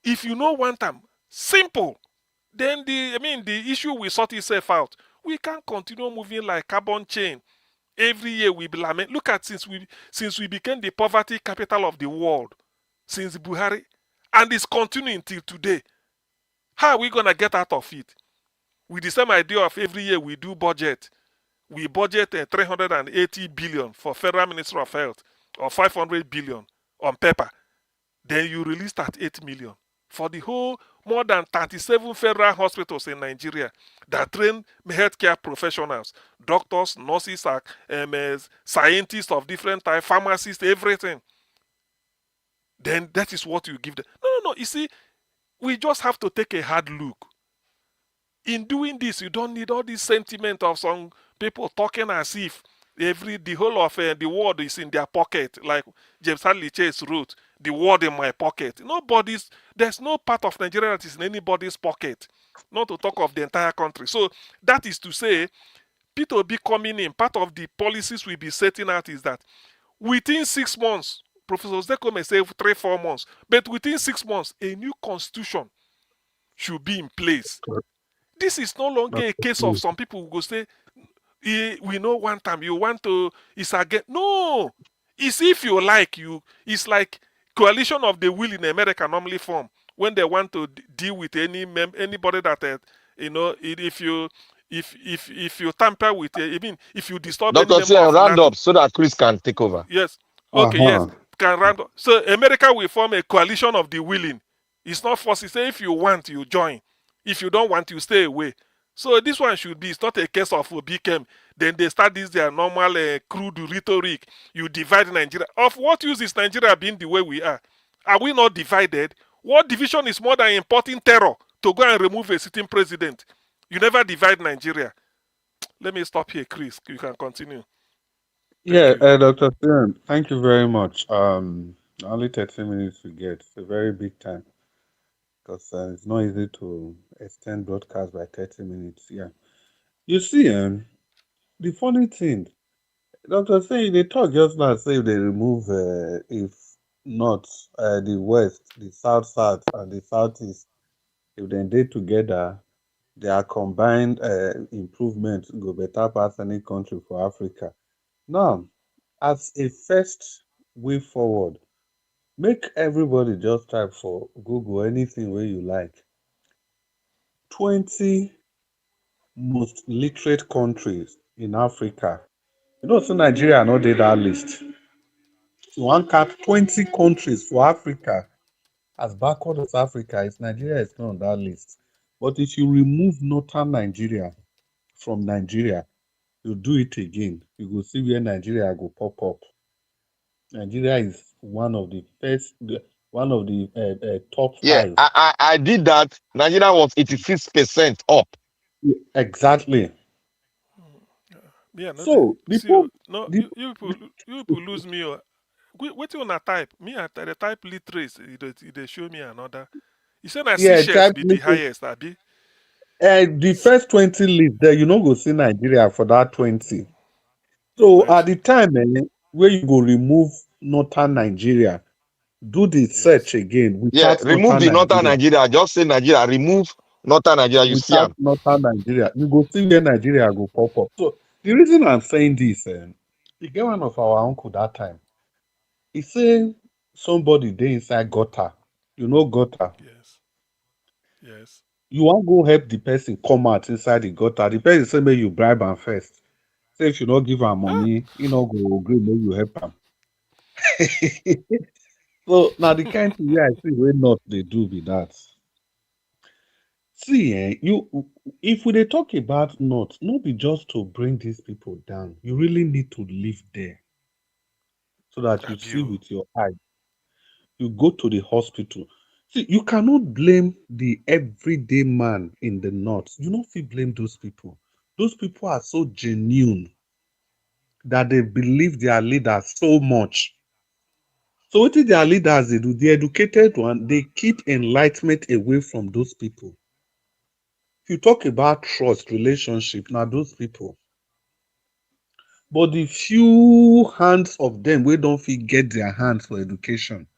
Speaker 13: If you know one time, simple. Then the issue will sort itself out. We can't continue moving like carbon chain. Every year we lament. Look at since we became the poverty capital of the world, since Buhari, and it's continuing till today. How are we gonna get out of it? With the same idea of every year we do budget. We budget 380 billion for Federal Ministry of Health or 500 billion on paper. Then you release that 8 million for the whole more than 37 federal hospitals in Nigeria that train healthcare professionals, doctors, nurses, scientists of different types, pharmacists, everything. Then that is what you give them. No. You see, we just have to take a hard look. In doing this, you don't need all this sentiment of some people talking as if the whole of the world is in their pocket, like James Hadley Chase wrote, "The world in my pocket." There's no part of Nigeria that is in anybody's pocket, not to talk of the entire country. So that is to say, Peter will be coming in. Part of the policies we'll be setting out is that within 6 months, Professor Zeko may say 3-4 months, but within 6 months, a new constitution should be in place. This is no longer a case of some people who go say, we know one time you want to, it's again. No, it's if you like, it's like coalition of the will in America normally form when they want to deal with anybody that if you tamper with if you disturb any
Speaker 23: Dr.
Speaker 13: member
Speaker 23: Sia,
Speaker 13: of
Speaker 23: round
Speaker 13: NATO.
Speaker 23: up so that Chris can take over.
Speaker 13: Yes. Okay, yes. Can round up. So America will form a coalition of the willing. It's not forced. Say if you want, you join. If you don't want, you stay away. So this one should be, it's not a case of BKM. Then they start their normal crude rhetoric. You divide Nigeria. Of what use is Nigeria being the way we are? Are we not divided? What division is more than importing terror to go and remove a sitting president? You never divide Nigeria. Let me stop here, Chris. You can continue.
Speaker 12: Yeah, Dr. Sian, thank you very much. Only 30 minutes we get. It's a very big time because it's not easy to extend broadcast by 30 minutes. Yeah. You see, the funny thing, Dr. Sian, they talk just now, say they remove, if not the West, the South, and the Southeast, if they did together, their combined improvement go better pass any country for Africa. Now, as a first way forward, make everybody just type for Google anything where you like. 20 most literate countries in Africa. You know, so Nigeria not did that list. So one cap 20 countries for Africa. As backward as Africa is, Nigeria is not on that list. But if you remove northern Nigeria from Nigeria, you do it again, you go see where Nigeria go pop up. Nigeria is one of the top
Speaker 23: Yeah,
Speaker 12: 5.
Speaker 23: I did that. Nigeria was 86% up.
Speaker 12: Exactly.
Speaker 13: Yeah, no,
Speaker 12: So
Speaker 13: you people lose me. What you wanna type? Me at the type literacy, they show me another. You said I see shares
Speaker 12: type
Speaker 13: be the highest, Abi.
Speaker 12: the first 20 list there, you no go see Nigeria for that 20. So at the time where you go remove northern Nigeria, do the search again
Speaker 23: Yeah,
Speaker 12: without
Speaker 23: remove the northern
Speaker 12: Nigeria.
Speaker 23: Nigeria. Just say Nigeria. Remove northern Nigeria. You see
Speaker 12: Without northern Nigeria, you go see where Nigeria go pop up. So the reason I'm saying this, you get one of our uncle that time. He say somebody dey inside gutter. You know gutter.
Speaker 13: Yes.
Speaker 12: You want go help the person come out inside the gutter. The person say make you bribe am first. Say if you not give am money, he not go agree make you help am. So now the kind thing where I see where not they do be that. See, if we dey talk about North, no be just to bring these people down. You really need to live there so that you see
Speaker 13: Abuse.
Speaker 12: with your eye. You go to the hospital. See, you cannot blame the everyday man in the North. You don't feel blame those people. Those people are so genuine that they believe their leaders so much. So what did their leaders they do? The educated one, they keep enlightenment away from those people. If you talk about trust, relationship, now those people. But the few hands of them we don't fit get their hands for education,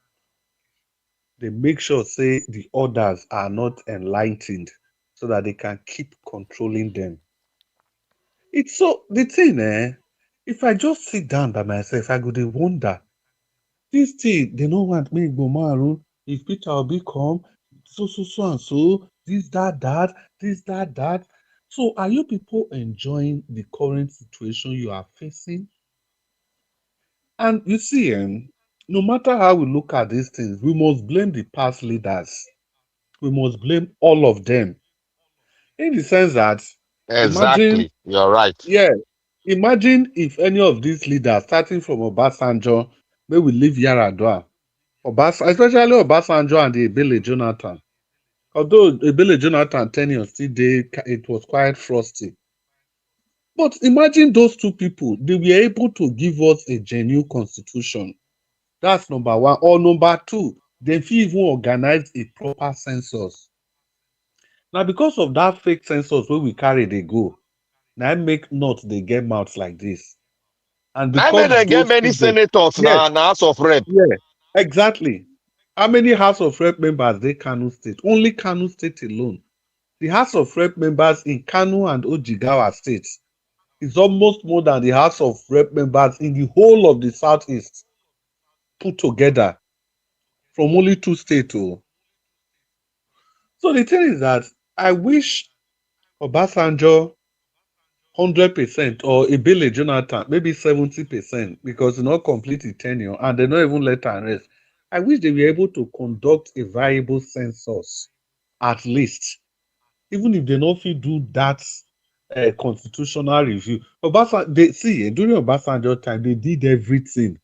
Speaker 12: they make sure say the others are not enlightened so that they can keep controlling them. It's so the thing, if I just sit down by myself, I go dey wonder. This thing, they don't want me go maru. If Peter Obi come, so and so, this, that. So are you people enjoying the current situation you are facing? And you see, no matter how we look at these things, we must blame the past leaders. We must blame all of them. In the sense that, imagine,
Speaker 23: Exactly. You're right.
Speaker 12: yeah, imagine if any of these leaders, starting from Obasanjo, may we leave Yaradua, especially Obasanjo and the Ebele Jonathan. Although Ebele Jonathan tenure still dey, it was quite frosty. But imagine those two people, they were able to give us a genuine constitution. That's number one. Or number two, they fit even organize a proper census. Now, because of that fake census where we carry they go, now I make not they get mouths like this. And
Speaker 23: Now may
Speaker 12: because
Speaker 23: they get
Speaker 12: those
Speaker 23: many
Speaker 12: people,
Speaker 23: senators
Speaker 12: yes,
Speaker 23: now in the House of Rep.
Speaker 12: yeah, exactly. How many House of Rep members they Kano State? Only Kano State alone. The House of Rep members in Kano and Ojigawa states is almost more than the House of Rep members in the whole of the Southeast put together from only two states. Oh. So the thing is that I wish Obasanjo 100% or Ebele Jonathan maybe 70% because they not complete the tenure and they not even let her rest. I wish they were able to conduct a viable census at least, even if they not fit do that constitutional review. During Obasanjo time they did everything.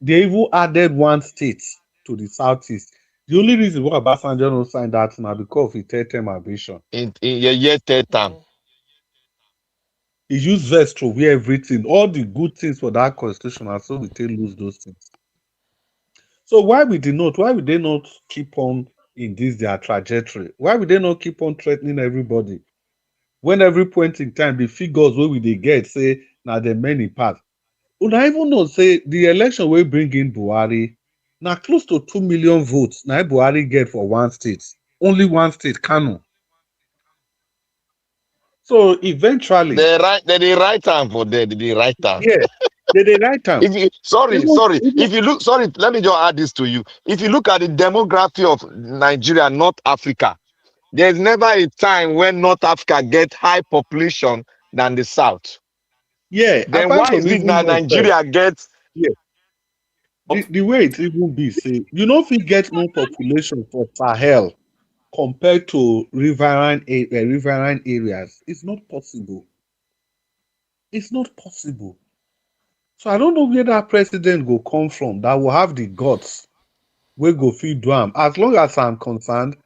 Speaker 12: They even added one state to the southeast. The only reason why Obasanjo no sign that now because of his third-term ambition.
Speaker 23: In your year third term.
Speaker 12: He used verse to wear everything, all the good things for that constitution, and so we take lose those things. So why we they not keep on in this their trajectory? Why would they not keep on threatening everybody? When every point in time the figures where we they get say now the many parts. Would I even know say the election will bring in Buhari now close to 2 million votes now Buhari get for one state, only one state, Kano. So eventually,
Speaker 23: They write time for there, they write time.
Speaker 12: yeah, they write time.
Speaker 23: If you sorry, if you look, sorry, let me just add this to you. If you look at the demography of Nigeria, North Africa, there's never a time when North Africa get high population than the South.
Speaker 12: Yeah,
Speaker 23: Then
Speaker 12: apart
Speaker 23: why
Speaker 12: from
Speaker 23: is it
Speaker 12: even
Speaker 23: that
Speaker 12: not fair,
Speaker 23: Nigeria gets
Speaker 12: yeah, the way it even be say you know if you get no population for Sahel compared to riverine areas, it's not possible. It's not possible. So I don't know where that president go come from that will have the guts wey go fit do am. As long as I'm concerned,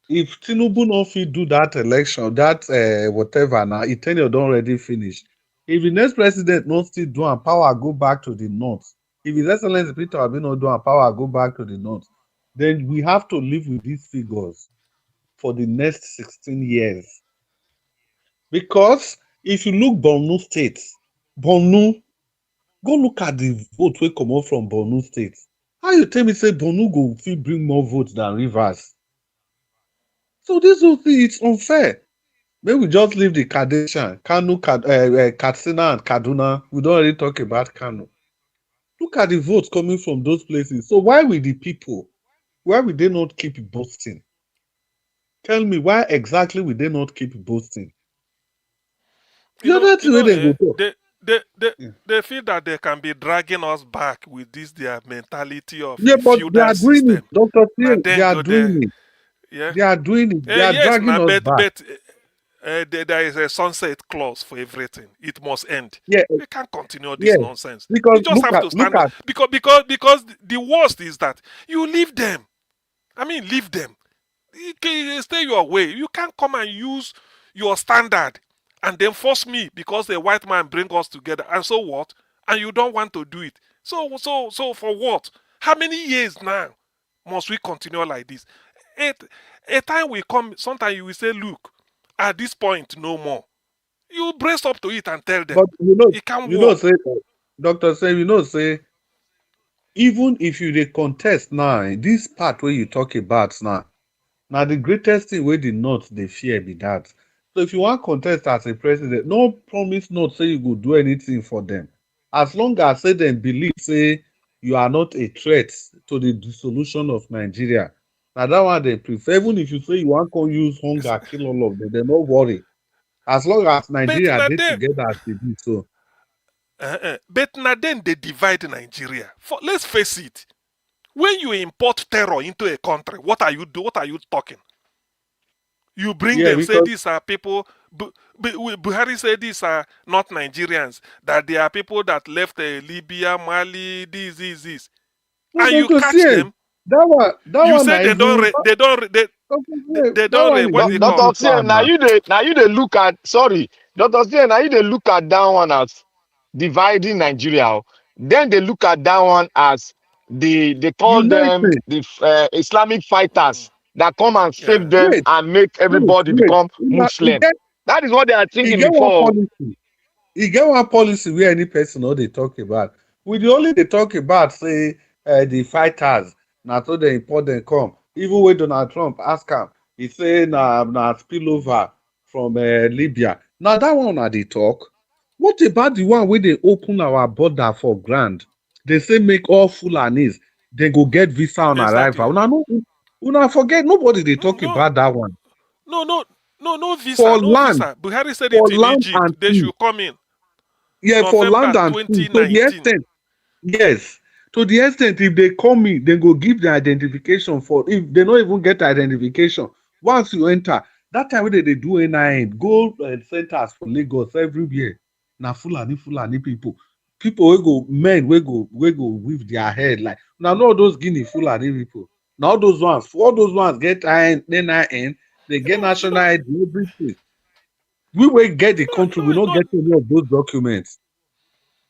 Speaker 12: if Tinubu no fit do that election, that whatever now, e ten ure don already finish. If the next president no still do am, power go back to the north. If His Excellency Peter Obi no do am, power go back to the north. Then we have to live with these figures for the next 16 years. Because if you look Borno State, Borno, go look at the vote wey comot from Borno State. How you tell me say Borno go fit bring more votes than Rivers? So this whole thing it's unfair. Maybe we just leave the Kadeshan, Katsina and Kaduna. We don't already talk about Kano. Look at the votes coming from those places. So why will the people, why will they not keep boasting? Tell me why exactly will they not keep boasting? The other thing wey they go talk.
Speaker 13: They
Speaker 12: Yeah.
Speaker 13: they feel that they can be dragging us back with this their mentality of
Speaker 12: Yeah,
Speaker 13: a
Speaker 12: but they
Speaker 13: feudal
Speaker 12: are doing
Speaker 13: system.
Speaker 12: it, Dr.
Speaker 13: Now
Speaker 12: They
Speaker 13: then
Speaker 12: are
Speaker 13: go there,
Speaker 12: doing it.
Speaker 13: yeah.
Speaker 12: They are doing it. They are
Speaker 13: Yes,
Speaker 12: dragging
Speaker 13: now
Speaker 12: us back.
Speaker 13: there is a sunset clause for everything. It must end.
Speaker 12: Yeah,
Speaker 13: We can't continue
Speaker 12: yeah.
Speaker 13: this nonsense.
Speaker 12: Because
Speaker 13: You just have to
Speaker 12: look
Speaker 13: stand up
Speaker 12: at
Speaker 13: because the worst is that you leave them. I mean, leave them. You can stay your way. You can't come and use your standard and then force me because a white man bring us together. And so what? And you don't want to do it. So for what? How many years now must we continue like this? A time will come, sometimes you will say, look, at this point, no more. You brace up to it and tell them.
Speaker 12: but
Speaker 13: It can't
Speaker 12: you know,
Speaker 13: work.
Speaker 12: say Doctor say, say, even if you dey contest now, this part where you talk about now the greatest thing wey the North dey fear be that. So if you wan contest as a president, no promise North say you go do anything for them. As long as say dem believe say you are not a threat to the dissolution of Nigeria, na that one dem prefer. Even if you say you wan come use hunger kill all of them, dem no worry. As long as
Speaker 13: But
Speaker 12: Nigeria
Speaker 13: now
Speaker 12: dey
Speaker 13: them,
Speaker 12: together as e be so.
Speaker 13: but now then they divide Nigeria. Let's face it. When you import terror into a country, what are you do? What are you talking? You bring
Speaker 12: Yeah,
Speaker 13: them, say
Speaker 12: because
Speaker 13: these are people. Buhari said these are not Nigerians. That they are people that left Libya, Mali, this,
Speaker 12: no,
Speaker 13: and you
Speaker 12: Doctor
Speaker 13: catch
Speaker 12: say
Speaker 13: them.
Speaker 12: that
Speaker 13: You
Speaker 12: one
Speaker 13: say
Speaker 12: na
Speaker 13: they don't.
Speaker 12: even
Speaker 13: They
Speaker 12: that
Speaker 13: don't.
Speaker 12: one is
Speaker 13: What do you
Speaker 12: even
Speaker 13: call?
Speaker 23: Dr.
Speaker 12: deeper
Speaker 23: Sien, now
Speaker 12: now.
Speaker 23: you they look at sorry, Dr. Sien, now you they look at that one as dividing Nigeria. Oh. Then they look at that one as they call them
Speaker 12: United.
Speaker 23: the Islamic fighters that come and
Speaker 13: Yeah.
Speaker 23: save them
Speaker 12: Wait,
Speaker 23: and make everybody
Speaker 12: wait.
Speaker 23: become
Speaker 12: Una,
Speaker 23: Muslim. That is what they are
Speaker 12: e
Speaker 23: thinking
Speaker 12: get one
Speaker 23: before.
Speaker 12: policy. E get one policy where any person no dey talk about. We dey only dey talk about say the fighters na so dem import dem come. Even when Donald Trump ask am, he say na spillover from Libya. Na that one una dey talk. What about the one wey dey open our border for ground? They say make all Fulanis dem go get visa on arrival.
Speaker 13: Exactly.
Speaker 12: Una forget nobody dey talk
Speaker 13: No,
Speaker 12: about that one.
Speaker 13: no visa,
Speaker 12: For
Speaker 13: no
Speaker 12: land,
Speaker 13: visa. Buhari said
Speaker 12: for
Speaker 13: it in
Speaker 12: land
Speaker 13: Egypt.
Speaker 12: and
Speaker 13: They
Speaker 12: sea.
Speaker 13: should come in
Speaker 12: Yeah, for
Speaker 13: November
Speaker 12: land and sea. To the
Speaker 13: 2019.
Speaker 12: extent, yes. To the extent, if they come in, they go give the identification for. If they don't even get identification, once you enter, that time when they do NIN, go centers for Lagos everywhere. Now Fulani people will go men will go with their head like now. Not those Guinea Fulani people. Now all those ones get NIN, they get
Speaker 13: No,
Speaker 12: national ID, everything. We will get the country, we don't
Speaker 13: no,
Speaker 12: get any of those documents.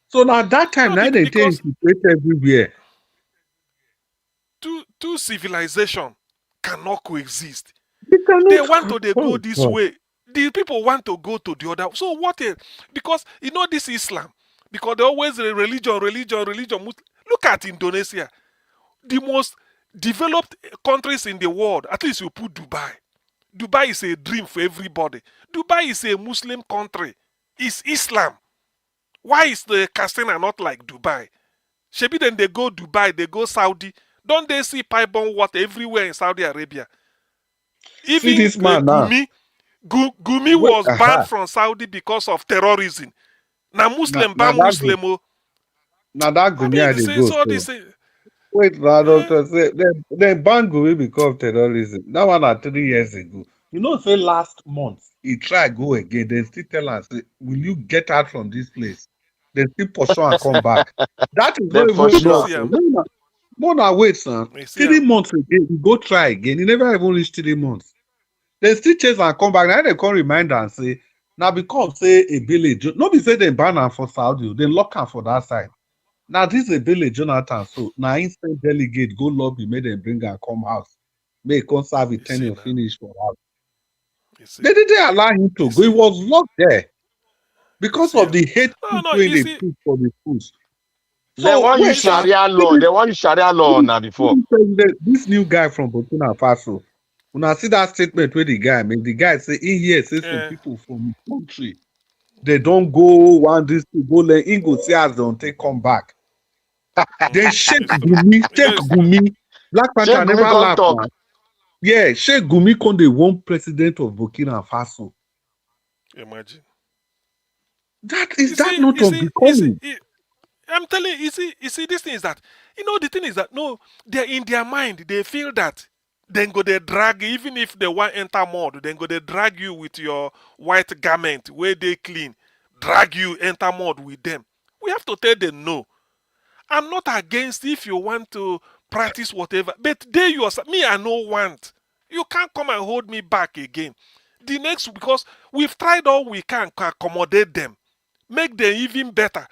Speaker 12: So now that time,
Speaker 13: no,
Speaker 12: now they take
Speaker 13: because
Speaker 12: infiltrate everywhere.
Speaker 13: two civilization cannot coexist.
Speaker 12: They
Speaker 13: They
Speaker 12: cannot.
Speaker 13: want to they go
Speaker 12: Oh
Speaker 13: this
Speaker 12: God.
Speaker 13: way. The people want to go to the other. So what? Because you know this Islam. Because they always religion. Look at Indonesia, the most developed countries in the world. At least you put Dubai. Dubai is a dream for everybody. Dubai is a Muslim country. It's Islam. Why is the casino not like Dubai? Shebi then they go Dubai, they go Saudi. Don't they see pipe bomb water everywhere in Saudi Arabia?
Speaker 12: See
Speaker 13: Even
Speaker 12: this man now.
Speaker 13: Gumi
Speaker 12: Wait,
Speaker 13: was banned from Saudi because of terrorism. Now Muslim
Speaker 12: Now
Speaker 13: ban
Speaker 12: that go.
Speaker 13: Muslim. Oh.
Speaker 12: Now that
Speaker 13: I
Speaker 12: Gumi
Speaker 13: mean,
Speaker 12: they
Speaker 13: say
Speaker 12: go
Speaker 13: so
Speaker 12: so.
Speaker 13: this.
Speaker 12: Wait, now
Speaker 13: Eh,
Speaker 12: doctor say then ban Gumi because of terrorism. That one na 3 years ago. You know, say last month he try go again. They still tell us, say, will you get out from this place? They still pursue and
Speaker 13: you
Speaker 12: come
Speaker 13: see,
Speaker 12: back. That is
Speaker 23: Then
Speaker 12: not
Speaker 23: for
Speaker 12: even
Speaker 13: you
Speaker 23: sure.
Speaker 12: work.
Speaker 13: see
Speaker 12: Oh.
Speaker 13: him.
Speaker 12: More na wait, son.
Speaker 13: You see
Speaker 12: Three
Speaker 13: him.
Speaker 12: months again, he go try again. He never even reach 3 months. They still chase and come back. Now they come remind am say now because say a village, no be say they ban am for Saudi, they lock am for that side. Now this a village, Jonathan. So now instant delegate go lobby, make them bring am come house. Make come serve
Speaker 13: You see
Speaker 12: Italian
Speaker 13: now.
Speaker 12: finish for house.
Speaker 13: You see.
Speaker 12: They didn't allow him to
Speaker 13: You
Speaker 12: go. He
Speaker 13: see.
Speaker 12: was locked there
Speaker 13: You
Speaker 12: because
Speaker 13: see
Speaker 12: of
Speaker 13: him.
Speaker 12: the hate
Speaker 13: No,
Speaker 12: speech
Speaker 13: no.
Speaker 12: wey
Speaker 13: You
Speaker 12: they
Speaker 13: see.
Speaker 12: put for the schools.
Speaker 23: They
Speaker 12: So
Speaker 23: want use
Speaker 12: wait
Speaker 13: You see.
Speaker 12: now.
Speaker 23: Sharia law. They want use Sharia law now before.
Speaker 12: This new guy from Burkina Faso. When I see that statement where the guy make, the guy say in here say some
Speaker 13: Eh,
Speaker 12: people from his country they don't go one this to go let him go see as don't take come back. Then Sheikh
Speaker 13: it's true.
Speaker 12: Gumi,
Speaker 13: You know
Speaker 12: Sheikh
Speaker 13: it's true.
Speaker 12: Gumi, Black
Speaker 23: Sheikh
Speaker 12: Panther
Speaker 23: Gumi
Speaker 12: never
Speaker 23: can't
Speaker 12: laugh
Speaker 23: talk.
Speaker 12: now. Yeah, Sheikh Gumi con the one president of Burkina Faso.
Speaker 13: Imagine.
Speaker 12: That is that not unbecoming.
Speaker 13: I'm telling you, you see, this thing is that, the thing is that, no, they're in their mind, they feel that Then go they drag, even if they want enter mud, then go they drag you with your white garment where they clean, drag you enter mud with them. We have to tell them no. I'm not against if you want to practice whatever, but they yourself, me, I no want. You can't come and hold me back again. The next, because we've tried all we can to accommodate them, make them even better.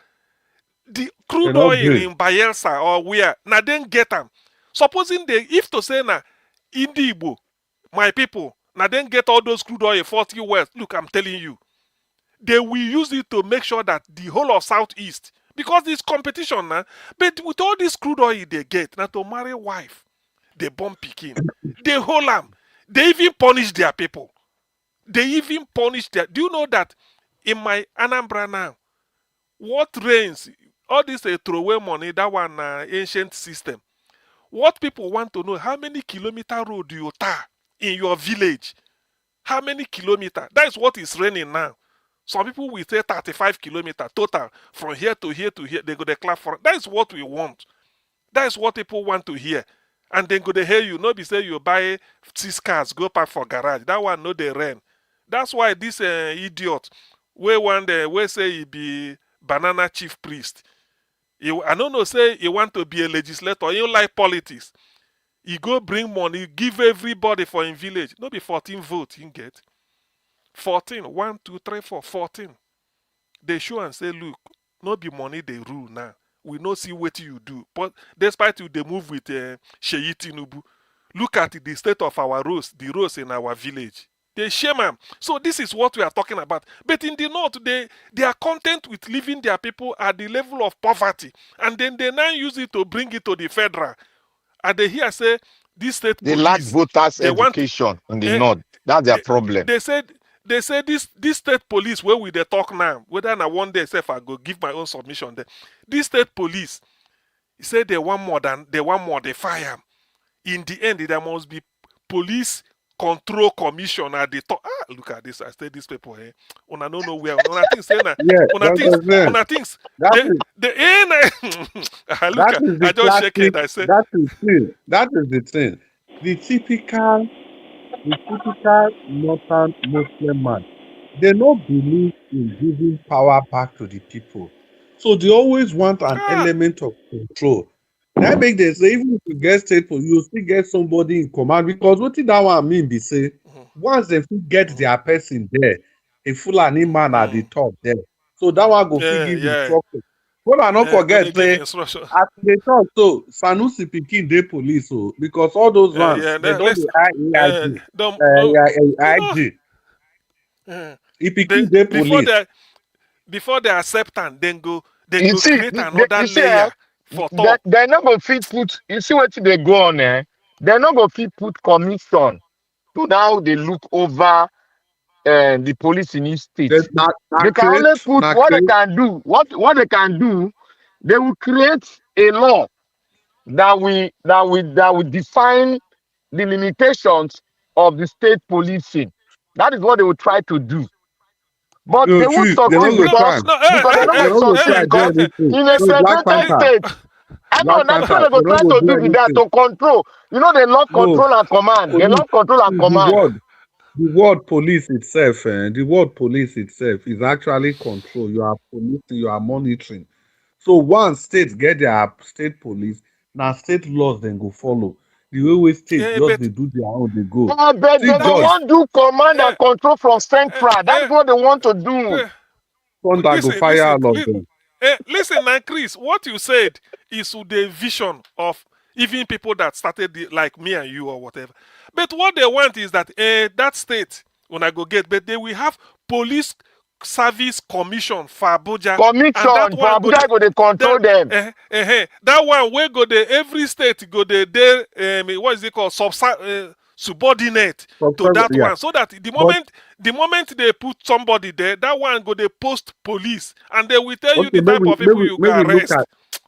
Speaker 13: The
Speaker 12: They
Speaker 13: crude
Speaker 12: not
Speaker 13: oil
Speaker 12: green.
Speaker 13: in Bayelsa or where, now then get them. Supposing they, if to say na Indibo, my people, now then get all those crude oil 40 wells. Look, I'm telling you, they will use it to make sure that the whole of Southeast, because there's competition now. But with all this crude oil they get, now to marry wife, they bomb picking, they hold them, they even punish their people. They even punish their. Do you know that in my Anambra now, what rains, all this throwaway money, that one ancient system. What people want to know, how many kilometer road do you tar in your village? How many kilometer? That is what is raining now. Some people will say 35 kilometer total from here to here to here. They go declare for. That is what we want. That is what people want to hear. And then go they hear you. Nobody say you buy 6 cars, go park for garage. That one no they rain. That's why this idiot, we say he be banana chief priest. I don't know, say he want to be a legislator. He don't like politics. He go bring money, give everybody for him village. No be 14 votes he get. 14. 1, 2, 3, 4, 14. They show and say, look, no be money they rule now. We no see what you do. But despite you, they move with Sheyi Tinubu. Look at the state of our roads, the roads in our village. They shame them. So this is what we are talking about. But in the north, they are content with leaving their people at the level of poverty. And then they now use it to bring it to the federal. And they hear say, this state
Speaker 23: They lack
Speaker 13: police,
Speaker 23: voters
Speaker 13: they want,
Speaker 23: education in the
Speaker 13: eh,
Speaker 23: north. That's their
Speaker 13: they,
Speaker 23: problem.
Speaker 13: they said this state police where we they talk now, whether na one day if I go give my own submission there. This state police, he said they want more, they fire. In the end, there must be police control commission at the top. Ah, look at this. I said these people here. Una don't know where. Una things say na.
Speaker 12: Yeah,
Speaker 13: Una things.
Speaker 12: that
Speaker 13: They
Speaker 12: is
Speaker 13: they look
Speaker 12: that
Speaker 13: at.
Speaker 12: is
Speaker 13: I
Speaker 12: the
Speaker 13: just shake
Speaker 12: classic.
Speaker 13: it. I say,
Speaker 12: That is thing. That is the thing. The typical northern Muslim man. They don't believe in giving power back to the people. So they always want an
Speaker 13: ah.
Speaker 12: element of control. That make them say, even if you get state police, you still get somebody in command. Because what that one mean be say, once they fit get their person there, a Fulani man at the top there. So that one go fit
Speaker 13: Yeah,
Speaker 12: give
Speaker 13: yeah.
Speaker 12: instruction. But I not
Speaker 13: Go they
Speaker 12: forget,
Speaker 13: give
Speaker 12: say,
Speaker 13: instruction.
Speaker 12: as they talk, so Sanusi Pikin dey police, so because all those ones,
Speaker 13: Yeah.
Speaker 12: they
Speaker 13: Then
Speaker 12: don't
Speaker 13: let's.
Speaker 12: dey AIG,
Speaker 13: No. You know.
Speaker 12: IG.
Speaker 13: Uh,
Speaker 12: If Pikin
Speaker 13: they
Speaker 12: dey
Speaker 13: before
Speaker 12: police,
Speaker 13: they accept and then
Speaker 23: You
Speaker 13: go
Speaker 23: see,
Speaker 13: create another
Speaker 23: you see, eh,
Speaker 13: layer for top.
Speaker 23: they're not going to fit put, you see what they go on, eh? They're not going to fit put commission to now they look over the police in each state. They can only put
Speaker 12: na
Speaker 23: what they
Speaker 12: create.
Speaker 23: can do. What they can do, they will create a law that will define the limitations of the state policing. That is what they will try to do. But
Speaker 12: No,
Speaker 23: they won't
Speaker 12: true, they
Speaker 23: succeed
Speaker 12: no go
Speaker 13: No,
Speaker 12: try.
Speaker 23: because they're not
Speaker 12: They
Speaker 23: going to
Speaker 12: no go
Speaker 23: succeed
Speaker 12: try do
Speaker 23: because
Speaker 12: anything.
Speaker 23: in a
Speaker 12: No, Black
Speaker 23: segregated
Speaker 12: Panther,
Speaker 23: state, I know
Speaker 12: Black
Speaker 23: that's what
Speaker 12: Panther,
Speaker 23: they go
Speaker 12: they no
Speaker 23: try
Speaker 12: go
Speaker 23: to
Speaker 12: do
Speaker 23: do with that
Speaker 12: anything.
Speaker 23: to control. You know, they love
Speaker 12: No,
Speaker 23: control and command. They
Speaker 12: police,
Speaker 23: love control and
Speaker 12: see,
Speaker 23: command.
Speaker 12: the word police itself, the word police itself is actually control. You are policing, you are monitoring. So once states get their state police, now state laws then go follow. The way state just
Speaker 13: but
Speaker 12: they do their own, they go.
Speaker 23: But
Speaker 12: See,
Speaker 23: they
Speaker 13: that
Speaker 12: God,
Speaker 13: is
Speaker 23: want to do command
Speaker 13: uh,
Speaker 23: and control from
Speaker 13: uh,
Speaker 23: central. That is
Speaker 13: uh,
Speaker 23: what they want to do.
Speaker 13: uh,
Speaker 12: thunder go fire all of them.
Speaker 13: listen now, Chris. What you said is with the vision of even people that started like me and you or whatever. But what they want is that that state when I go get, but they will have police service commission for Abuja, and that
Speaker 23: Commission for
Speaker 13: one go
Speaker 23: Abuja go they
Speaker 13: that
Speaker 23: control them.
Speaker 13: that one where go the every state go the what is it called subordinate to that
Speaker 12: Yeah.
Speaker 13: one, so that
Speaker 12: But
Speaker 13: the moment they put somebody there, that one go they post police, and they will tell you
Speaker 12: okay,
Speaker 13: the type of people you go arrest.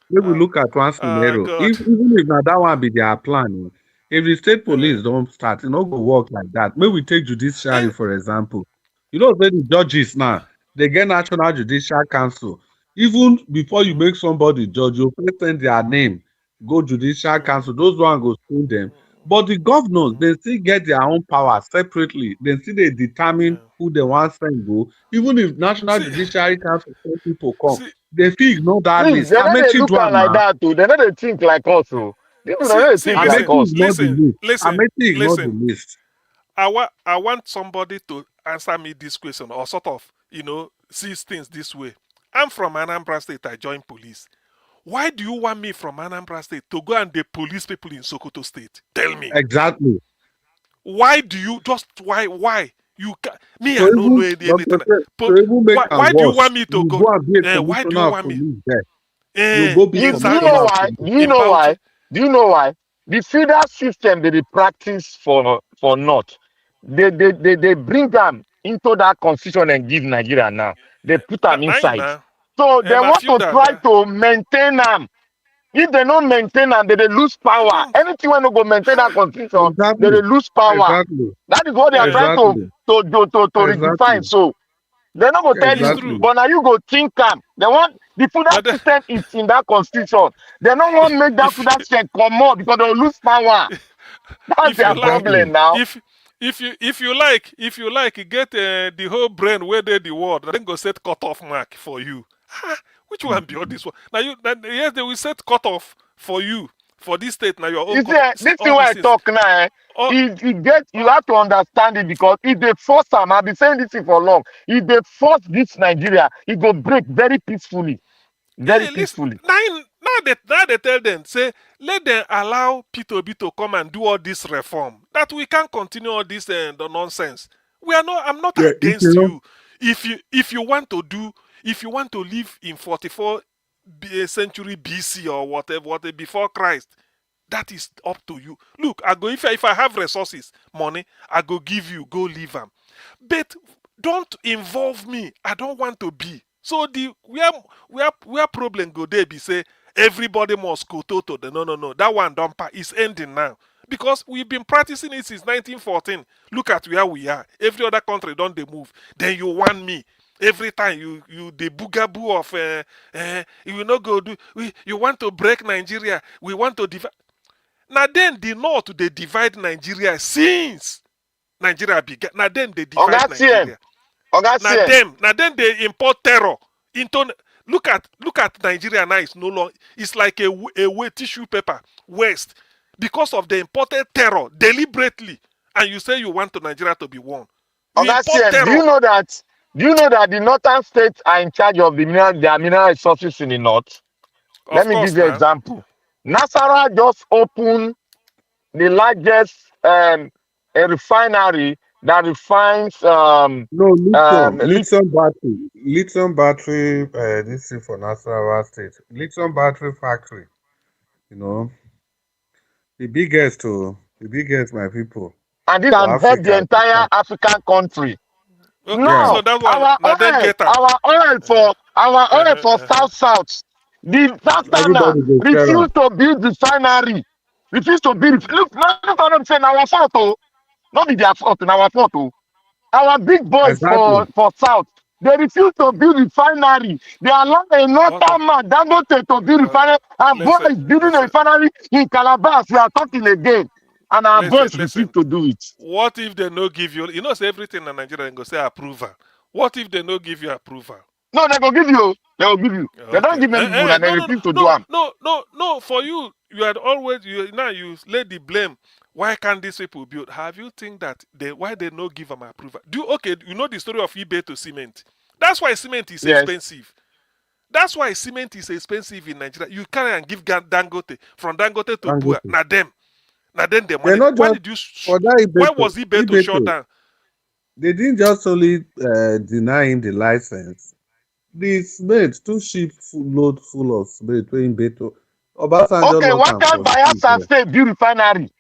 Speaker 12: maybe look at one scenario.
Speaker 13: God.
Speaker 12: If even if now that one be their plan, if the state police don't start, it not go work like that. Maybe we take judiciary
Speaker 13: Eh,
Speaker 12: for example. You know, say the judges now they get National Judicial Council. Even before you make somebody judge, you first send their name, go Judicial Council. Those one go screen them. But the governors, they still get their own power separately. They still they determine who they want send go. Even if National
Speaker 13: See,
Speaker 12: Judiciary Council people come,
Speaker 13: see,
Speaker 12: they still ignore that
Speaker 23: Please,
Speaker 12: list.
Speaker 23: they know they
Speaker 12: Amechi
Speaker 23: look
Speaker 12: do
Speaker 23: at
Speaker 12: am
Speaker 23: like
Speaker 12: now.
Speaker 23: that too. They know they think like us. So people they know they think like
Speaker 13: listen,
Speaker 12: Amechi
Speaker 23: us.
Speaker 12: ignore the list.
Speaker 13: listen,
Speaker 12: Amechi ignore the
Speaker 13: listen.
Speaker 12: list.
Speaker 13: I want somebody to answer me this question or sort of, see things this way. I'm from Anambra State. I joined police. Why do you want me from Anambra State to go and the police people in Sokoto State? Tell me.
Speaker 12: Exactly.
Speaker 13: Why do you just why you me?
Speaker 12: To
Speaker 13: I don't know
Speaker 12: even
Speaker 13: anything.
Speaker 12: to even make
Speaker 13: Why
Speaker 12: am
Speaker 13: do you want
Speaker 12: worse,
Speaker 13: me to
Speaker 12: you
Speaker 13: go?
Speaker 12: go and be a
Speaker 13: Why do you
Speaker 12: commissioner of
Speaker 13: want me?
Speaker 12: police there. You go be
Speaker 23: Do you know
Speaker 12: commissioner
Speaker 13: Exactly.
Speaker 12: of
Speaker 23: why?
Speaker 12: police.
Speaker 23: Do you
Speaker 13: In
Speaker 23: know
Speaker 13: Bauchi.
Speaker 23: why? Do you know why? The feudal system that they practice for North, they bring them into that constitution and give Nigeria now. They put them
Speaker 13: Nine
Speaker 23: inside.
Speaker 13: now.
Speaker 23: So they
Speaker 13: Na
Speaker 23: want to
Speaker 13: feudal.
Speaker 23: try to maintain them. If they don't maintain them, they lose
Speaker 13: I
Speaker 23: power.
Speaker 13: don't.
Speaker 23: Anything when they go maintain that constitution, they
Speaker 12: Exactly.
Speaker 23: lose power.
Speaker 12: Exactly.
Speaker 23: That is what they are trying to
Speaker 12: Exactly.
Speaker 23: redefine.
Speaker 12: Exactly.
Speaker 23: So they're not gonna tell
Speaker 13: It's
Speaker 23: you,
Speaker 13: true.
Speaker 12: Exactly.
Speaker 23: but now you go think them. They want the feudal
Speaker 13: Now the,
Speaker 23: system is in that constitution. They don't want to make that
Speaker 13: if
Speaker 23: feudal system come out because they'll lose power. That's
Speaker 13: if
Speaker 23: their
Speaker 13: you like,
Speaker 23: problem
Speaker 12: Exactly.
Speaker 23: now.
Speaker 13: if you like, get the whole brain where they the world, then go set cutoff mark for you. Which one be all this one? Now yes, they will set cutoff for you for this state. Now your own
Speaker 23: You see,
Speaker 13: cutoff. See
Speaker 23: this thing
Speaker 13: all
Speaker 23: where
Speaker 13: these
Speaker 23: I
Speaker 13: things.
Speaker 23: talk now,
Speaker 13: All,
Speaker 23: you
Speaker 13: all,
Speaker 23: have to understand it because if they force them, I've been saying this thing for long. If they force this Nigeria, it will break very peacefully. Very
Speaker 13: yeah, listen.
Speaker 23: peacefully.
Speaker 13: Now they tell them say let them allow P2B to come and do all this reform. That we can't continue all this the nonsense. We are not. I'm not
Speaker 12: Yeah, if you
Speaker 13: against
Speaker 12: know,
Speaker 13: you. If you want to do, if you want to live in 44 century BC or whatever before Christ, that is up to you. Look, I go if I have resources, money, I go give you, go live them. But don't involve me. I don't want to be. So the where problem go there be say everybody must go to the no. That one don't is ending now. Because we've been practicing it since 1914. Look at where we are. Every other country don't they move. Then you want me. Every time you the boogaboo of you will not go do you want to break Nigeria. We want to divide. Now then the north they divide Nigeria since Nigeria began. Now then they divide
Speaker 23: Oga CM,
Speaker 13: Nigeria.
Speaker 23: Oga CM.
Speaker 13: Now then they import terror into. Look at Nigeria now. It's no longer. It's like a wet tissue paper waste because of the imported terror deliberately. And you say you want to Nigeria to be one. You
Speaker 23: Oga
Speaker 13: import
Speaker 23: CM,
Speaker 13: terror,
Speaker 23: do you know that the northern states are in charge of their mineral resources in the north? Let
Speaker 13: of
Speaker 23: me give
Speaker 13: course.
Speaker 23: you an
Speaker 13: Now,
Speaker 23: example. Nasarawa just opened the largest a refinery that refines
Speaker 12: no
Speaker 23: lit-
Speaker 12: lithium battery. This is for Nasarawa State. Lithium battery factory. You know, the biggest, my people,
Speaker 23: and this
Speaker 12: for
Speaker 23: can help the
Speaker 12: Africa.
Speaker 23: entire African country.
Speaker 13: okay.
Speaker 12: Yeah.
Speaker 13: So
Speaker 23: Now,
Speaker 13: that one. Now then get them.
Speaker 23: our oil for south. The South
Speaker 12: Everybody go share
Speaker 23: refuse
Speaker 12: am.
Speaker 23: to build refinery. Refuse to build. Look, no, say na our fault, oh. Not be their fault, na our fault, oh. Our big boys
Speaker 12: Exactly.
Speaker 23: for south, they refuse to build refinery. They allow a
Speaker 13: Okay.
Speaker 23: northern man, Dangote, to build refinery. And boys
Speaker 13: Listen,
Speaker 23: building a refinery in Calabar. We are talking again. And our boys refuse
Speaker 13: listen.
Speaker 23: to do it.
Speaker 13: What if they no give you? You know, say everything in Nigeria and go say approval. What if they no give you approval?
Speaker 23: No, they go give you. They will give you. They don't
Speaker 13: Okay.
Speaker 23: give many people and they
Speaker 13: No, no,
Speaker 23: refuse to do
Speaker 13: no,
Speaker 23: them.
Speaker 13: no, no, no. For you, you had always now you lay the blame. Why can't these people build? Have you think that why they no give them approval? Okay? You know the story of eBay to cement. That's why cement is
Speaker 23: Yes.
Speaker 13: expensive. That's why cement is expensive in Nigeria. You carry and give Dangote from Dangote to Bua.
Speaker 12: Dangote.
Speaker 13: Now them they
Speaker 12: They're
Speaker 13: manage.
Speaker 12: not
Speaker 13: Why
Speaker 12: just
Speaker 13: did you?
Speaker 12: for that
Speaker 13: Why was eBay to shut
Speaker 12: Ibeto.
Speaker 13: down?
Speaker 12: They didn't just only deny him the license. The cement, two ship load full of cement wey Ibeto. Obasanjo
Speaker 23: Okay,
Speaker 12: lock
Speaker 23: why
Speaker 12: am
Speaker 23: can't
Speaker 12: for street
Speaker 23: Bayelsa
Speaker 12: there.
Speaker 23: State build refinery?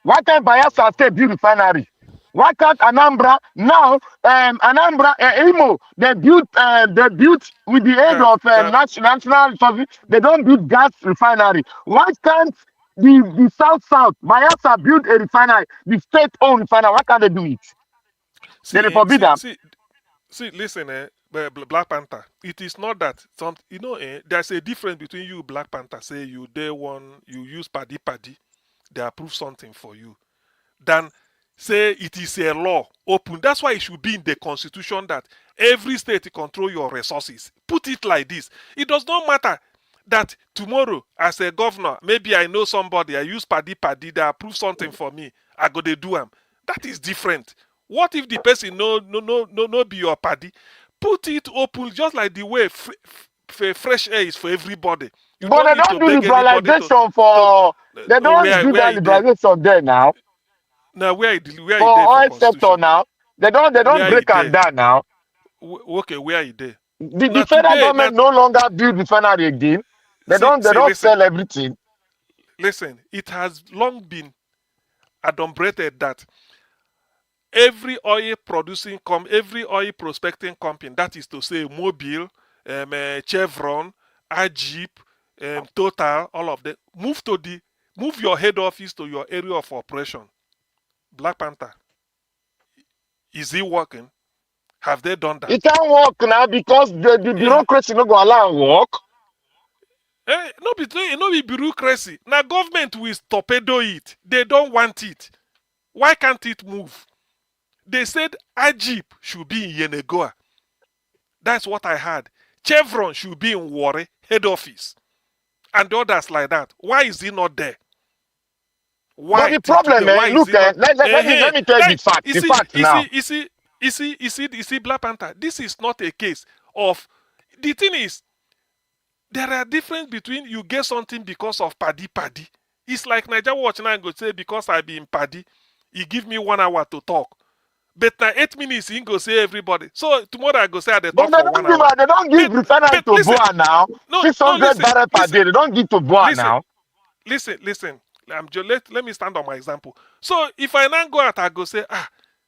Speaker 23: Why can't Bayelsa State build refinery? Why can't Anambra now? Anambra, Imo, they built with the aid of national resources. They don't build gas refinery. Why can't the South Bayelsa build a refinery, the state-owned refinery? Why can't they do it? They forbid them.
Speaker 13: See, listen, Black Panther. It is not that there's a difference between you, Black Panther. Say you day one, you use paddy. they approve something for you than say it is a law open. That's why it should be in the constitution that every state control your resources. Put it like this. It does not matter that tomorrow as a governor, maybe I know somebody, I use paddy, they approve something for me, I go they do them. That is different. What if the person no be your paddy? Put it open just like the way fresh air is for everybody. You
Speaker 23: But
Speaker 13: don't
Speaker 23: they
Speaker 13: need
Speaker 23: don't
Speaker 13: to
Speaker 23: do
Speaker 13: beg anybody
Speaker 23: liberalization
Speaker 13: to
Speaker 23: for. They don't do
Speaker 13: where
Speaker 23: that
Speaker 13: it dey.
Speaker 23: liberalization there now
Speaker 13: Now where it
Speaker 23: for
Speaker 13: dey for
Speaker 23: oil sector
Speaker 13: constitution?
Speaker 23: now. They don't
Speaker 13: Where
Speaker 23: break
Speaker 13: it
Speaker 23: am
Speaker 13: dey?
Speaker 23: down now.
Speaker 13: Okay, where it dey?
Speaker 23: The
Speaker 13: Now
Speaker 23: federal
Speaker 13: today,
Speaker 23: government no longer build refinery again. They
Speaker 13: see,
Speaker 23: don't sell everything.
Speaker 13: listen. It has long been adumbrated that every every oil prospecting company, that is to say Mobil, Chevron, Ajip, Total, all of them, move your head office to your area of operation. Black Panther, is it working? Have they done that?
Speaker 23: It can't work now because the bureaucracy no go allow am work.
Speaker 13: No be bureaucracy. Now government will torpedo it. They don't want it. Why can't it move? They said Ajip should be in Yenegoa. That's what I heard. Chevron should be in Warri, head office. And others like that. Why is he not there?
Speaker 23: But
Speaker 13: Why
Speaker 23: the
Speaker 13: till today?
Speaker 23: problem,
Speaker 13: Why is
Speaker 23: look,
Speaker 13: he not?
Speaker 23: let me tell you the fact. The fact now.
Speaker 13: You see, Black Panther, this is not a case of. The thing is, there are difference between you get something because of paddy. It's like Niger Watch now go say because I be in paddy, he give me 1 hour to talk. But now 8 minutes he go say everybody. So tomorrow I go say I dey
Speaker 23: But
Speaker 13: talk for 1 hour.
Speaker 23: they don't give refinery to
Speaker 13: Listen,
Speaker 23: Boa now.
Speaker 13: no,
Speaker 23: 600
Speaker 13: listen,
Speaker 23: barrel per day. They don't give to Boa now.
Speaker 13: listen. Let me stand on my example. So if I now go out, I go say,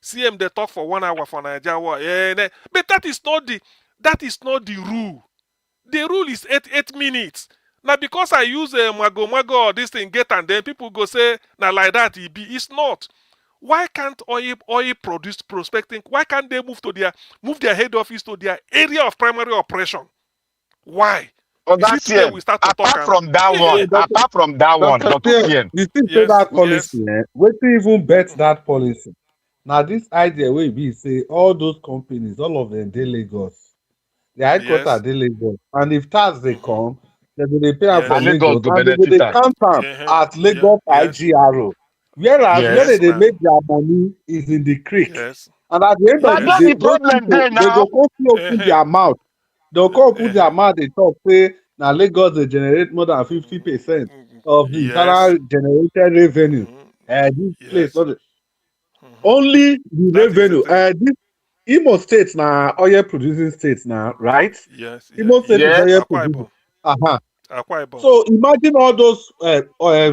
Speaker 13: CM they talk for 1 hour for Niger Watch. But that is not the rule. The rule is 8 minutes. Now because I use a mago or this thing get and then people go say now like that it be. It's not. Why can't oil produce prospecting? Why can't they move their head office to their area of primary operation? Why?
Speaker 23: Oh,
Speaker 13: Is it
Speaker 23: that's
Speaker 13: today
Speaker 23: CM.
Speaker 13: we start to talk?
Speaker 23: Apart from that one, Dr.
Speaker 12: Pierre,
Speaker 23: CM.
Speaker 12: the thing say
Speaker 13: Yes,
Speaker 12: that policy,
Speaker 13: yes.
Speaker 12: wetin even bet that policy. Now this idea wey be say all those companies, all of them dey Lagos, the headquarters
Speaker 13: Yes.
Speaker 12: dey Lagos, and if tax dey come, they go dey pay am for
Speaker 23: And Lagos
Speaker 12: Lagos,
Speaker 23: go
Speaker 12: and they go
Speaker 23: benefit
Speaker 12: dey
Speaker 23: am.
Speaker 12: count am at Lagos
Speaker 13: Yes.
Speaker 12: IGRO. Whereas where
Speaker 23: Yes.
Speaker 12: they dey make their money is in the creek,
Speaker 13: Yes.
Speaker 12: and at the end
Speaker 23: Now
Speaker 12: of the
Speaker 23: that's
Speaker 12: day,
Speaker 23: the
Speaker 12: those
Speaker 23: problem
Speaker 12: people
Speaker 23: there
Speaker 12: they
Speaker 23: now.
Speaker 12: go come still open their mouth. They go come open their mouth. They talk say na Lagos dey generate more than 50% of the
Speaker 13: Yes.
Speaker 12: internal generated revenue. This place,
Speaker 13: Yes.
Speaker 12: only the
Speaker 13: That is the
Speaker 12: revenue.
Speaker 13: thing.
Speaker 12: This Imo State now oil producing state now, right?
Speaker 13: Yes.
Speaker 12: Imo State is oil
Speaker 23: Yes.
Speaker 13: Akwa
Speaker 12: producing.
Speaker 13: Ibom. Akwa Ibom.
Speaker 12: So imagine all those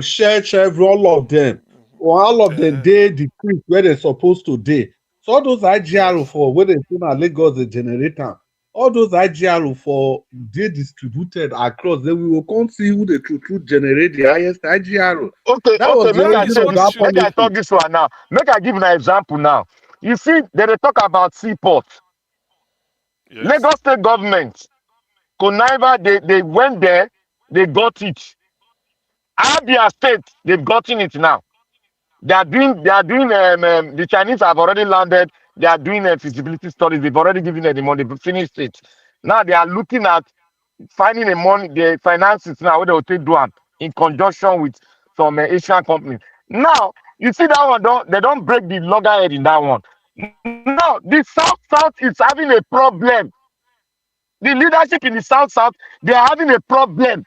Speaker 12: Chevron, all of them, or all of them dey the creek where they supposed to dey. So all those IGRO for where they say na Lagos the generator, all those IGRO for dey distributed across. Then we will come see who the true generate the highest IGRO.
Speaker 23: Okay,
Speaker 12: That was the
Speaker 23: make I
Speaker 12: origin
Speaker 23: say
Speaker 12: of that
Speaker 23: this. Make I
Speaker 12: policy.
Speaker 23: talk this one now. Make I give an example now. You see, they talk about seaport.
Speaker 13: Yes.
Speaker 23: Lagos State government, conniver, they went there, they got it. Abia State, they've gotten it now. They are doing the Chinese have already landed. They are doing a feasibility studies. They've already given them the money, they've finished it. Now they are looking at finding the money, the finances now, where they will take do am in conjunction with some Asian companies. Now, you see that one, they don't break the loggerhead in that one. Now, the South is having a problem. The leadership in the South, they are having a problem.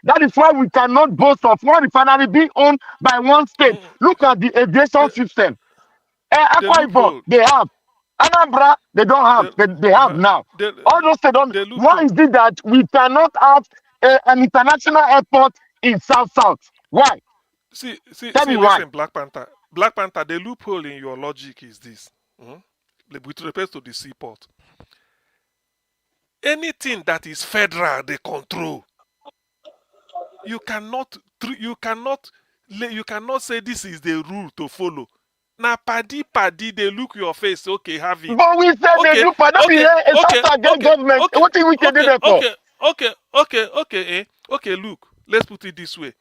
Speaker 23: That is why we cannot boast of one refinery being owned by one state. Look at the aviation system.
Speaker 13: The
Speaker 23: Akwa Ibom,
Speaker 13: loophole.
Speaker 23: they have. Anambra, they don't have. They have now. All those states don't. Why is it that we cannot have an international airport in South? Why? Tell me why.
Speaker 13: Listen, Black Panther. Black Panther, the loophole in your logic is this. With respect to the seaport. Anything that is federal, they control. You cannot say this is the rule to follow. Now, paddy, they look your face. Okay, have it.
Speaker 23: But we said they do, but don't be a South government. What do we do there for?
Speaker 13: Okay. Look, let's put it this way.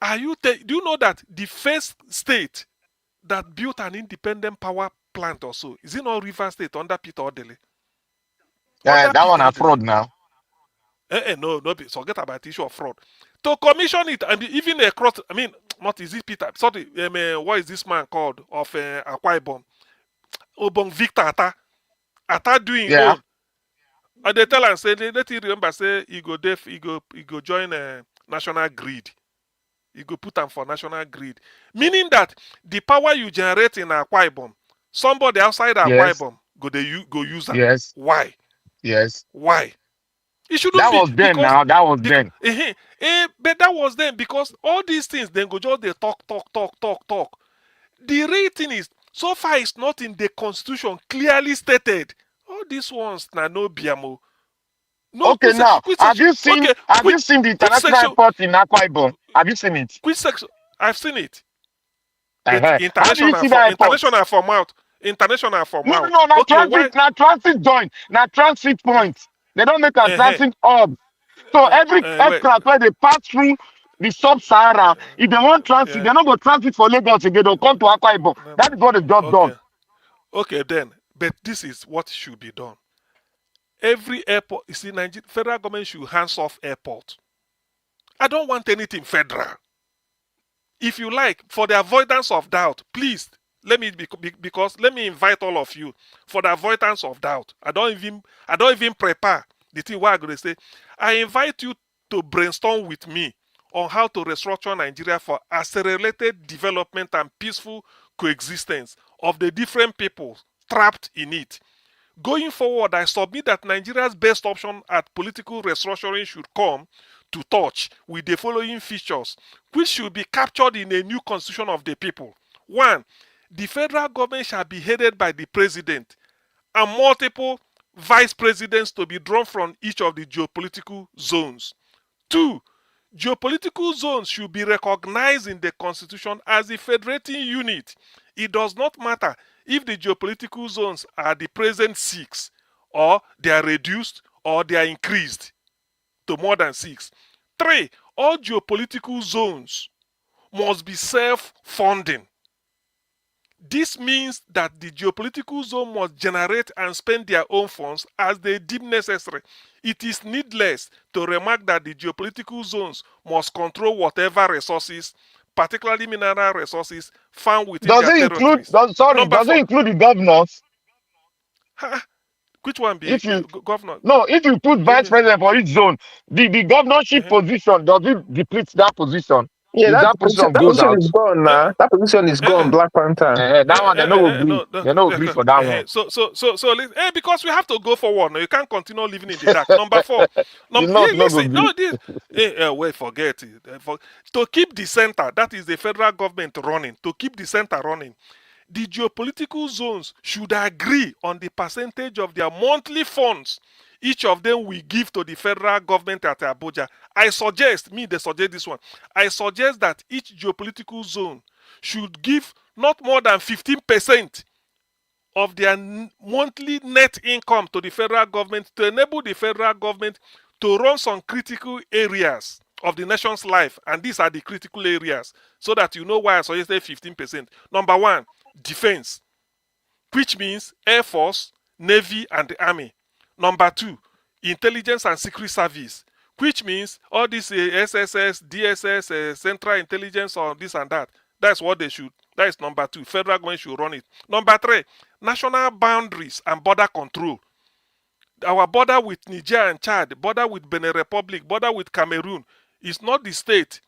Speaker 13: Do you know that the first state that built an independent power plant or so is it not River State under Peter Odele? Under
Speaker 23: That one
Speaker 13: Peter
Speaker 23: a
Speaker 13: Odele.
Speaker 23: fraud now.
Speaker 13: No, forget about the issue of fraud. To commission it and even across, I mean, not is it Peter? Sorry, what is this man called of Akwa Ibom? Obong Victor Ata doing
Speaker 23: Yeah.
Speaker 13: own. And they tell and say, let him remember, say, he go join National Grid. You go put them for National Grid. Meaning that the power you generate in Akwa Ibom, somebody outside Akwa
Speaker 23: Yes.
Speaker 13: Ibom go use them.
Speaker 23: Yes.
Speaker 13: Why?
Speaker 23: Yes.
Speaker 13: Why? It shouldn't
Speaker 23: That
Speaker 13: be
Speaker 23: was then
Speaker 13: because
Speaker 23: now. That was then.
Speaker 13: but that was then because all these things then go just they talk. The real thing is so far it's not in the constitution clearly stated. All these ones na no biamo. No
Speaker 23: Okay, now
Speaker 13: quick
Speaker 23: have
Speaker 13: section.
Speaker 23: you seen
Speaker 13: Okay,
Speaker 23: the
Speaker 13: quick
Speaker 23: international
Speaker 13: section.
Speaker 23: airport in Akwa Ibom? Have you seen it?
Speaker 13: Quick section. I've seen it. But
Speaker 23: How do you see that airport?
Speaker 13: international for
Speaker 23: No,
Speaker 13: mouth.
Speaker 23: no,
Speaker 13: Okay, why?
Speaker 23: na transit joint, na transit point. They don't make a
Speaker 13: Uh-huh.
Speaker 23: transit hub. So every
Speaker 13: Wait.
Speaker 23: aircraft where they pass through the sub-Sahara, if they want transit,
Speaker 13: Yeah.
Speaker 23: they're not going to transit for Lagos again. They'll come to Akwa Ibom. That is what they just done.
Speaker 13: Okay, then. But this is what should be done. Every airport, you see, federal government should hands off airport. I don't want anything federal. If you like, for the avoidance of doubt, please let me because let me invite all of you for the avoidance of doubt. I don't even prepare the thing what I'm going to say. I invite you to brainstorm with me on how to restructure Nigeria for accelerated development and peaceful coexistence of the different people trapped in it. Going forward, I submit that Nigeria's best option at political restructuring should come to touch with the following features, which should be captured in a new constitution of the people. 1. The federal government shall be headed by the president and multiple vice presidents to be drawn from each of the geopolitical zones. 2. Geopolitical zones should be recognized in the constitution as a federating unit. It does not matter if the geopolitical zones are the present 6 or they are reduced or they are increased to more than 6. 3. All geopolitical zones must be self-funding. This means that the geopolitical zone must generate and spend their own funds as they deem necessary. It is needless to remark that the geopolitical zones must control whatever resources, particularly mineral resources, found within
Speaker 23: Does
Speaker 13: their
Speaker 23: it include,
Speaker 13: territories.
Speaker 23: does it include the governors?
Speaker 13: Which one be
Speaker 23: If you
Speaker 13: governor?
Speaker 23: No, if you put
Speaker 13: Give
Speaker 23: vice
Speaker 13: me.
Speaker 23: president for each zone, the governorship position, does it deplete that position?
Speaker 11: Yeah,
Speaker 23: If that position
Speaker 11: that
Speaker 23: goes
Speaker 11: position
Speaker 23: out,
Speaker 11: is gone now. That position is gone. Black Panther.
Speaker 23: that one they no agree. They no agree for that one.
Speaker 13: Because we have to go forward now. You can't continue living in the dark. Number 4.
Speaker 23: The North no go
Speaker 13: Listen,
Speaker 23: agree.
Speaker 13: no, this. Forget it. To keep the center, that is the federal government running. To keep the center running, the geopolitical zones should agree on the percentage of their monthly funds each of them will give to the federal government at Abuja. They suggest this one. I suggest that each geopolitical zone should give not more than 15% of their monthly net income to the federal government to enable the federal government to run some critical areas of the nation's life. And these are the critical areas, so that you know why I suggested 15%. Number 1, defense, which means Air Force, Navy, and the Army. Number 2, intelligence and secret service, which means all these SSS, DSS, Central Intelligence, or this and that. That's what they should. That is number 2. Federal government should run it. Number 3, national boundaries and border control. Our border with Niger and Chad, border with Benin Republic, border with Cameroon is not the state,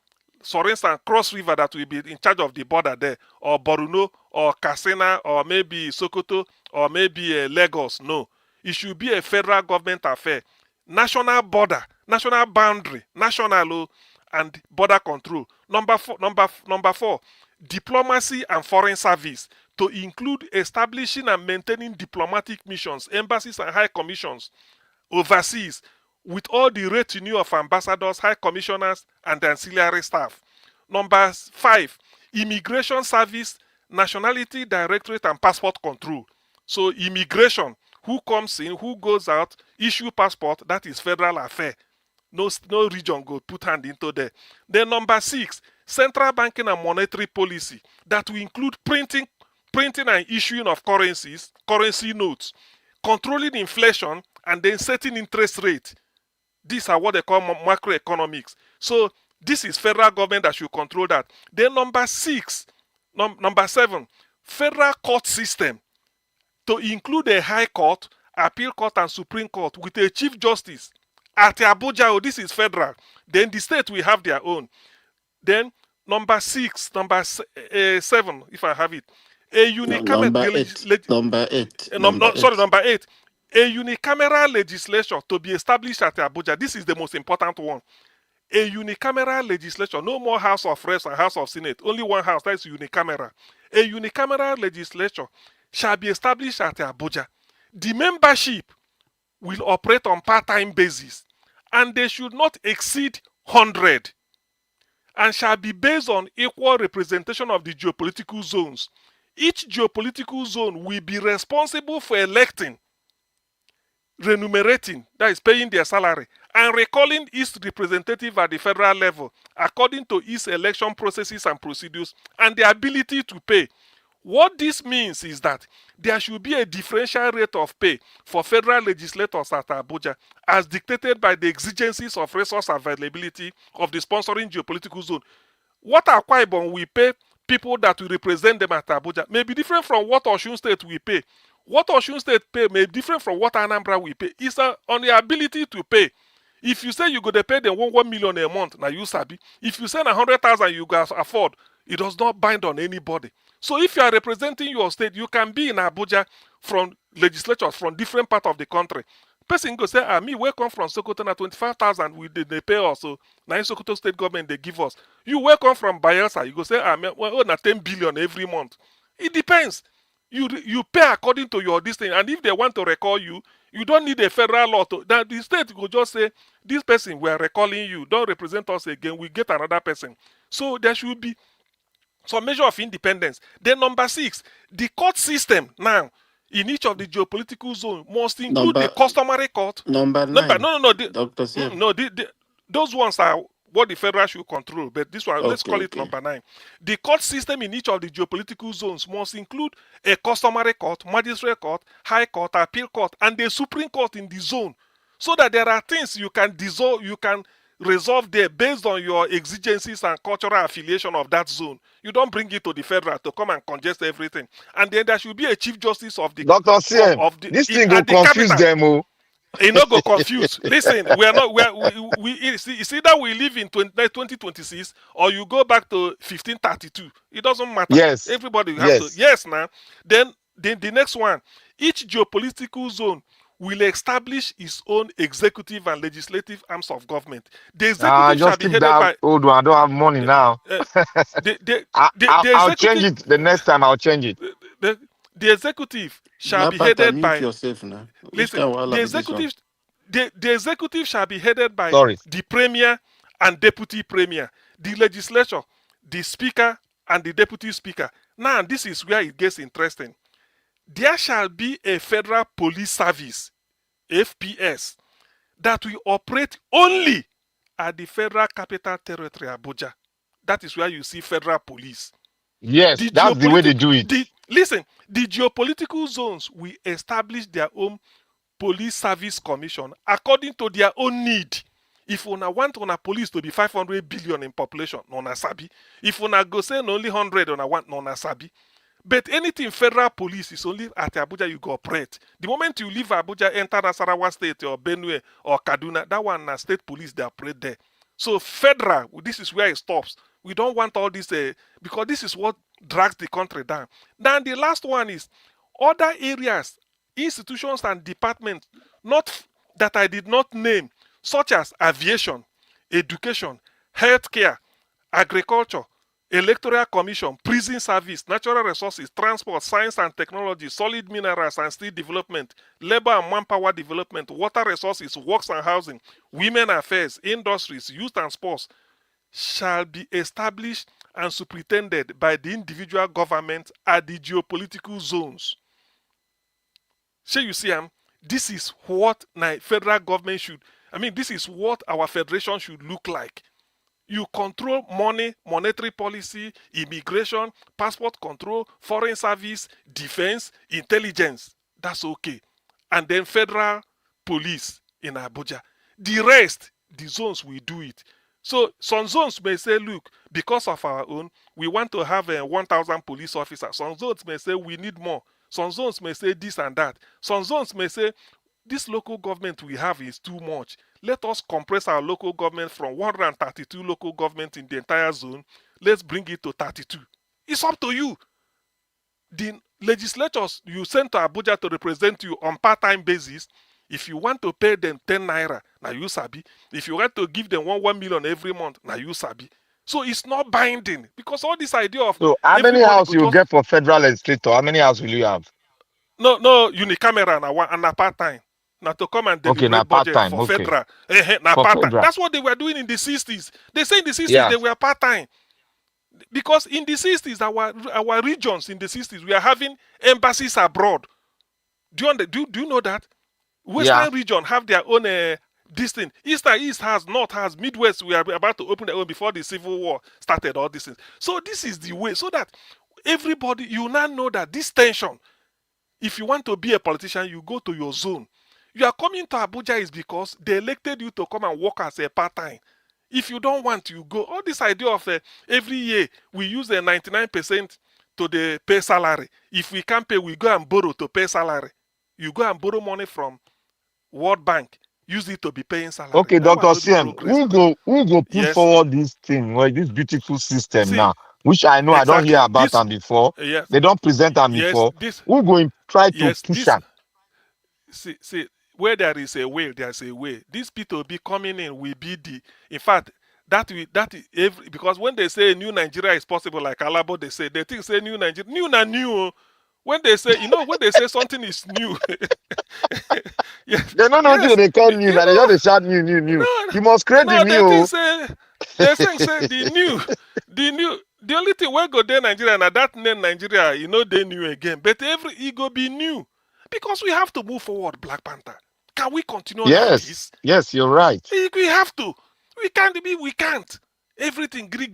Speaker 13: for instance, Cross River, that will be in charge of the border there, or Boruno, or Katsina, or maybe Sokoto, or maybe Lagos. No, it should be a federal government affair. National border, national boundary, national and border control. Number 4, diplomacy and foreign service, to include establishing and maintaining diplomatic missions, embassies, and high commissions overseas, with all the retinue of ambassadors, high commissioners, and ancillary staff. Number 5, immigration service, nationality directorate, and passport control. So immigration, who comes in, who goes out, issue passport, that is federal affair. No region go put hand into there. Then number 6, central banking and monetary policy that will include printing and issuing of currencies, currency notes, controlling inflation, and then setting interest rate. These are what they call macroeconomics. So this is federal government that should control that. Then number 7, federal court system to include a high court, appeal court, and supreme court with a chief justice at Abuja. Oh, this is federal. Then the state will have their own. Then number 7, if I have it, a unicameral number 8, a unicameral legislature to be established at Abuja. This is the most important one. A unicameral legislature, no more House of Reps and House of Senate, only one house, that is unicameral. A unicameral legislature shall be established at Abuja. The membership will operate on part-time basis, and they should not exceed 100, and shall be based on equal representation of the geopolitical zones. Each geopolitical zone will be responsible for electing, remunerating, that is paying their salary, and recalling its representative at the federal level according to its election processes and procedures and the ability to pay. What this means is that there should be a differential rate of pay for federal legislators at Abuja as dictated by the exigencies of resource availability of the sponsoring geopolitical zone. What Akwa Ibom will pay people that will represent them at Abuja may be different from what Osun State will pay. What Osun State pay may be different from what Anambra will pay. It's on the ability to pay. If you say you go to pay them 1 million a month, now you sabi. If you say 100,000 you guys afford, it does not bind on anybody. So if you are representing your state, you can be in Abuja from legislatures from different parts of the country. Person go say, me we come from Sokoto na 25,000 they pay us. So now in Sokoto state government they give us. You we come from Bayelsa, you go say, well, na 10 billion every month. It depends. You pay according to your distance, and if they want to recall you, you don't need a federal law to that the state will just say, this person we are recalling you, don't represent us again, we get another person. So there should be some measure of independence. Then number 6, the court system now in each of the geopolitical zone must include the customary court.
Speaker 2: Number 9. Dr.
Speaker 13: Those ones are what the federal should control, but this one, let's call it number 9. The court system in each of the geopolitical zones must include a customary court, magistrate court, high court, appeal court, and the supreme court in the zone, so that there are things you can resolve there based on your exigencies and cultural affiliation of that zone. You don't bring it to the federal to come and congest everything. And then there should be a chief justice of the
Speaker 23: Dr. CM, this thing will confuse them. Oh.
Speaker 13: It not go confused. Listen, it's either we live in 2026 or you go back to 1532. It doesn't matter.
Speaker 23: Yes.
Speaker 13: Everybody has to. Yes, now. Then the next one, each geopolitical zone will establish its own executive and legislative arms of government. The executive shall be headed by.
Speaker 23: Old one. I don't have money now. I'll change it the next time. I'll change it.
Speaker 13: The executive shall be headed by.
Speaker 2: Yourself now.
Speaker 13: Listen, the executive shall be headed by the premier and deputy premier, the legislature, the speaker, and the deputy speaker. Now, this is where it gets interesting. There shall be a federal police service, FPS, that will operate only at the federal capital territory, Abuja. That is where you see federal police.
Speaker 23: Yes, that's the way they do it.
Speaker 13: Listen, the geopolitical zones will establish their own police service commission according to their own need. If una want una police to be 500 billion in population, una sabi. If una go say only 100, una want una sabi. But anything federal police is only at Abuja you go operate. The moment you leave Abuja, enter Nasarawa State or Benue or Kaduna, that one na state police, they operate there. So federal, this is where it stops. We don't want all this because this is what drags the country down. Then the last one is other areas, institutions and departments not that I did not name, such as aviation, education, healthcare, agriculture, electoral commission, prison service, natural resources, transport, science and technology, solid minerals and steel development, labor and manpower development, water resources, works and housing, women affairs, industries, youth and sports, shall be established and superintended by the individual government at the geopolitical zones. So you see, this is what federal government should, this is what our federation should look like. You control money, monetary policy, immigration, passport control, foreign service, defense, intelligence. That's okay. And then federal police in Abuja. The rest, the zones will do it. So some zones may say, look, because of our own, we want to have 1,000 police officers. Some zones may say we need more. Some zones may say this and that. Some zones may say this local government we have is too much. Let us compress our local government from 132 local governments in the entire zone. Let's bring it to 32. It's up to you. The legislators you send to Abuja to represent you on part-time basis, if you want to pay them 10 naira, now you sabi. If you want to give them 1 million every month, now you sabi. So it's not binding because all this idea of
Speaker 23: So how many
Speaker 13: everybody
Speaker 23: house
Speaker 13: go
Speaker 23: you
Speaker 13: just
Speaker 23: get for federal legislator? How many house will you have?
Speaker 13: no unicamera and a part-time. Now to come and
Speaker 23: Okay, now
Speaker 13: deliberate
Speaker 23: part
Speaker 13: budget
Speaker 23: time.
Speaker 13: for
Speaker 23: Okay,
Speaker 13: federal. Now
Speaker 23: for
Speaker 13: part-time.
Speaker 23: federal.
Speaker 13: That's what they were doing in the 60s. They say in the 60s
Speaker 23: Yeah.
Speaker 13: they were part-time. Because in the 60s, our regions in the 60s, we are having embassies abroad. Do you know that?
Speaker 23: Yeah.
Speaker 13: Western region have their own this thing. East has, North has, Midwest, we are about to open their own before the Civil War started, all these things. So this is the way, so that everybody, you now know that this tension, if you want to be a politician, you go to your zone. You are coming to Abuja is because they elected you to come and work as a part-time. If you don't want, you go. All this idea of every year we use 99% to the pay salary. If we can't pay, we go and borrow to pay salary. You go and borrow money from World Bank, use it to be paying salary.
Speaker 23: Okay,
Speaker 13: That one
Speaker 23: Dr.
Speaker 13: no be
Speaker 23: CM,
Speaker 13: progress.
Speaker 23: who go put
Speaker 13: Yes.
Speaker 23: forward this thing, well, this beautiful system
Speaker 13: See,
Speaker 23: now, which I know I don't
Speaker 13: exactly.
Speaker 23: hear about
Speaker 13: This,
Speaker 23: them before.
Speaker 13: yes,
Speaker 23: They don't present them
Speaker 13: yes,
Speaker 23: before.
Speaker 13: this,
Speaker 23: Who going try to
Speaker 13: yes,
Speaker 23: push
Speaker 13: this.
Speaker 23: them?
Speaker 13: See, where there is a will, there's a way. These people be coming in will be the. In fact, that is every, because when they say new Nigeria is possible, like Alabo, they think say new Nigeria, new na new. When they say, when they say something is new, yes,
Speaker 23: They don't know
Speaker 13: yes,
Speaker 23: what they call new, and they just shout new. You must create the
Speaker 13: no, they
Speaker 23: new.
Speaker 13: think say the new. The only thing we go there Nigeria and that name Nigeria, they new again. But it go be new because we have to move forward. Black Panther, can we continue like this?
Speaker 23: Yes, you're right.
Speaker 13: We have to. We can't. Everything gree.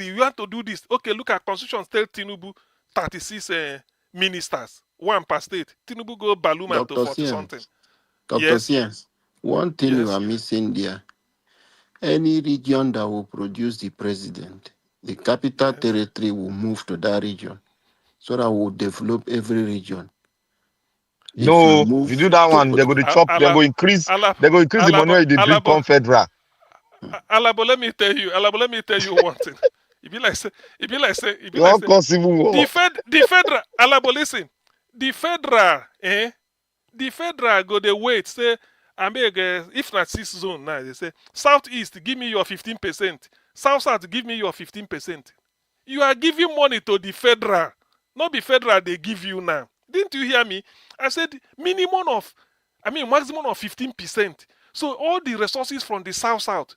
Speaker 13: You want to do this? Okay, look at Constitution. Tell Tinubu 36 ministers, one per state. Tinubu go Baluma to 40 something.
Speaker 3: Dr.
Speaker 13: Yes.
Speaker 3: Science, one thing you
Speaker 13: Yes.
Speaker 3: are missing there, any region that will produce the president, the capital territory will move to that region so that we'll develop every region.
Speaker 23: No, if you do that one, they're going to chop, they're going to increase the money where they bring come federal.
Speaker 13: Alabo, let me tell you one thing. It be like say,
Speaker 23: Civil war.
Speaker 13: the federal, Alabo, listen, the federal go they wait, say, I beg, if not 6 zone now, they say, Southeast, give me your 15%. South, give me your 15%. You are giving money to the federal. Not the federal they give you now. Didn't you hear me? I said maximum of 15%. So all the resources from the south,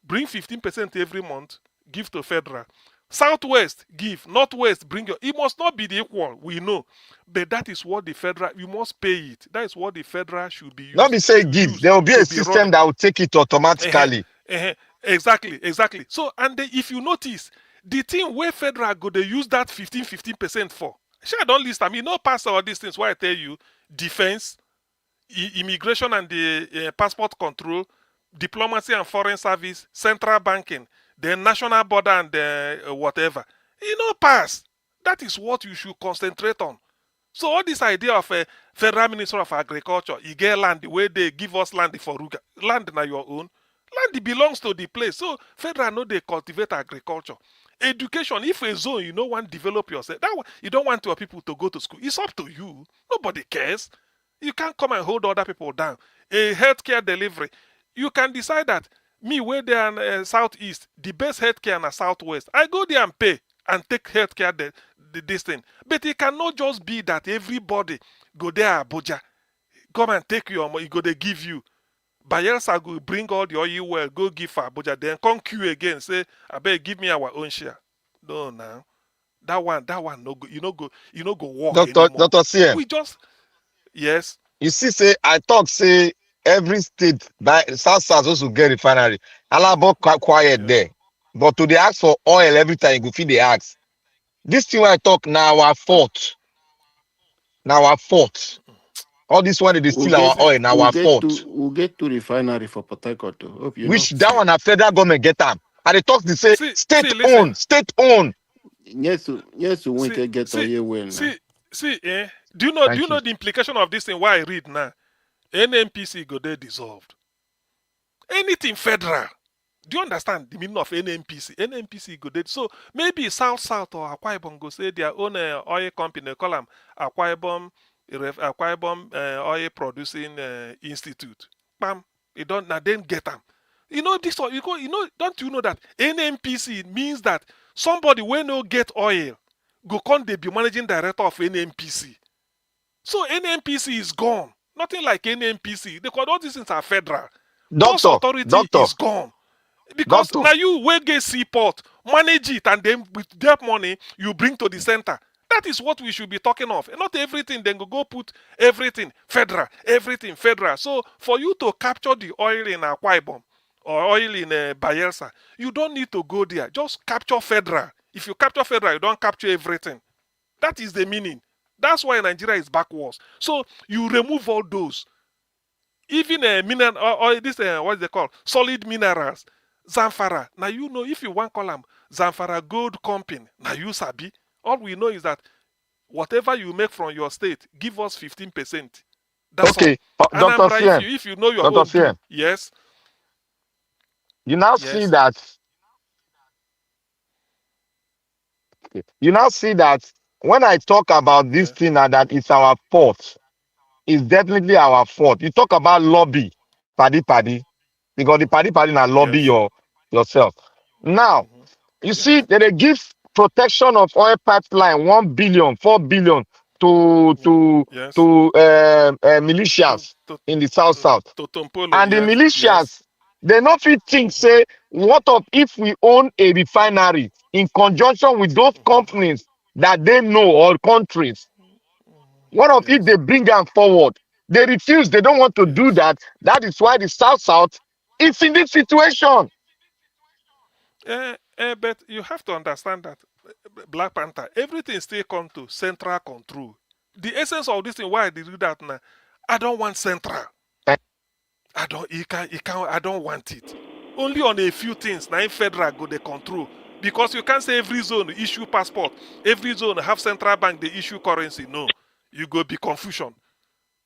Speaker 13: bring 15% every month, give to federal. Southwest, give. Northwest, bring your. It must not be the equal, we know. But that is what the federal, you must pay it. That is what the federal should be used.
Speaker 23: Not be say give. There will be a system that will take it automatically.
Speaker 13: Exactly. So, and if you notice, the thing where federal go, they use that 15% for. Sure, I don't list. I mean, no pass all these things. Why I tell you, defense, immigration and the passport control, diplomacy and foreign service, central banking, the national border and whatever. Pass. That is what you should concentrate on. So all this idea of a federal minister of agriculture, you get land, the way they give us land for Ruga, land na your own. Land belongs to the place. So federal know they cultivate agriculture. Education, if a zone you don't want to develop yourself, that you don't want your people to go to school, it's up to you. Nobody cares. You can't come and hold other people down. A healthcare delivery, you can decide that me where they are southeast, the best healthcare na southwest. I go there and pay and take healthcare this thing. But it cannot just be that everybody go there Abuja, come and take your money, go they give you. Bayelsa go bring all the oil well, go give for Abuja, then come queue again, say, I beg give me our own share. No, now. That one no go, you no go walk anymore.
Speaker 23: Dr. CM.
Speaker 13: We just yes.
Speaker 23: You see, say I talk say every state by South also get refinery. Alabo quiet there. But to the ask for oil every time, you go feed the ask. This thing when I talk now our fault. Now our fault. All this one they steal our oil now our fault.
Speaker 3: we'll get to refinery for Port Harcourt. Hope you know.
Speaker 23: Which that one a federal government get them. And they talk they say state
Speaker 13: listen.
Speaker 23: owned, state owned.
Speaker 3: Yes, we can get
Speaker 13: See,
Speaker 3: oil well now.
Speaker 13: see, do you know
Speaker 23: Thank you.
Speaker 13: the implication of this thing? Why I read now? NNPC go there dissolved. Anything federal. Do you understand the meaning of NNPC? NNPC go there. So maybe South or Akwa Ibom go say their own oil company. They call them Akwa Ibom Oil Producing Institute. Bam, you don't now then get them. You know this one. Don't you know that NNPC means that somebody when no get oil go come they be managing director of NNPC. So NNPC is gone. Nothing like NNPC. Because all these things are federal. Those authority is gone. Because now you will get seaport, manage it, and then with that money you bring to the center. That is what we should be talking of. And not everything, then go put everything federal. So for you to capture the oil in Akwa Ibom or oil in Bayelsa, you don't need to go there. Just capture federal. If you capture federal, you don't capture everything. That is the meaning. That's why Nigeria is backwards. So you remove all those. Even mineral or this what they call solid minerals, Zamfara. Now you know if you want call them Zamfara Gold Company. Now you sabi. All we know is that whatever you make from your state, give us 15%. That's
Speaker 23: okay,
Speaker 13: all.
Speaker 23: Dr.
Speaker 13: Anambra,
Speaker 23: Fiem.
Speaker 13: if you know your
Speaker 23: Dr.
Speaker 13: own,
Speaker 23: Fiem.
Speaker 13: yes.
Speaker 23: You now see that. You now see that when I talk about this thing and that it's our fault, it's definitely our fault. You talk about lobby, paddy, because the paddy na lobby yourself. Now, you see that they give protection of oil pipeline 1 billion, 4 billion to militias in the south. And the militias, they not fit think say, what of if we own a refinery in conjunction with those companies that they know or countries? What of if they bring them forward? They refuse, they don't want to do that. That is why the South is in this situation.
Speaker 13: But you have to understand that Black Panther, everything still come to central control. The essence of this thing, why I did do that now, I don't want central. I don't want it. Only on a few things, now in federal go they control. Because you can't say every zone issue passport, every zone have central bank they issue currency. No, you go be confusion.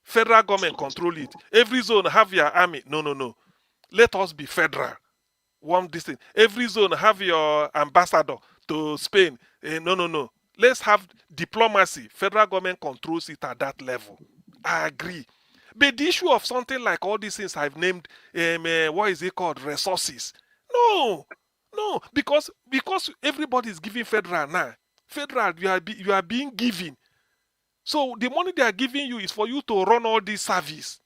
Speaker 13: Federal government control it. Every zone have your army. No. Let us be federal. One this thing. Every zone have your ambassador to Spain. No. Let's have diplomacy. Federal government controls it at that level. I agree. But the issue of something like all these things I've named, what is it called? Resources. No. Because everybody is giving federal now. Federal, you are being given. So the money they are giving you is for you to run all this service.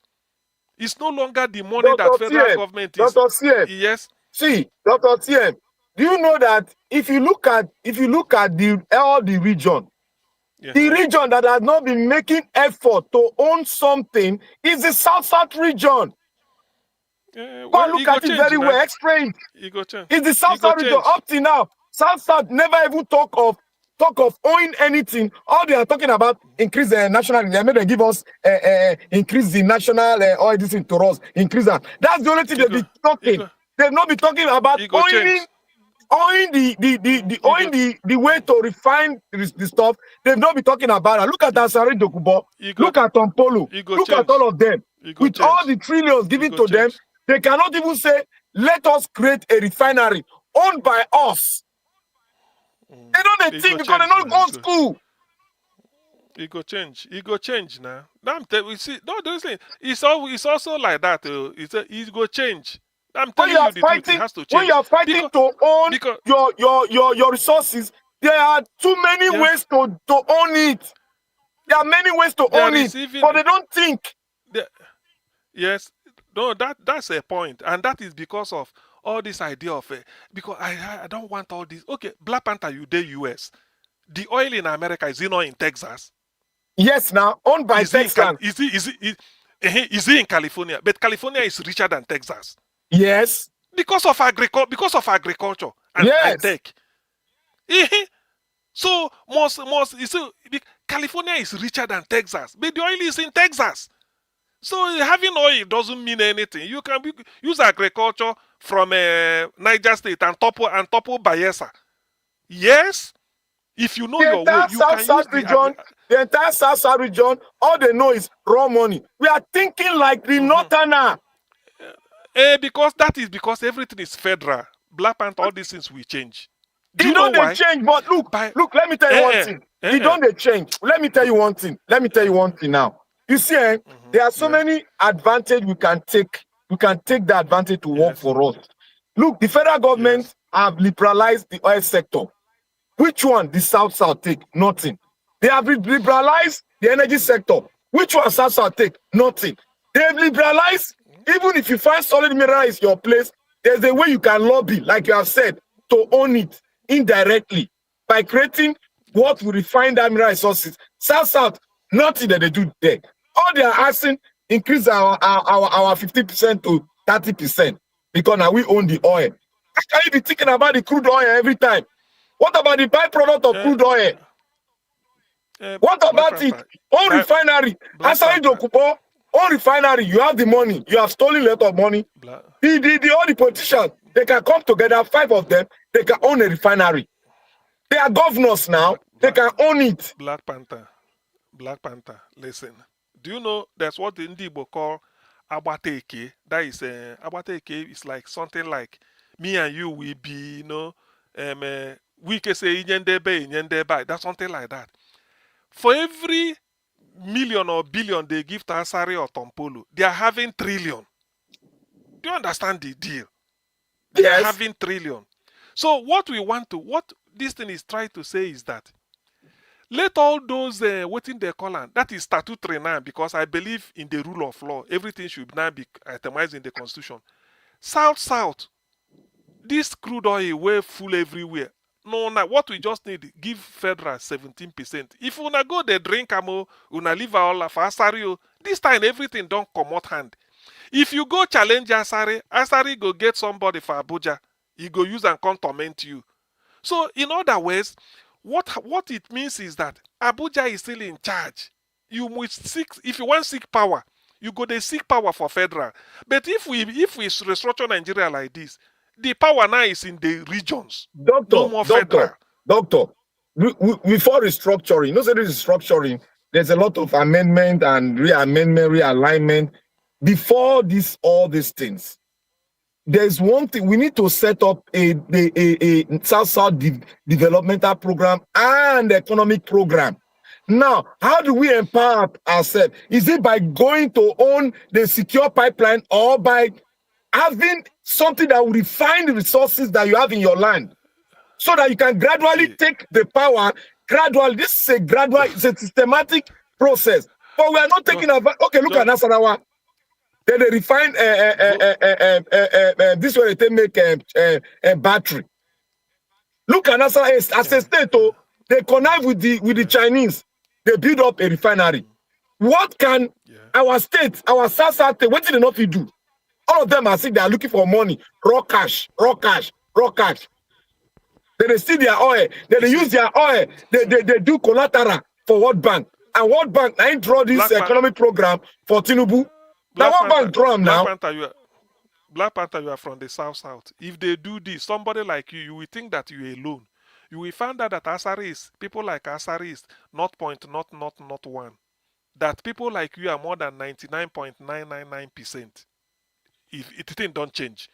Speaker 13: It's no longer the money that federal government is.
Speaker 14: Dr. Tiem.
Speaker 13: Yes.
Speaker 14: See, Dr. Tiem, do you know that if you look at all the region, the region that has not been making effort to own something is the South region. Go and look at it very well, explain. It's the South region up to now. South never even talk of owning anything. All they are talking about increase the national. They made them give us increase the national oil this thing to us. Increase that. That's the only thing they be talking. They've not be talking about owning the way to refine the stuff. They've not be talking about it. Look at Asari Dokubo. Look at Tompolo. Look at all of them. With all the trillions given to them, they cannot even say, let us create a refinery owned by us. They don't think because they don't go to school.
Speaker 13: It go change now. We see, no, those things. It's also like that. It go change. I'm telling you the truth. It has to change.
Speaker 14: When you are fighting to own your resources, there are too many ways to own it. There are many ways to own it, but they don't think.
Speaker 13: Yes, no, that's a point, and that is because of all this idea of because I don't want all this. Okay, Black Panther, you the US. The oil in America is it not in Texas?
Speaker 14: Yes, now owned by Texas.
Speaker 13: Is it in California? But California is richer than Texas.
Speaker 14: Yes.
Speaker 13: Because of agriculture.
Speaker 14: and
Speaker 23: Yes.
Speaker 14: IDEC. So you see, California is richer than Texas, but the oil is in Texas. So having oil doesn't mean anything. You can use agriculture from Niger State and Topo Bayelsa. Yes, if you know
Speaker 23: The
Speaker 14: your way,
Speaker 23: entire
Speaker 14: you can use
Speaker 23: the entire South region, all they know is raw money. We are thinking like the Northerner.
Speaker 14: Because everything is federal. Black Panther, all these things will change. Do
Speaker 23: It
Speaker 14: you know
Speaker 23: don't they
Speaker 14: why?
Speaker 23: change, but look, let me tell you one thing. It don't they change. Let me tell you one thing. Let me tell you one thing now. You see, there are so many advantage we can take. We can take the advantage to work for us. Look, the federal government have liberalized the oil sector. Which one the South take? Nothing. They have liberalized the energy sector. Which one South take? Nothing. They have liberalized, even if you find solid mineral is your place, there's a way you can lobby, like you have said, to own it indirectly by creating what will refine that mineral resources. South, nothing that they do there. All they are asking, increase our 50% to 30% because now we own the oil. How can you be thinking about the crude oil every time? What about the byproduct of crude oil? What about it? On refinery, Asari Dokubo, on refinery, you have the money, you have stolen a lot of money. All the politicians, they can come together, 5 of them, they can own a refinery. They are governors now, they can own it.
Speaker 14: Black Panther, listen. Do you know that's what the Ndibo call Abateke? That is, Abateke is like something like me and you will be, we can say Inyendebe, that's something like that. For every million or billion they give to Asari or Tompolo, they are having trillion. Do you understand the deal? They are having trillion. So what this thing is trying to say is that let all those what they call it, that is statutory now, because I believe in the rule of law. Everything should now be itemized in the constitution. South, this crude oil way full everywhere. No, now what we just need, give federal 17%. If una go they drink amo, una leave all of Asari, this time everything don't come out hand. If you go challenge Asari go get somebody for Abuja, he go use and come torment you. So in other words, what it means is that Abuja is still in charge. You must seek, if you want seek power, you go they seek power for federal. But if we restructure Nigeria like this, the power now is in the regions. No more federal.
Speaker 23: Doctor, before restructuring, no say restructuring, there's a lot of amendment and reamendment, realignment. Before all these things, there's one thing we need to set up a South developmental program and economic program. Now, how do we empower ourselves? Is it by going to own the secure pipeline or by having something that will refine the resources that you have in your land so that you can gradually take the power gradually? This is it's a systematic process. But we are not taking about, okay, look at Nasarawa. Then they refine this way they make a battery. Look at Nasarawa as a state, they connive with the Chinese. They build up a refinery. What can our state, our South state, what did they not do? All of them are saying they are looking for money, raw cash. Then they steal their oil. Then they use their oil. They do collateral for World Bank. And World Bank, I draw this economic program for Tinubu. Now World Bank draw them now.
Speaker 14: Black Panther, you are from the South. If they do this, somebody like you will think that you're alone. You will find out that Asaris, people like Asaris, not 0.1. That people like you are more than 99.999%. If it don't change.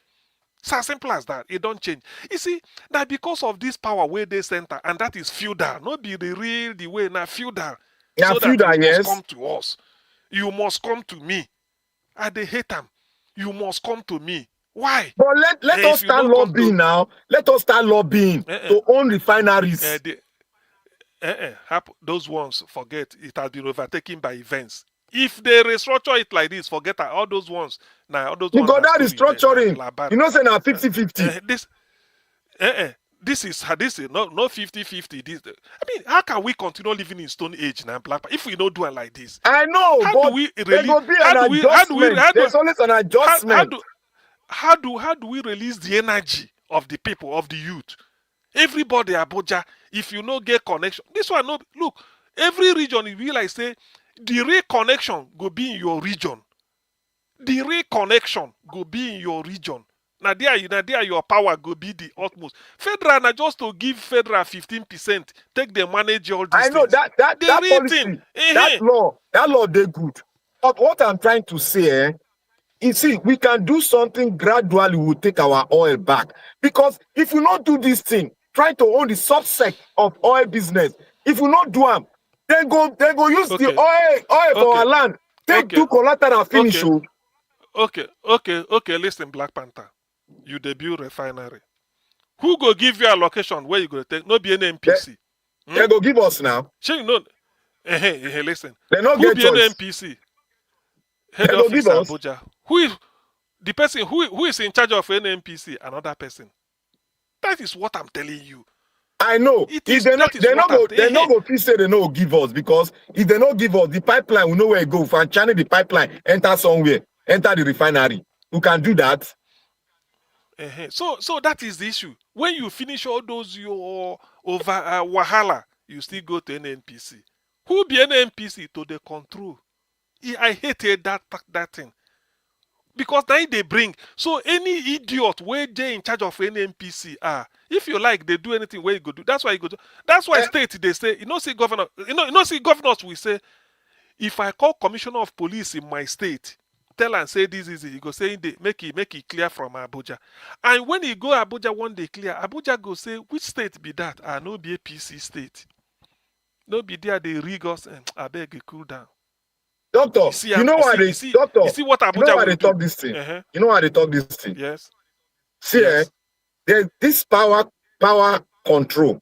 Speaker 14: It's as simple as that. It don't change. You see, that because of this power where they center, and that is feudal, not be the way now feudal.
Speaker 23: Yeah,
Speaker 14: so
Speaker 23: feudal,
Speaker 14: that you
Speaker 23: yes.
Speaker 14: must come to us. You must come to me. I they hate them. You must come to me. Why?
Speaker 23: But let us start lobbying now. Let us start lobbying to own refineries.
Speaker 14: Those ones, forget, it has been overtaken by events. If they restructure it like this, forget all those ones. Now, all those
Speaker 23: you
Speaker 14: ones
Speaker 23: got that restructuring. You know, say now 50-50.
Speaker 14: This is no 50-50. I mean, how can we continue living in Stone Age now, Black? If we don't do it like this,
Speaker 23: I know.
Speaker 14: How
Speaker 23: but
Speaker 14: do we
Speaker 23: there
Speaker 14: really?
Speaker 23: will be an adjustment. There's always an adjustment.
Speaker 14: How do we release the energy
Speaker 13: of the people, of the youth. Everybody Abuja, if you no get connection, this one no look. Every region you realize say the real connection go be in your region. The real connection go be in your region. Now there your power go be the utmost. Federal na just to give federal 15%, take them manage all these
Speaker 14: I know
Speaker 13: things. The
Speaker 14: that
Speaker 13: real
Speaker 14: policy,
Speaker 13: thing.
Speaker 14: that law they good. But what I'm trying to say, you see, we can do something gradually. We'll take our oil back because if you not do this thing, try to own the subset of oil business. If you not do them, then go use the
Speaker 13: Okay.
Speaker 14: oil for our
Speaker 13: Okay.
Speaker 14: land. Take
Speaker 13: Okay.
Speaker 14: do collateral finish.
Speaker 13: Okay. Okay. Listen, Black Panther, you debut refinery. Who go give you allocation where you go take? No be any NPC.
Speaker 14: They go give us now.
Speaker 13: Sure, you know. Listen.
Speaker 14: They not
Speaker 13: Who
Speaker 14: get
Speaker 13: be any
Speaker 14: choice.
Speaker 13: NPC?
Speaker 14: They
Speaker 13: Head
Speaker 14: go
Speaker 13: office
Speaker 14: give us.
Speaker 13: Abuja. Who is the person who is in charge of any NPC? Another person. That is what I'm telling you.
Speaker 14: I know.
Speaker 13: It
Speaker 14: If
Speaker 13: is
Speaker 14: they
Speaker 13: that
Speaker 14: not,
Speaker 13: is what I'm
Speaker 14: they
Speaker 13: telling
Speaker 14: not
Speaker 13: you.
Speaker 14: go feel say they no go give us because if they not give us the pipeline, we know where it go. If I channel the pipeline, enter somewhere, enter the refinery. We can do that.
Speaker 13: So that is the issue. When you finish all those your over wahala, you still go to an NPC. Who be an NPC to the control? I hated that thing. Because now they bring so any idiot where they in charge of any NPC if you like they do anything where you go do that's why you go do that's why state they say see governor see governors will say if I call commissioner of police in my state tell and say this is it, he go say they make it clear from Abuja, and when he go Abuja one day clear Abuja go say which state be that no be a PC state no be there they rig us and I beg you cool down.
Speaker 14: Doctor, you know why they doctor,
Speaker 13: you see what
Speaker 14: you know
Speaker 13: Abuja
Speaker 14: why
Speaker 13: will
Speaker 14: they
Speaker 13: do?
Speaker 14: talk this thing? You know why they talk this thing?
Speaker 13: Yes.
Speaker 14: See,
Speaker 13: Yes.
Speaker 14: this power control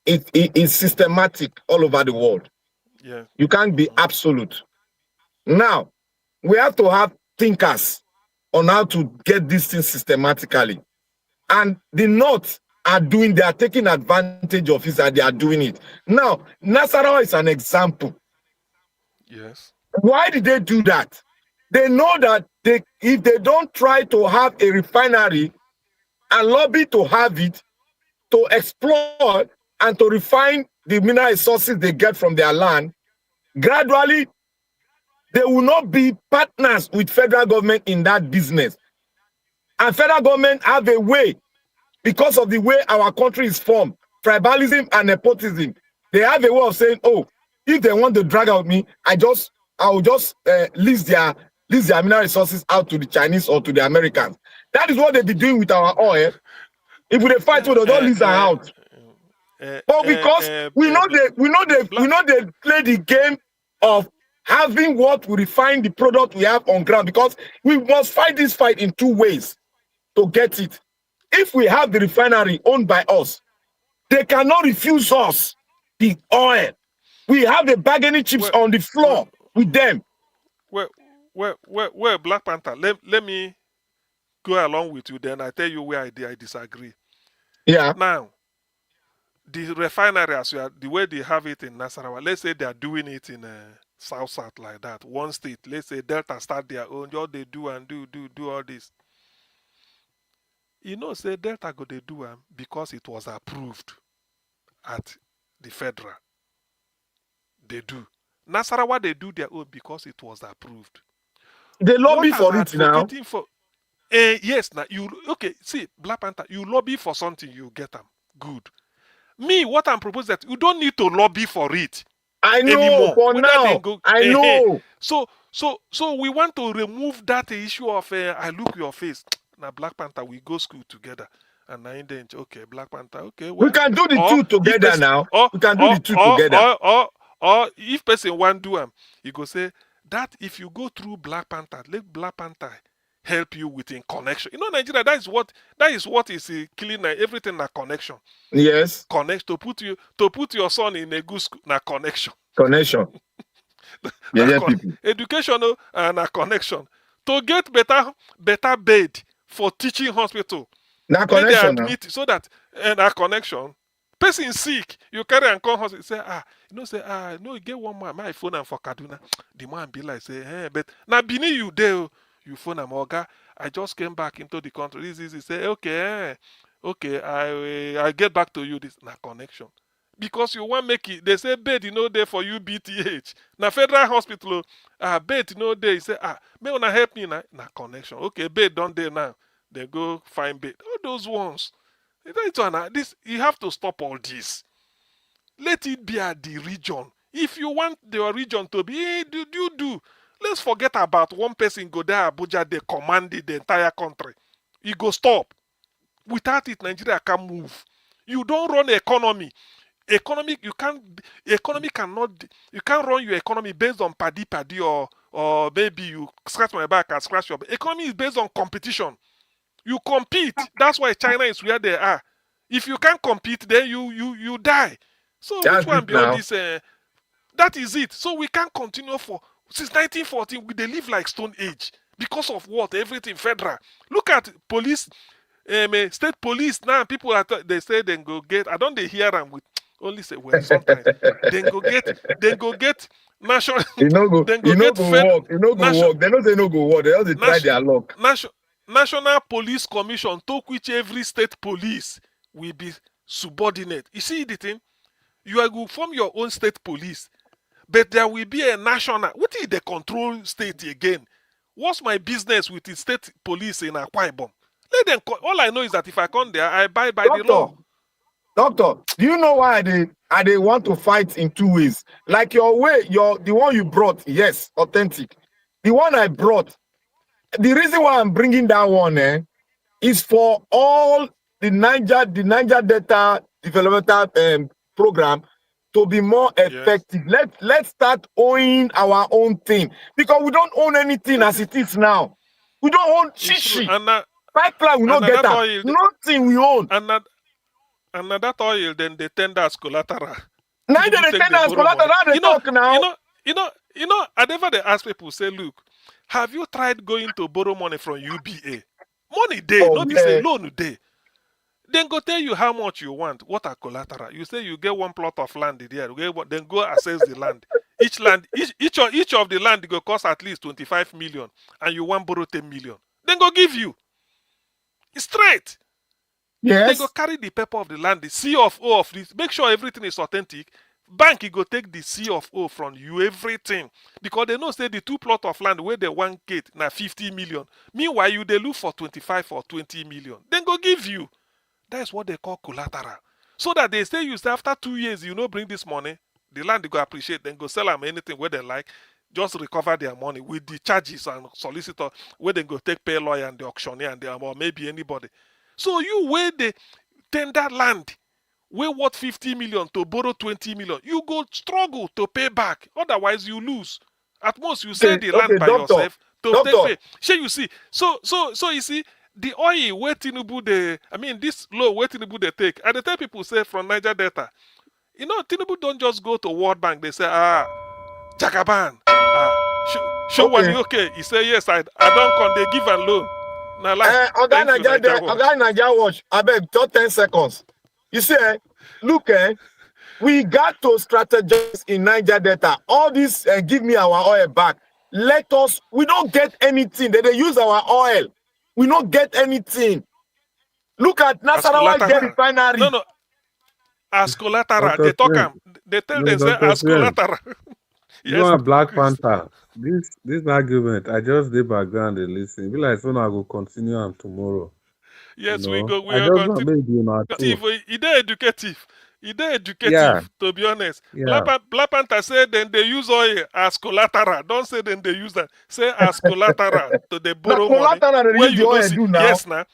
Speaker 14: is systematic all over the world.
Speaker 13: Yeah.
Speaker 14: You can't be absolute. Now, we have to have thinkers on how to get this thing systematically. And the North they are taking advantage of it and they are doing it. Now, Nasarawa is an example.
Speaker 13: Yes.
Speaker 14: Why did they do that? They know that if they don't try to have a refinery and lobby to have it, to explore and to refine the mineral resources they get from their land, gradually they will not be partners with federal government in that business. And federal government have a way, because of the way our country is formed, tribalism and nepotism, they have a way of saying, oh, if they want to drag out me, I will just lease their mineral resources out to the Chinese or to the Americans. That is what they be doing with our oil. If they fight with us, don't lease her out. But because we know they play the game of having what we refine the product we have on ground, because we must fight this fight in two ways to get it. If we have the refinery owned by us, they cannot refuse us the oil. We have the bargaining chips on the floor with them.
Speaker 13: Well, Black Panther, let me go along with you, then I tell you where I disagree.
Speaker 14: Yeah.
Speaker 13: Now, the refinery, the way they have it in Nasarawa, let's say they are doing it in South like that, one state. Let's say Delta start their own, all they do and do all this. Say Delta go they do because it was approved at the federal. They do. Nasarawa they do their own because it was approved.
Speaker 14: They lobby for it now.
Speaker 13: Yes, now see, Black Panther, you lobby for something, you get them. Good. Me, what I'm proposing that you don't need to lobby for it.
Speaker 14: I know
Speaker 13: anymore.
Speaker 14: for now. I know.
Speaker 13: So we want to remove that issue of I look your face. Now Black Panther, we go school together. And now then, okay, Black Panther, okay. Well,
Speaker 14: we can do the two together now. We can do the two together.
Speaker 13: Or if person want do them, you go say that if you go through Black Panther, let Black Panther help you with in connection. Nigeria, that is what is killing everything na connection.
Speaker 14: Yes.
Speaker 13: Connect to put your son in a good school na connection.
Speaker 14: Connection. People.
Speaker 13: Education and a connection. To get better bed for teaching hospital.
Speaker 14: Na connection.
Speaker 13: They admit so that a connection. Person sick, you carry and come hospital. Say no, get one man. My phone and for Kaduna. The man be like say, but now Bini you there. You phone am oga. I just came back into the country. This say okay. okay, I get back to you this na connection. Because you want make it, they say bed there for you BTH. Na federal hospital, bed there. You say may wanna help me na connection. Okay, bed don't there now. They go find bed. All those ones. This you have to stop all this. Let it be at the region. If you want the region to be, do. Let's forget about one person go there Abuja, they commanded the entire country. You go stop. Without it, Nigeria can't move. You don't run the economy. Economy cannot, you can't run your economy based on paddy or maybe you scratch my back and scratch your back. Economy is based on competition. You compete. That's why China is where they are. If you can't compete, then you die. So which
Speaker 14: That's
Speaker 13: one
Speaker 14: it
Speaker 13: be all
Speaker 14: now.
Speaker 13: this? That is it. So we can't continue since 1914. They live like Stone Age because of what? Everything federal. Look at police, state police now. People they say they go get. I don't they hear them with only say well sometimes. Then go get national.
Speaker 14: You know go,
Speaker 13: Then go
Speaker 14: you know
Speaker 13: get
Speaker 14: go
Speaker 13: fed
Speaker 14: work. You know go
Speaker 13: national.
Speaker 14: work. They know they no go work. They just dey try their luck.
Speaker 13: National Police Commission to which every state police will be subordinate. You see the thing? You are going to form your own state police, but there will be a national. What is the control state again? What's my business with the state police in Akwa Ibom? Let them. All I know is that if I come there, I abide by the law.
Speaker 14: Doctor, do you know why they want to fight in two ways? Like your way, the one you brought, yes, authentic. The one I brought, the reason why I'm bringing that one, is for all the Niger Delta developmental program to be more effective.
Speaker 13: Yes.
Speaker 14: Let's start owning our own thing because we don't own anything as it is now. We don't own shishi. Pipeline we not get that. Nothing we own.
Speaker 13: And that oil then they tender as collateral.
Speaker 14: Now they tender as collateral. They talk now.
Speaker 13: I never they ask people say, look, have you tried going to borrow money from UBA? Money day, not be say loan day. Then go tell you how much you want. What are collateral? You say you get one plot of land there. Then go assess the land. Each of the land go cost at least 25 million, and you want borrow 10 million. Then go give you. It's straight.
Speaker 14: Yes.
Speaker 13: They go carry the paper of the land, the C of O of this. Make sure everything is authentic. Bank, go take the C of O from you, everything. Because they know say the 2 plot of land where they want get now 50 million. Meanwhile, you they look for 25 or 20 million. Then go give you. That's what they call collateral. So that they say you say after 2 years, you know, bring this money, the land they go appreciate, then go sell them anything where they like, just recover their money with the charges and solicitor where they go take pay lawyer and the auctioneer and or maybe anybody. So you where the tender land, where what 50 million to borrow 20 million, you go struggle to pay back. Otherwise, you lose. At most, you sell the land by yourself to take pay. Shall you see? So you see, the oil where Tinubu this low where Tinubu they take. And the tell people say from Niger Delta, you know, Tinubu don't just go to World Bank. They say, Jagaban, show one okay. He say yes, I don't come. They give a loan. Now,
Speaker 14: Oga Naija watch. I beg, just 10 seconds. You see, look, we got to strategize in Niger Delta. All this, give me our oil back. We don't get anything. They use our oil. We don't get anything. Look at Nasarawa get refinery.
Speaker 13: No. As collateral. They talk them. They tell them say as collateral.
Speaker 12: You know, Black Panther. This argument, I just did background and listen. Be like, so now I go continue on tomorrow.
Speaker 13: Yes,
Speaker 12: we
Speaker 13: are going to. It's educative. To be honest.
Speaker 12: Yeah.
Speaker 13: Black Panther said then they use oil as collateral. Don't say then they use that. Say as collateral to the borrow money.
Speaker 14: Where you oil do now.
Speaker 13: Yes, now.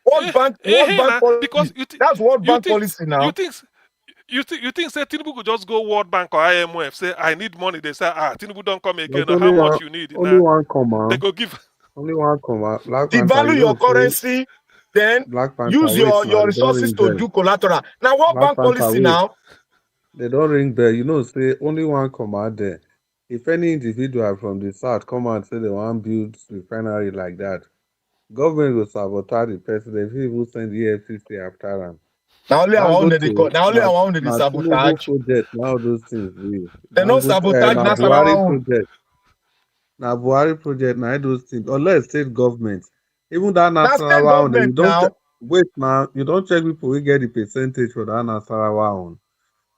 Speaker 14: World Bank policy.
Speaker 13: Because
Speaker 14: that's World Bank policy now.
Speaker 13: You think say Tinubu could just go World Bank or IMF, say I need money. They say Tinubu don't come again. How much you need?
Speaker 12: Only one comma.
Speaker 13: They go give.
Speaker 12: Only one comma.
Speaker 14: Devalue your currency, then use your resources to do collateral. Now World Bank policy now.
Speaker 12: They don't ring bell. You know, say only one comma there. If any individual from the south come and say they want to build refinery like that, government will sabotage the president. He will send the EFCC after him.
Speaker 14: Now only our own the sabotage.
Speaker 12: Project, now those things real.
Speaker 14: They no sabotage
Speaker 12: Nasarawa project. Now Buhari project, now those things. Unless state government, even that Nasarawa, Wait now, you don't check people we get the percentage for the Nasarawa on.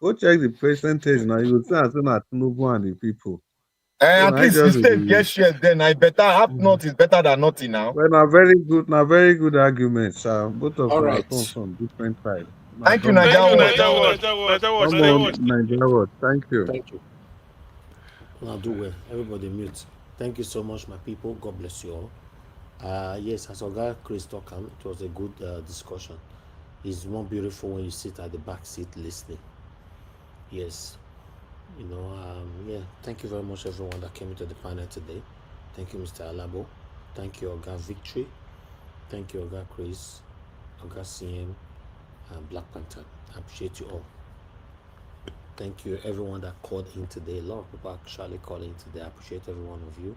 Speaker 12: Go check the percentage now. You will see as soon as Tinubu and the people. So
Speaker 14: At
Speaker 12: now
Speaker 14: least the
Speaker 12: just
Speaker 14: state get shares then. I better half not is better than nothing now.
Speaker 12: well, now very good arguments. Both of
Speaker 2: All
Speaker 12: them are
Speaker 2: right.
Speaker 12: from different sides. Now
Speaker 14: Thank you,
Speaker 12: come on,
Speaker 13: Thank you,
Speaker 14: Nigeria
Speaker 13: Niger
Speaker 14: Watch.
Speaker 13: Watch. Niger Watch.
Speaker 12: come
Speaker 13: Thank
Speaker 12: on,
Speaker 13: you.
Speaker 12: Nigeria Watch. Thank you.
Speaker 2: Thank you. Now do well. Everybody mute. Thank you so much, my people. God bless you all. Yes, as Oga Chris talking, it was a good discussion. It's more beautiful when you sit at the back seat listening. Yes. Yeah. Thank you very much, everyone that came into the panel today. Thank you, Mr. Alabo. Thank you, Oga Victory. Thank you, Oga Chris, Oga CM, and Black Panther. I appreciate you all. Thank you, everyone that called in today. A lot of people actually called in today. I appreciate every one of you.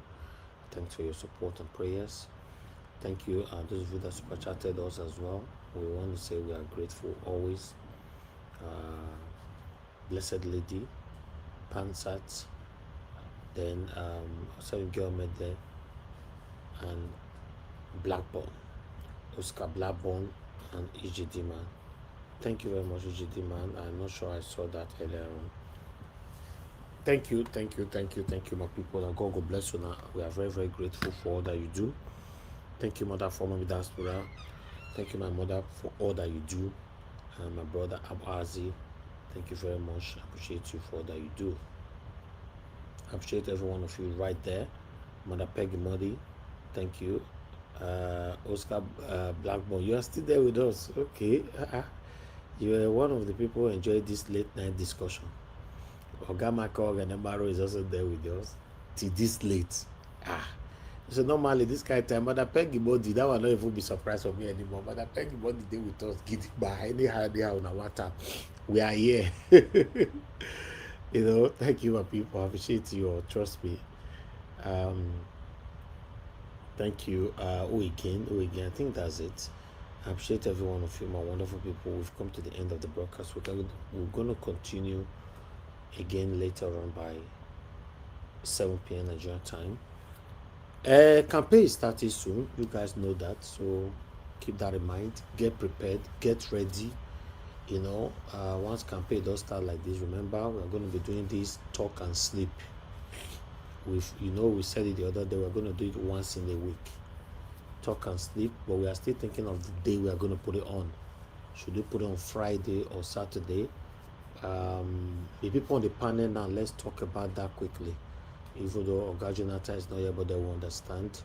Speaker 2: Thanks for your support and prayers. Thank you, those of you that super chatted us as well. We want to say we are grateful always. Blessed Lady, Pansat, then Seven Girl Mede, and Blackburn, Oscar Blackburn, and EGD Man. Thank you very much, EGD Man. I'm not sure I saw that earlier on. Thank you, my people. And God bless you now. We are very, very grateful for all that you do. Thank you, Mother, for my diaspora. Thank you, my mother, for all that you do. And my brother, Abazi. Thank you very much. I appreciate you for all that you do. I appreciate every one of you right there. Mother Peggy Muddy, thank you. Oscar Blackburn, you are still there with us. Okay. You are one of the people who enjoyed this late night discussion. Oga Makog and Emaro is also there with us till this late. So normally this kind of time, Mother Peggy Body, that will not even be surprised for me anymore. Mother Peggy Body, they with us, get it by anyhow on our water. We are here. Thank you, my people. I appreciate you all. Trust me. Thank you. Who again? I think that's it. I appreciate every one of you, my wonderful people. We've come to the end of the broadcast. We're going to continue again later on by 7 p.m. Nigerian time. Campaign is starting soon. You guys know that, so keep that in mind. Get prepared. Get ready. Once campaign does start like this, remember we're going to be doing this talk and sleep. We said it the other day. We're going to do it once in a week. Talk and sleep, but we are still thinking of the day we are going to put it on. Should we put it on Friday or Saturday? The people on the panel now, let's talk about that quickly. Even though Oga Jonathan is not here, but they will understand.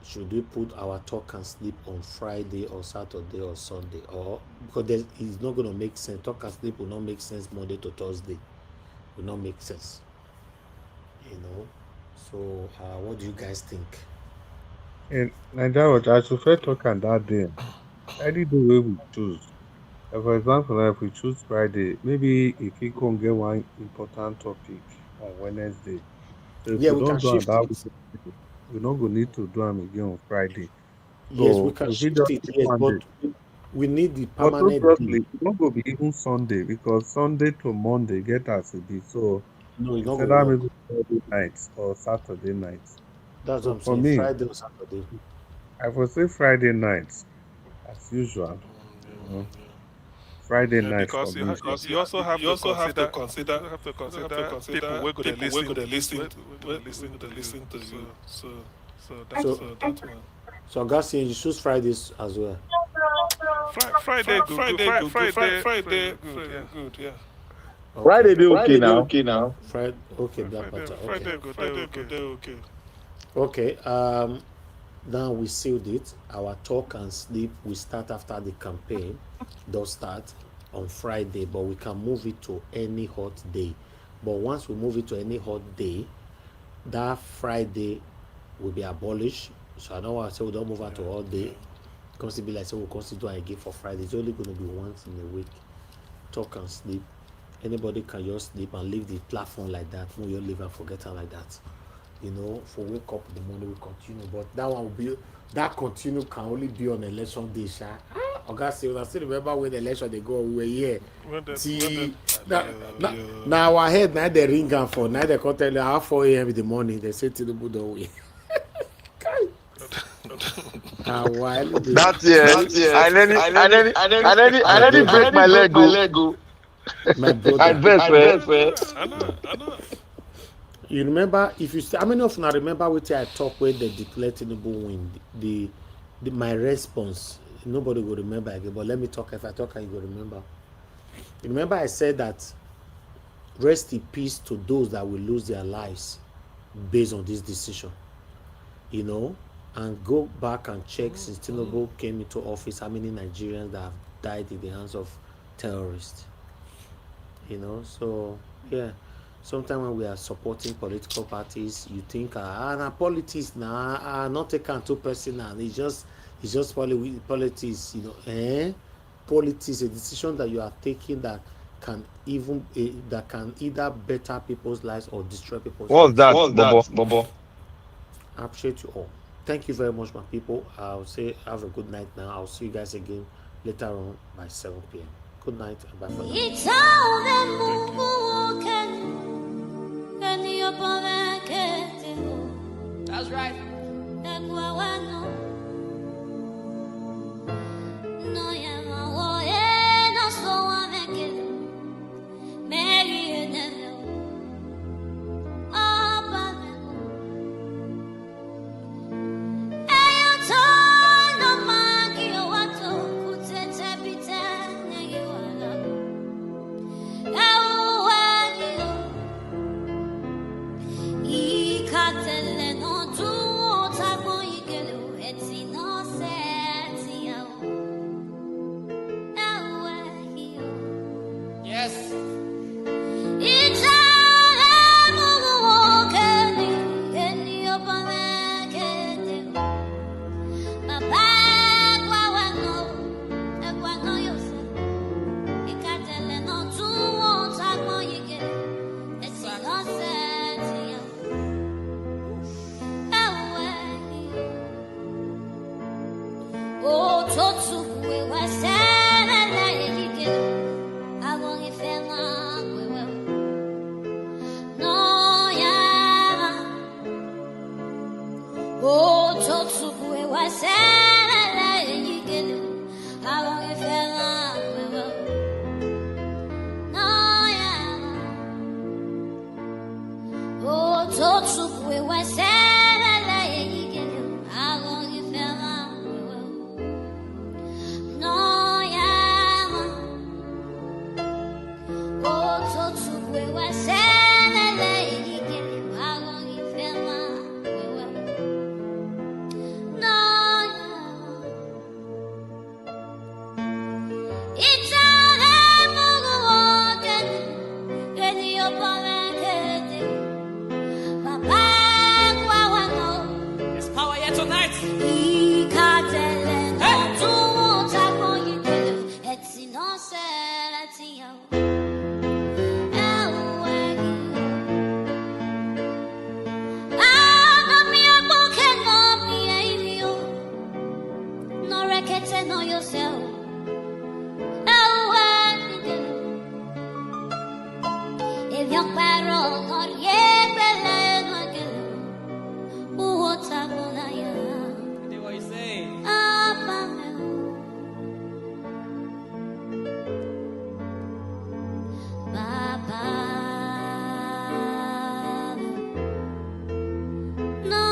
Speaker 2: Should we put our talk and sleep on Friday or Saturday or Sunday? Or because it's not going to make sense. Talk and sleep will not make sense Monday to Thursday. Will not make sense. So what do you guys think?
Speaker 12: In Nigeria, I prefer talk on that day. Any day we choose. For example, if we choose Friday, maybe if we can get one important topic on Wednesday. So if
Speaker 2: Yeah,
Speaker 12: we
Speaker 2: we can
Speaker 12: don't do it
Speaker 2: shift
Speaker 12: that
Speaker 2: it.
Speaker 12: week, we don't go need to do them again on Friday.
Speaker 2: Yes, we
Speaker 12: So
Speaker 2: can
Speaker 12: if we
Speaker 2: shift
Speaker 12: just
Speaker 2: it.
Speaker 12: pick
Speaker 2: Yes,
Speaker 12: one
Speaker 2: but
Speaker 12: day.
Speaker 2: we need the
Speaker 12: But
Speaker 2: permanent
Speaker 12: obviously,
Speaker 2: day.
Speaker 12: it don't go be even Sunday because Sunday to Monday get as it be. So
Speaker 2: No, it's not
Speaker 12: instead
Speaker 2: going to
Speaker 12: of
Speaker 2: work.
Speaker 12: maybe Friday nights or Saturday nights.
Speaker 2: That's what
Speaker 12: So
Speaker 2: I'm
Speaker 12: for
Speaker 2: saying.
Speaker 12: me,
Speaker 2: Friday or Saturday.
Speaker 12: I would say Friday nights as usual. Friday
Speaker 13: Yeah,
Speaker 12: nights for
Speaker 13: because
Speaker 12: me.
Speaker 13: you also have to consider people we're going to listen to you. So that's one.
Speaker 2: So Garcia, you choose Fridays as well.
Speaker 13: Friday good. Friday good. Yeah.
Speaker 2: Okay.
Speaker 14: Friday they okay
Speaker 2: Friday
Speaker 14: now.
Speaker 2: okay now. Friday okay, Black Panther. Okay.
Speaker 13: Friday good. Okay.
Speaker 2: Okay. Now we sealed it. Our talk and sleep will start after the campaign does start on Friday, but we can move it to any hot day. But once we move it to any hot day, that Friday will be abolished. So I don't want to say we don't move on to all day. Because it be like so we'll consider again for Friday. It's only going to be once in a week. Talk and sleep. Anybody can just sleep and leave the platform like that. When you leave and forget her like that. For wake up in the morning we continue. But that one will be continue can only be on election day, sha. I still remember when the election they go, we were here. Now our head now they ring and for now they can tell you 4 a.m. in the morning. They say Tinubu don't win. While
Speaker 23: That year, I nearly break my leg. Go.
Speaker 2: my
Speaker 23: I
Speaker 2: brother.
Speaker 23: vex, man.
Speaker 13: I know.
Speaker 2: You remember, if you how many of you now remember what I talk when they declare Tinubu win? My response, nobody will remember again, but let me talk. If I talk, you will remember. You remember I said that rest in peace to those that will lose their lives based on this decision, and go back and check since Tinubu came into office how many Nigerians that have died in the hands of terrorists. So yeah, sometimes when we are supporting political parties, you think politics not taken too personal. It's just politics. Politics, a decision that you are taking that can either better people's lives or destroy people's
Speaker 23: What's
Speaker 2: lives.
Speaker 23: that, Bobo?
Speaker 2: I appreciate you all. Thank you very much, my people. I'll say have a good night now. I'll see you guys again later on by 7 p.m. Good night and bye for now.
Speaker 15: That's right. Yes. There's power here tonight. Know yourself. If you're barrel, not yet, what I'm gonna what you say? Baba, no,